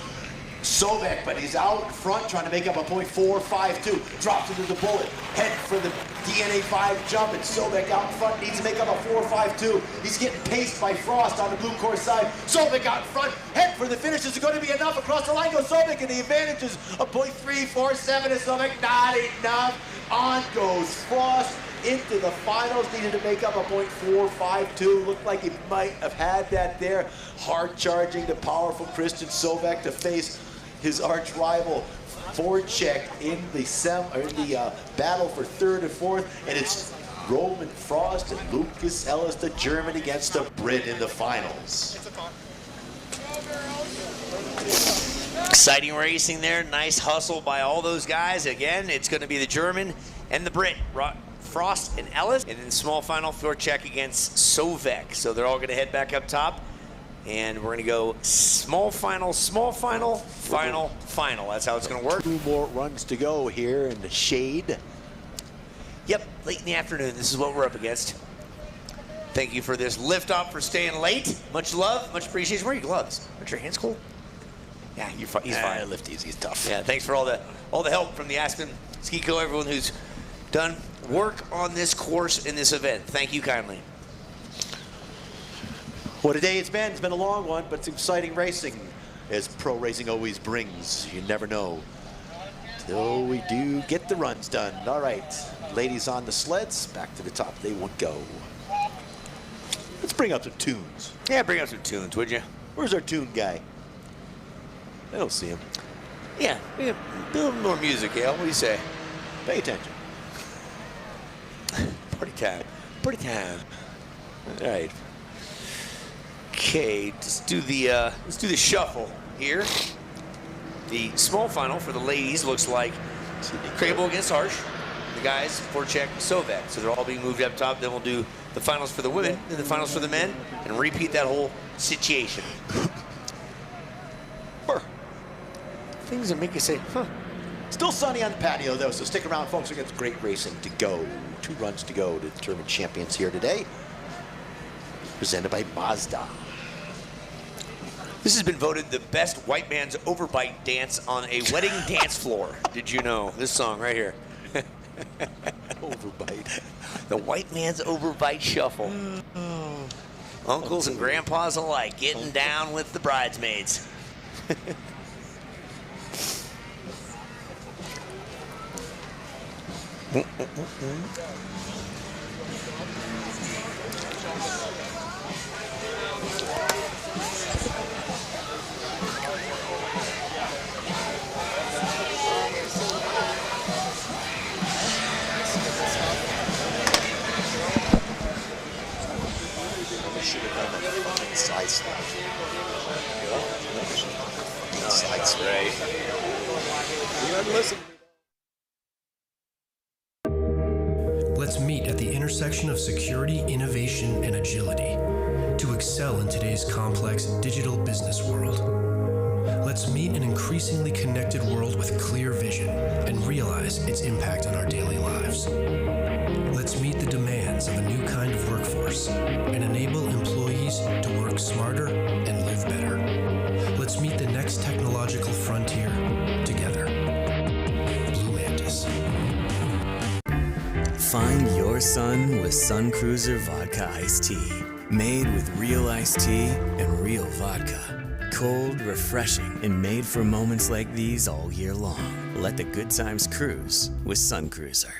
Sovek, but he's out in front trying to make up a .452. Drops into the bullet. Head for the DNA 5 jump, and Sovek out in front needs to make up a 452. He's getting paced by Frost on the blue course side. Sovek out in front. Head for the finish. Is it going to be enough? Across the line goes Sovek, and the advantage is a .347 is Sovek. Not enough. On goes Frost into the finals. Needed to make up a .452. Looked like he might have had that there. Hard charging the powerful Christian Sovek to face his arch rival Voracek in the battle for third and fourth, and it's Roman Frost and Lucas Ellis, the German, against the Brit in the finals. Exciting racing there. Nice hustle by all those guys. Again, it's going to be the German and the Brit, Frost and Ellis, and then small final Voracek against Sovek. So they're all going to head back up top. And we're going to go small final, final. That's how it's going to work. 2 more runs to go here in the shade. Yep, late in the afternoon. This is what we're up against. Thank you for this lift-off for staying late. Much love, much appreciation. Where are your gloves? Aren't your hands cold? Yeah, he's fine. Lifties, he's tough. Yeah, thanks for all the help from the Aspen Ski Co, everyone who's done work on this course in this event. Thank you kindly. What a day it's been. It's been a long one, but it's exciting racing, as pro racing always brings. You never know till we do get the runs done. All right, ladies on the sleds, back to the top they will go. Let's bring up some tunes. Yeah, bring up some tunes, would you? Where's our tune guy? I don't see him. Yeah, build more music, Al. What do you say? Pay attention. Party time. Party time. All right. Okay, let's do the shuffle here. The small final for the ladies looks like Crable against Harsh. The guys, Voracek, Sovek. So they're all being moved up top. Then we'll do the finals for the women, then the finals for the men, and repeat that whole situation. Things that make you say, huh. Still sunny on the patio, though, so stick around, folks. We got great racing to go. 2 runs to go to determine champions here today. Presented by Mazda. This has been voted the best white man's overbite dance on a wedding dance floor. Did you know? This song right here. Overbite. The white man's overbite shuffle. Uncles and grandpas alike getting down with the bridesmaids. Should have done a side slap. Side slap. You haven't listened. Let's meet at the intersection of security, innovation, and agility to excel in today's complex digital business world. Let's meet an increasingly connected world with clear vision and realize its impact on our daily lives. Let's meet the demands of a new kind of workforce and enable employees to work smarter and live better. Let's meet the next technological frontier together. Blue Mantis. Find your sun with Sun Cruiser Vodka Iced Tea. Made with real iced tea and real vodka. Cold, refreshing, and made for moments like these all year long. Let the good times cruise with Sun Cruiser.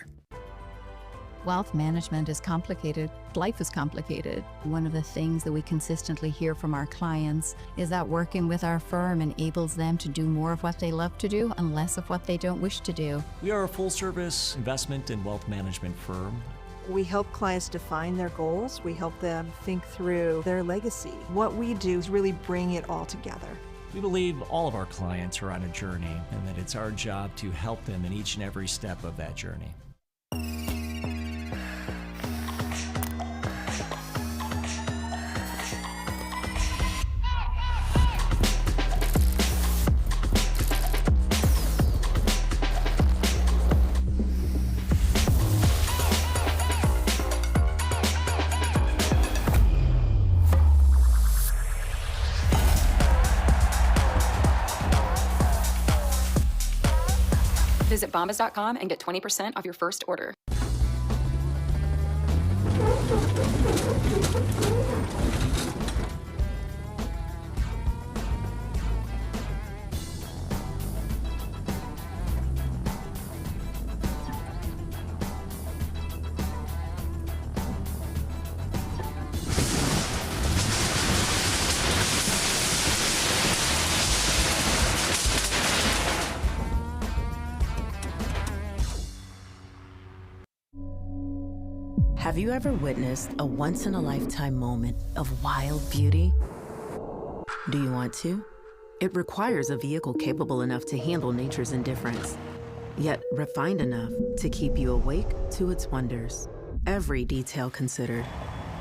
Wealth management is complicated. Life is complicated. One of the things that we consistently hear from our clients is that working with our firm enables them to do more of what they love to do and less of what they don't wish to do. We are a full-service investment and wealth management firm. We help clients define their goals. We help them think through their legacy. What we do is really bring it all together. We believe all of our clients are on a journey and that it's our job to help them in each and every step of that journey. Visit bombas.com and get 20% off your first order. Have you ever witnessed a once-in-a-lifetime moment of wild beauty? Do you want to? It requires a vehicle capable enough to handle nature's indifference, yet refined enough to keep you awake to its wonders, every detail considered,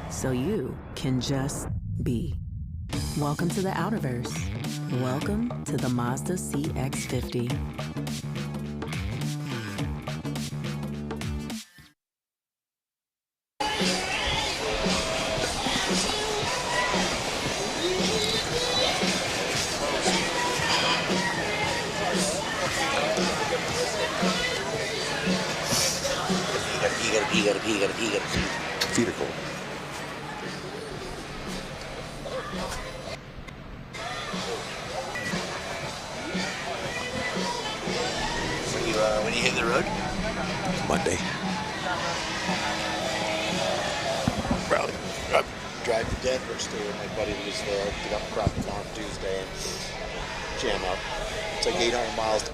so you can just be. Welcome to the Outerverse. Welcome to the Mazda CX-50. You gotta pee. Feet are cold. When you hit the road? Monday. Probably. Drive to Denver, stay with my buddy who was there, get up across the farm Tuesday and jam up. It's like 800 miles.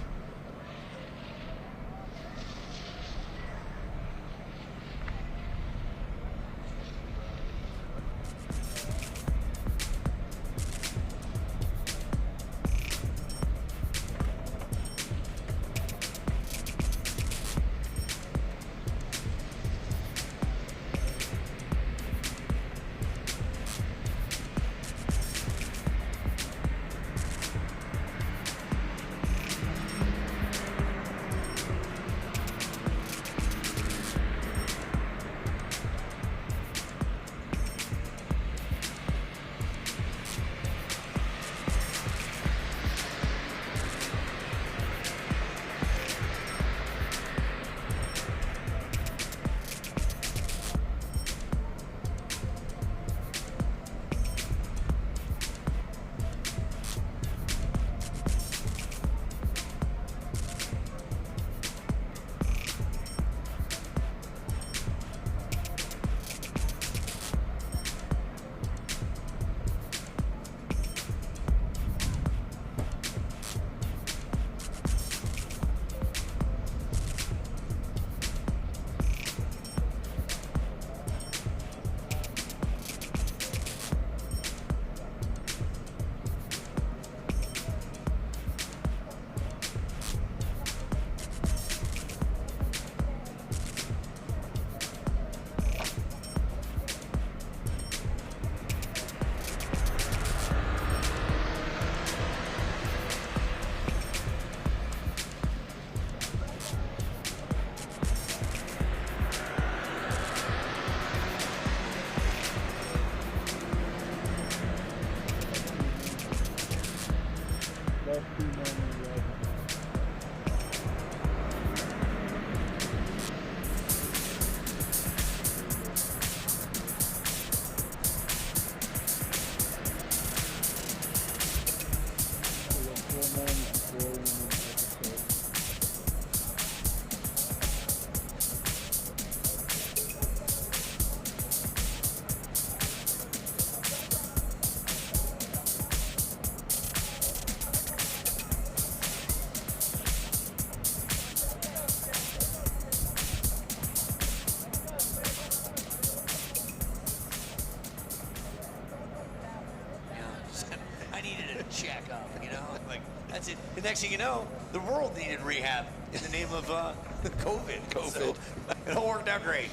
check up, you know? Like, that's it. The next thing you know, the world needed rehab in the name of COVID. So it all worked out great.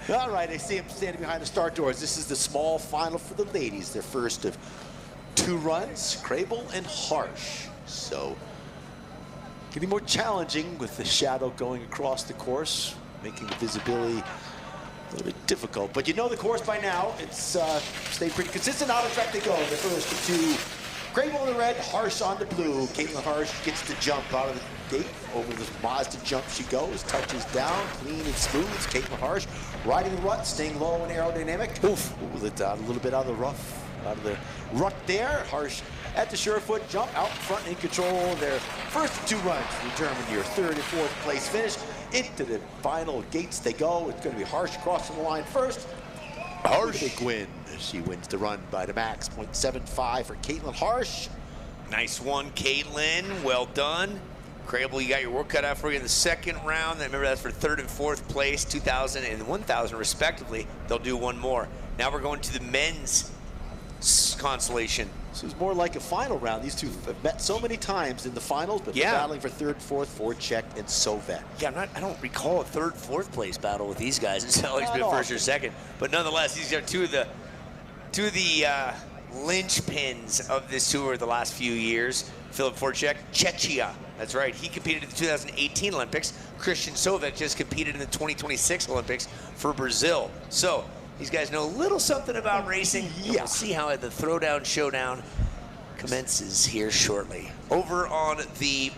All right, I see him standing behind the start doors. This is the small final for the ladies, their first of 2 runs, Crable and Harsh. So, getting more challenging with the shadow going across the course, making the visibility a little bit difficult. But you know the course by now. It's stayed pretty consistent. Out of track they go. The first of 2 Crable on the red, Harsh on the blue. Caitlin Harsh gets the jump out of the gate. Over this Mazda jump she goes, touches down, clean and smooth. Caitlin Harsh riding the rut, staying low and aerodynamic. Oof, a little bit out of the rough, out of the rut there. Harsh at the Surefoot jump, out in front, in control. Their first 2 runs determine your 3rd and 4th place finish. Into the final gates they go. It's going to be Harsh crossing the line first. Harsh. Big win. She wins the run by the max. 0.75 for Caitlin Harsh. Nice one, Caitlin. Well done. Crable, you got your work cut out for you in the 2nd round. Remember, that's for 3rd and 4th place, 2,000 and 1,000 respectively. They'll do one more. Now we're going to the men's consolation. This is more like a final round. These two have met so many times in the finals, but they're battling for 3rd, 4th, Voracek and Sovek. Yeah, I don't recall a 3rd, 4th place battle with these guys. It's not like it's been 1st or 2nd. But nonetheless, these are two of the linchpins of this tour the last few years. Filip Voracek, Czechia. That's right. He competed in the 2018 Olympics. Christian Sovek just competed in the 2026 Olympics for Brazil. So these guys know a little something about racing. Yeah. We'll see how the throwdown showdown commences here shortly. Over on the,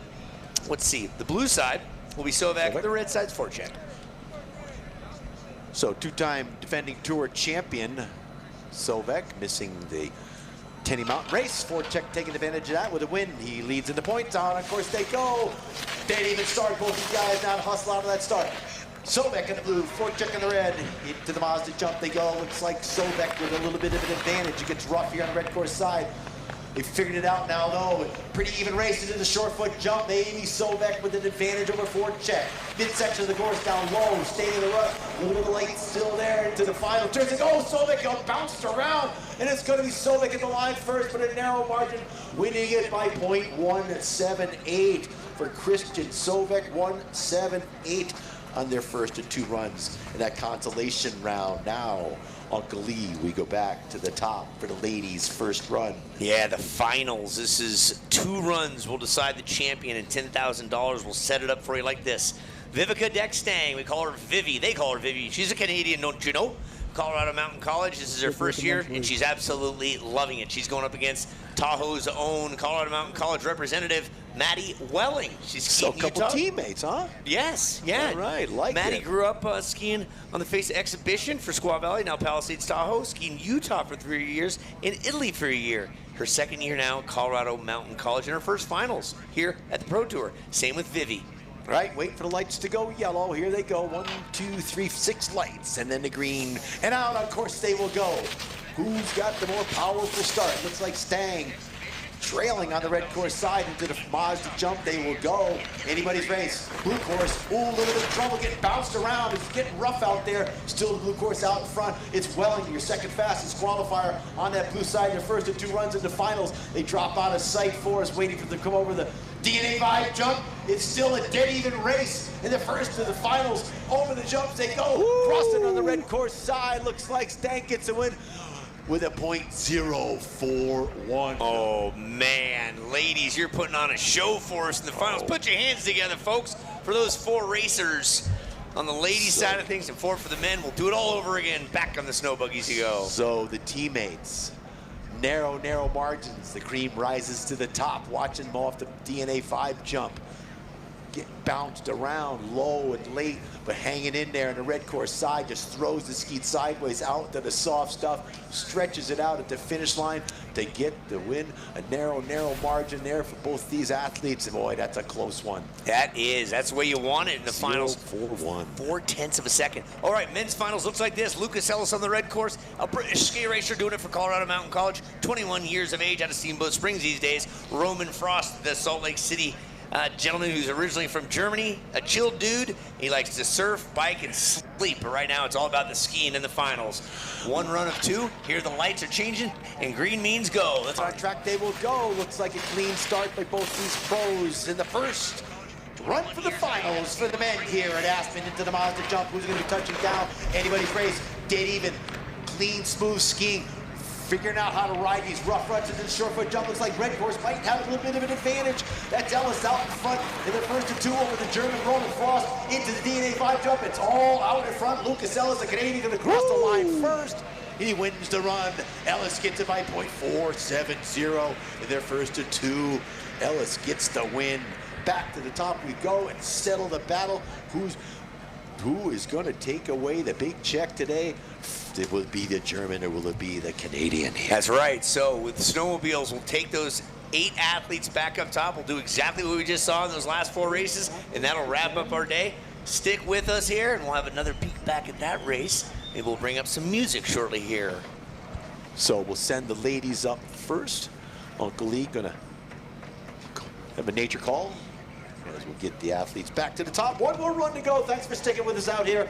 let's see, the blue side will be Sovek. The red side's Voracek. So 2-time defending tour champion Sovek missing the Tenny Mountain race. Voracek taking advantage of that with a win. He leads in the points. On, of course, they go. They didn't even start. Both these guys now to hustle out of that start. Sovek in the blue, Voracek in the red. Into the Mazda jump they go. Looks like Sovek with a little bit of an advantage. It gets rough here on the red course side. They figured it out now, though. Pretty even races in the short foot jump. Maybe Sovek with an advantage over Voracek. Midsection of the course down low, staying in the rut. A little bit late still there into the final turns. Oh, Sovek got bounced around, and it's going to be Sovek at the line first, but a narrow margin, winning it by 0.178 for Christian Sovek. 178 on their first of 2 runs in that consolation round. Now, Uncle Lee, we go back to the top for the ladies' first run. Yeah, the finals. This is 2 runs will decide the champion, and $10,000 will set it up for you like this. Vivica Dextang, we call her Vivi. They call her Vivi. She's a Canadian, don't you know? Colorado Mountain College. This is her first year, and she's absolutely loving it. She's going up against Tahoe's own Colorado Mountain College representative, Maddie Welling. She's skiing a couple teammates, huh? Yes, yeah. All right, like Maddie it. grew up skiing on the Face exhibition for Squaw Valley, now Palisades Tahoe, skiing Utah for 3 years, in Italy for a year. Her 2nd year now, Colorado Mountain College, and her first finals here at the Pro Tour. Same with Vivi. Right, wait for the lights to go yellow. Here they go. 1, 2, 3, 6 lights, and then the green. And out, of course, they will go. Who's got the more powerful start? Looks like Stang trailing on the red course side into the Mazda jump. They will go. Anybody's race. Blue course. Ooh, a little bit of trouble getting bounced around. It's getting rough out there. Still the blue course out in front. It's Welling, your 2nd fastest qualifier on that blue side. Their first of 2 runs in the finals. They drop out of sight for us, waiting for them to come over the DNA Vibe jump. It's still a dead even race in the first of the finals. Over the jumps they go. Crossing on the red course side. Looks like Stank gets a win with a .041. Oh, man. Ladies, you're putting on a show for us in the finals. Put your hands together, folks, for those 4 racers on the ladies' side of things and 4 for the men. We'll do it all over again. Back on the snow buggies you go. So the teammates, narrow margins. The cream rises to the top, watching them off the DNA 5 jump. Get bounced around low and late, but hanging in there on the red course side, just throws the ski sideways out to the soft stuff, stretches it out at the finish line to get the win. A narrow margin there for both these athletes. And boy, that's a close one. That's the way you want it in the finals. 0.41. 0.4 of a second. All right, men's finals looks like this. Lucas Ellis on the red course, a British ski racer doing it for Colorado Mountain College, 21 years of age, out of Steamboat Springs these days. Roman Frost, the Salt Lake City gentleman who's originally from Germany, a chill dude. He likes to surf, bike, and sleep. But right now, it's all about the skiing in the finals. 1 run of 2. Here the lights are changing, and green means go. That's on track they will go. Looks like a clean start by both these pros in the first run for the finals for the men here at Aspen. Into the Mazda jump. Who's going to be touching down? Anybody's race. Dead even. Clean, smooth skiing. Figuring out how to ride these rough ruts into the short foot jump. Looks like red course might have a little bit of an advantage. That's Ellis out in front in the first of 2 over the German Roman Frost into the DNA 5 jump. It's all out in front. Lucas Ellis, the Canadian, going to cross the line first. He wins the run. Ellis gets it by .470 in their first of two. Ellis gets the win. Back to the top we go and settle the battle. Who is going to take away the big check today? Will it be the German or will it be the Canadian? That's right. So with the snowmobiles, we'll take those 8 athletes back up top. We'll do exactly what we just saw in those last 4 races, and that'll wrap up our day. Stick with us here, and we'll have another peek back at that race. Maybe we'll bring up some music shortly here. So we'll send the ladies up first. Uncle Lee gonna have a nature call as we'll get the athletes back to the top. One more run to go. Thanks for sticking with us out here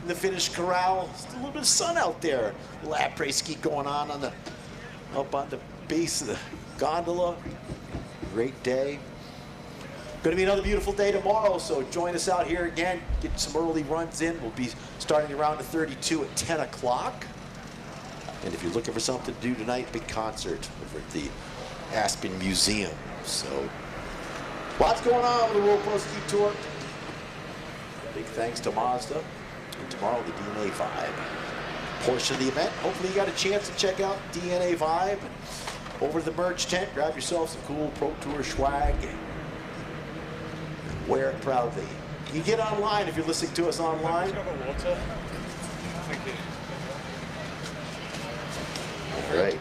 in the finish corral. Still a little bit of sun out there. A little après ski going on the up on the base of the gondola. Great day. Going to be another beautiful day tomorrow, so join us out here again. Get some early runs in. We'll be starting around the 32 at 10 o'clock. And if you're looking for something to do tonight, big concert over at the Aspen Museum. So lots going on with the World Pro Ski Tour. Big thanks to Mazda. And tomorrow, the DNA Vibe portion of the event. Hopefully you got a chance to check out DNA Vibe. Over to the merch tent, grab yourself some cool Pro Tour swag. Wear it proudly. You can get online if you're listening to us online. Thank you. All right.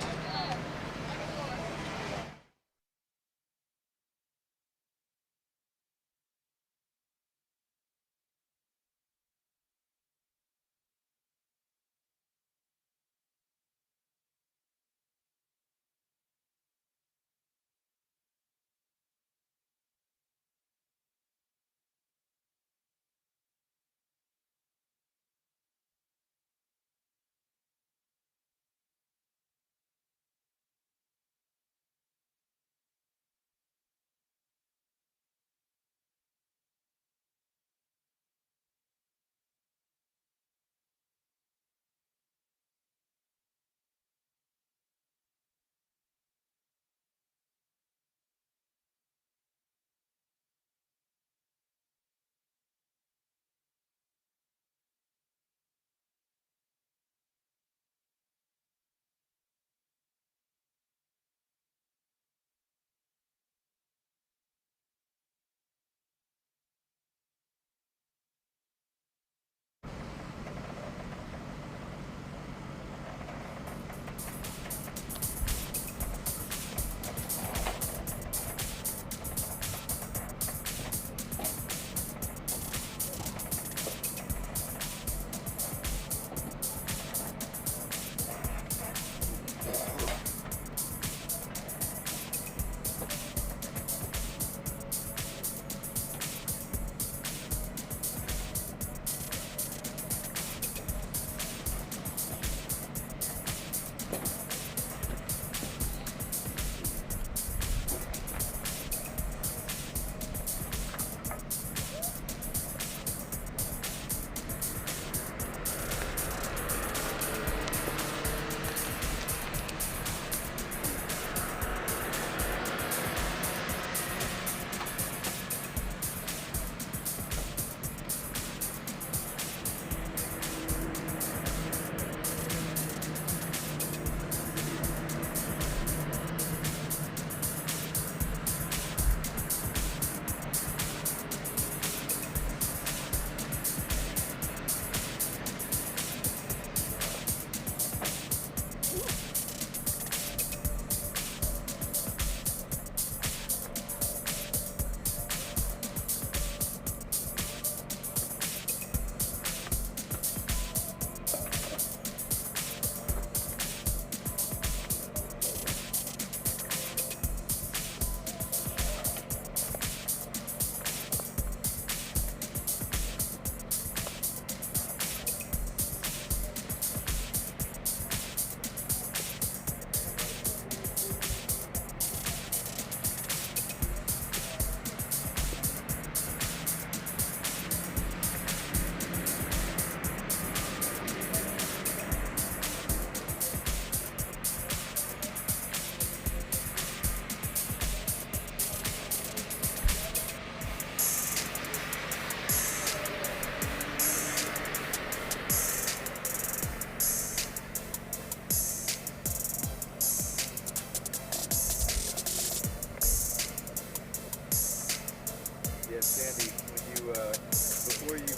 Yeah, Sandy, when you before you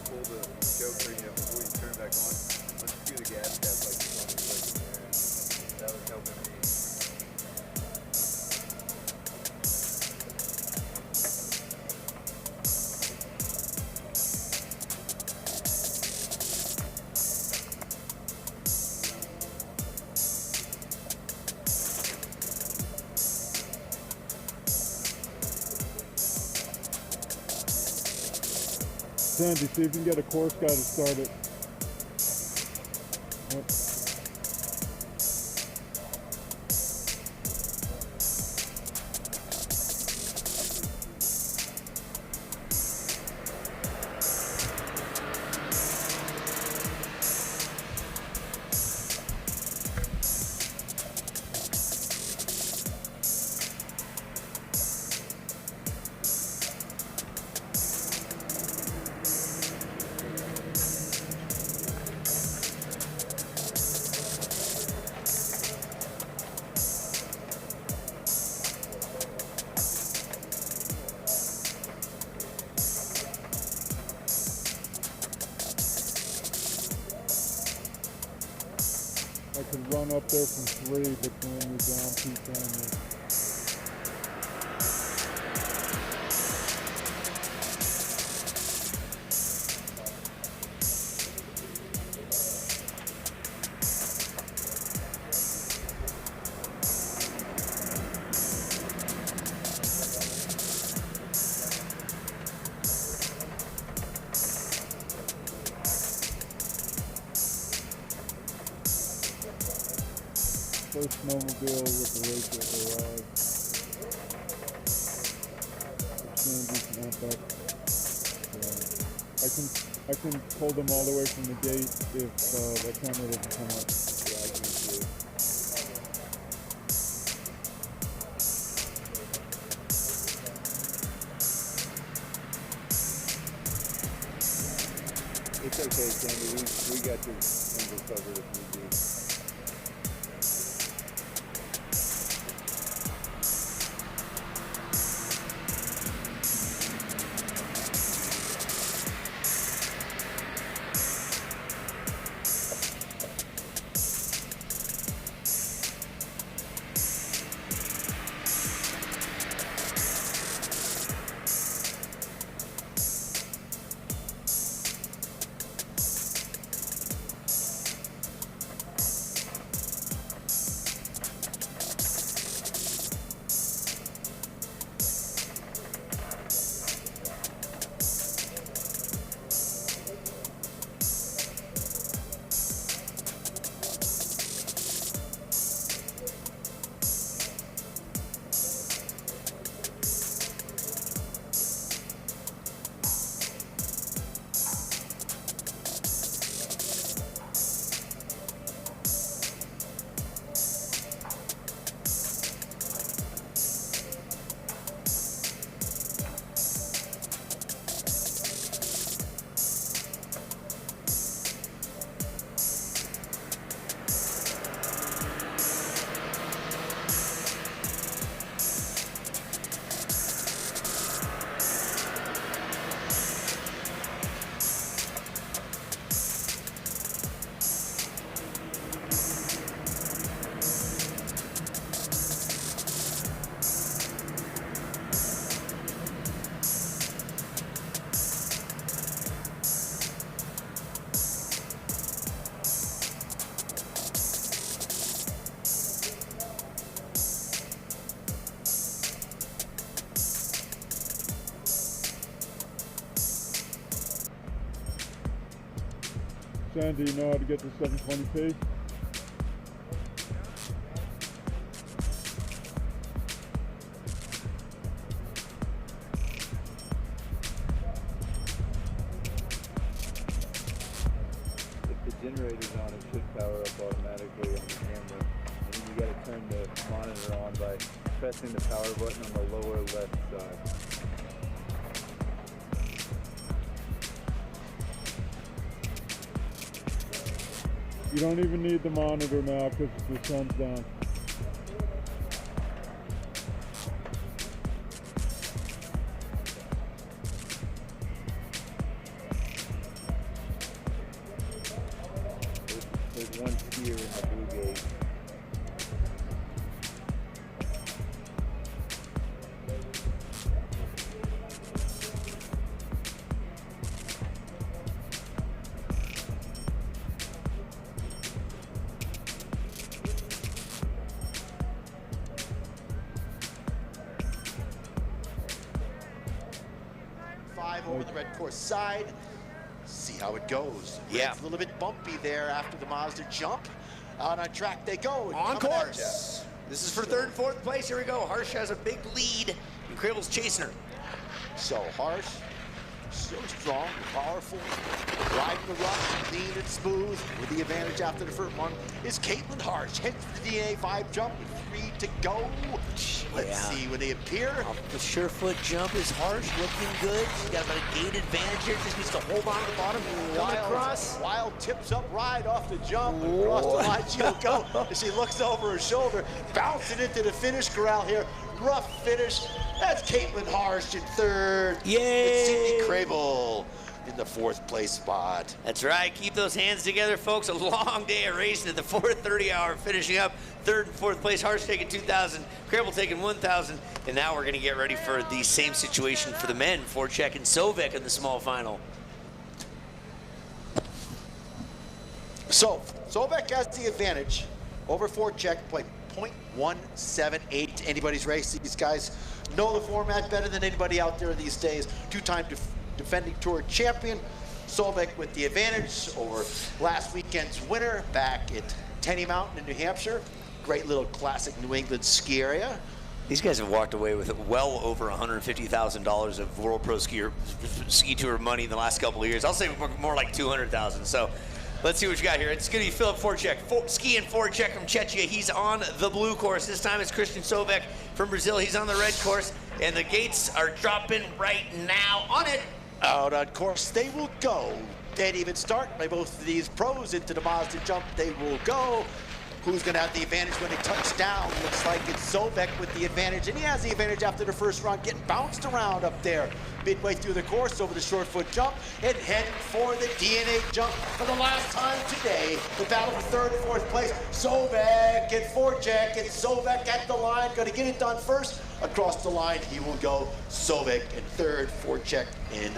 pull the choker, before you turn back on, unscrew the gas cap like you told me right there, and that was helping me. Sandy, see if you can get a course guy to start it. Yep. I could run up there from 3, but when you're down 2 cameras. First snowmobile with the race that arrived. Sandy can amp up. I can pull them all the way from the gate if that camera doesn't come up. Yeah, I can see it. It's okay, Sandy. We got your angle covered if need be. Sandy, you know how to get to 720p? If the generator's on, it should power up automatically on the camera. And then you got to turn the monitor on by pressing the power button on the lower left side. You don't even need the monitor now because the sun's down. drive over the red course side. See how it goes. Yeah. Red's a little bit bumpy there after the Mazda jump. Out on track they go. On course. This is for third and fourth place. Here we go. Harsh has a big lead, and Crable's chasing her. So Harsh, so strong, powerful, riding the rough, clean and smooth. With the advantage after the first one is Caitlin Harsh. Heads for the DNA 5 jump with 3 to go. Let's see when they appear. The Surefoot jump is Harsh, looking good. She's got about a gate advantage here. Just needs to hold on to the bottom. Wild tips up right off the jump. Across the line she'll go. As she looks over her shoulder, bouncing into the finish corral here. Rough finish. That's Caitlin Harsh in third. Yay! It's Sydney Crable in the 4th place spot. That's right. Keep those hands together, folks. A long day of racing at the 4:30 hour, finishing up third and fourth place. Harsh taking 2,000, Crable taking 1,000, and now we're going to get ready for the same situation for the men. Forchek and Sovek in the small final. So Sovek has the advantage over Forchek by 0.178 to anybody's race. These guys know the format better than anybody out there these days. Two-time defending tour champion. Sovek with the advantage over last weekend's winner back at Tenny Mountain in New Hampshire. Great little classic New England ski area. These guys have walked away with well over $150,000 of World Pro Ski Tour money in the last couple of years. I'll say more like 200,000. So let's see what you got here. It's going to be Philip Forchek, skiing Forchek from Czechia. He's on the blue course. This time it's Christian Sovek from Brazil. He's on the red course, and the gates are dropping right now on it. Out on course they will go. Dead even start by both of these pros into the Mazda jump. They will go. Who's going to have the advantage when they touch down? Looks like it's Sovek with the advantage, and he has the advantage after the first round, getting bounced around up there midway through the course over the short foot jump and heading for the DNA jump for the last time today. The battle for third and fourth place. Sovek and Forchek, and Sovek at the line, going to get it done first. Across the line he will go. Sovek in third, Forchek in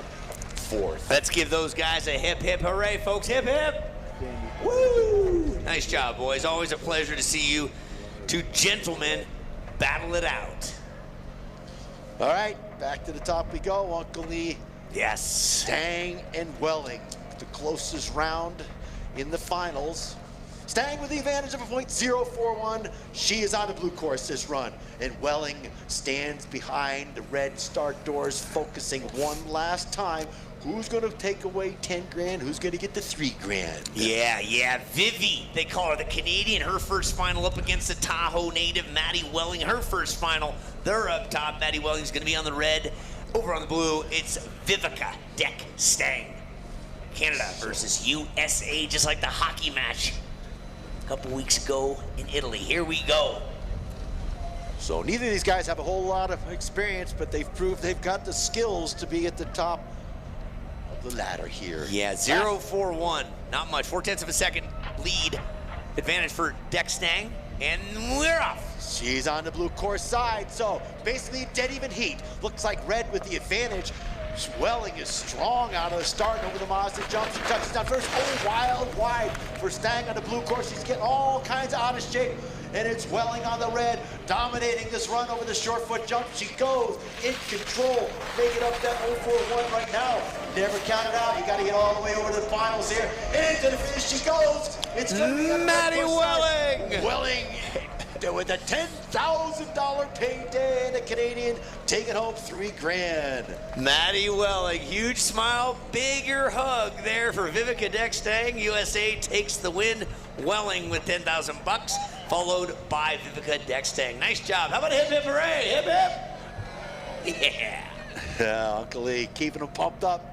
fourth. Let's give those guys a hip, hip, hooray, folks. Hip, hip. Woo! Nice job, boys. Always a pleasure to see you two gentlemen battle it out. All right, back to the top we go. Uncle Lee. Yes. Stang and Welling, the closest round in the finals. Stang with the advantage of a .041. She is on the blue course this run. And Welling stands behind the red start doors, focusing one last time. Who's going to take away 10 grand? Who's going to get the 3 grand? Yeah. Vivi, they call her the Canadian. Her first final up against the Tahoe native, Maddie Welling. Her first final, they're up top. Maddie Welling's going to be on the red. Over on the blue, it's Vivica Deck Stang. Canada versus USA, just like the hockey match a couple weeks ago in Italy. Here we go. So neither of these guys have a whole lot of experience, but they've proved they've got the skills to be at the top of the ladder here. Yeah, 0-4-1, not much. 0.4 of a second lead. Advantage for Deck Stang, and we're off. She's on the blue course side, so basically dead even heat. Looks like red with the advantage. Welling is strong out of the start over the Mazda jump. She touches down first. Oh, wild wide for Stang on the blue course. She's getting all kinds of out of shape. And it's Welling on the red, dominating this run over the short foot jump. She goes in control, making up that 0-4-1 right now. Never count it out. You got to get all the way over to the finals here. And into the finish she goes. It's going to be Maddie Welling. Welling with a $10,000 payday, and a Canadian taking home 3 grand. Maddie Welling, huge smile, bigger hug there for Vivica Deck Stang. USA takes the win. Welling with 10,000 bucks, followed by Vivica Deck Stang. Nice job. How about a hip, hip, hooray? Hip, hip. Yeah, Uncle Lee keeping them pumped up.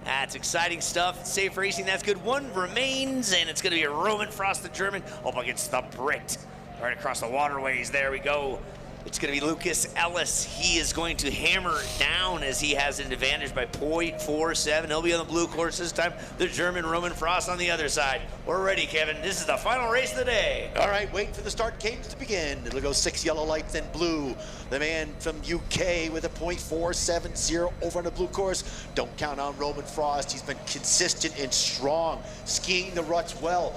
That's exciting stuff. Safe racing, that's good. One remains, and it's going to be a Roman Frost, the German, up against the Brit. Right across the waterways, there we go. It's going to be Lucas Ellis. He is going to hammer down as he has an advantage by 0.47. He'll be on the blue course this time. The German Roman Frost on the other side. We're ready, Kevin. This is the final race of the day. All right, wait for the start cadence to begin. It'll go 6 yellow lights, then blue. The man from UK with a .470 over on the blue course. Don't count on Roman Frost. He's been consistent and strong, skiing the ruts well,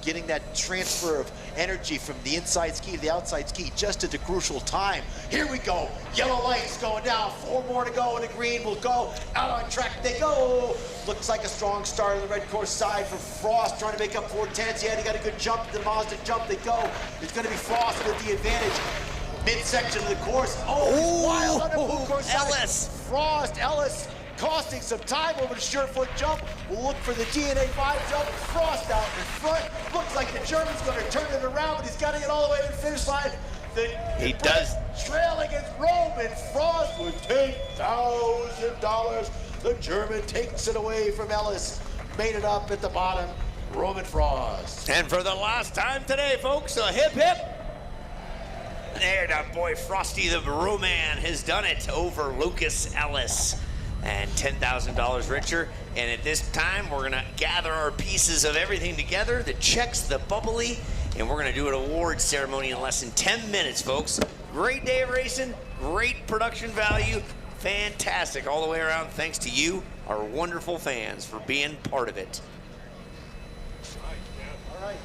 getting that transfer of energy from the inside ski to the outside ski just at the crucial time. Here we go. Yellow lights going down. 4 more to go, and the green will go. Out on track they go. Looks like a strong start on the red course side for Frost, trying to make up 4/10. Yeah, he got a good jump. The Mazda jump they go. It's going to be Frost with the advantage. Midsection of the course. Oh, he's wild on the blue course side. Ellis. Frost, Ellis costing some time over the Surefoot jump. We'll look for the DNA 5 jump. Frost out in front. Looks like the German's going to turn it around, but he's got to get all the way to the finish line. He does. Trailing his Roman Frost with $10,000. The German takes it away from Ellis. Made it up at the bottom. Roman Frost. And for the last time today, folks, a hip hip. There, that boy Frosty the Roman has done it over Lucas Ellis. And $10,000 richer. And at this time, we're gonna gather our pieces of everything together, the checks, the bubbly, and we're gonna do an awards ceremony in less than 10 minutes, folks. Great day of racing, great production value, fantastic all the way around. Thanks to you, our wonderful fans, for being part of it. All right.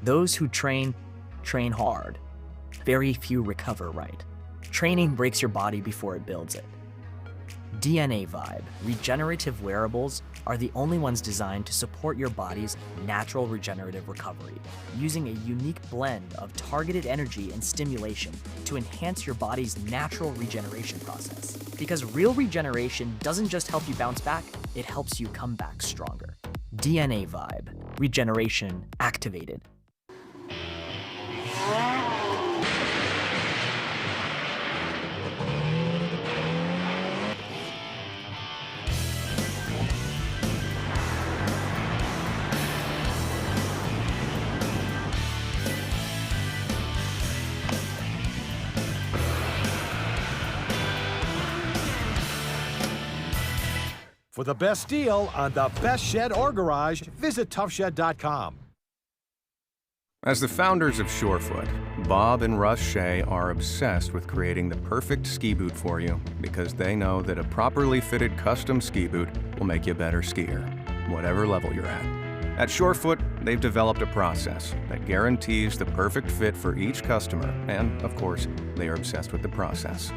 Those who train hard. Very few recover right. Training breaks your body before it builds it. DNA Vibe, regenerative wearables, are the only ones designed to support your body's natural regenerative recovery, using a unique blend of targeted energy and stimulation to enhance your body's natural regeneration process. Because real regeneration doesn't just help you bounce back, it helps you come back stronger. DNA Vibe, regeneration activated. For the best deal on the best shed or garage, visit toughshed.com. As the founders of Surefoot, Bob and Russ Shea are obsessed with creating the perfect ski boot for you because they know that a properly fitted custom ski boot will make you a better skier, whatever level you're at. At Surefoot, they've developed a process that guarantees the perfect fit for each customer, and of course, they are obsessed with the process.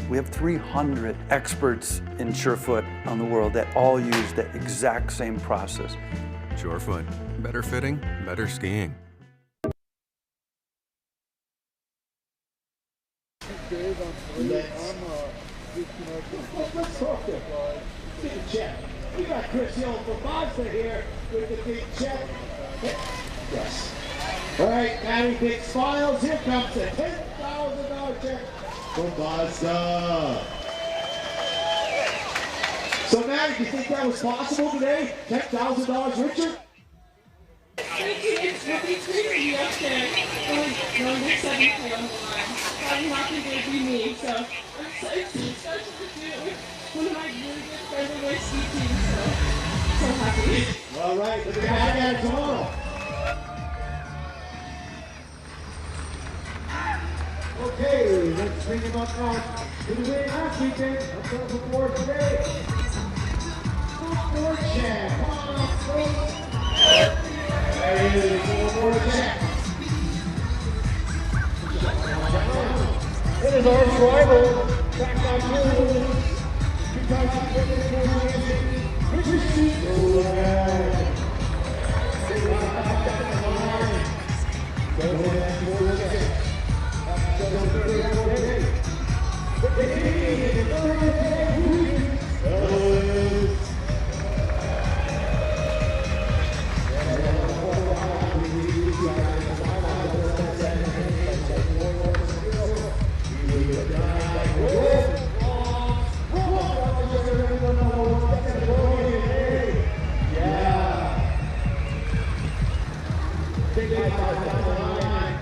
We have 300 experts in Surefoot on the world that all use the exact same process. Surefoot, better fitting, better skiing. Dave, I'm let's talk there. Big check. We got Chris Hill from Mazda here with the big check. Yes. All right, Matty, big smiles. Here comes a $10,000 check from Mazda. So, Matty, do you think that was possible today? $10,000 richer? It's great to be up there. Going to 7th on the line. I'm happy to be me, so I'm excited to do it with one of my really good friends on my ski team, so happy. All right, let's get back at it tomorrow. Okay, let's bring him up now to the win last weekend. Let's go for today. Ford champ. Come on up, folks. There he is, Ford champ. It is our rival, back on two. 2020. Big high five down the line.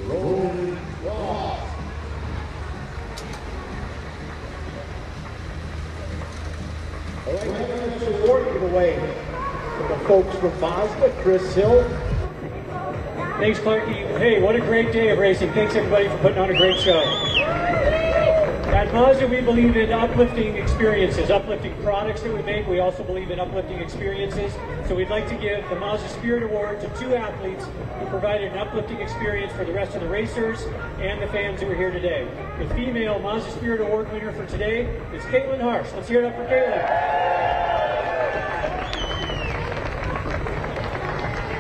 Rolling Ross. All right, next award giveaway from the folks from Mazda, Chris Hill. Thanks, Clarky. Hey, what a great day of racing. Thanks, everybody, for putting on a great show. At Mazda, we believe in uplifting experiences, uplifting products that we make. We also believe in uplifting experiences. So we'd like to give the Mazda Spirit Award to 2 athletes who provided an uplifting experience for the rest of the racers and the fans who are here today. The female Mazda Spirit Award winner for today is Caitlin Harsh. Let's hear it up for Caitlin.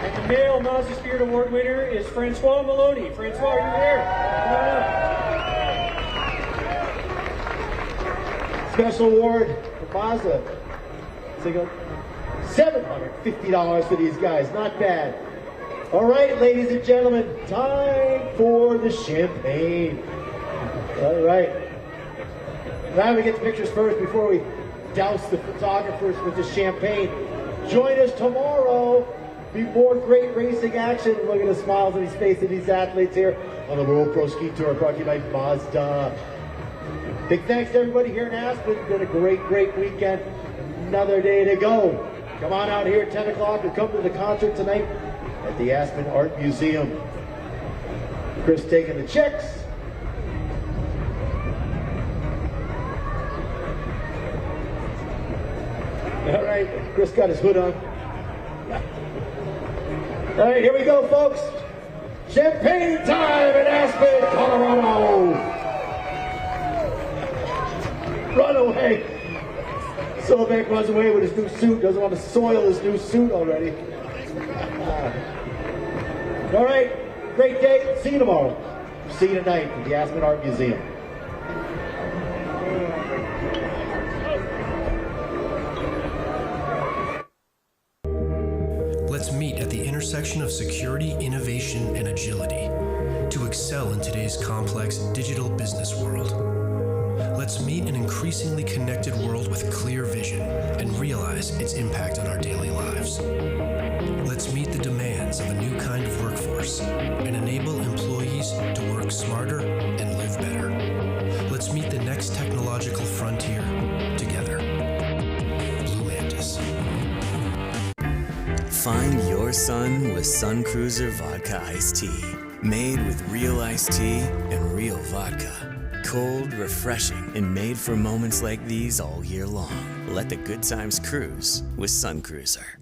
And the male Mazda Spirit Award winner is Francois Maloney. Francois, are you here? Come on up. Special award for Mazda. $750 for these guys, not bad. All right, ladies and gentlemen, time for the champagne. All right. Now we get the pictures first before we douse the photographers with the champagne. Join us tomorrow. Be more great racing action. Look at the smiles on these faces of these athletes here on the World Pro Ski Tour brought to you by Mazda. Big thanks to everybody here in Aspen. Been a great weekend. Another day to go. Come on out here at 10 o'clock and come to the concert tonight at the Aspen Art Museum. Chris taking the checks. All right, Chris got his hood on. All right, here we go, folks. Champagne time in Aspen, Colorado. Run away. Silverback runs away with his new suit. Doesn't want to soil his new suit already. All right. Great day. See you tomorrow. See you tonight at the Aspen Art Museum. Let's meet at the intersection of security, innovation, and agility to excel in today's complex digital business world. Let's meet an increasingly connected world with clear vision and realize its impact on our daily lives. Let's meet the demands of a new kind of workforce and enable employees to work smarter and live better. Let's meet the next technological frontier together. Blue Mantis. Find your sun with Sun Cruiser Vodka Iced Tea. Made with real iced tea and real vodka. Cold, refreshing, and made for moments like these all year long. Let the good times cruise with Sun Cruiser.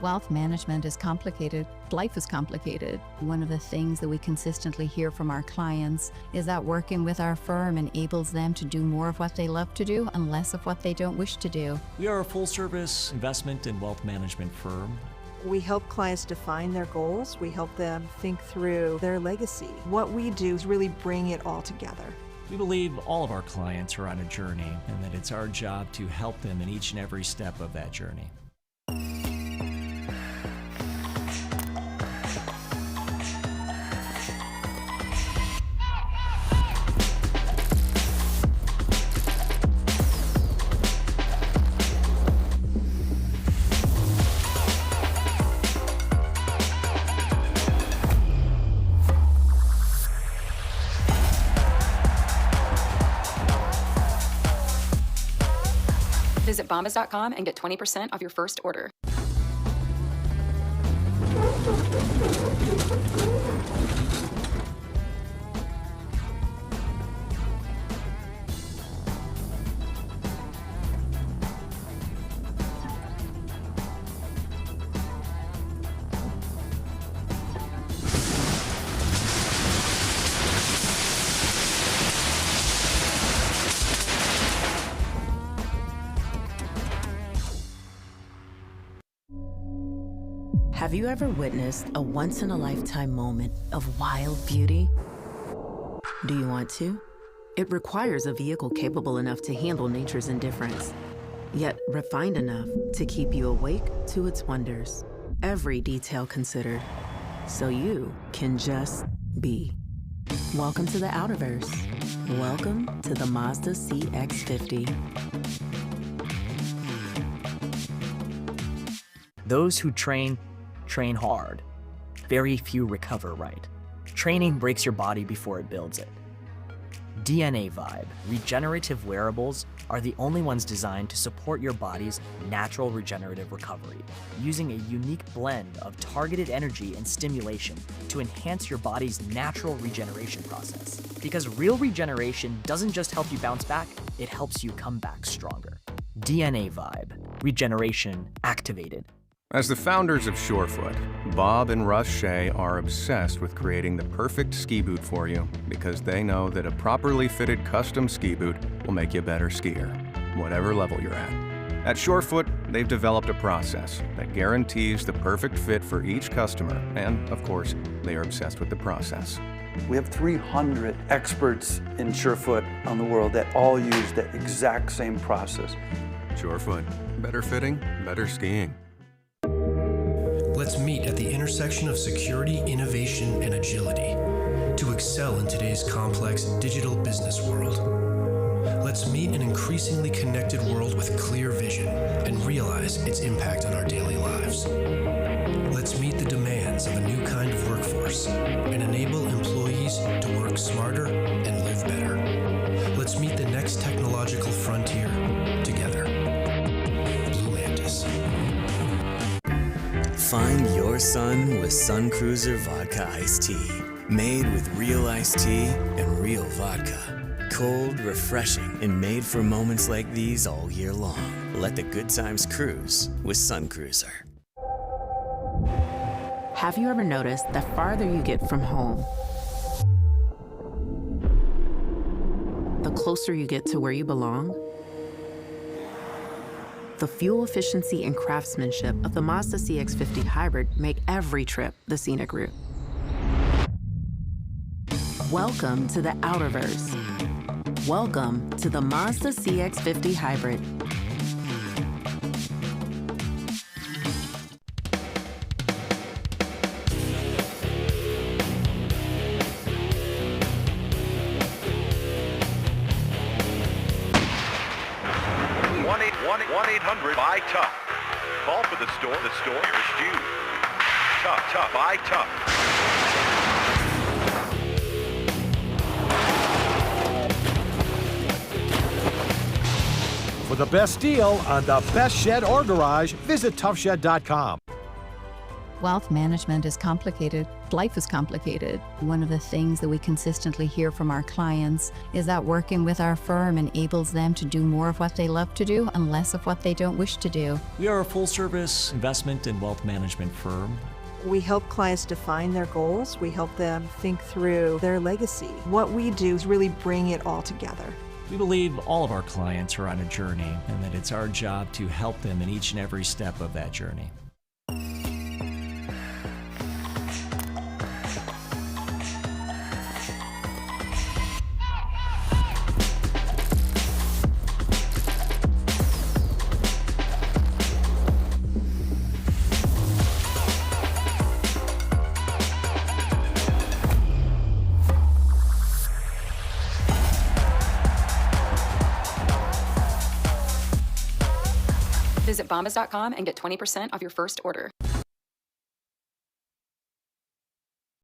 Wealth management is complicated. Life is complicated. One of the things that we consistently hear from our clients is that working with our firm enables them to do more of what they love to do and less of what they don't wish to do. We are a full-service investment and wealth management firm. We help clients define their goals. We help them think through their legacy. What we do is really bring it all together. We believe all of our clients are on a journey and that it's our job to help them in each and every step of that journey. Visit bombas.com and get 20% off your first order. Have you ever witnessed a once-in-a-lifetime moment of wild beauty? Do you want to? It requires a vehicle capable enough to handle nature's indifference, yet refined enough to keep you awake to its wonders. Every detail considered, so you can just be. Welcome to the Outerverse. Welcome to the Mazda CX-50. Those who train hard. Very few recover right. Training breaks your body before it builds it. DNA Vibe, regenerative wearables, are the only ones designed to support your body's natural regenerative recovery, using a unique blend of targeted energy and stimulation to enhance your body's natural regeneration process. Because real regeneration doesn't just help you bounce back, it helps you come back stronger. DNA Vibe, regeneration activated. As the founders of Surefoot, Bob and Russ Shea are obsessed with creating the perfect ski boot for you because they know that a properly fitted custom ski boot will make you a better skier, whatever level you're at. At Surefoot, they've developed a process that guarantees the perfect fit for each customer, and of course, they are obsessed with the process. We have 300 experts in Surefoot on the world that all use the exact same process. Surefoot, better fitting, better skiing. Let's meet at the intersection of security, innovation, and agility to excel in today's complex digital business world. Let's meet an increasingly connected world with clear vision and realize its impact on our daily lives. Let's meet the demands of a new kind of workforce and enable employees to work smarter and live better. Let's meet the next technological frontier together. Blue Mantis. Find your sun with Sun Cruiser Vodka Iced Tea. Made with real iced tea and real vodka. Cold, refreshing, and made for moments like these all year long. Let the good times cruise with Sun Cruiser. Have you ever noticed the farther you get from home, the closer you get to where you belong? The fuel efficiency and craftsmanship of the Mazda CX-50 hybrid make every trip the scenic route. Welcome to the Outerverse. Welcome to the Mazda CX-50 hybrid. Buy Tough. Call for the store nearest you. Tough, buy Tough. For the best deal on the best shed or garage, visit toughshed.com. Wealth management is complicated. Life is complicated. One of the things that we consistently hear from our clients is that working with our firm enables them to do more of what they love to do and less of what they don't wish to do. We are a full-service investment and wealth management firm. We help clients define their goals. We help them think through their legacy. What we do is really bring it all together. We believe all of our clients are on a journey and that it's our job to help them in each and every step of that journey. Visit bombas.com and get 20% off your first order.